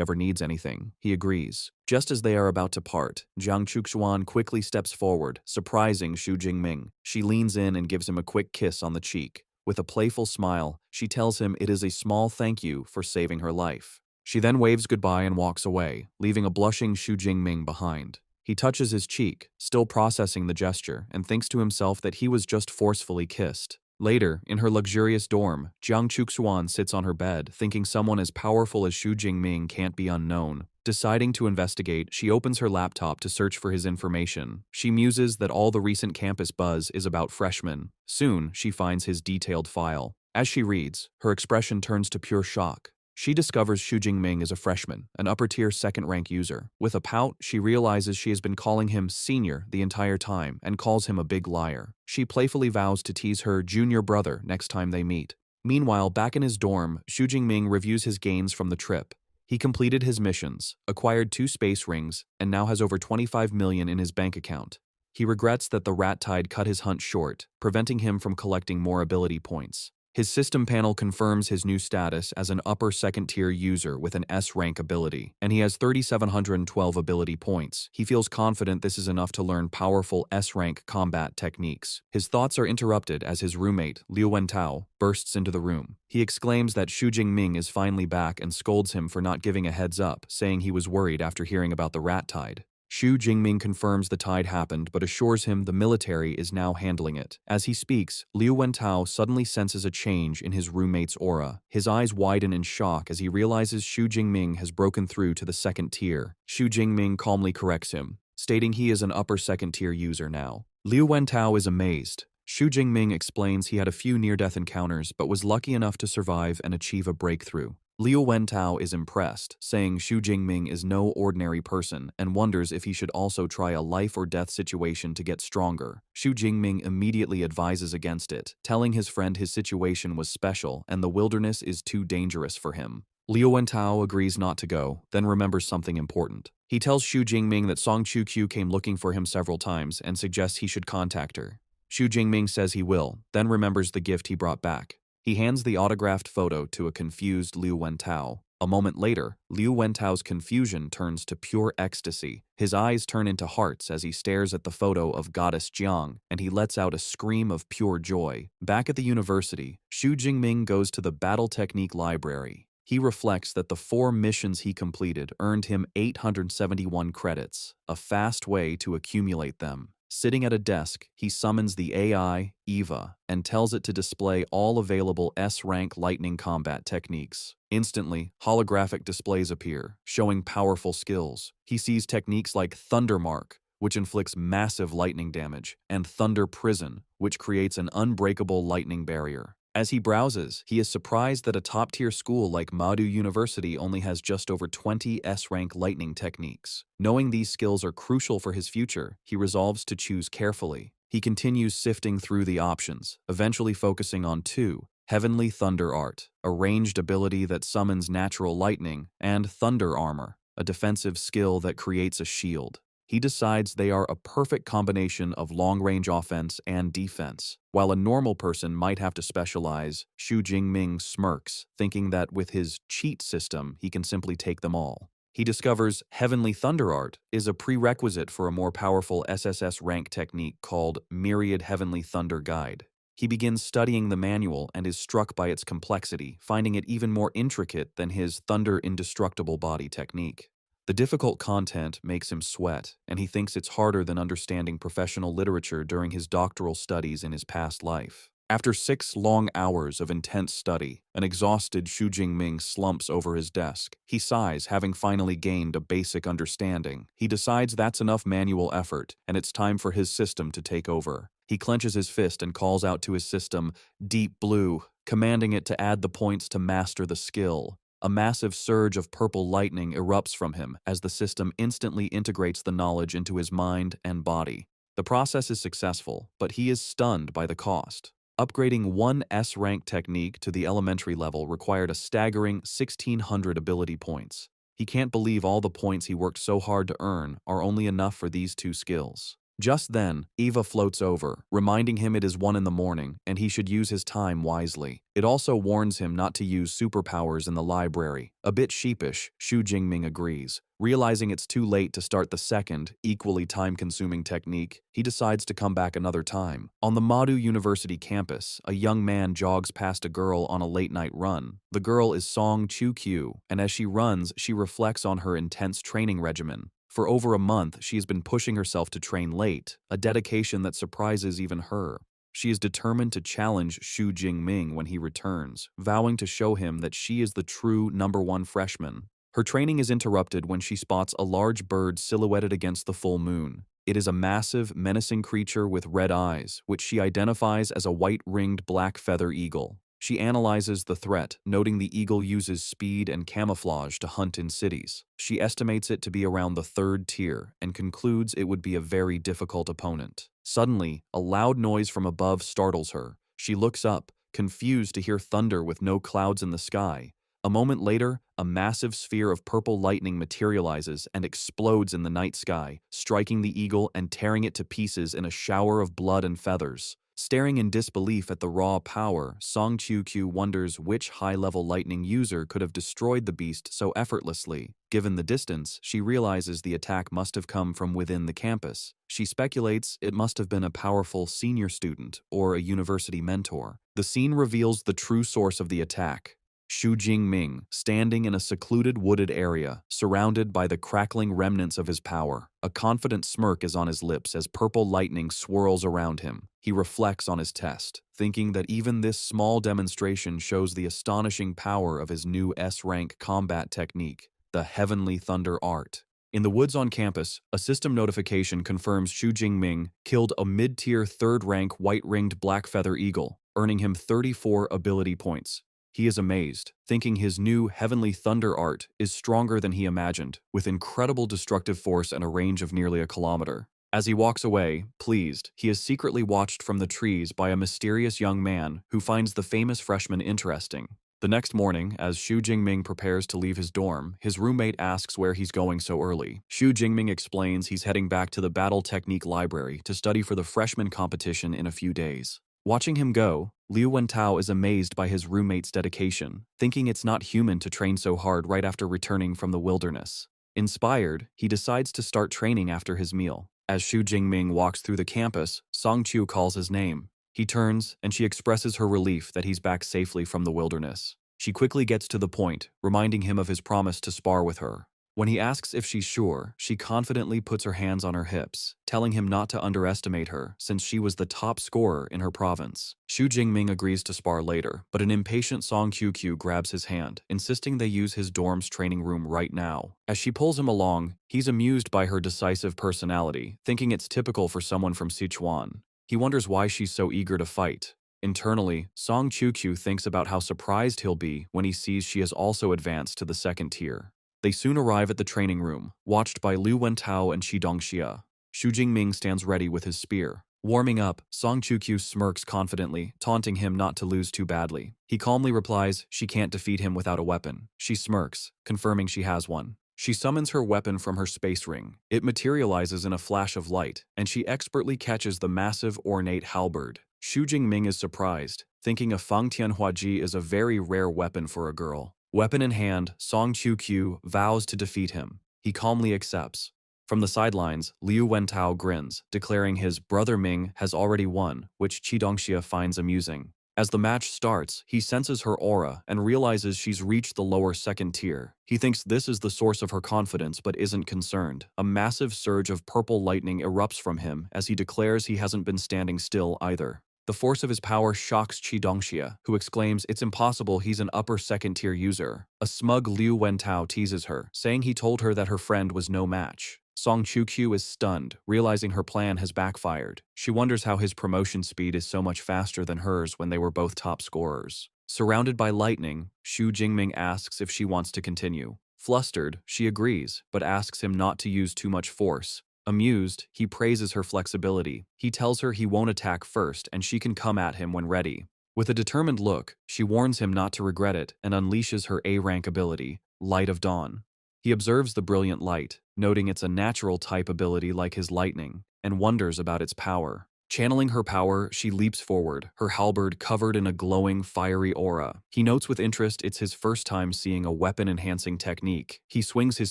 ever needs anything. He agrees. Just as they are about to part, Jiang Chuxuan quickly steps forward, surprising Xu Jingming. She leans in and gives him a quick kiss on the cheek. With a playful smile, she tells him it is a small thank you for saving her life. She then waves goodbye and walks away, leaving a blushing Xu Jingming behind. He touches his cheek, still processing the gesture, and thinks to himself that he was just forcefully kissed. Later, in her luxurious dorm, Jiang Chuxuan sits on her bed, thinking someone as powerful as Xu Jingming can't be unknown. Deciding to investigate, she opens her laptop to search for his information. She muses that all the recent campus buzz is about freshmen. Soon, she finds his detailed file. As she reads, her expression turns to pure shock. She discovers Xu Jingming is a freshman, an upper-tier second-rank user. With a pout, she realizes she has been calling him senior the entire time and calls him a big liar. She playfully vows to tease her junior brother next time they meet. Meanwhile, back in his dorm, Xu Jingming reviews his gains from the trip. He completed his missions, acquired 2 space rings, and now has over 25 million in his bank account. He regrets that the rat tide cut his hunt short, preventing him from collecting more ability points. His system panel confirms his new status as an upper second-tier user with an S-rank ability, and he has 3,712 ability points. He feels confident this is enough to learn powerful S-rank combat techniques. His thoughts are interrupted as his roommate, Liu Wentao, bursts into the room. He exclaims that Xu Jingming is finally back and scolds him for not giving a heads up, saying he was worried after hearing about the rat tide. Xu Jingming confirms the tide happened but assures him the military is now handling it. As he speaks, Liu Wentao suddenly senses a change in his roommate's aura. His eyes widen in shock as he realizes Xu Jingming has broken through to the second tier. Xu Jingming calmly corrects him, stating he is an upper second-tier user now. Liu Wentao is amazed. Xu Jingming explains he had a few near-death encounters but was lucky enough to survive and achieve a breakthrough. Liu Wentao is impressed, saying Xu Jingming is no ordinary person and wonders if he should also try a life-or-death situation to get stronger. Xu Jingming immediately advises against it, telling his friend his situation was special and the wilderness is too dangerous for him. Liu Wentao agrees not to go, then remembers something important. He tells Xu Jingming that Song Chu-Q came looking for him several times and suggests he should contact her. Xu Jingming says he will, then remembers the gift he brought back. He hands the autographed photo to a confused Liu Wentao. A moment later, Liu Wentao's confusion turns to pure ecstasy. His eyes turn into hearts as he stares at the photo of Goddess Jiang, and he lets out a scream of pure joy. Back at the university, Xu Jingming goes to the Battle Technique Library. He reflects that the 4 missions he completed earned him 871 credits, a fast way to accumulate them. Sitting at a desk, he summons the AI, Eva, and tells it to display all available S-rank lightning combat techniques. Instantly, holographic displays appear, showing powerful skills. He sees techniques like Thunder Mark, which inflicts massive lightning damage, and Thunder Prison, which creates an unbreakable lightning barrier. As he browses, he is surprised that a top-tier school like Manhwa University only has just over 20 S-rank lightning techniques. Knowing these skills are crucial for his future, he resolves to choose carefully. He continues sifting through the options, eventually focusing on two: Heavenly Thunder Art, a ranged ability that summons natural lightning, and Thunder Armor, a defensive skill that creates a shield. He decides they are a perfect combination of long-range offense and defense. While a normal person might have to specialize, Xu Jingming smirks, thinking that with his cheat system, he can simply take them all. He discovers Heavenly Thunder Art is a prerequisite for a more powerful SSS rank technique called Myriad Heavenly Thunder Guide. He begins studying the manual and is struck by its complexity, finding it even more intricate than his Thunder Indestructible Body technique. The difficult content makes him sweat, and he thinks it's harder than understanding professional literature during his doctoral studies in his past life. After 6 long hours of intense study, an exhausted Xu Jingming slumps over his desk. He sighs, having finally gained a basic understanding. He decides that's enough manual effort, and it's time for his system to take over. He clenches his fist and calls out to his system, Deep Blue, commanding it to add the points to master the skill. A massive surge of purple lightning erupts from him as the system instantly integrates the knowledge into his mind and body. The process is successful, but he is stunned by the cost. Upgrading one S-rank technique to the elementary level required a staggering 1,600 ability points. He can't believe all the points he worked so hard to earn are only enough for these 2 skills. Just then, Eva floats over, reminding him it is 1 in the morning and he should use his time wisely. It also warns him not to use superpowers in the library. A bit sheepish, Xu Jingming agrees. Realizing it's too late to start the second, equally time-consuming technique, he decides to come back another time. On the Manhwa University campus, a young man jogs past a girl on a late-night run. The girl is Song Chu-kyu, and as she runs, she reflects on her intense training regimen. For over a month, she has been pushing herself to train late, a dedication that surprises even her. She is determined to challenge Xu Jingming when he returns, vowing to show him that she is the true #1 freshman. Her training is interrupted when she spots a large bird silhouetted against the full moon. It is a massive, menacing creature with red eyes, which she identifies as a white-ringed black feather eagle. She analyzes the threat, noting the eagle uses speed and camouflage to hunt in cities. She estimates it to be around the 3rd tier and concludes it would be a very difficult opponent. Suddenly, a loud noise from above startles her. She looks up, confused to hear thunder with no clouds in the sky. A moment later, a massive sphere of purple lightning materializes and explodes in the night sky, striking the eagle and tearing it to pieces in a shower of blood and feathers. Staring in disbelief at the raw power, Song Chu-kyu wonders which high-level lightning user could have destroyed the beast so effortlessly. Given the distance, she realizes the attack must have come from within the campus. She speculates it must have been a powerful senior student or a university mentor. The scene reveals the true source of the attack. Xu Jingming, standing in a secluded wooded area, surrounded by the crackling remnants of his power. A confident smirk is on his lips as purple lightning swirls around him. He reflects on his test, thinking that even this small demonstration shows the astonishing power of his new S-rank combat technique, the Heavenly Thunder Art. In the woods on campus, a system notification confirms Xu Jingming killed a mid-tier 3rd-rank white-ringed black feather eagle, earning him 34 ability points. He is amazed, thinking his new Heavenly Thunder Art is stronger than he imagined, with incredible destructive force and a range of nearly a kilometer. As he walks away, pleased, he is secretly watched from the trees by a mysterious young man who finds the famous freshman interesting. The next morning, as Xu Jingming prepares to leave his dorm, his roommate asks where he's going so early. Xu Jingming explains he's heading back to the Battle Technique Library to study for the freshman competition in a few days. Watching him go, Liu Wentao is amazed by his roommate's dedication, thinking it's not human to train so hard right after returning from the wilderness. Inspired, he decides to start training after his meal. As Xu Jingming walks through the campus, Song Chu calls his name. He turns, and she expresses her relief that he's back safely from the wilderness. She quickly gets to the point, reminding him of his promise to spar with her. When he asks if she's sure, she confidently puts her hands on her hips, telling him not to underestimate her since she was the top scorer in her province. Xu Jingming agrees to spar later, but an impatient Song Qiuqiu grabs his hand, insisting they use his dorm's training room right now. As she pulls him along, he's amused by her decisive personality, thinking it's typical for someone from Sichuan. He wonders why she's so eager to fight. Internally, Song Qiuqiu thinks about how surprised he'll be when he sees she has also advanced to the second tier. They soon arrive at the training room, watched by Liu Wentao and Qi Dongxia. Xu Jingming stands ready with his spear. Warming up, Song Qiuqiu smirks confidently, taunting him not to lose too badly. He calmly replies she can't defeat him without a weapon. She smirks, confirming she has one. She summons her weapon from her space ring. It materializes in a flash of light, and she expertly catches the massive, ornate halberd. Xu Jingming is surprised, thinking a Fang Tianhuaji is a very rare weapon for a girl. Weapon in hand, Song Qiuqiu vows to defeat him. He calmly accepts. From the sidelines, Liu Wentao grins, declaring his brother Ming has already won, which Qi Dongxia finds amusing. As the match starts, he senses her aura and realizes she's reached the lower second tier. He thinks this is the source of her confidence but isn't concerned. A massive surge of purple lightning erupts from him as he declares he hasn't been standing still either. The force of his power shocks Qi Dongxia, who exclaims it's impossible he's an upper second-tier user. A smug Liu Wentao teases her, saying he told her that her friend was no match. Song Qiuqiu is stunned, realizing her plan has backfired. She wonders how his promotion speed is so much faster than hers when they were both top scorers. Surrounded by lightning, Xu Jingming asks if she wants to continue. Flustered, she agrees, but asks him not to use too much force. Amused, he praises her flexibility. He tells her he won't attack first and she can come at him when ready. With a determined look, she warns him not to regret it and unleashes her A-rank ability, Light of Dawn. He observes the brilliant light, noting it's a natural type ability like his lightning, and wonders about its power. Channeling her power, she leaps forward, her halberd covered in a glowing, fiery aura. He notes with interest it's his first time seeing a weapon-enhancing technique. He swings his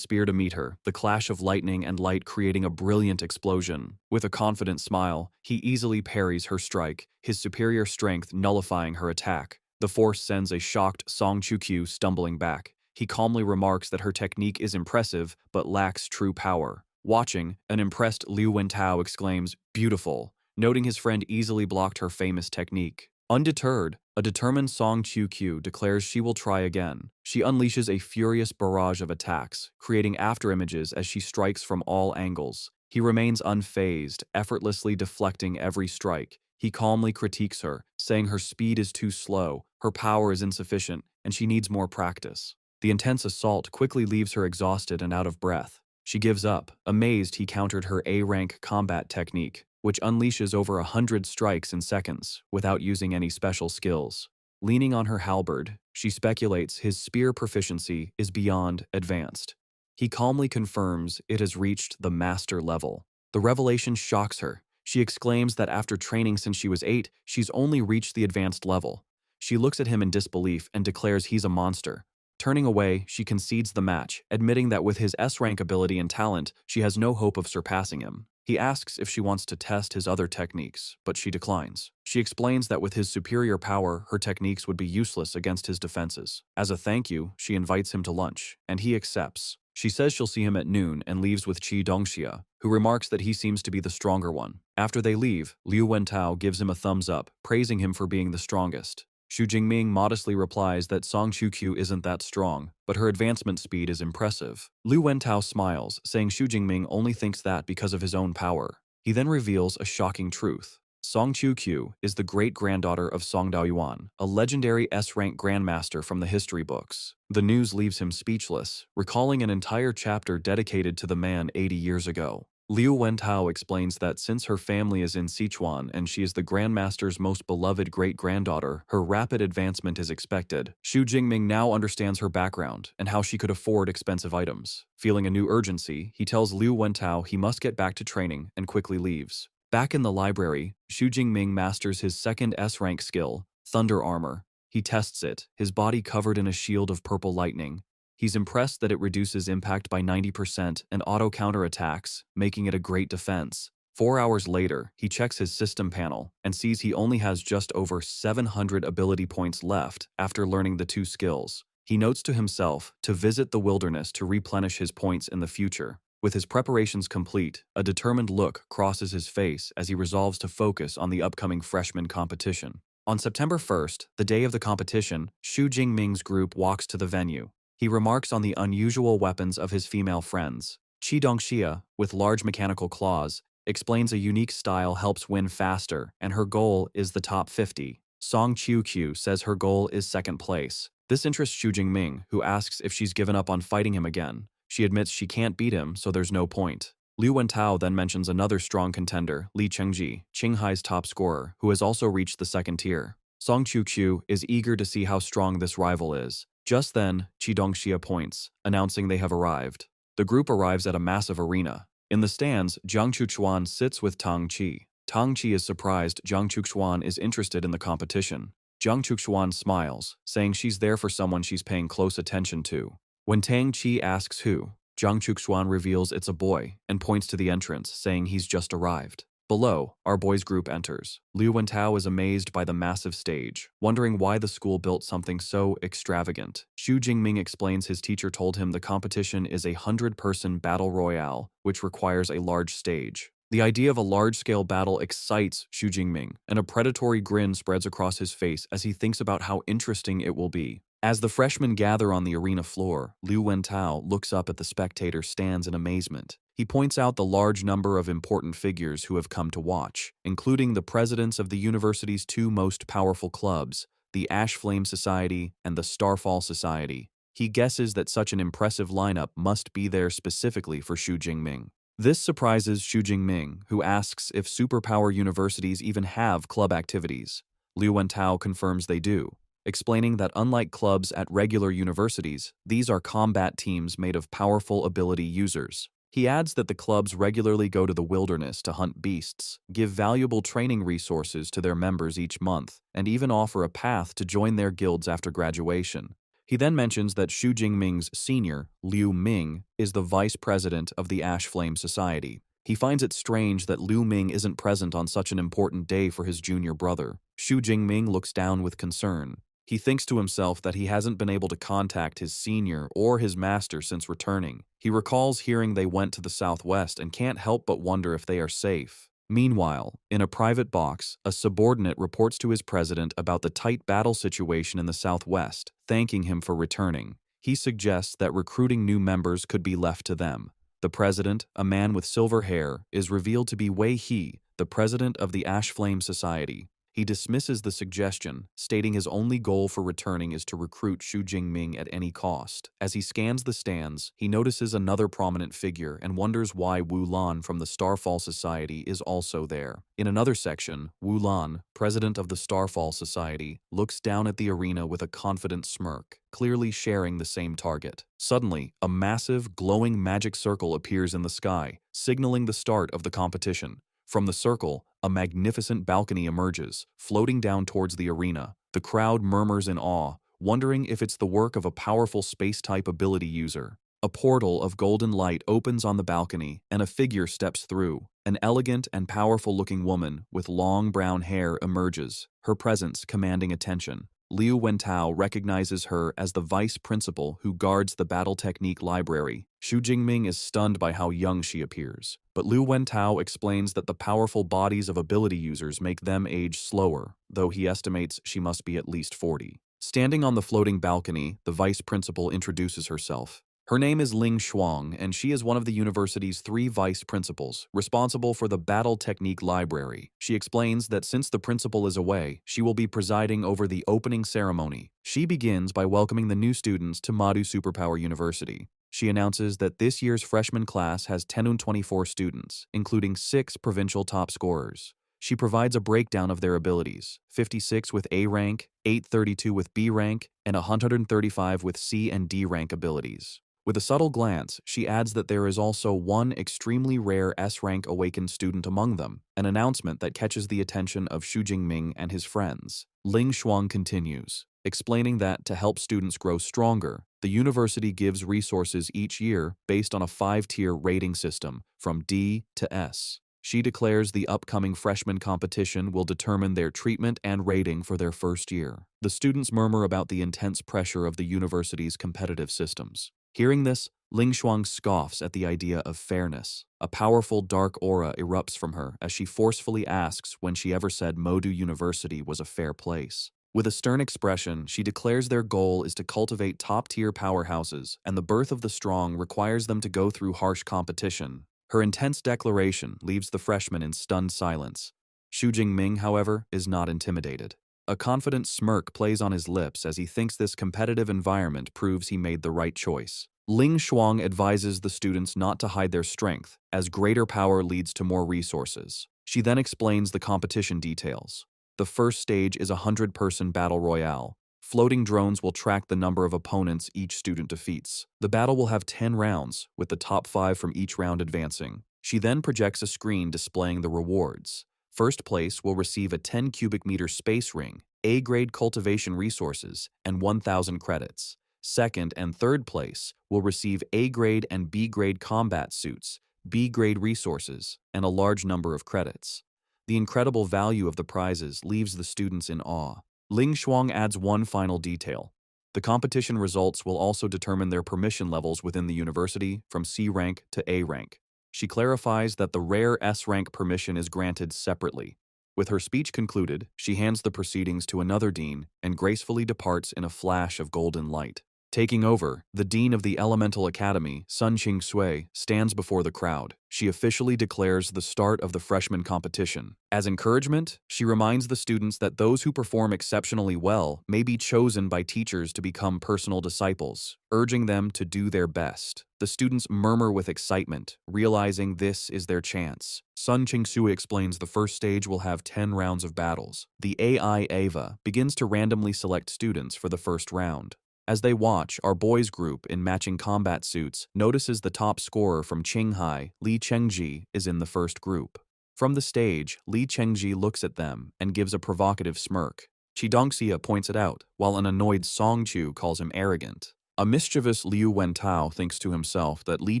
spear to meet her, the clash of lightning and light creating a brilliant explosion. With a confident smile, he easily parries her strike, his superior strength nullifying her attack. The force sends a shocked Song Qiuqiu stumbling back. He calmly remarks that her technique is impressive, but lacks true power. Watching, an impressed Liu Wentao exclaims, "Beautiful," noting his friend easily blocked her famous technique. Undeterred, a determined Song Qiuqiu declares she will try again. She unleashes a furious barrage of attacks, creating afterimages as she strikes from all angles. He remains unfazed, effortlessly deflecting every strike. He calmly critiques her, saying her speed is too slow, her power is insufficient, and she needs more practice. The intense assault quickly leaves her exhausted and out of breath. She gives up, amazed he countered her A-rank combat technique, which unleashes over 100 strikes in seconds, without using any special skills. Leaning on her halberd, she speculates his spear proficiency is beyond advanced. He calmly confirms it has reached the master level. The revelation shocks her. She exclaims that after training since she was 8, she's only reached the advanced level. She looks at him in disbelief and declares he's a monster. Turning away, she concedes the match, admitting that with his S-rank ability and talent, she has no hope of surpassing him. He asks if she wants to test his other techniques, but she declines. She explains that with his superior power, her techniques would be useless against his defenses. As a thank you, she invites him to lunch, and he accepts. She says she'll see him at noon and leaves with Qi Dongxia, who remarks that he seems to be the stronger one. After they leave, Liu Wentao gives him a thumbs up, praising him for being the strongest. Xu Jingming modestly replies that Song Qiuqiu isn't that strong, but her advancement speed is impressive. Liu Wentao smiles, saying Xu Jingming only thinks that because of his own power. He then reveals a shocking truth. Song Qiuqiu is the great-granddaughter of Song Daoyuan, a legendary S-rank grandmaster from the history books. The news leaves him speechless, recalling an entire chapter dedicated to the man 80 years ago. Liu Wentao explains that since her family is in Sichuan and she is the Grandmaster's most beloved great-granddaughter, her rapid advancement is expected. Xu Jingming now understands her background and how she could afford expensive items. Feeling a new urgency, he tells Liu Wentao he must get back to training and quickly leaves. Back in the library, Xu Jingming masters his second S-rank skill, Thunder Armor. He tests it, his body covered in a shield of purple lightning. He's impressed that it reduces impact by 90% and auto-counterattacks, making it a great defense. 4 hours later, he checks his system panel and sees he only has just over 700 ability points left after learning the two skills. He notes to himself to visit the wilderness to replenish his points in the future. With his preparations complete, a determined look crosses his face as he resolves to focus on the upcoming freshman competition. On September 1st, the day of the competition, Xu Jingming's group walks to the venue. He remarks on the unusual weapons of his female friends. Qi Dongxia, with large mechanical claws, explains a unique style helps win faster, and her goal is the top 50. Song Qiuqiu says her goal is second place. This interests Xu Jingming, who asks if she's given up on fighting him again. She admits she can't beat him, so there's no point. Liu Wentao then mentions another strong contender, Li Chengji, Qinghai's top scorer, who has also reached the second tier. Song Qiuqiu is eager to see how strong this rival is. Just then, Qi Dongxia points, announcing they have arrived. The group arrives at a massive arena. In the stands, Jiang Chuchuan sits with Tang Qi. Tang Qi is surprised Jiang Chuchuan is interested in the competition. Jiang Chuchuan smiles, saying she's there for someone she's paying close attention to. When Tang Qi asks who, Jiang Chuchuan reveals it's a boy and points to the entrance, saying he's just arrived. Below, our boys' group enters. Liu Wentao is amazed by the massive stage, wondering why the school built something so extravagant. Xu Jingming explains his teacher told him the competition is a 100-person battle royale, which requires a large stage. The idea of a large-scale battle excites Xu Jingming, and a predatory grin spreads across his face as he thinks about how interesting it will be. As the freshmen gather on the arena floor, Liu Wentao looks up at the spectator stands in amazement. He points out the large number of important figures who have come to watch, including the presidents of the university's two most powerful clubs, the Ash Flame Society and the Starfall Society. He guesses that such an impressive lineup must be there specifically for Xu Jingming. This surprises Xu Jingming, who asks if superpower universities even have club activities. Liu Wentao confirms they do, explaining that unlike clubs at regular universities, these are combat teams made of powerful ability users. He adds that the clubs regularly go to the wilderness to hunt beasts, give valuable training resources to their members each month, and even offer a path to join their guilds after graduation. He then mentions that Xu Jingming's senior, Liu Ming, is the vice president of the Ash Flame Society. He finds it strange that Liu Ming isn't present on such an important day for his junior brother. Xu Jingming looks down with concern. He thinks to himself that he hasn't been able to contact his senior or his master since returning. He recalls hearing they went to the southwest and can't help but wonder if they are safe. Meanwhile, in a private box, a subordinate reports to his president about the tight battle situation in the southwest, thanking him for returning. He suggests that recruiting new members could be left to them. The president, a man with silver hair, is revealed to be Wei He, the president of the Ash Flame Society. He dismisses the suggestion, stating his only goal for returning is to recruit Xu Jingming at any cost. As he scans the stands, he notices another prominent figure and wonders why Wu Lan from the Starfall Society is also there. In another section, Wu Lan, president of the Starfall Society, looks down at the arena with a confident smirk, clearly sharing the same target. Suddenly, a massive, glowing magic circle appears in the sky, signaling the start of the competition. From the circle, a magnificent balcony emerges, floating down towards the arena. The crowd murmurs in awe, wondering if it's the work of a powerful space-type ability user. A portal of golden light opens on the balcony, and a figure steps through. An elegant and powerful-looking woman with long brown hair emerges, her presence commanding attention. Liu Wentao recognizes her as the vice principal who guards the battle technique library. Xu Jingming is stunned by how young she appears, but Liu Wentao explains that the powerful bodies of ability users make them age slower, though he estimates she must be at least 40. Standing on the floating balcony, the vice principal introduces herself. Her name is Ling Shuang, and she is one of the university's 3 vice principals, responsible for the Battle Technique Library. She explains that since the principal is away, she will be presiding over the opening ceremony. She begins by welcoming the new students to Madu Superpower University. She announces that this year's freshman class has 1024 students, including 6 provincial top scorers. She provides a breakdown of their abilities, 56 with A rank, 832 with B rank, and 135 with C and D rank abilities. With a subtle glance, she adds that there is also one extremely rare S-rank awakened student among them, an announcement that catches the attention of Xu Jingming and his friends. Ling Shuang continues, explaining that to help students grow stronger, the university gives resources each year based on a 5-tier rating system from D to S. She declares the upcoming freshman competition will determine their treatment and rating for their first year. The students murmur about the intense pressure of the university's competitive systems. Hearing this, Ling Shuang scoffs at the idea of fairness. A powerful dark aura erupts from her as she forcefully asks when she ever said Modu University was a fair place. With a stern expression, she declares their goal is to cultivate top-tier powerhouses, and the birth of the strong requires them to go through harsh competition. Her intense declaration leaves the freshmen in stunned silence. Xu Jingming, however, is not intimidated. A confident smirk plays on his lips as he thinks this competitive environment proves he made the right choice. Ling Shuang advises the students not to hide their strength, as greater power leads to more resources. She then explains the competition details. The first stage is a 100-person battle royale. Floating drones will track the number of opponents each student defeats. The battle will have 10 rounds, with the top 5 from each round advancing. She then projects a screen displaying the rewards. First place will receive a 10 cubic meter space ring, A-grade cultivation resources, and 1,000 credits. Second and third place will receive A-grade and B-grade combat suits, B-grade resources, and a large number of credits. The incredible value of the prizes leaves the students in awe. Ling Shuang adds one final detail. The competition results will also determine their permission levels within the university from C rank to A rank. She clarifies that the rare S rank permission is granted separately. With her speech concluded, she hands the proceedings to another dean and gracefully departs in a flash of golden light. Taking over, the dean of the Elemental Academy, Sun Qing Sui, stands before the crowd. She officially declares the start of the freshman competition. As encouragement, she reminds the students that those who perform exceptionally well may be chosen by teachers to become personal disciples, urging them to do their best. The students murmur with excitement, realizing this is their chance. Sun Qing Sui explains the first stage will have 10 rounds of battles. The AI Ava begins to randomly select students for the first round. As they watch, our boys group in matching combat suits notices the top scorer from Qinghai, Li Chengji, is in the first group. From the stage, Li Chengji looks at them and gives a provocative smirk. Qidongxia points it out, while an annoyed Songchu calls him arrogant. A mischievous Liu Wentao thinks to himself that Li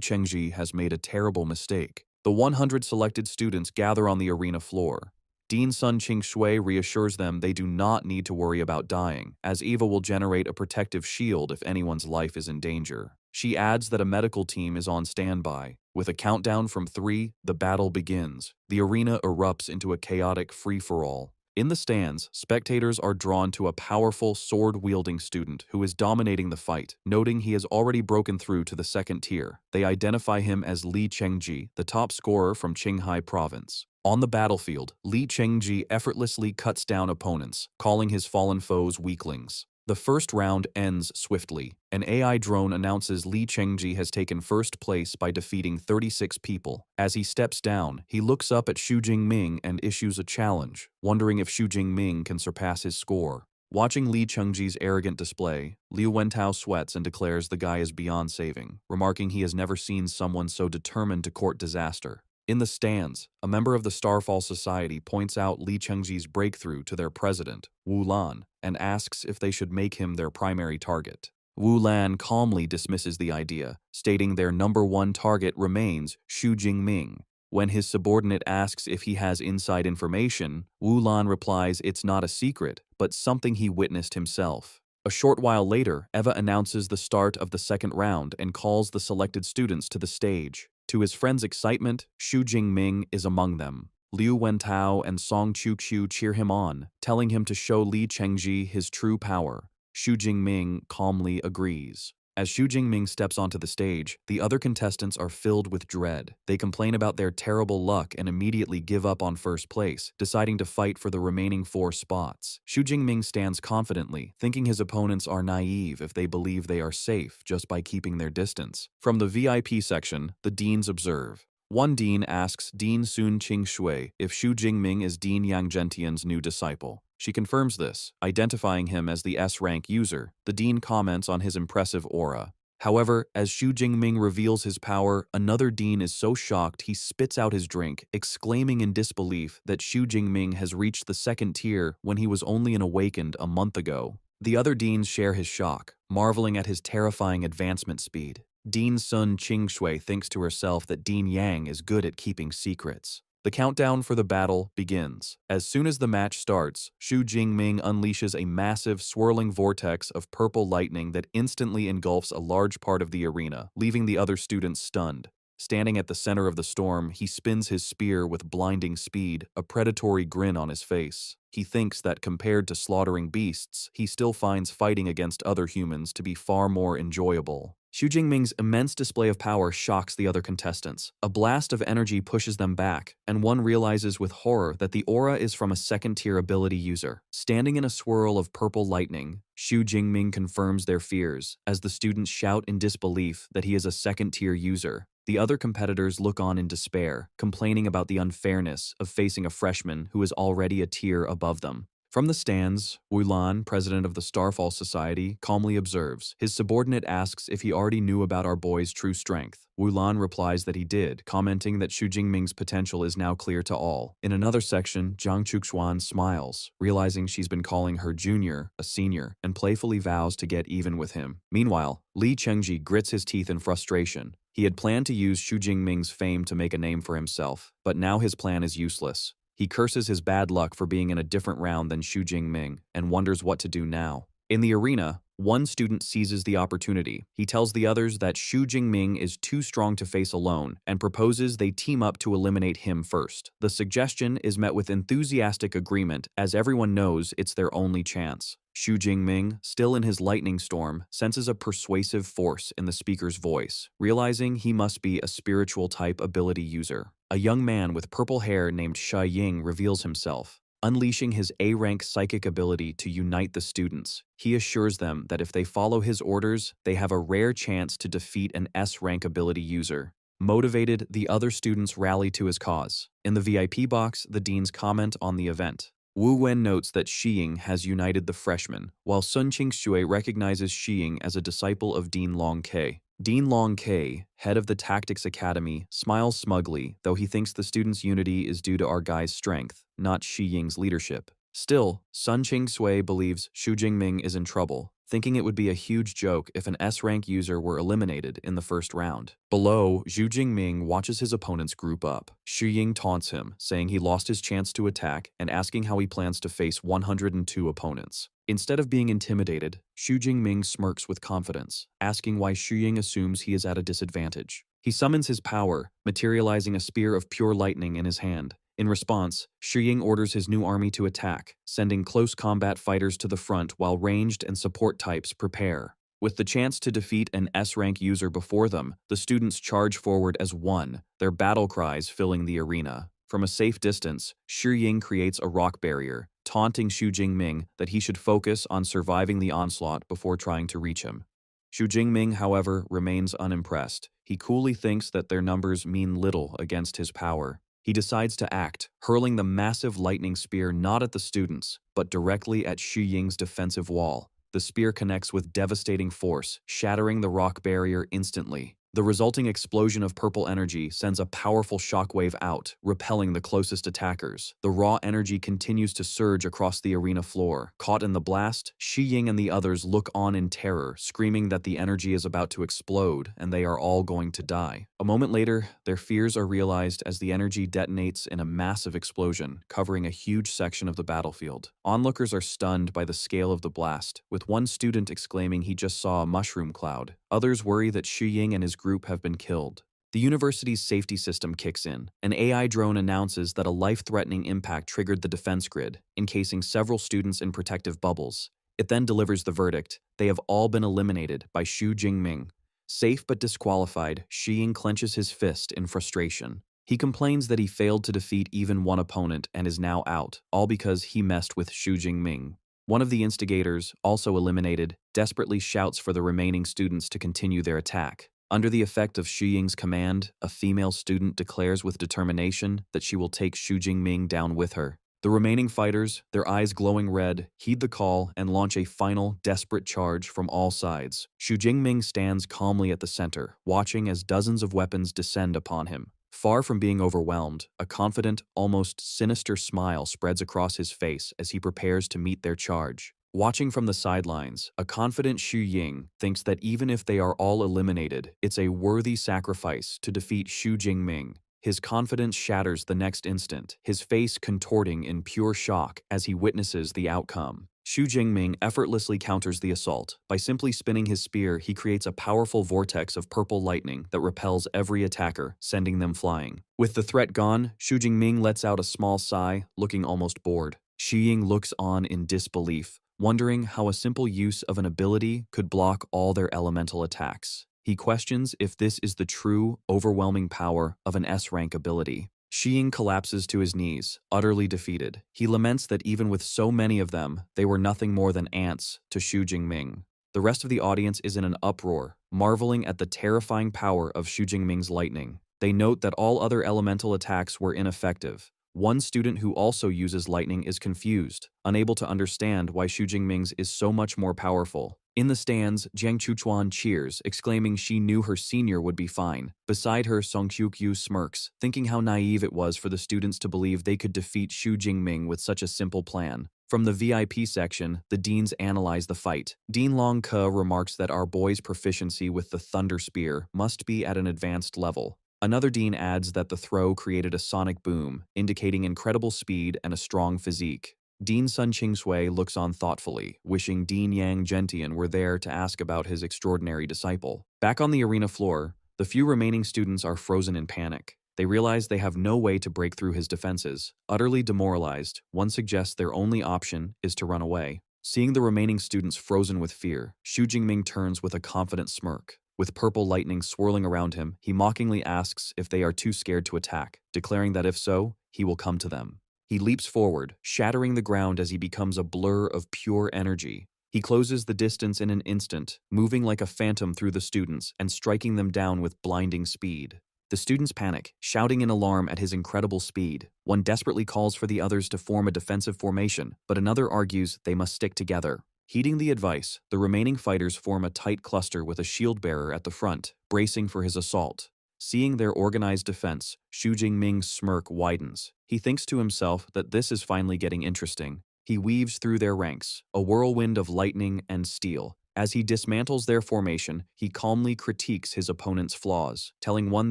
Chengji has made a terrible mistake. The 100 selected students gather on the arena floor. Dean Sun Qing Shui reassures them they do not need to worry about dying, as Eva will generate a protective shield if anyone's life is in danger. She adds that a medical team is on standby. With a countdown from 3, the battle begins. The arena erupts into a chaotic free-for-all. In the stands, spectators are drawn to a powerful, sword-wielding student who is dominating the fight, noting he has already broken through to the second tier. They identify him as Li Chengji, the top scorer from Qinghai Province. On the battlefield, Li Chengji effortlessly cuts down opponents, calling his fallen foes weaklings. The first round ends swiftly. An AI drone announces Li Chengji has taken first place by defeating 36 people. As he steps down, he looks up at Xu Jingming and issues a challenge, wondering if Xu Jingming can surpass his score. Watching Li Chengji's arrogant display, Liu Wentao sweats and declares the guy is beyond saving, remarking he has never seen someone so determined to court disaster. In the stands, a member of the Starfall Society points out Li Chengji's breakthrough to their president, Wu Lan, and asks if they should make him their primary target. Wu Lan calmly dismisses the idea, stating their number one target remains Xu Jingming. When his subordinate asks if he has inside information, Wu Lan replies it's not a secret, but something he witnessed himself. A short while later, Eva announces the start of the second round and calls the selected students to the stage. To his friend's excitement, Xu Jingming is among them. Liu Wentao and Song Chuqiu cheer him on, telling him to show Li Chengji his true power. Xu Jingming calmly agrees. As Xu Jingming steps onto the stage, the other contestants are filled with dread. They complain about their terrible luck and immediately give up on first place, deciding to fight for the remaining 4 spots. Xu Jingming stands confidently, thinking his opponents are naive if they believe they are safe just by keeping their distance. From the VIP section, the deans observe. One dean asks Dean Sun Qing Shui if Xu Jingming is Dean Yang Gentian's new disciple. She confirms this, identifying him as the S-rank user. The dean comments on his impressive aura. However, as Xu Jingming reveals his power, another dean is so shocked he spits out his drink, exclaiming in disbelief that Xu Jingming has reached the second tier when he was only an awakened a month ago. The other deans share his shock, marveling at his terrifying advancement speed. Dean Sun Qing Shui thinks to herself that Dean Yang is good at keeping secrets. The countdown for the battle begins. As soon as the match starts, Xu Jingming unleashes a massive, swirling vortex of purple lightning that instantly engulfs a large part of the arena, leaving the other students stunned. Standing at the center of the storm, he spins his spear with blinding speed, a predatory grin on his face. He thinks that compared to slaughtering beasts, he still finds fighting against other humans to be far more enjoyable. Xu Jingming's immense display of power shocks the other contestants. A blast of energy pushes them back, and one realizes with horror that the aura is from a second-tier ability user. Standing in a swirl of purple lightning, Xu Jingming confirms their fears, as the students shout in disbelief that he is a second-tier user. The other competitors look on in despair, complaining about the unfairness of facing a freshman who is already a tier above them. From the stands, Wu Lan, president of the Starfall Society, calmly observes. His subordinate asks if he already knew about our boy's true strength. Wu Lan replies that he did, commenting that Xu Jingming's potential is now clear to all. In another section, Zhang Chuxuan smiles, realizing she's been calling her junior a senior, and playfully vows to get even with him. Meanwhile, Li Chengji grits his teeth in frustration. He had planned to use Xu Jingming's fame to make a name for himself, but now his plan is useless. He curses his bad luck for being in a different round than Xu Jingming and wonders what to do now. In the arena, one student seizes the opportunity. He tells the others that Xu Jingming is too strong to face alone and proposes they team up to eliminate him first. The suggestion is met with enthusiastic agreement, as everyone knows it's their only chance. Xu Jingming, still in his lightning storm, senses a persuasive force in the speaker's voice, realizing he must be a spiritual type ability user. A young man with purple hair named Shai Ying reveals himself, unleashing his A-rank psychic ability to unite the students. He assures them that if they follow his orders, they have a rare chance to defeat an S-rank ability user. Motivated, the other students rally to his cause. In the VIP box, the deans comment on the event. Wu Wen notes that Xiying has united the freshmen, while Sun Qingxue recognizes Xiying as a disciple of Dean Long Ke. Dean Long Ke, head of the Tactics Academy, smiles smugly, though he thinks the students' unity is due to our guy's strength, not Xiying's leadership. Still, Sun Qingxue believes Xu Jingming is in trouble, thinking it would be a huge joke if an S-rank user were eliminated in the first round. Below, Xu Jingming watches his opponents group up. Xu Ying taunts him, saying he lost his chance to attack and asking how he plans to face 102 opponents. Instead of being intimidated, Xu Jingming smirks with confidence, asking why Xu Ying assumes he is at a disadvantage. He summons his power, materializing a spear of pure lightning in his hand. In response, Xu Ying orders his new army to attack, sending close combat fighters to the front while ranged and support types prepare. With the chance to defeat an S-rank user before them, the students charge forward as one, their battle cries filling the arena. From a safe distance, Xu Ying creates a rock barrier, taunting Xu Jingming that he should focus on surviving the onslaught before trying to reach him. Xu Jingming, however, remains unimpressed. He coolly thinks that their numbers mean little against his power. He decides to act, hurling the massive lightning spear not at the students, but directly at Xu Ying's defensive wall. The spear connects with devastating force, shattering the rock barrier instantly. The resulting explosion of purple energy sends a powerful shockwave out, repelling the closest attackers. The raw energy continues to surge across the arena floor. Caught in the blast, Xu Ying and the others look on in terror, screaming that the energy is about to explode and they are all going to die. A moment later, their fears are realized as the energy detonates in a massive explosion, covering a huge section of the battlefield. Onlookers are stunned by the scale of the blast, with one student exclaiming he just saw a mushroom cloud. Others worry that Xu Ying and his group have been killed. The university's safety system kicks in. An AI drone announces that a life-threatening impact triggered the defense grid, encasing several students in protective bubbles. It then delivers the verdict. They have all been eliminated by Xu Jingming. Safe but disqualified, Xu Ying clenches his fist in frustration. He complains that he failed to defeat even one opponent and is now out, all because he messed with Xu Jingming. One of the instigators, also eliminated, desperately shouts for the remaining students to continue their attack. Under the effect of Xu Ying's command, a female student declares with determination that she will take Xu Jingming down with her. The remaining fighters, their eyes glowing red, heed the call and launch a final, desperate charge from all sides. Xu Jingming stands calmly at the center, watching as dozens of weapons descend upon him. Far from being overwhelmed, a confident, almost sinister smile spreads across his face as he prepares to meet their charge. Watching from the sidelines, a confident Xu Ying thinks that even if they are all eliminated, it's a worthy sacrifice to defeat Xu Jingming. His confidence shatters the next instant, his face contorting in pure shock as he witnesses the outcome. Xu Jingming effortlessly counters the assault. By simply spinning his spear, he creates a powerful vortex of purple lightning that repels every attacker, sending them flying. With the threat gone, Xu Jingming lets out a small sigh, looking almost bored. Xi Ying looks on in disbelief, wondering how a simple use of an ability could block all their elemental attacks. He questions if this is the true, overwhelming power of an S-rank ability. Xi Ying collapses to his knees, utterly defeated. He laments that even with so many of them, they were nothing more than ants to Xu Jingming. The rest of the audience is in an uproar, marveling at the terrifying power of Xu Jingming's lightning. They note that all other elemental attacks were ineffective. One student who also uses lightning is confused, unable to understand why Xu Jingming's is so much more powerful. In the stands, Jiang Chuchuan cheers, exclaiming she knew her senior would be fine. Beside her, Song Qiuqiu smirks, thinking how naive it was for the students to believe they could defeat Xu Jingming with such a simple plan. From the VIP section, the deans analyze the fight. Dean Long Ke remarks that our boy's proficiency with the Thunder Spear must be at an advanced level. Another dean adds that the throw created a sonic boom, indicating incredible speed and a strong physique. Dean Sun Qingsui looks on thoughtfully, wishing Dean Yang Gentian were there to ask about his extraordinary disciple. Back on the arena floor, the few remaining students are frozen in panic. They realize they have no way to break through his defenses. Utterly demoralized, one suggests their only option is to run away. Seeing the remaining students frozen with fear, Xu Jingming turns with a confident smirk. With purple lightning swirling around him, he mockingly asks if they are too scared to attack, declaring that if so, he will come to them. He leaps forward, shattering the ground as he becomes a blur of pure energy. He closes the distance in an instant, moving like a phantom through the students and striking them down with blinding speed. The students panic, shouting in alarm at his incredible speed. One desperately calls for the others to form a defensive formation, but another argues they must stick together. Heeding the advice, the remaining fighters form a tight cluster with a shield bearer at the front, bracing for his assault. Seeing their organized defense, Xu Jingming's smirk widens. He thinks to himself that this is finally getting interesting. He weaves through their ranks, a whirlwind of lightning and steel. As he dismantles their formation, he calmly critiques his opponent's flaws, telling one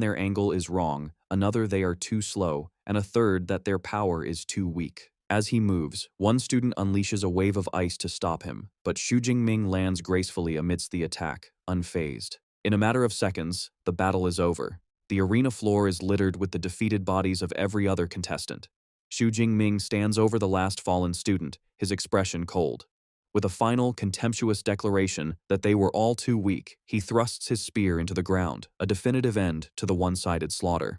their angle is wrong, another they are too slow, and a third that their power is too weak. As he moves, one student unleashes a wave of ice to stop him, but Xu Jingming lands gracefully amidst the attack, unfazed. In a matter of seconds, the battle is over. The arena floor is littered with the defeated bodies of every other contestant. Xu Jingming stands over the last fallen student, his expression cold. With a final, contemptuous declaration that they were all too weak, he thrusts his spear into the ground, a definitive end to the one-sided slaughter.